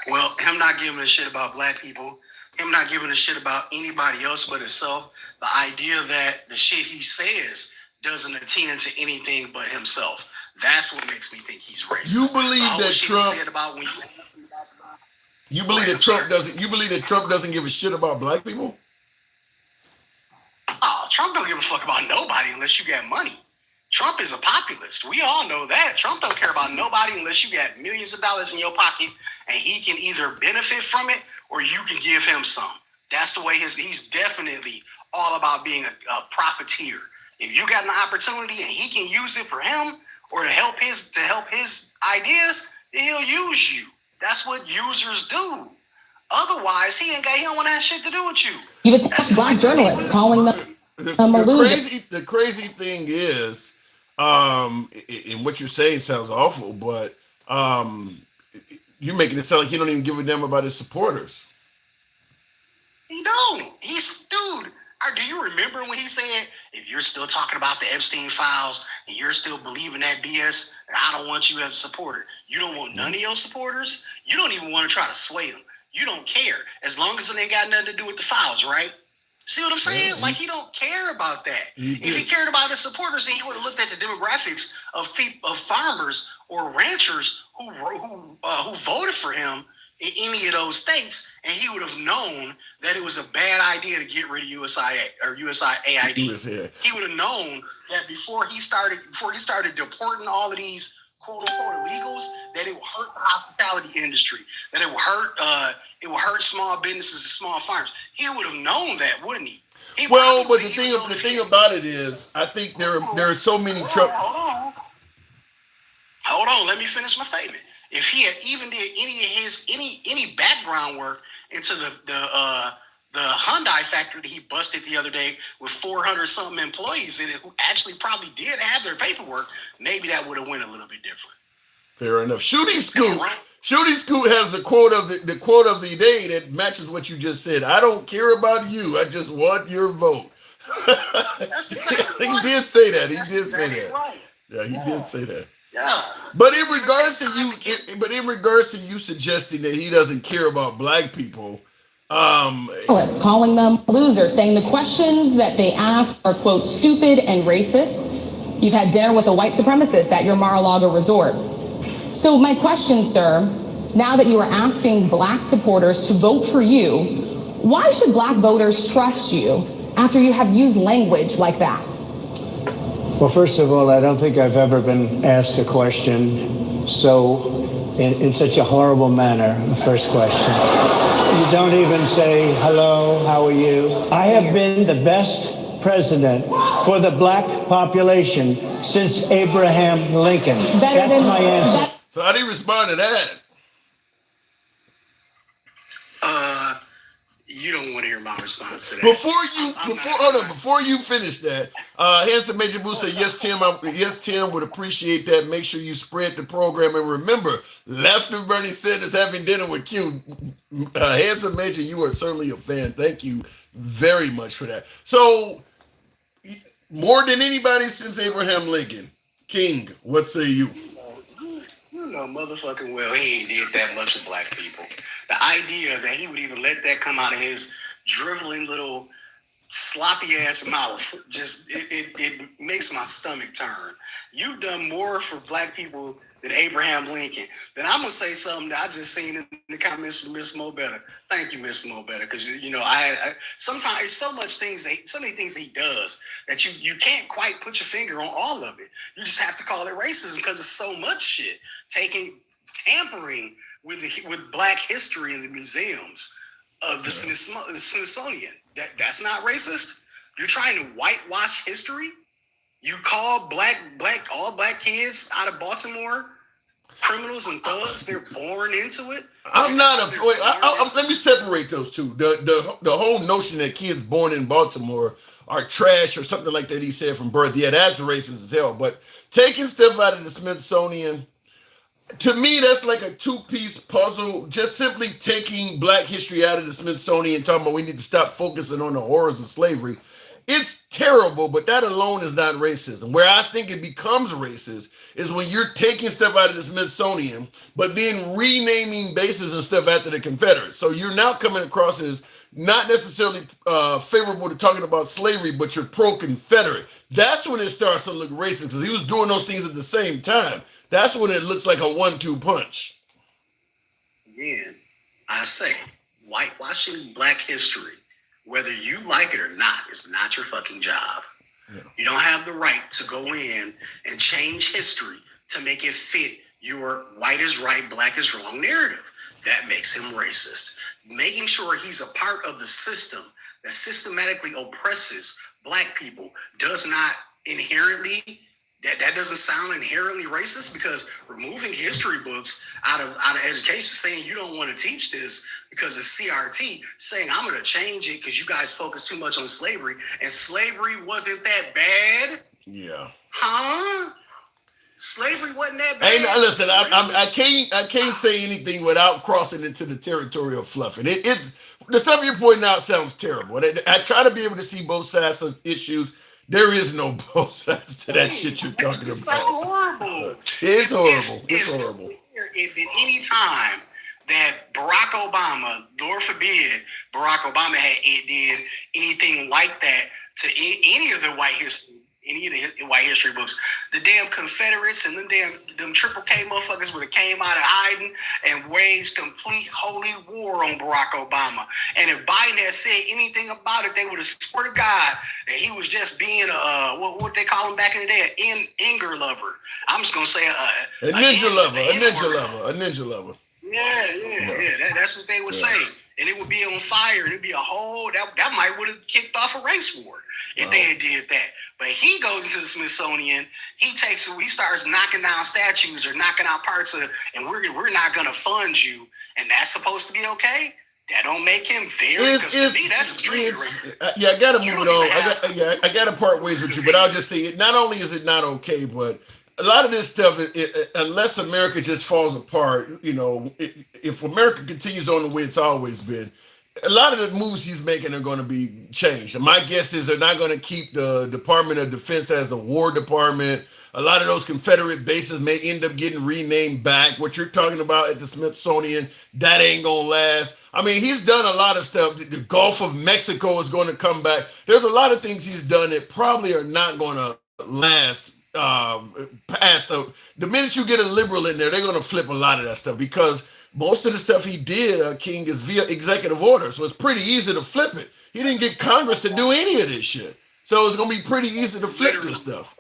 Well, him not giving a shit about black people, him not giving a shit about anybody else but himself, the idea that the shit he says doesn't attend to anything but himself. That's what makes me think he's racist. You believe that Trump? You believe that Trump doesn't? You believe that Trump doesn't give a shit about black people? Oh, Trump don't give a fuck about nobody unless you got money. Trump is a populist. We all know that. Trump don't care about nobody unless you got millions of dollars in your pocket and he can either benefit from it or you can give him some. That's the way he's definitely all about being a profiteer. If you got an opportunity and he can use it for him or to help his ideas, then he'll use you. That's what users do. Otherwise, he don't want that shit to do with you. You've attacked black journalists, calling them the crazy thing is, and what you're saying sounds awful, but you're making it sound like he don't even give a damn about his supporters. He don't. Dude. Do you remember when he said, if you're still talking about the Epstein files and you're still believing that BS, I don't want you as a supporter. You don't want none of your supporters. You don't even want to try to sway them. You don't care. As long as it ain't got nothing to do with the files, right? See what I'm saying? Like, he don't care about that. If he cared about his supporters, he would have looked at the demographics of farmers or ranchers who voted for him in any of those states, and he would have known that it was a bad idea to get rid of USAID or USAID. He would have known that before he started deporting all of these quote unquote illegals, that it would hurt the hospitality industry, that it would hurt small businesses and small farms. He would have known that, wouldn't he? But the thing about it is, I think there are so many Hold on, let me finish my statement. If he had even did any background work into the Hyundai factory that he busted the other day with 400 something employees in it who actually probably did have their paperwork, maybe that would have went a little bit different. Fair enough. Shooty Scoot has the quote of the day that matches what you just said. I don't care about you. I just want your vote. That's exactly He right. did say that. That's exactly right. Yeah, he did say that. Yeah. But in regards to you suggesting that he doesn't care about black people, calling them losers, saying the questions that they ask are, quote, stupid and racist. You've had dinner with a white supremacist at your Mar-a-Lago resort. So my question, sir, now that you are asking black supporters to vote for you, why should black voters trust you after you have used language like that? Well, first of all, I don't think I've ever been asked a question in such a horrible manner. The first question. You don't even say, hello, how are you? I have been the best president for the black population since Abraham Lincoln. That's my answer. So how do you respond to that? You don't want to hear my response to that. Before you finish that, Handsome Major Boo said, yes, Tim would appreciate that. Make sure you spread the program. And remember, Left of Bernie Sanders having dinner with Q. Handsome Major, you are certainly a fan. Thank you very much for that. So, more than anybody since Abraham Lincoln, King, what say you? You know motherfucking well he ain't did that much with black people. The idea that he would even let that come out of his driveling little sloppy ass mouth, just it makes my stomach turn. You've done more for black people than Abraham Lincoln. Then I'm gonna say something that I just seen in the comments from Miss Mo Better. Thank you, Miss Mo Better, because I sometimes it's so many things he does that you can't quite put your finger on all of it. You just have to call it racism because it's so much shit. Tampering with black history in the museums of the Smithsonian. That's not racist. You're trying to whitewash history. You call all black kids out of Baltimore criminals and thugs. They're born into it. Let me separate those two. The whole notion that kids born in Baltimore are trash or something like that he said from birth. Yeah, that's racist as hell. But taking stuff out of the Smithsonian, to me, that's like a two-piece puzzle. Just simply taking black history out of the Smithsonian and talking about we need to stop focusing on the horrors of slavery. It's terrible, but that alone is not racism. Where I think it becomes racist is when you're taking stuff out of the Smithsonian, but then renaming bases and stuff after the Confederates. So you're now coming across as not necessarily favorable to talking about slavery, but you're pro-Confederate. That's when it starts to look racist because he was doing those things at the same time. That's when it looks like a 1-2 punch. Again, I say whitewashing black history, whether you like it or not, is not your fucking job. Yeah. You don't have the right to go in and change history to make it fit your white is right, black is wrong narrative. That makes him racist. Making sure he's a part of the system that systematically oppresses black people does not inherently, that doesn't sound inherently racist, because removing history books out of education, saying you don't want to teach this because it's CRT, saying I'm going to change it because you guys focus too much on slavery, and slavery wasn't that bad. Yeah. Huh? Slavery wasn't that bad. Hey, listen, I can't say anything without crossing into the territory of fluffing. It's the stuff you're pointing out sounds terrible. I try to be able to see both sides of issues. There is no both sides to that shit you're talking about. It's so horrible. It's horrible. It's horrible. If at any time that Barack Obama, Lord forbid, Barack Obama did anything like that to any of the any of the white history books. The damn Confederates and them Triple K motherfuckers would have came out of hiding and waged complete holy war on Barack Obama. And if Biden had said anything about it, they would have sworn to God that he was just being what they call him back in the day, an anger lover. I'm just gonna say a ninja lover. Yeah. That's what they would say. And it would be on fire. And it'd be a whole that might would have kicked off a race war if they had did that. But he goes into the Smithsonian. He starts knocking down statues or knocking out parts of, and we're not gonna fund you. And that's supposed to be okay. That don't make him very. To me, that's yeah, I gotta move it on. I gotta part ways with you, but I'll just say it. Not only is it not okay, but a lot of this stuff, unless America just falls apart, if America continues on the way it's always been, a lot of the moves he's making are going to be changed. And my guess is they're not going to keep the Department of Defense as the War Department. A lot of those Confederate bases may end up getting renamed back. What you're talking about at the Smithsonian, that ain't going to last. I mean, he's done a lot of stuff. The Gulf of Mexico is going to come back. There's a lot of things he's done that probably are not going to last past the minute you get a liberal in there, they're going to flip a lot of that stuff because most of the stuff he did, King, is via executive order. So it's pretty easy to flip it. He didn't get Congress to do any of this shit. So it's going to be pretty easy to flip this stuff.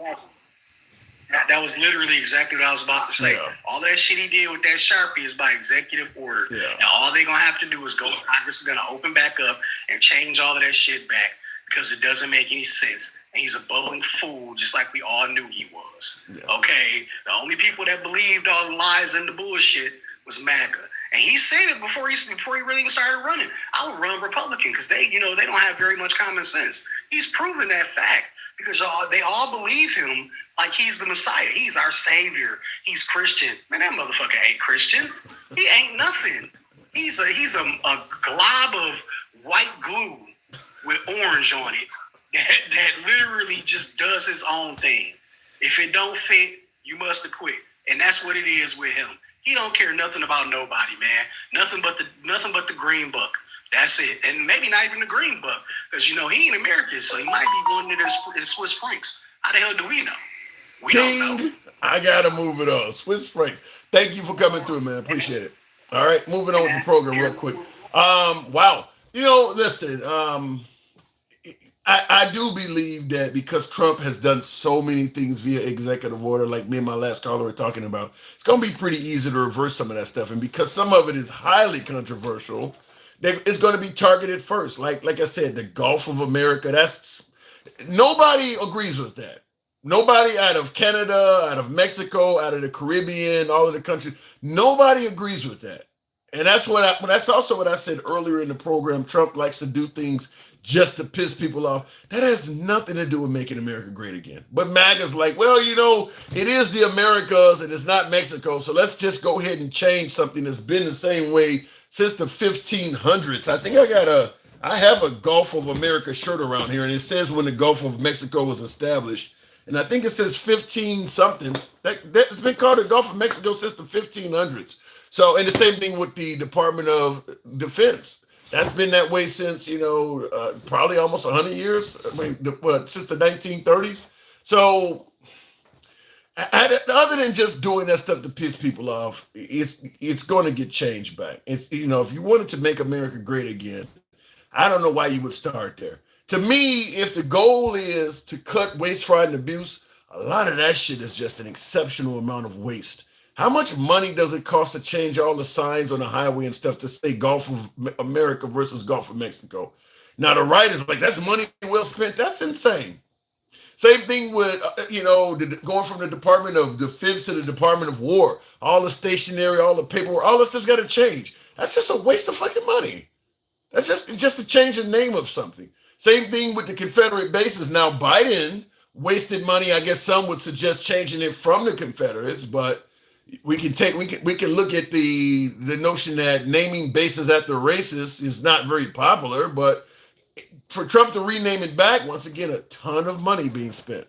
That was literally exactly what I was about to say. Yeah. All that shit he did with that Sharpie is by executive order. Yeah. And all they're going to have to do is go, Congress is going to open back up and change all of that shit back because it doesn't make any sense. And he's a bumbling fool, just like we all knew he was. Yeah. Okay? The only people that believed all the lies and the bullshit was MAGA. And he said it before he really even started running. I would run Republican because they don't have very much common sense. He's proven that fact because they all believe him like he's the Messiah. He's our savior. He's Christian. Man, that motherfucker ain't Christian. He ain't nothing. He's a glob of white glue with orange on it. That literally just does his own thing. If it don't fit, you must have quit. And that's what it is with him. He don't care nothing about nobody, man. Nothing but the green book. That's it. And maybe not even the green book. Because he ain't American, so he might be going into the Swiss francs. How the hell do we know? We don't know. I gotta move it on. Swiss francs. Thank you for coming through, man. Appreciate it. All right, moving on with the program real quick. Wow. Listen, I do believe that because Trump has done so many things via executive order, like me and my last caller were talking about, it's going to be pretty easy to reverse some of that stuff. And because some of it is highly controversial, it's going to be targeted first. Like I said, the Gulf of America, nobody agrees with that. Nobody out of Canada, out of Mexico, out of the Caribbean, all of the countries, nobody agrees with that. And that's also what I said earlier in the program. Trump likes to do things just to piss people off. That has nothing to do with making America great again. But MAGA's like, well, it is the Americas and it's not Mexico. So let's just go ahead and change something that's been the same way since the 1500s. I think I have a Gulf of America shirt around here, and it says when the Gulf of Mexico was established. And I think it says 15 something. That's been called the Gulf of Mexico since the 1500s. So, and the same thing with the Department of Defense. That's been that way since, probably almost 100 years. Since the 1930s. So, other than just doing that stuff to piss people off, it's going to get changed back. It's if you wanted to make America great again, I don't know why you would start there. To me, if the goal is to cut waste, fraud, and abuse, a lot of that shit is just an exceptional amount of waste. How much money does it cost to change all the signs on the highway and stuff to say Gulf of America versus Gulf of Mexico? Now, the right is like, that's money well spent. That's insane. Same thing with, going from the Department of Defense to the Department of War. All the stationery, all the paperwork, all this stuff's got to change. That's just a waste of fucking money. That's just to change the name of something. Same thing with the Confederate bases. Now, Biden wasted money. I guess some would suggest changing it from the Confederates, but we can look at the notion that naming bases after races is not very popular, but for Trump to rename it back, once again, a ton of money being spent.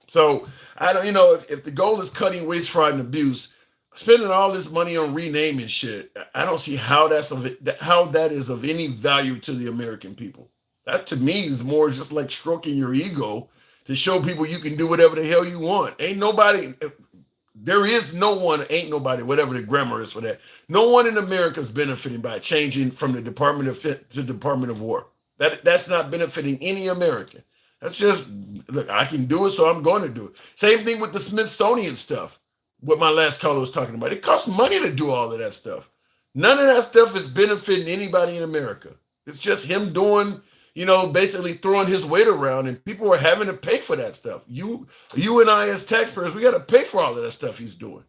So I don't, if the goal is cutting waste, fraud, and abuse, spending all this money on renaming shit, I don't see how how that is of any value to the American people. That to me is more just like stroking your ego to show people you can do whatever the hell you want. Ain't nobody, there is no one, ain't nobody, whatever the grammar is for that. No one in America is benefiting by changing from the Department of to Department of War. That's not benefiting any American. That's just, look, I can do it, so I'm going to do it. Same thing with the Smithsonian stuff. What my last caller was talking about. It costs money to do all of that stuff. None of that stuff is benefiting anybody in America. It's just him doing, basically throwing his weight around, and people are having to pay for that stuff. You and I as taxpayers, we got to pay for all of that stuff he's doing.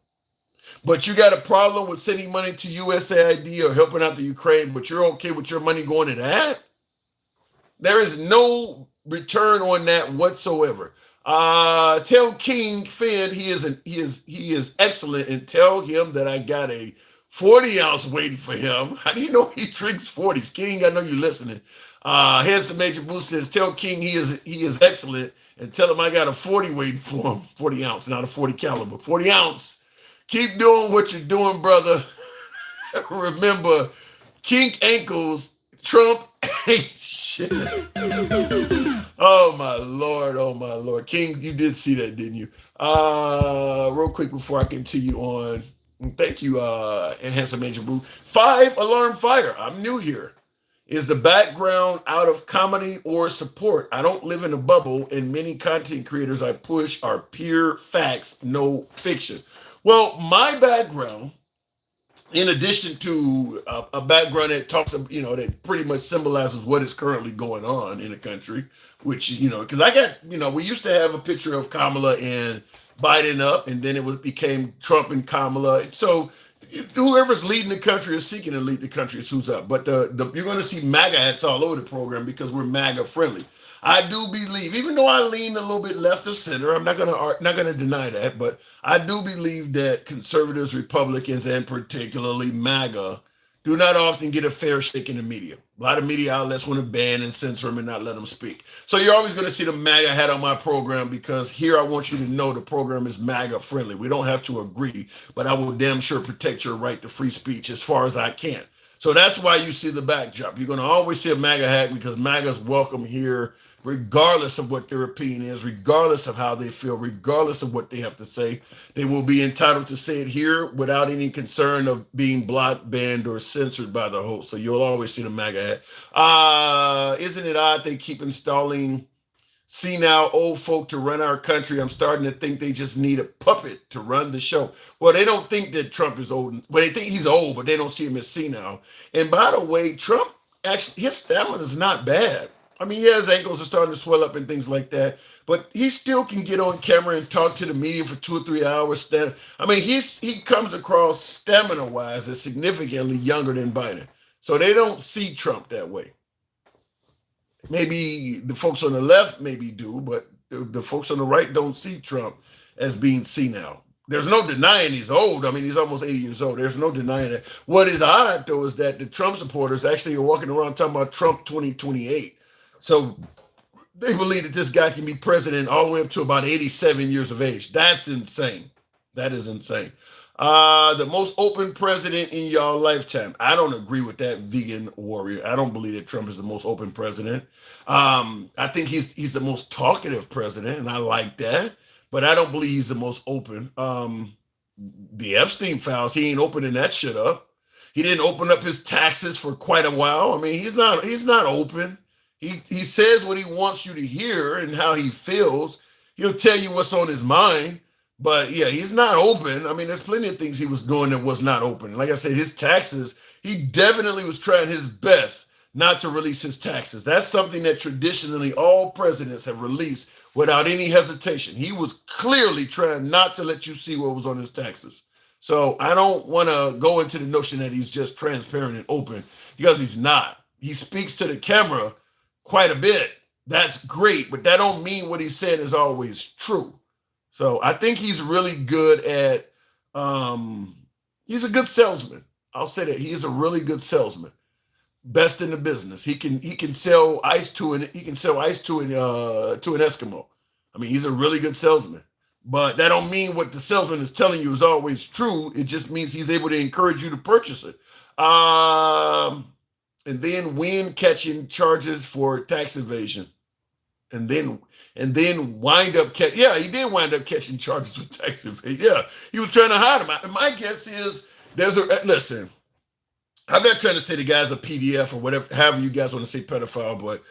But you got a problem with sending money to USAID or helping out the Ukraine, but you're okay with your money going to that? There is no return on that whatsoever. Tell King Finn he is excellent, and tell him that I got a 40-ounce waiting for him. How do you know he drinks 40s? King, I know you're listening. Handsome Major Boo says, tell King he is excellent, and tell him I got a 40 waiting for him. 40 ounce, not a 40 caliber. 40 ounce. Keep doing what you're doing, brother. Remember, kink ankles, Trump ain't shit. Oh my Lord. King, you did see that, didn't you? Real quick before I continue on. Thank you, Handsome Angel Boo. 5 alarm fire. I'm new here. Is the background out of comedy or support? I don't live in a bubble, and many content creators I push are pure facts, no fiction. Well, my background, in addition to a background that talks, that pretty much symbolizes what is currently going on in the country, which, because I got, we used to have a picture of Kamala and Biden up, and then became Trump and Kamala. So whoever's leading the country or seeking to lead the country is who's up. But you're going to see MAGA hats all over the program because we're MAGA friendly. I do believe, even though I lean a little bit left of center, I'm not gonna deny that, but I do believe that conservatives, Republicans, and particularly MAGA do not often get a fair shake in the media. A lot of media outlets want to ban and censor them and not let them speak. So you're always going to see the MAGA hat on my program, because here I want you to know the program is MAGA friendly. We don't have to agree, but I will damn sure protect your right to free speech as far as I can. So that's why you see the backdrop. You're going to always see a MAGA hat, because MAGA's welcome here, regardless of what their opinion is, regardless of how they feel, regardless of what they have to say. They will be entitled to say it here without any concern of being blocked, banned, or censored by the host. So you'll always see the MAGA hat. Isn't it odd they keep installing senile old folk to run our country? I'm starting to think they just need a puppet to run the show. Well, they don't think that Trump is old. Well, they think he's old, but they don't see him as senile. And by the way, Trump, actually, his stamina is not bad. I mean, yeah, his ankles are starting to swell up and things like that, but he still can get on camera and talk to the media for 2 or 3 hours. I mean, he comes across stamina-wise as significantly younger than Biden. So they don't see Trump that way. Maybe the folks on the left maybe do, but the folks on the right don't see Trump as being senile. There's no denying he's old. I mean, he's almost 80 years old. There's no denying that. What is odd, though, is that the Trump supporters actually are walking around talking about Trump 2028. So they believe that this guy can be president all the way up to about 87 years of age. That's insane. That is insane. The most open president in y'all lifetime. I don't agree with that, vegan warrior. I don't believe that Trump is the most open president. I think he's the most talkative president, and I like that. But I don't believe he's the most open. The Epstein files, he ain't opening that shit up. He didn't open up his taxes for quite a while. I mean, he's not open. He says what he wants you to hear and how he feels. He'll tell you what's on his mind. But yeah, he's not open. I mean, there's plenty of things he was doing that was not open. Like I said, his taxes, he definitely was trying his best not to release his taxes. That's something that traditionally all presidents have released without any hesitation. He was clearly trying not to let you see what was on his taxes. So I don't want to go into the notion that he's just transparent and open, because he's not. He speaks to the camera quite a bit. That's great, but that don't mean what he's saying is always true. So I think he's really good at, he's a good salesman. I'll say that he's a really good salesman. Best in the business. He can sell ice to an Eskimo. I mean, he's a really good salesman. But that don't mean what the salesman is telling you is always true. It just means he's able to encourage you to purchase it. And then win catching charges for tax evasion. And then wind up he did wind up catching charges for tax evasion. Yeah, he was trying to hide him. My guess is listen, I'm not trying to say the guy's a PDF or whatever, however you guys want to say pedophile, but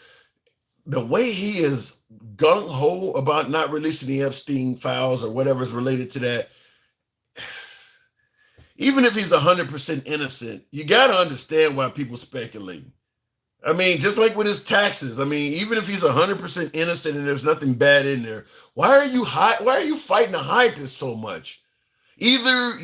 the way he is gung-ho about not releasing the Epstein files or whatever is related to that, even if he's 100% innocent, you got to understand why people speculate. I mean, just like with his taxes. I mean, even if he's 100% innocent and there's nothing bad in there, why are you fighting to hide this so much? Either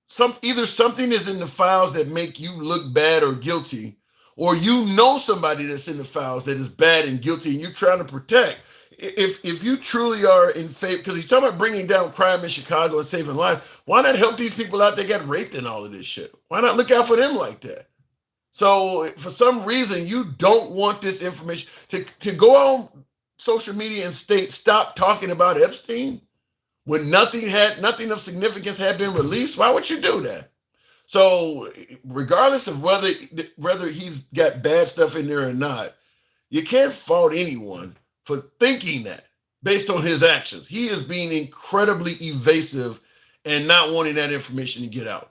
something is in the files that make you look bad or guilty, or you know somebody that's in the files that is bad and guilty and you're trying to protect. If you truly are in favor, because he's talking about bringing down crime in Chicago and saving lives, why not help these people out that got raped and all of this shit? Why not look out for them like that? So for some reason, you don't want this information to go on social media and state, stop talking about Epstein when nothing of significance had been released. Why would you do that? So regardless of whether he's got bad stuff in there or not, you can't fault anyone for thinking that based on his actions. He is being incredibly evasive and not wanting that information to get out.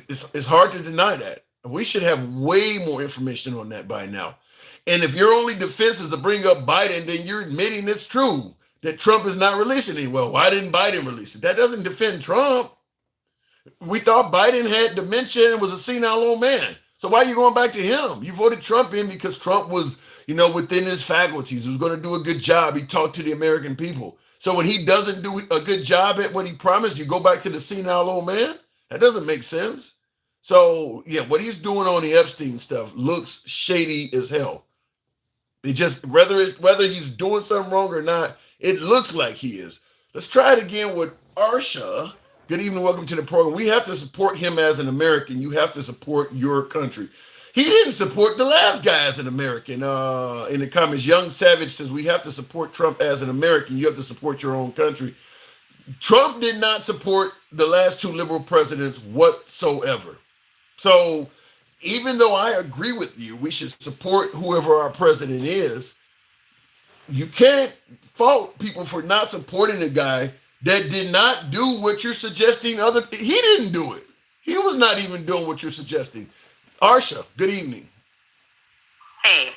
It's hard to deny that. We should have way more information on that by now. And if your only defense is to bring up Biden, then you're admitting it's true that Trump is not releasing it. Well, why didn't Biden release it? That doesn't defend Trump. We thought Biden had dementia and was a senile old man. So why are you going back to him? You voted Trump in because Trump was, within his faculties. He was going to do a good job. He talked to the American people. So when he doesn't do a good job at what he promised, you go back to the senile old man? That doesn't make sense. So, yeah, what he's doing on the Epstein stuff looks shady as hell. It just, whether he's doing something wrong or not, it looks like he is. Let's try it again with Arsha. Good evening, welcome to the program. We have to support him as an American. You have to support your country. He didn't support the last guy as an American. In the comments, Young Savage says, we have to support Trump as an American. You have to support your own country. Trump did not support the last two liberal presidents whatsoever. So even though I agree with you, we should support whoever our president is, you can't fault people for not supporting a guy that did not do what you're suggesting. He didn't do it. He was not even doing what you're suggesting. Arsha, good evening. Hey,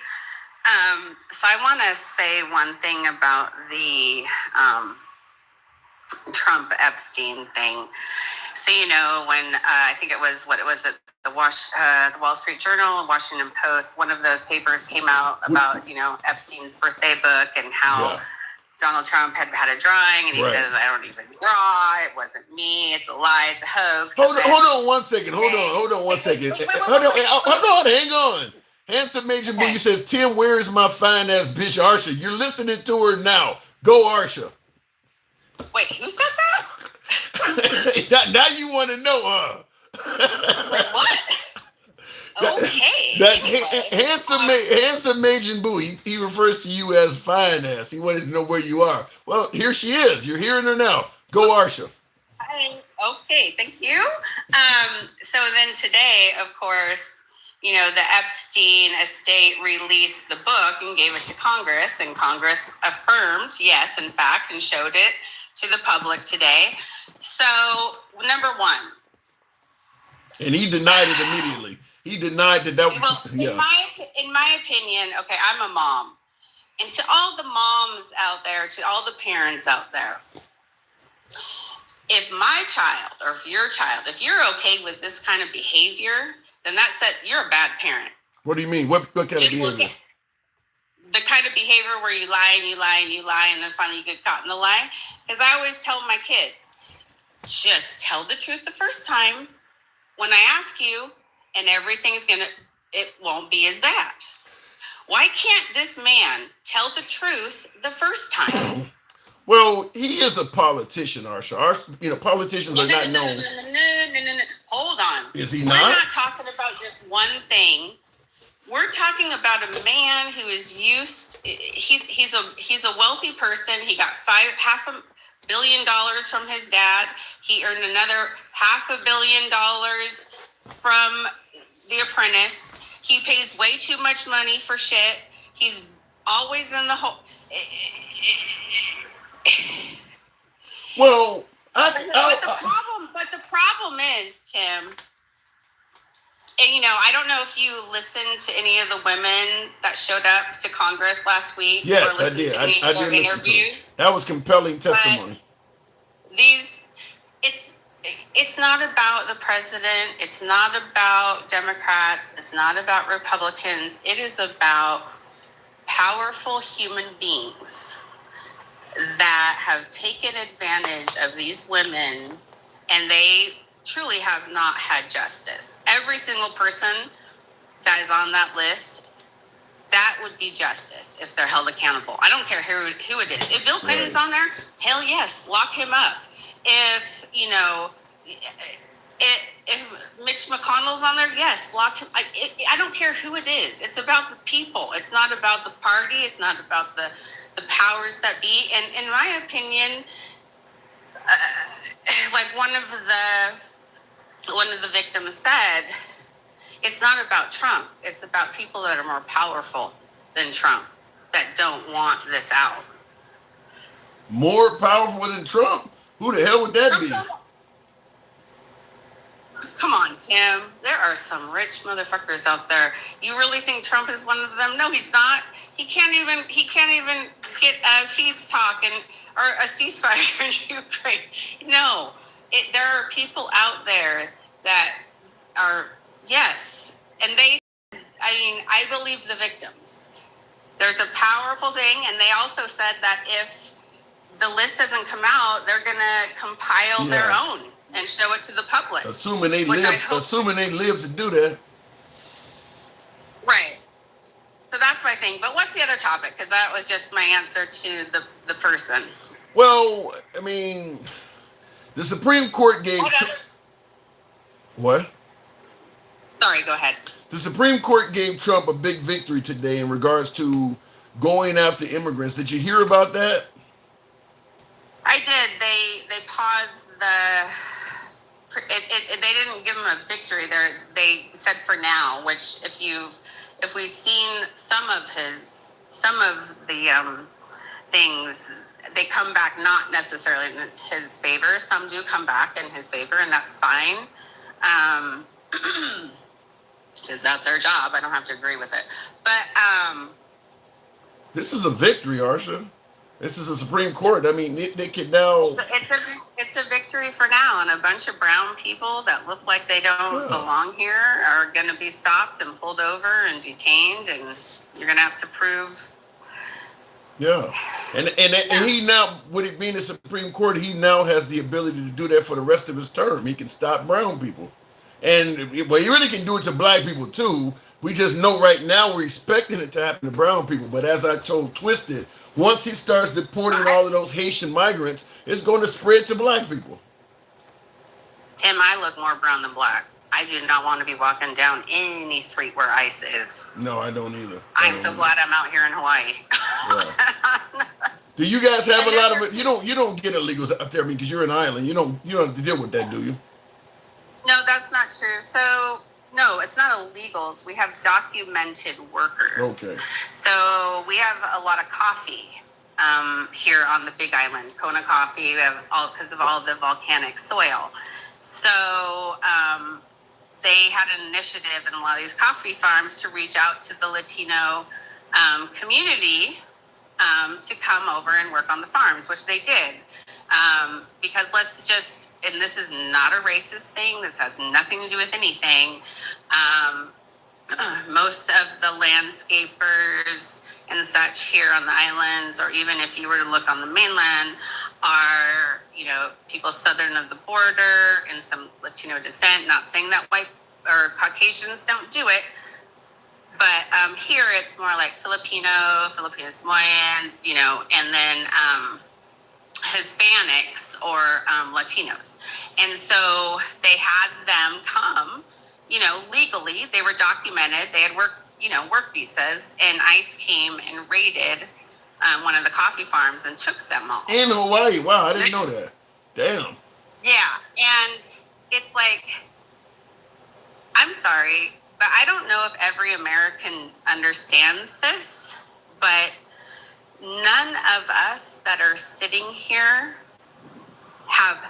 so I want to say one thing about the Trump Epstein thing. So, when I think it was the Wall Street Journal and Washington Post, one of those papers came out about, Epstein's birthday book and how Donald Trump had a drawing, and he says, I don't even draw, it wasn't me, it's a lie, it's a hoax. Hold on one second. Hold on one second. Hold on, hang on. Handsome Major Boo, you says, Tim, where is my fine ass bitch Arsha? You're listening to her now. Go Arsha. Wait, who said that? Now you want to know, huh? Wait, what? Okay. That's handsome Major Boo. He refers to you as fine ass. He wanted to know where you are. Well, here she is. You're hearing her now. Go Arsha. Okay, thank you. So then today, of course, the Epstein estate released the book and gave it to Congress, and Congress affirmed, yes, in fact, and showed it to the public today. So, number one. And he denied it immediately. He denied that was... Well, in my opinion, okay, I'm a mom. And to all the moms out there, to all the parents out there, if my child or if your child, if you're okay with this kind of behavior, then you're a bad parent. What do you mean? What kind of behavior? Look at the kind of behavior where you lie and you lie and you lie and then finally you get caught in the lie. Because I always tell my kids, just tell the truth the first time. When I ask you, and it won't be as bad. Why can't this man tell the truth the first time? Well, he is a politician, Arsha. Politicians are not known. No. Hold on. Is he not? We're not talking about just one thing. We're talking about a man who is he's a wealthy person. He got $1 billion from his dad. He earned another $500 million from The Apprentice. He pays way too much money for shit. He's always in the hole. Well, But the problem is, Tim, and I don't know if you listened to any of the women that showed up to Congress last week. Yes, or I did. To any I of their did listen interviews. to it. That was compelling testimony. But it's not about the president. It's not about Democrats. It's not about Republicans. It is about powerful human beings that have taken advantage of these women, and they truly have not had justice. Every single person that is on that list, that would be justice if they're held accountable. I don't care who it is. If Bill Clinton's on there, hell yes, lock him up. If Mitch McConnell's on there, yes, lock him. I don't care who it is. It's about the people. It's not about the party. It's not about the powers that be. And in my opinion, like one of the victims said, it's not about Trump. It's about people that are more powerful than Trump that don't want this out. More powerful than Trump? Who the hell would that be? Come on, Tim. There are some rich motherfuckers out there. You really think Trump is one of them? No, he's not. He can't even get a peace talk or a ceasefire in Ukraine. No, there are people out there that are, yes, and I believe the victims. There's a powerful thing, and they also said that if the list doesn't come out, they're gonna compile their own and show it to the public. Assuming they live to do that. Right. So that's my thing. But what's the other topic? Because that was just my answer to the person. Well, I mean, the Supreme Court gave... What? Sorry, go ahead. The Supreme Court gave Trump a big victory today in regards to going after immigrants. Did you hear about that? I did. They paused they didn't give him a victory. They said for now, which if we've seen some of the things, they come back not necessarily in his favor. Some do come back in his favor, and that's fine. Because that's their job. I don't have to agree with it. But this is a victory, Arsha. This is the Supreme Court. I mean, they can now... It's a victory for now, and a bunch of brown people that look like they don't belong here are going to be stopped and pulled over and detained, and you're going to have to prove... Yeah. And he now, with it being the Supreme Court, he now has the ability to do that for the rest of his term. He can stop brown people. And, well, he really can do it to black people, too. We just know right now we're expecting it to happen to brown people. But as I told Twisted, once he starts deporting all of those Haitian migrants, it's going to spread to black people. Tim, I look more brown than black. I do not want to be walking down any street where ICE is. No, I don't either. I'm so glad I'm out here in Hawaii. Yeah. Do you guys have a lot of it? You don't get illegals out there, I mean, because you're an island. You don't have to deal with that, do you? No, that's not true. So, no, it's not illegals. We have documented workers. Okay. So we have a lot of coffee here on the Big Island. Kona coffee, we have because of all the volcanic soil. So they had an initiative in a lot of these coffee farms to reach out to the Latino community to come over and work on the farms, which they did. Because and this is not a racist thing. This has nothing to do with anything. Most of the landscapers and such here on the islands, or even if you were to look on the mainland, are, people southern of the border and some Latino descent. Not saying that white or Caucasians don't do it, but here it's more like Filipino Samoan, and then Hispanics or Latinos. And so they had them come, legally. They were documented. They had work visas, and ICE came and raided one of the coffee farms and took them all. In Hawaii. Wow, I didn't know that. Damn. Yeah, and it's like, I'm sorry, but I don't know if every American understands this, but none of us that are sitting here have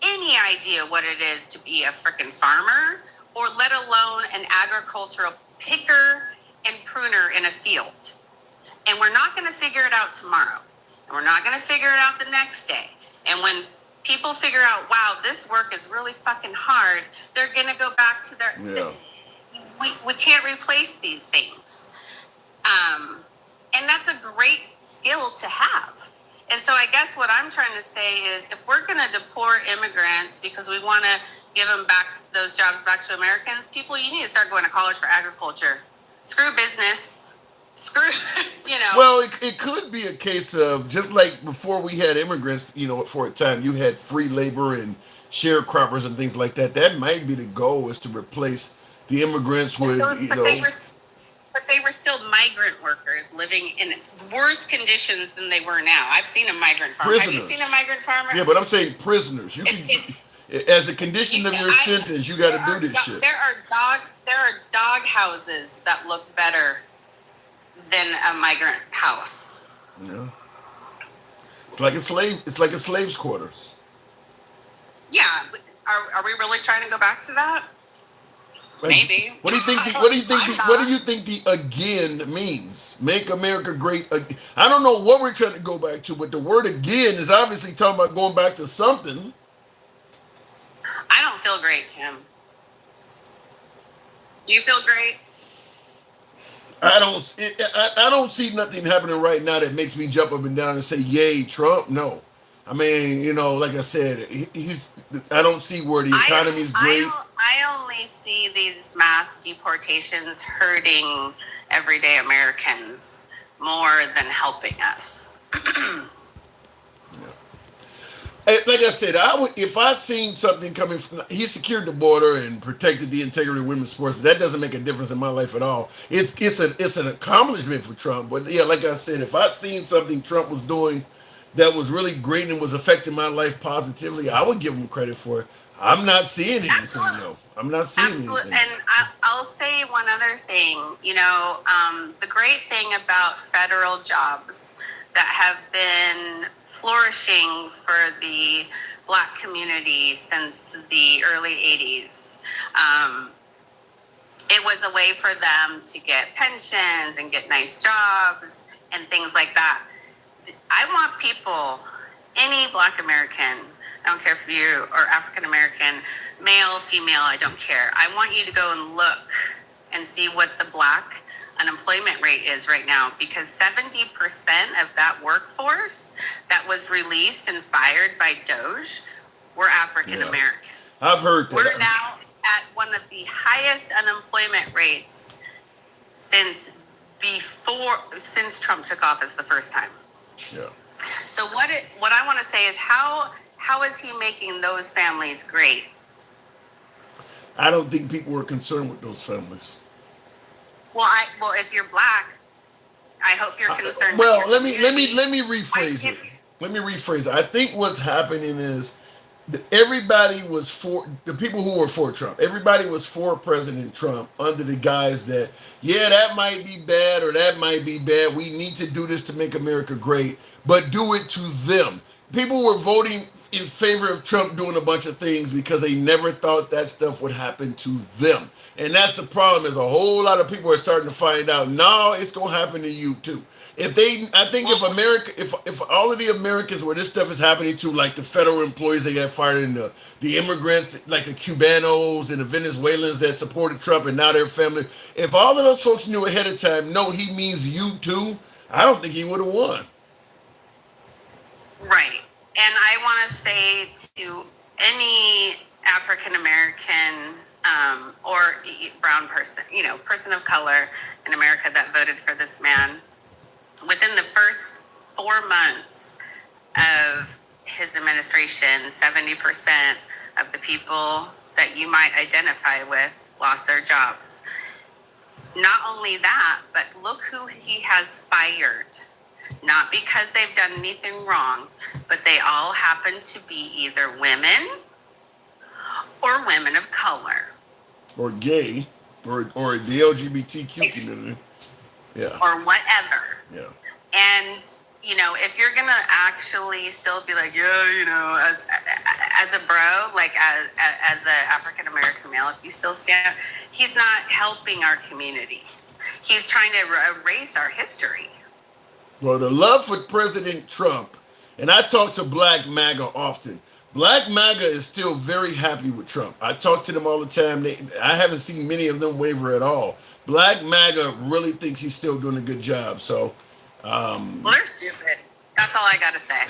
any idea what it is to be a freaking farmer, or let alone an agricultural picker and pruner in a field. And we're not going to figure it out tomorrow. And we're not going to figure it out the next day. And when people figure out, wow, this work is really fucking hard, they're going to go back to their... Yeah. We can't replace these things. And that's a great skill to have. And so I guess what I'm trying to say is, if we're going to deport immigrants because we want to give them back those jobs back to Americans, people, you need to start going to college for agriculture. Screw business. Screw, Well, it could be a case of, just like before we had immigrants, for a time, you had free labor and sharecroppers and things like that. That might be the goal, is to replace the immigrants with, But they were still migrant workers living in worse conditions than they were now. I've seen a migrant farmer. Prisoners. Have you seen a migrant farmer? Yeah, but I'm saying prisoners. You can, as a condition of your sentence, you got to do this shit. There are dog houses that look better than a migrant house. Yeah. It's like a slave. It's like a slave's quarters. Yeah. Are we really trying to go back to that? Maybe. What do you think? What do you think the again means? Make America great. I don't know what we're trying to go back to, but the word again is obviously talking about going back to something. I don't feel great, Tim. Do you feel great? I don't see nothing happening right now that makes me jump up and down and say, "Yay, Trump!" No, I mean, like I said, I don't see where the economy's great. I only see these mass deportations hurting everyday Americans more than helping us. Like I said, if I seen something coming from, he secured the border and protected the integrity of women's sports, but that doesn't make a difference in my life at all. It's an accomplishment for Trump, but yeah, like I said, if I seen something Trump was doing that was really great and was affecting my life positively, I would give him credit for it. I'm not seeing anything though. I'm not seeing anything. And I'll say one other thing. The great thing about federal jobs that have been flourishing for the Black community since the early 80s. It was a way for them to get pensions and get nice jobs and things like that. I want people, any Black American, I don't care if you are African American, male, female, I don't care. I want you to go and look and see what the Black unemployment rate is right now, because 70% of that workforce that was released and fired by Doge were African American. I've heard that. We're now at one of the highest unemployment rates since Trump took office the first time. Yeah. So what I want to say is, how is he making those families great? I don't think people were concerned with those families. Well, if you're Black, I hope you're concerned. Well, let me rephrase it. Let me rephrase it. I think what's happening is that everybody was for the people who were for Trump. Everybody was for President Trump under the guise that, that might be bad or that might be bad. We need to do this to make America great, but do it to them. People were voting in favor of Trump doing a bunch of things because they never thought that stuff would happen to them. And that's the problem, is a whole lot of people are starting to find out, no, it's going to happen to you too. If all of the Americans where this stuff is happening to, like the federal employees that got fired and the immigrants, like the Cubanos and the Venezuelans that supported Trump and now their family, if all of those folks knew ahead of time, no, he means you too, I don't think he would have won. Right. And I want to say to any African American or brown person, person of color in America that voted for this man, within the first 4 months of his administration, 70% of the people that you might identify with lost their jobs. Not only that, but look who he has fired. not because they've done anything wrong, but they all happen to be either women or women of color. Or gay, or the LGBTQ community. Yeah. Or whatever. Yeah. And, you know, if you're going to actually still be like, yeah, you know, as a bro, like as an African-American male, if you still stand, he's not helping our community. He's trying to erase our history. Well, the love for President Trump, and I talk to Black MAGA often. Black MAGA is still very happy with Trump. I talk to them all the time. I haven't seen many of them waver at all. Black MAGA really thinks he's still doing a good job. So, well, they're stupid. That's all I got to say.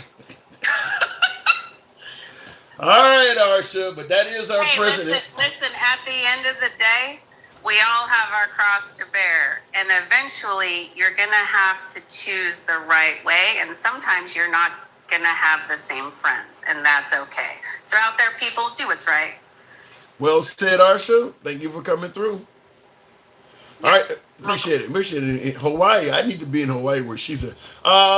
All right, Arsha, but that is our president. Listen, at the end of the day, we all have our cross to bear. And eventually, you're going to have to choose the right way. And sometimes you're not going to have the same friends. And that's okay. So out there, people, do what's right. Well said, Arsha. Thank you for coming through. Yeah. All right. Appreciate it. In Hawaii, I need to be in Hawaii where she's at.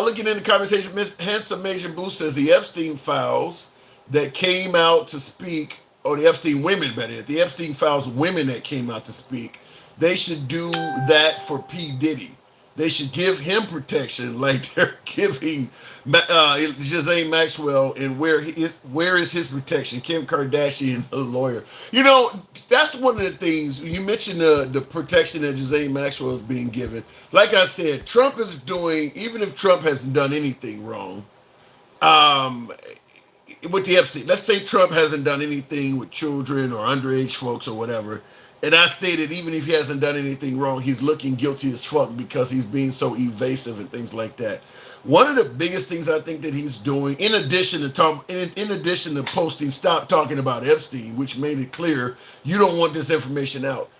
Looking in the conversation, Miss Handsome Asian Boo says the Epstein files that came out to speak, or the Epstein women, better, the Epstein files women that came out to speak, they should do that for P. Diddy. They should give him protection like they're giving Ghislaine Maxwell. And where is his protection? Kim Kardashian, a lawyer. You know, that's one of the things. You mentioned the protection that Ghislaine Maxwell is being given. Like I said, Trump is doing, even if Trump hasn't done anything wrong, with the Epstein, let's say Trump hasn't done anything with children or underage folks or whatever. And I stated, even if he hasn't done anything wrong, he's looking guilty as fuck because he's being so evasive and things like that. One of the biggest things I think that he's doing, in addition to posting, stop talking about Epstein, which made it clear you don't want this information out.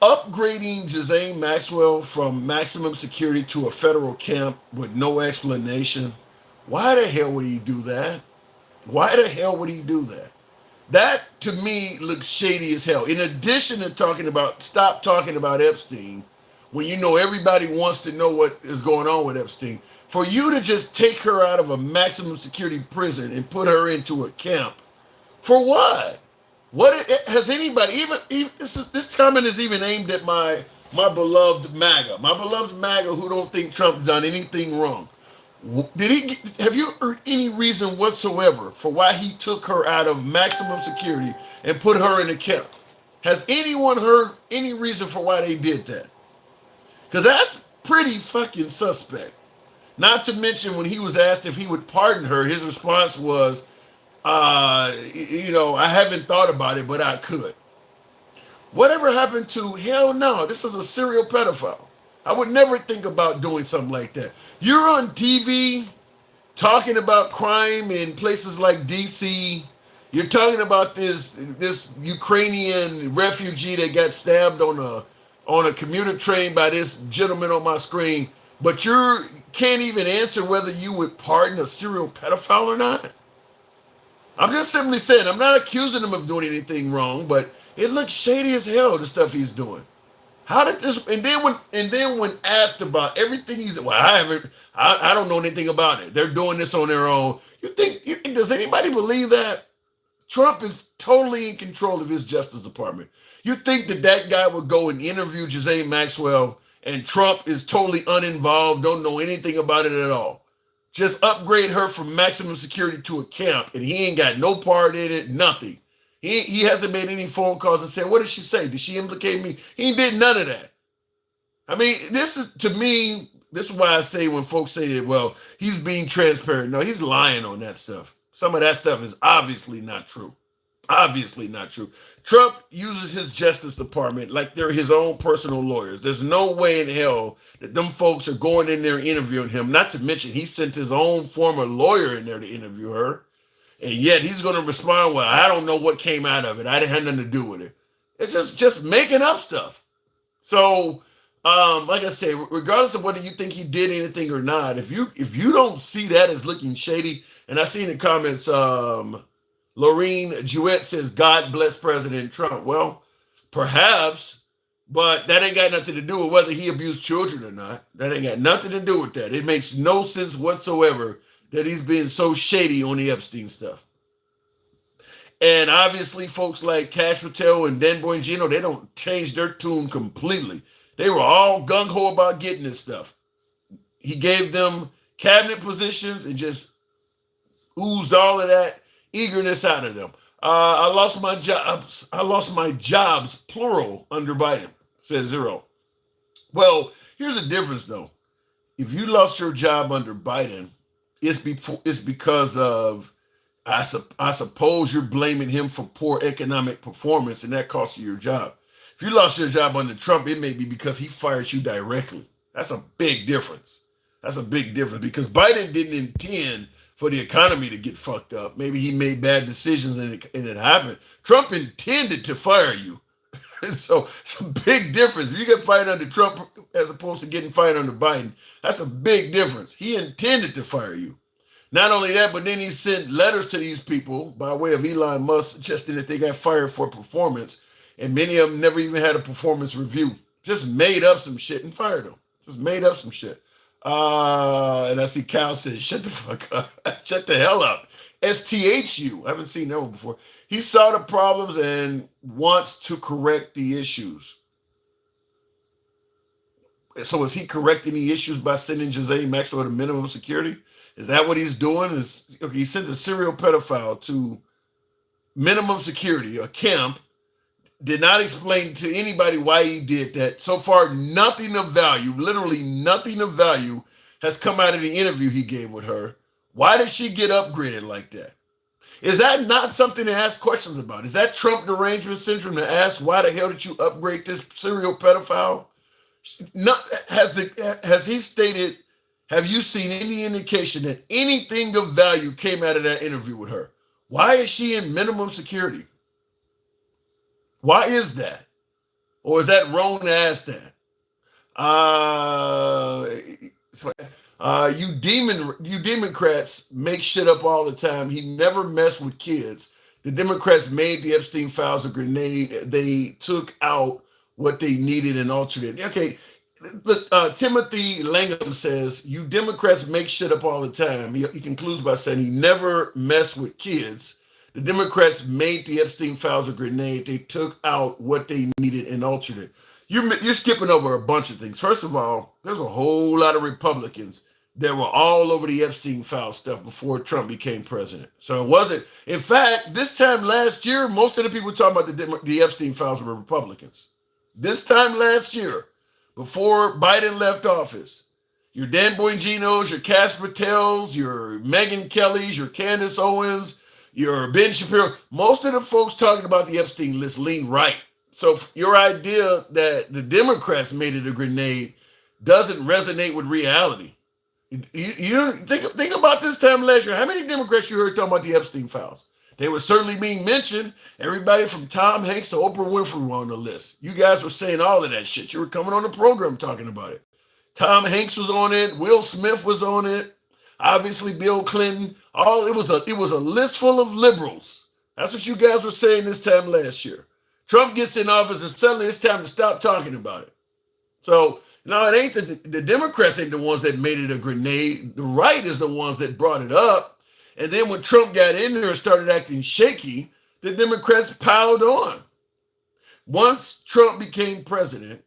Upgrading Ghislaine Maxwell from maximum security to a federal camp with no explanation. Why the hell would he do that? Why the hell would he do that? That, to me, looks shady as hell. In addition to stop talking about Epstein, when you know everybody wants to know what is going on with Epstein, for you to just take her out of a maximum security prison and put her into a camp, for what? What has anybody, even this comment is even aimed at my beloved MAGA, who don't think Trump done anything wrong. Have you heard any reason whatsoever for why he took her out of maximum security and put her in a camp? Has anyone heard any reason for why they did that? Because that's pretty fucking suspect. Not to mention when he was asked if he would pardon her, his response was, I haven't thought about it, but I could. Whatever happened to, hell no, this is a serial pedophile. I would never think about doing something like that. You're on TV talking about crime in places like DC. You're talking about this Ukrainian refugee that got stabbed on a commuter train by this gentleman on my screen, but you can't even answer whether you would pardon a serial pedophile or not. I'm just simply saying, I'm not accusing him of doing anything wrong, but it looks shady as hell, the stuff he's doing. How did this? And then when asked about everything I don't know anything about it. They're doing this on their own. Does anybody believe that? Trump is totally in control of his Justice Department. You think that guy would go and interview Ghislaine Maxwell and Trump is totally uninvolved, don't know anything about it at all? Just upgrade her from maximum security to a camp and he ain't got no part in it, nothing. He hasn't made any phone calls and said, what did she say? Did she implicate me? He did none of that. I mean, this is why I say when folks say that, well, he's being transparent. No, he's lying on that stuff. Some of that stuff is obviously not true. Obviously not true. Trump uses his Justice Department like they're his own personal lawyers. There's no way in hell that them folks are going in there interviewing him. Not to mention he sent his own former lawyer in there to interview her. And yet he's going to respond, well, I don't know what came out of it. I didn't have nothing to do with it. It's just making up stuff. So, like I say, regardless of whether you think he did anything or not, if you don't see that as looking shady, and I see in the comments, Lorene Jewett says, God bless President Trump. Well, perhaps But that ain't got nothing to do with whether he abused children or not. That ain't got nothing to do with that. It makes no sense whatsoever that he's being so shady on the Epstein stuff. And obviously, folks like Cash Patel and Dan Bongino, they don't change their tune completely. They were all gung-ho about getting this stuff. He gave them cabinet positions and just oozed all of that eagerness out of them. I lost my jobs. I lost my jobs, plural, under Biden, says Zero. Well, here's the difference, though. If you lost your job under Biden, it's because of, I suppose you're blaming him for poor economic performance, and that cost you your job. If you lost your job under Trump, it may be because he fired you directly. That's a big difference. That's a big difference because Biden didn't intend for the economy to get fucked up. Maybe he made bad decisions and it happened. Trump intended to fire you. So it's a big difference. If you get fired under Trump as opposed to getting fired under Biden, that's a big difference. He intended to fire you. Not only that, but then he sent letters to these people by way of Elon Musk suggesting that they got fired for performance, and many of them never even had a performance review. Just made up some shit and fired them. Just made up some shit. And I see Cal says, shut the fuck up. Shut the hell up. STHU. I haven't seen that one before. He saw the problems and wants to correct the issues. So is he correcting the issues by sending Ghislaine Maxwell to minimum security? Is that what he's doing? Okay, he sent a serial pedophile to minimum security, a camp, did not explain to anybody why he did that. So far, nothing of value, literally nothing of value, has come out of the interview he gave with her. Why did she get upgraded like that? Is that not something to ask questions about? Is that Trump derangement syndrome to ask why the hell did you upgrade this serial pedophile? Has he stated, have you seen any indication that anything of value came out of that interview with her? Why is she in minimum security? Why is that? Or is that wrong to ask that? You Democrats make shit up all the time. He never messed with kids. The Democrats made the Epstein files a grenade. They took out what they needed and altered it. Okay, look, Timothy Langham says, you Democrats make shit up all the time. He concludes by saying he never messed with kids. The Democrats made the Epstein files a grenade. They took out what they needed and altered it. You're skipping over a bunch of things. First of all, there's a whole lot of Republicans that were all over the Epstein file stuff before Trump became president. So it wasn't. In fact, this time last year, most of the people talking about the Epstein files were Republicans. This time last year, before Biden left office, your Dan Bonginos, your Cass Patels, your Megyn Kellys, your Candace Owens, your Ben Shapiro, most of the folks talking about the Epstein list lean right. So your idea that the Democrats made it a grenade doesn't resonate with reality. You think about this time last year. How many Democrats you heard talking about the Epstein files? They were certainly being mentioned. Everybody from Tom Hanks to Oprah Winfrey were on the list. You guys were saying all of that shit. You were coming on the program talking about it. Tom Hanks was on it. Will Smith was on it. Obviously, Bill Clinton. It was a list full of liberals. That's what you guys were saying this time last year. Trump gets in office and suddenly it's time to stop talking about it. So, no, it ain't the Democrats ain't the ones that made it a grenade. The right is the ones that brought it up. And then when Trump got in there and started acting shaky, the Democrats piled on. Once Trump became president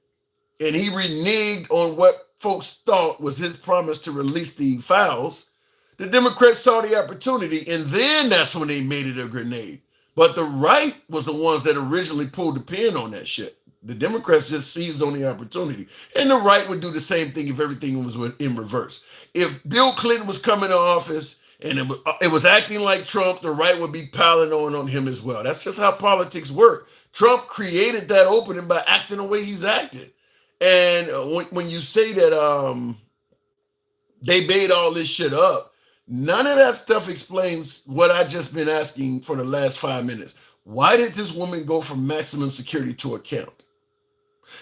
and he reneged on what folks thought was his promise to release the files, the Democrats saw the opportunity, and then that's when they made it a grenade. But the right was the ones that originally pulled the pin on that shit. The Democrats just seized on the opportunity. And the right would do the same thing if everything was in reverse. If Bill Clinton was coming to office and it was acting like Trump, the right would be piling on him as well. That's just how politics work. Trump created that opening by acting the way he's acted. And when you say that they made all this shit up, none of that stuff explains what I just been asking for the last 5 minutes. Why did this woman go from maximum security to a camp?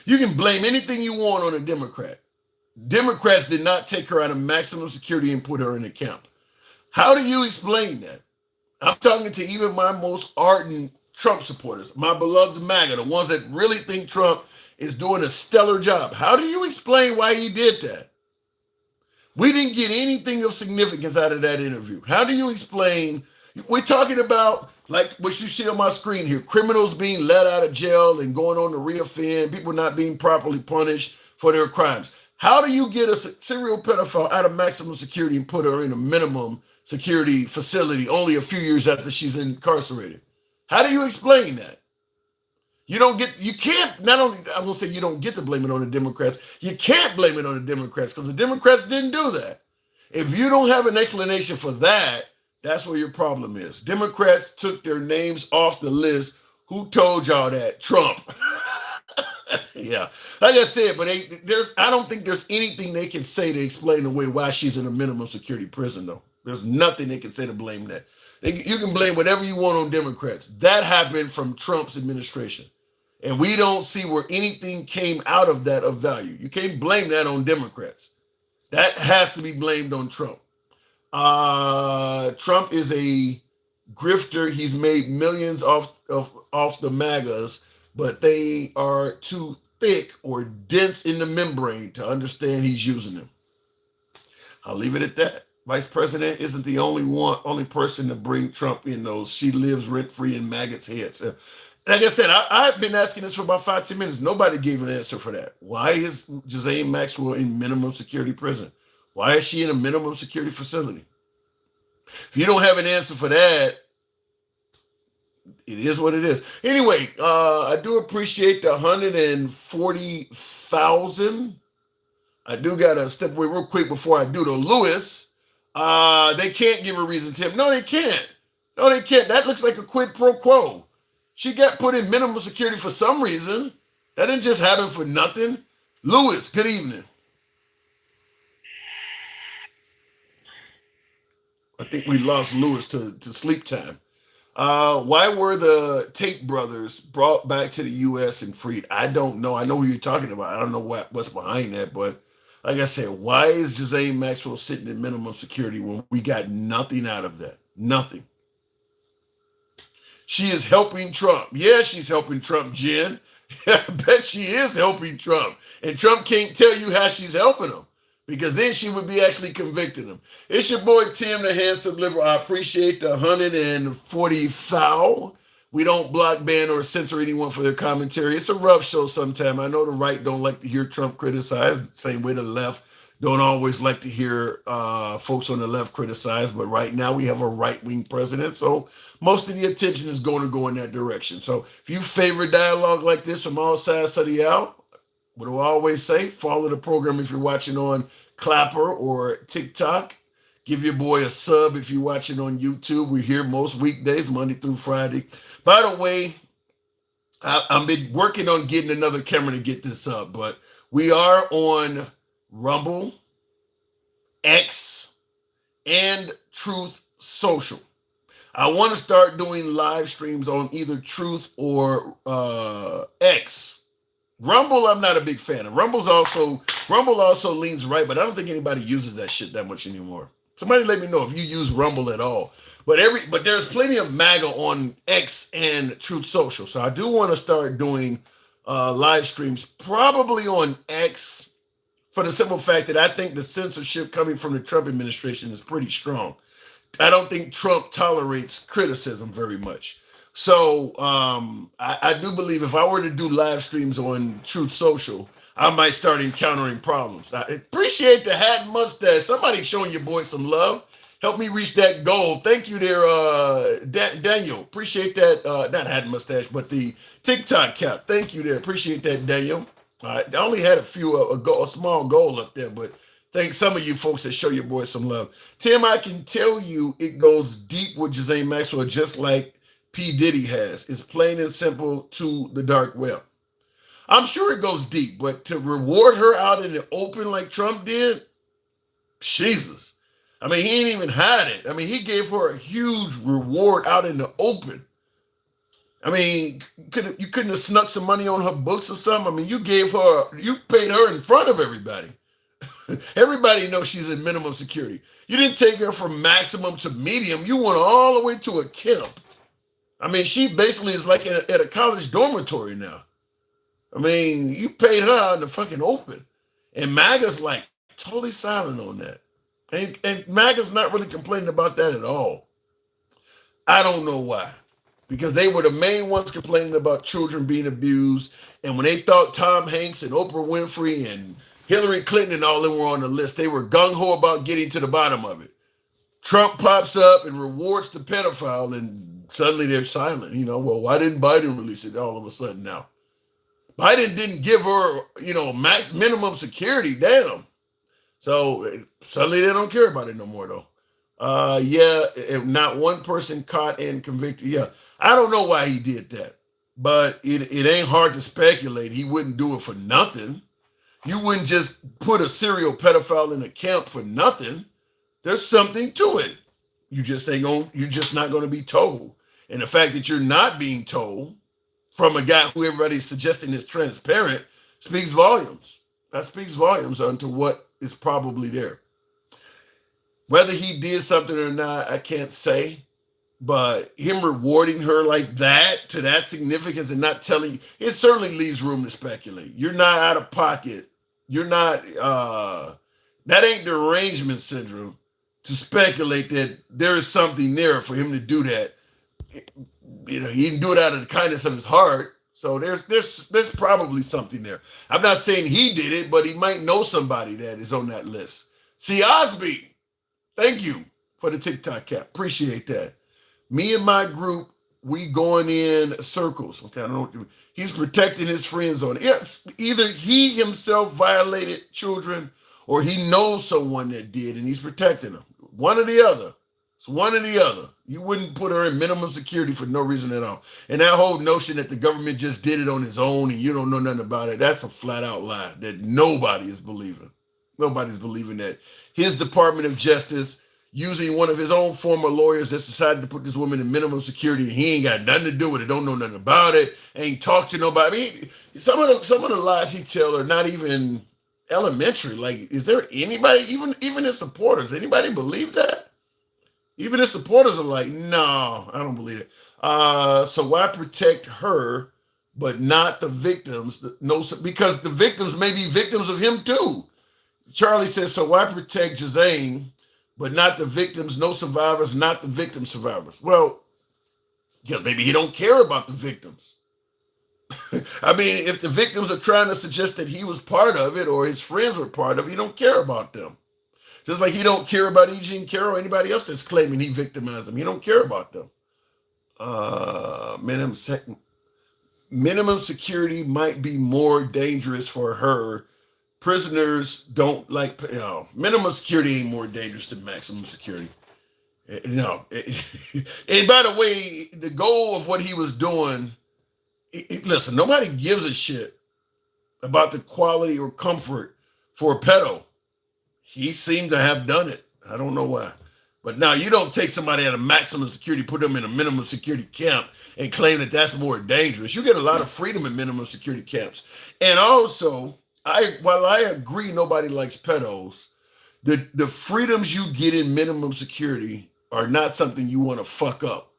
You can blame anything you want on a Democrat. Democrats did not take her out of maximum security and put her in a camp. How do you explain that? I'm talking to even my most ardent Trump supporters, my beloved MAGA, the ones that really think Trump is doing a stellar job. How do you explain why he did that? We didn't get anything of significance out of that interview. How do you explain? We're talking about, like what you see on my screen here, criminals being let out of jail and going on to reoffend, people not being properly punished for their crimes. How do you get a serial pedophile out of maximum security and put her in a minimum security facility only a few years after she's incarcerated? How do you explain that? You can't, not only, I will say you don't get to blame it on the Democrats, you can't blame it on the Democrats because the Democrats didn't do that. If you don't have an explanation for that, that's where your problem is. Democrats took their names off the list. Who told y'all that? Trump. Yeah, like I said, but I don't think there's anything they can say to explain away why she's in a minimum security prison, though. There's nothing they can say to blame that. You can blame whatever you want on Democrats. That happened from Trump's administration. And we don't see where anything came out of that of value. You can't blame that on Democrats. That has to be blamed on Trump. Trump is a grifter. He's made millions off the MAGAs, but they are too thick or dense in the membrane to understand he's using them. I'll leave it at that. Vice President isn't the only person to bring Trump in those. She lives rent-free in maggots' heads. Like I said, I've been asking this for about 5-10 minutes. Nobody gave an answer for that. Why is Ghislaine Maxwell in minimum security prison? Why is she in a minimum security facility? If you don't have an answer for that, it is what it is. Anyway, I do appreciate the 140,000. I do got to step away real quick before I do the Lewis. They can't give a reason, Tim. No, they can't. No, they can't. That looks like a quid pro quo. She got put in minimum security for some reason. That didn't just happen for nothing. Lewis, good evening. I think we lost Lewis to sleep time. Why were the Tate brothers brought back to the U.S. and freed? I don't know. I know who you're talking about. I don't know what's behind that. But like I said, why is Ghislaine Maxwell sitting in minimum security when we got nothing out of that? Nothing. She is helping Trump. Yeah, she's helping Trump, Jen. I bet she is helping Trump. And Trump can't tell you how she's helping him because then she would be actually convicting him. It's your boy, Tim, the handsome liberal. I appreciate the 140,000. We don't block, ban, or censor anyone for their commentary. It's a rough show sometimes. I know the right don't like to hear Trump criticized, same way the left don't always like to hear folks on the left criticize, but right now we have a right-wing president, so most of the attention is going to go in that direction. So if you favor dialogue like this from all sides of the aisle, what do I always say? Follow the program if you're watching on Clapper or TikTok. Give your boy a sub if you're watching on YouTube. We're here most weekdays, Monday through Friday. By the way, I've been working on getting another camera to get this up, but we are on Rumble, X, and Truth Social. I want to start doing live streams on either Truth or X. Rumble, I'm not a big fan of. Rumble also leans right, but I don't think anybody uses that shit that much anymore. Somebody let me know if you use Rumble at all. But there's plenty of MAGA on X and Truth Social. So I do want to start doing live streams, probably on X, for the simple fact that I think the censorship coming from the Trump administration is pretty strong. I don't think Trump tolerates criticism very much. So I do believe if I were to do live streams on Truth Social, I might start encountering problems. I appreciate the hat and mustache. Somebody showing your boy some love. Help me reach that goal. Thank you there, Daniel. Appreciate that. Not hat and mustache, but the TikTok cap. Thank you there. Appreciate that, Daniel. All right. I only had a small goal up there, but thanks some of you folks that show your boy some love. Tim, I can tell you it goes deep with Ghislaine Maxwell, just like P. Diddy has. It's plain and simple to the dark web. I'm sure it goes deep, but to reward her out in the open like Trump did, Jesus. I mean, he ain't even hide it. I mean, he gave her a huge reward out in the open. I mean, you couldn't have snuck some money on her books or something. I mean, you paid her in front of everybody. Everybody knows she's in minimum security. You didn't take her from maximum to medium. You went all the way to a camp. I mean, she basically is like at a college dormitory now. I mean, you paid her out in the fucking open. And MAGA's like totally silent on that. And MAGA's not really complaining about that at all. I don't know why. Because they were the main ones complaining about children being abused. And when they thought Tom Hanks and Oprah Winfrey and Hillary Clinton and all them were on the list, they were gung-ho about getting to the bottom of it. Trump pops up and rewards the pedophile, and suddenly they're silent. Well, why didn't Biden release it all of a sudden now? Biden didn't give her, minimum security. Damn. So suddenly they don't care about it no more, though. Yeah, not one person caught and convicted. Yeah, I don't know why he did that, but it ain't hard to speculate. He wouldn't do it for nothing. You wouldn't just put a serial pedophile in a camp for nothing. There's something to it. You're just not going to be told. And the fact that you're not being told from a guy who everybody's suggesting is transparent speaks volumes. That speaks volumes onto what is probably there. Whether he did something or not, I can't say. But him rewarding her like that, to that significance, and not telling you, it certainly leaves room to speculate. You're not out of pocket. You're not, that ain't derangement syndrome to speculate that there is something there for him to do that. He didn't do it out of the kindness of his heart. So there's probably something there. I'm not saying he did it, but he might know somebody that is on that list. See, Osby, thank you for the TikTok cap. Appreciate that. Me and my group, we going in circles. Okay, I don't know what he's protecting his friends on it. Yes, either he himself violated children or he knows someone that did and he's protecting them. One or the other. It's one or the other. You wouldn't put her in minimum security for no reason at all. And that whole notion that the government just did it on its own and you don't know nothing about it, that's a flat out lie that nobody is believing. Nobody's believing that. His Department of Justice, using one of his own former lawyers, that's decided to put this woman in minimum security, and he ain't got nothing to do with it, don't know nothing about it, ain't talked to nobody. I mean, some of the lies he tell are not even elementary. Like, is there anybody, even his supporters, anybody believe that? Even his supporters are like, no, I don't believe it. So why protect her, but not the victims? No, because the victims may be victims of him too. Charlie says, so why protect Jazane, but not the victims, no survivors, not the victim survivors? Well, because maybe he don't care about the victims. I mean, if the victims are trying to suggest that he was part of it or his friends were part of it, he don't care about them. Just like he don't care about E. Jean Carroll or anybody else that's claiming he victimized them. He don't care about them. Minimum security might be more dangerous for her. Prisoners don't like, minimum security ain't more dangerous than maximum security. And by the way, the goal of what he was doing, listen, nobody gives a shit about the quality or comfort for a pedo. He seemed to have done it. I don't know why. But now you don't take somebody at a maximum security, put them in a minimum security camp and claim that that's more dangerous. You get a lot of freedom in minimum security camps. And also, while I agree nobody likes pedos, the freedoms you get in minimum security are not something you want to fuck up.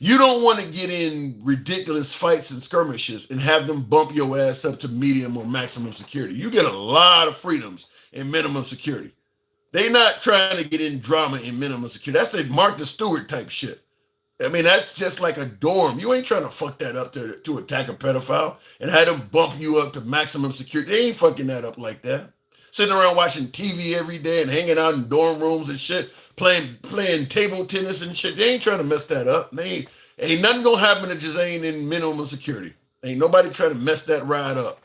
You don't want to get in ridiculous fights and skirmishes and have them bump your ass up to medium or maximum security. You get a lot of freedoms in minimum security. They not trying to get in drama in minimum security. That's a Martha Stewart type shit. I mean, that's just like a dorm. You ain't trying to fuck that up to attack a pedophile and have them bump you up to maximum security. They ain't fucking that up like that. Sitting around watching TV every day and hanging out in dorm rooms and shit, playing table tennis and shit. They ain't trying to mess that up. Ain't nothing gonna happen to Jazane in minimum security. Ain't nobody trying to mess that ride up.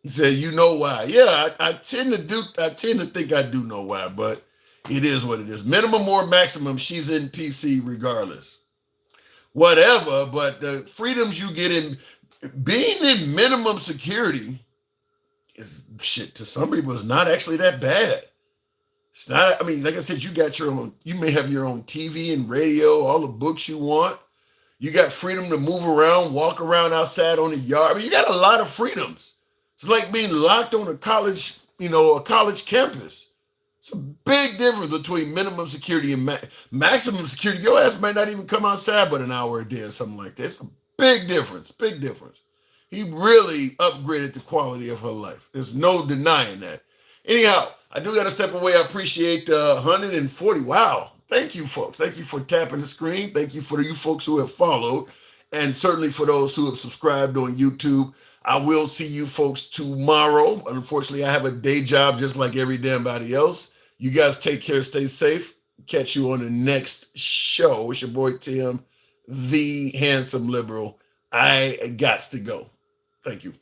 He said, you know why? Yeah, I tend to think I do know why, but it is what it is. Minimum or maximum, she's in PC regardless. Whatever, but the freedoms you get in being in minimum security is shit to some people is not actually that bad. It's not, I mean, like I said, you may have your own TV and radio, all the books you want. You got freedom to move around, walk around outside on the yard. I mean, you got a lot of freedoms. It's like being locked on a college campus. It's a big difference between minimum security and maximum security. Your ass might not even come outside but an hour a day or something like that. It's a Big difference, big difference. He really upgraded the quality of her life. There's no denying that. Anyhow, I do got to step away. I appreciate 140. Wow. Thank you, folks. Thank you for tapping the screen. Thank you for you folks who have followed. And certainly for those who have subscribed on YouTube. I will see you folks tomorrow. Unfortunately, I have a day job just like every damn body else. You guys take care. Stay safe. Catch you on the next show. It's your boy Tim, the handsome liberal. I gots to go. Thank you.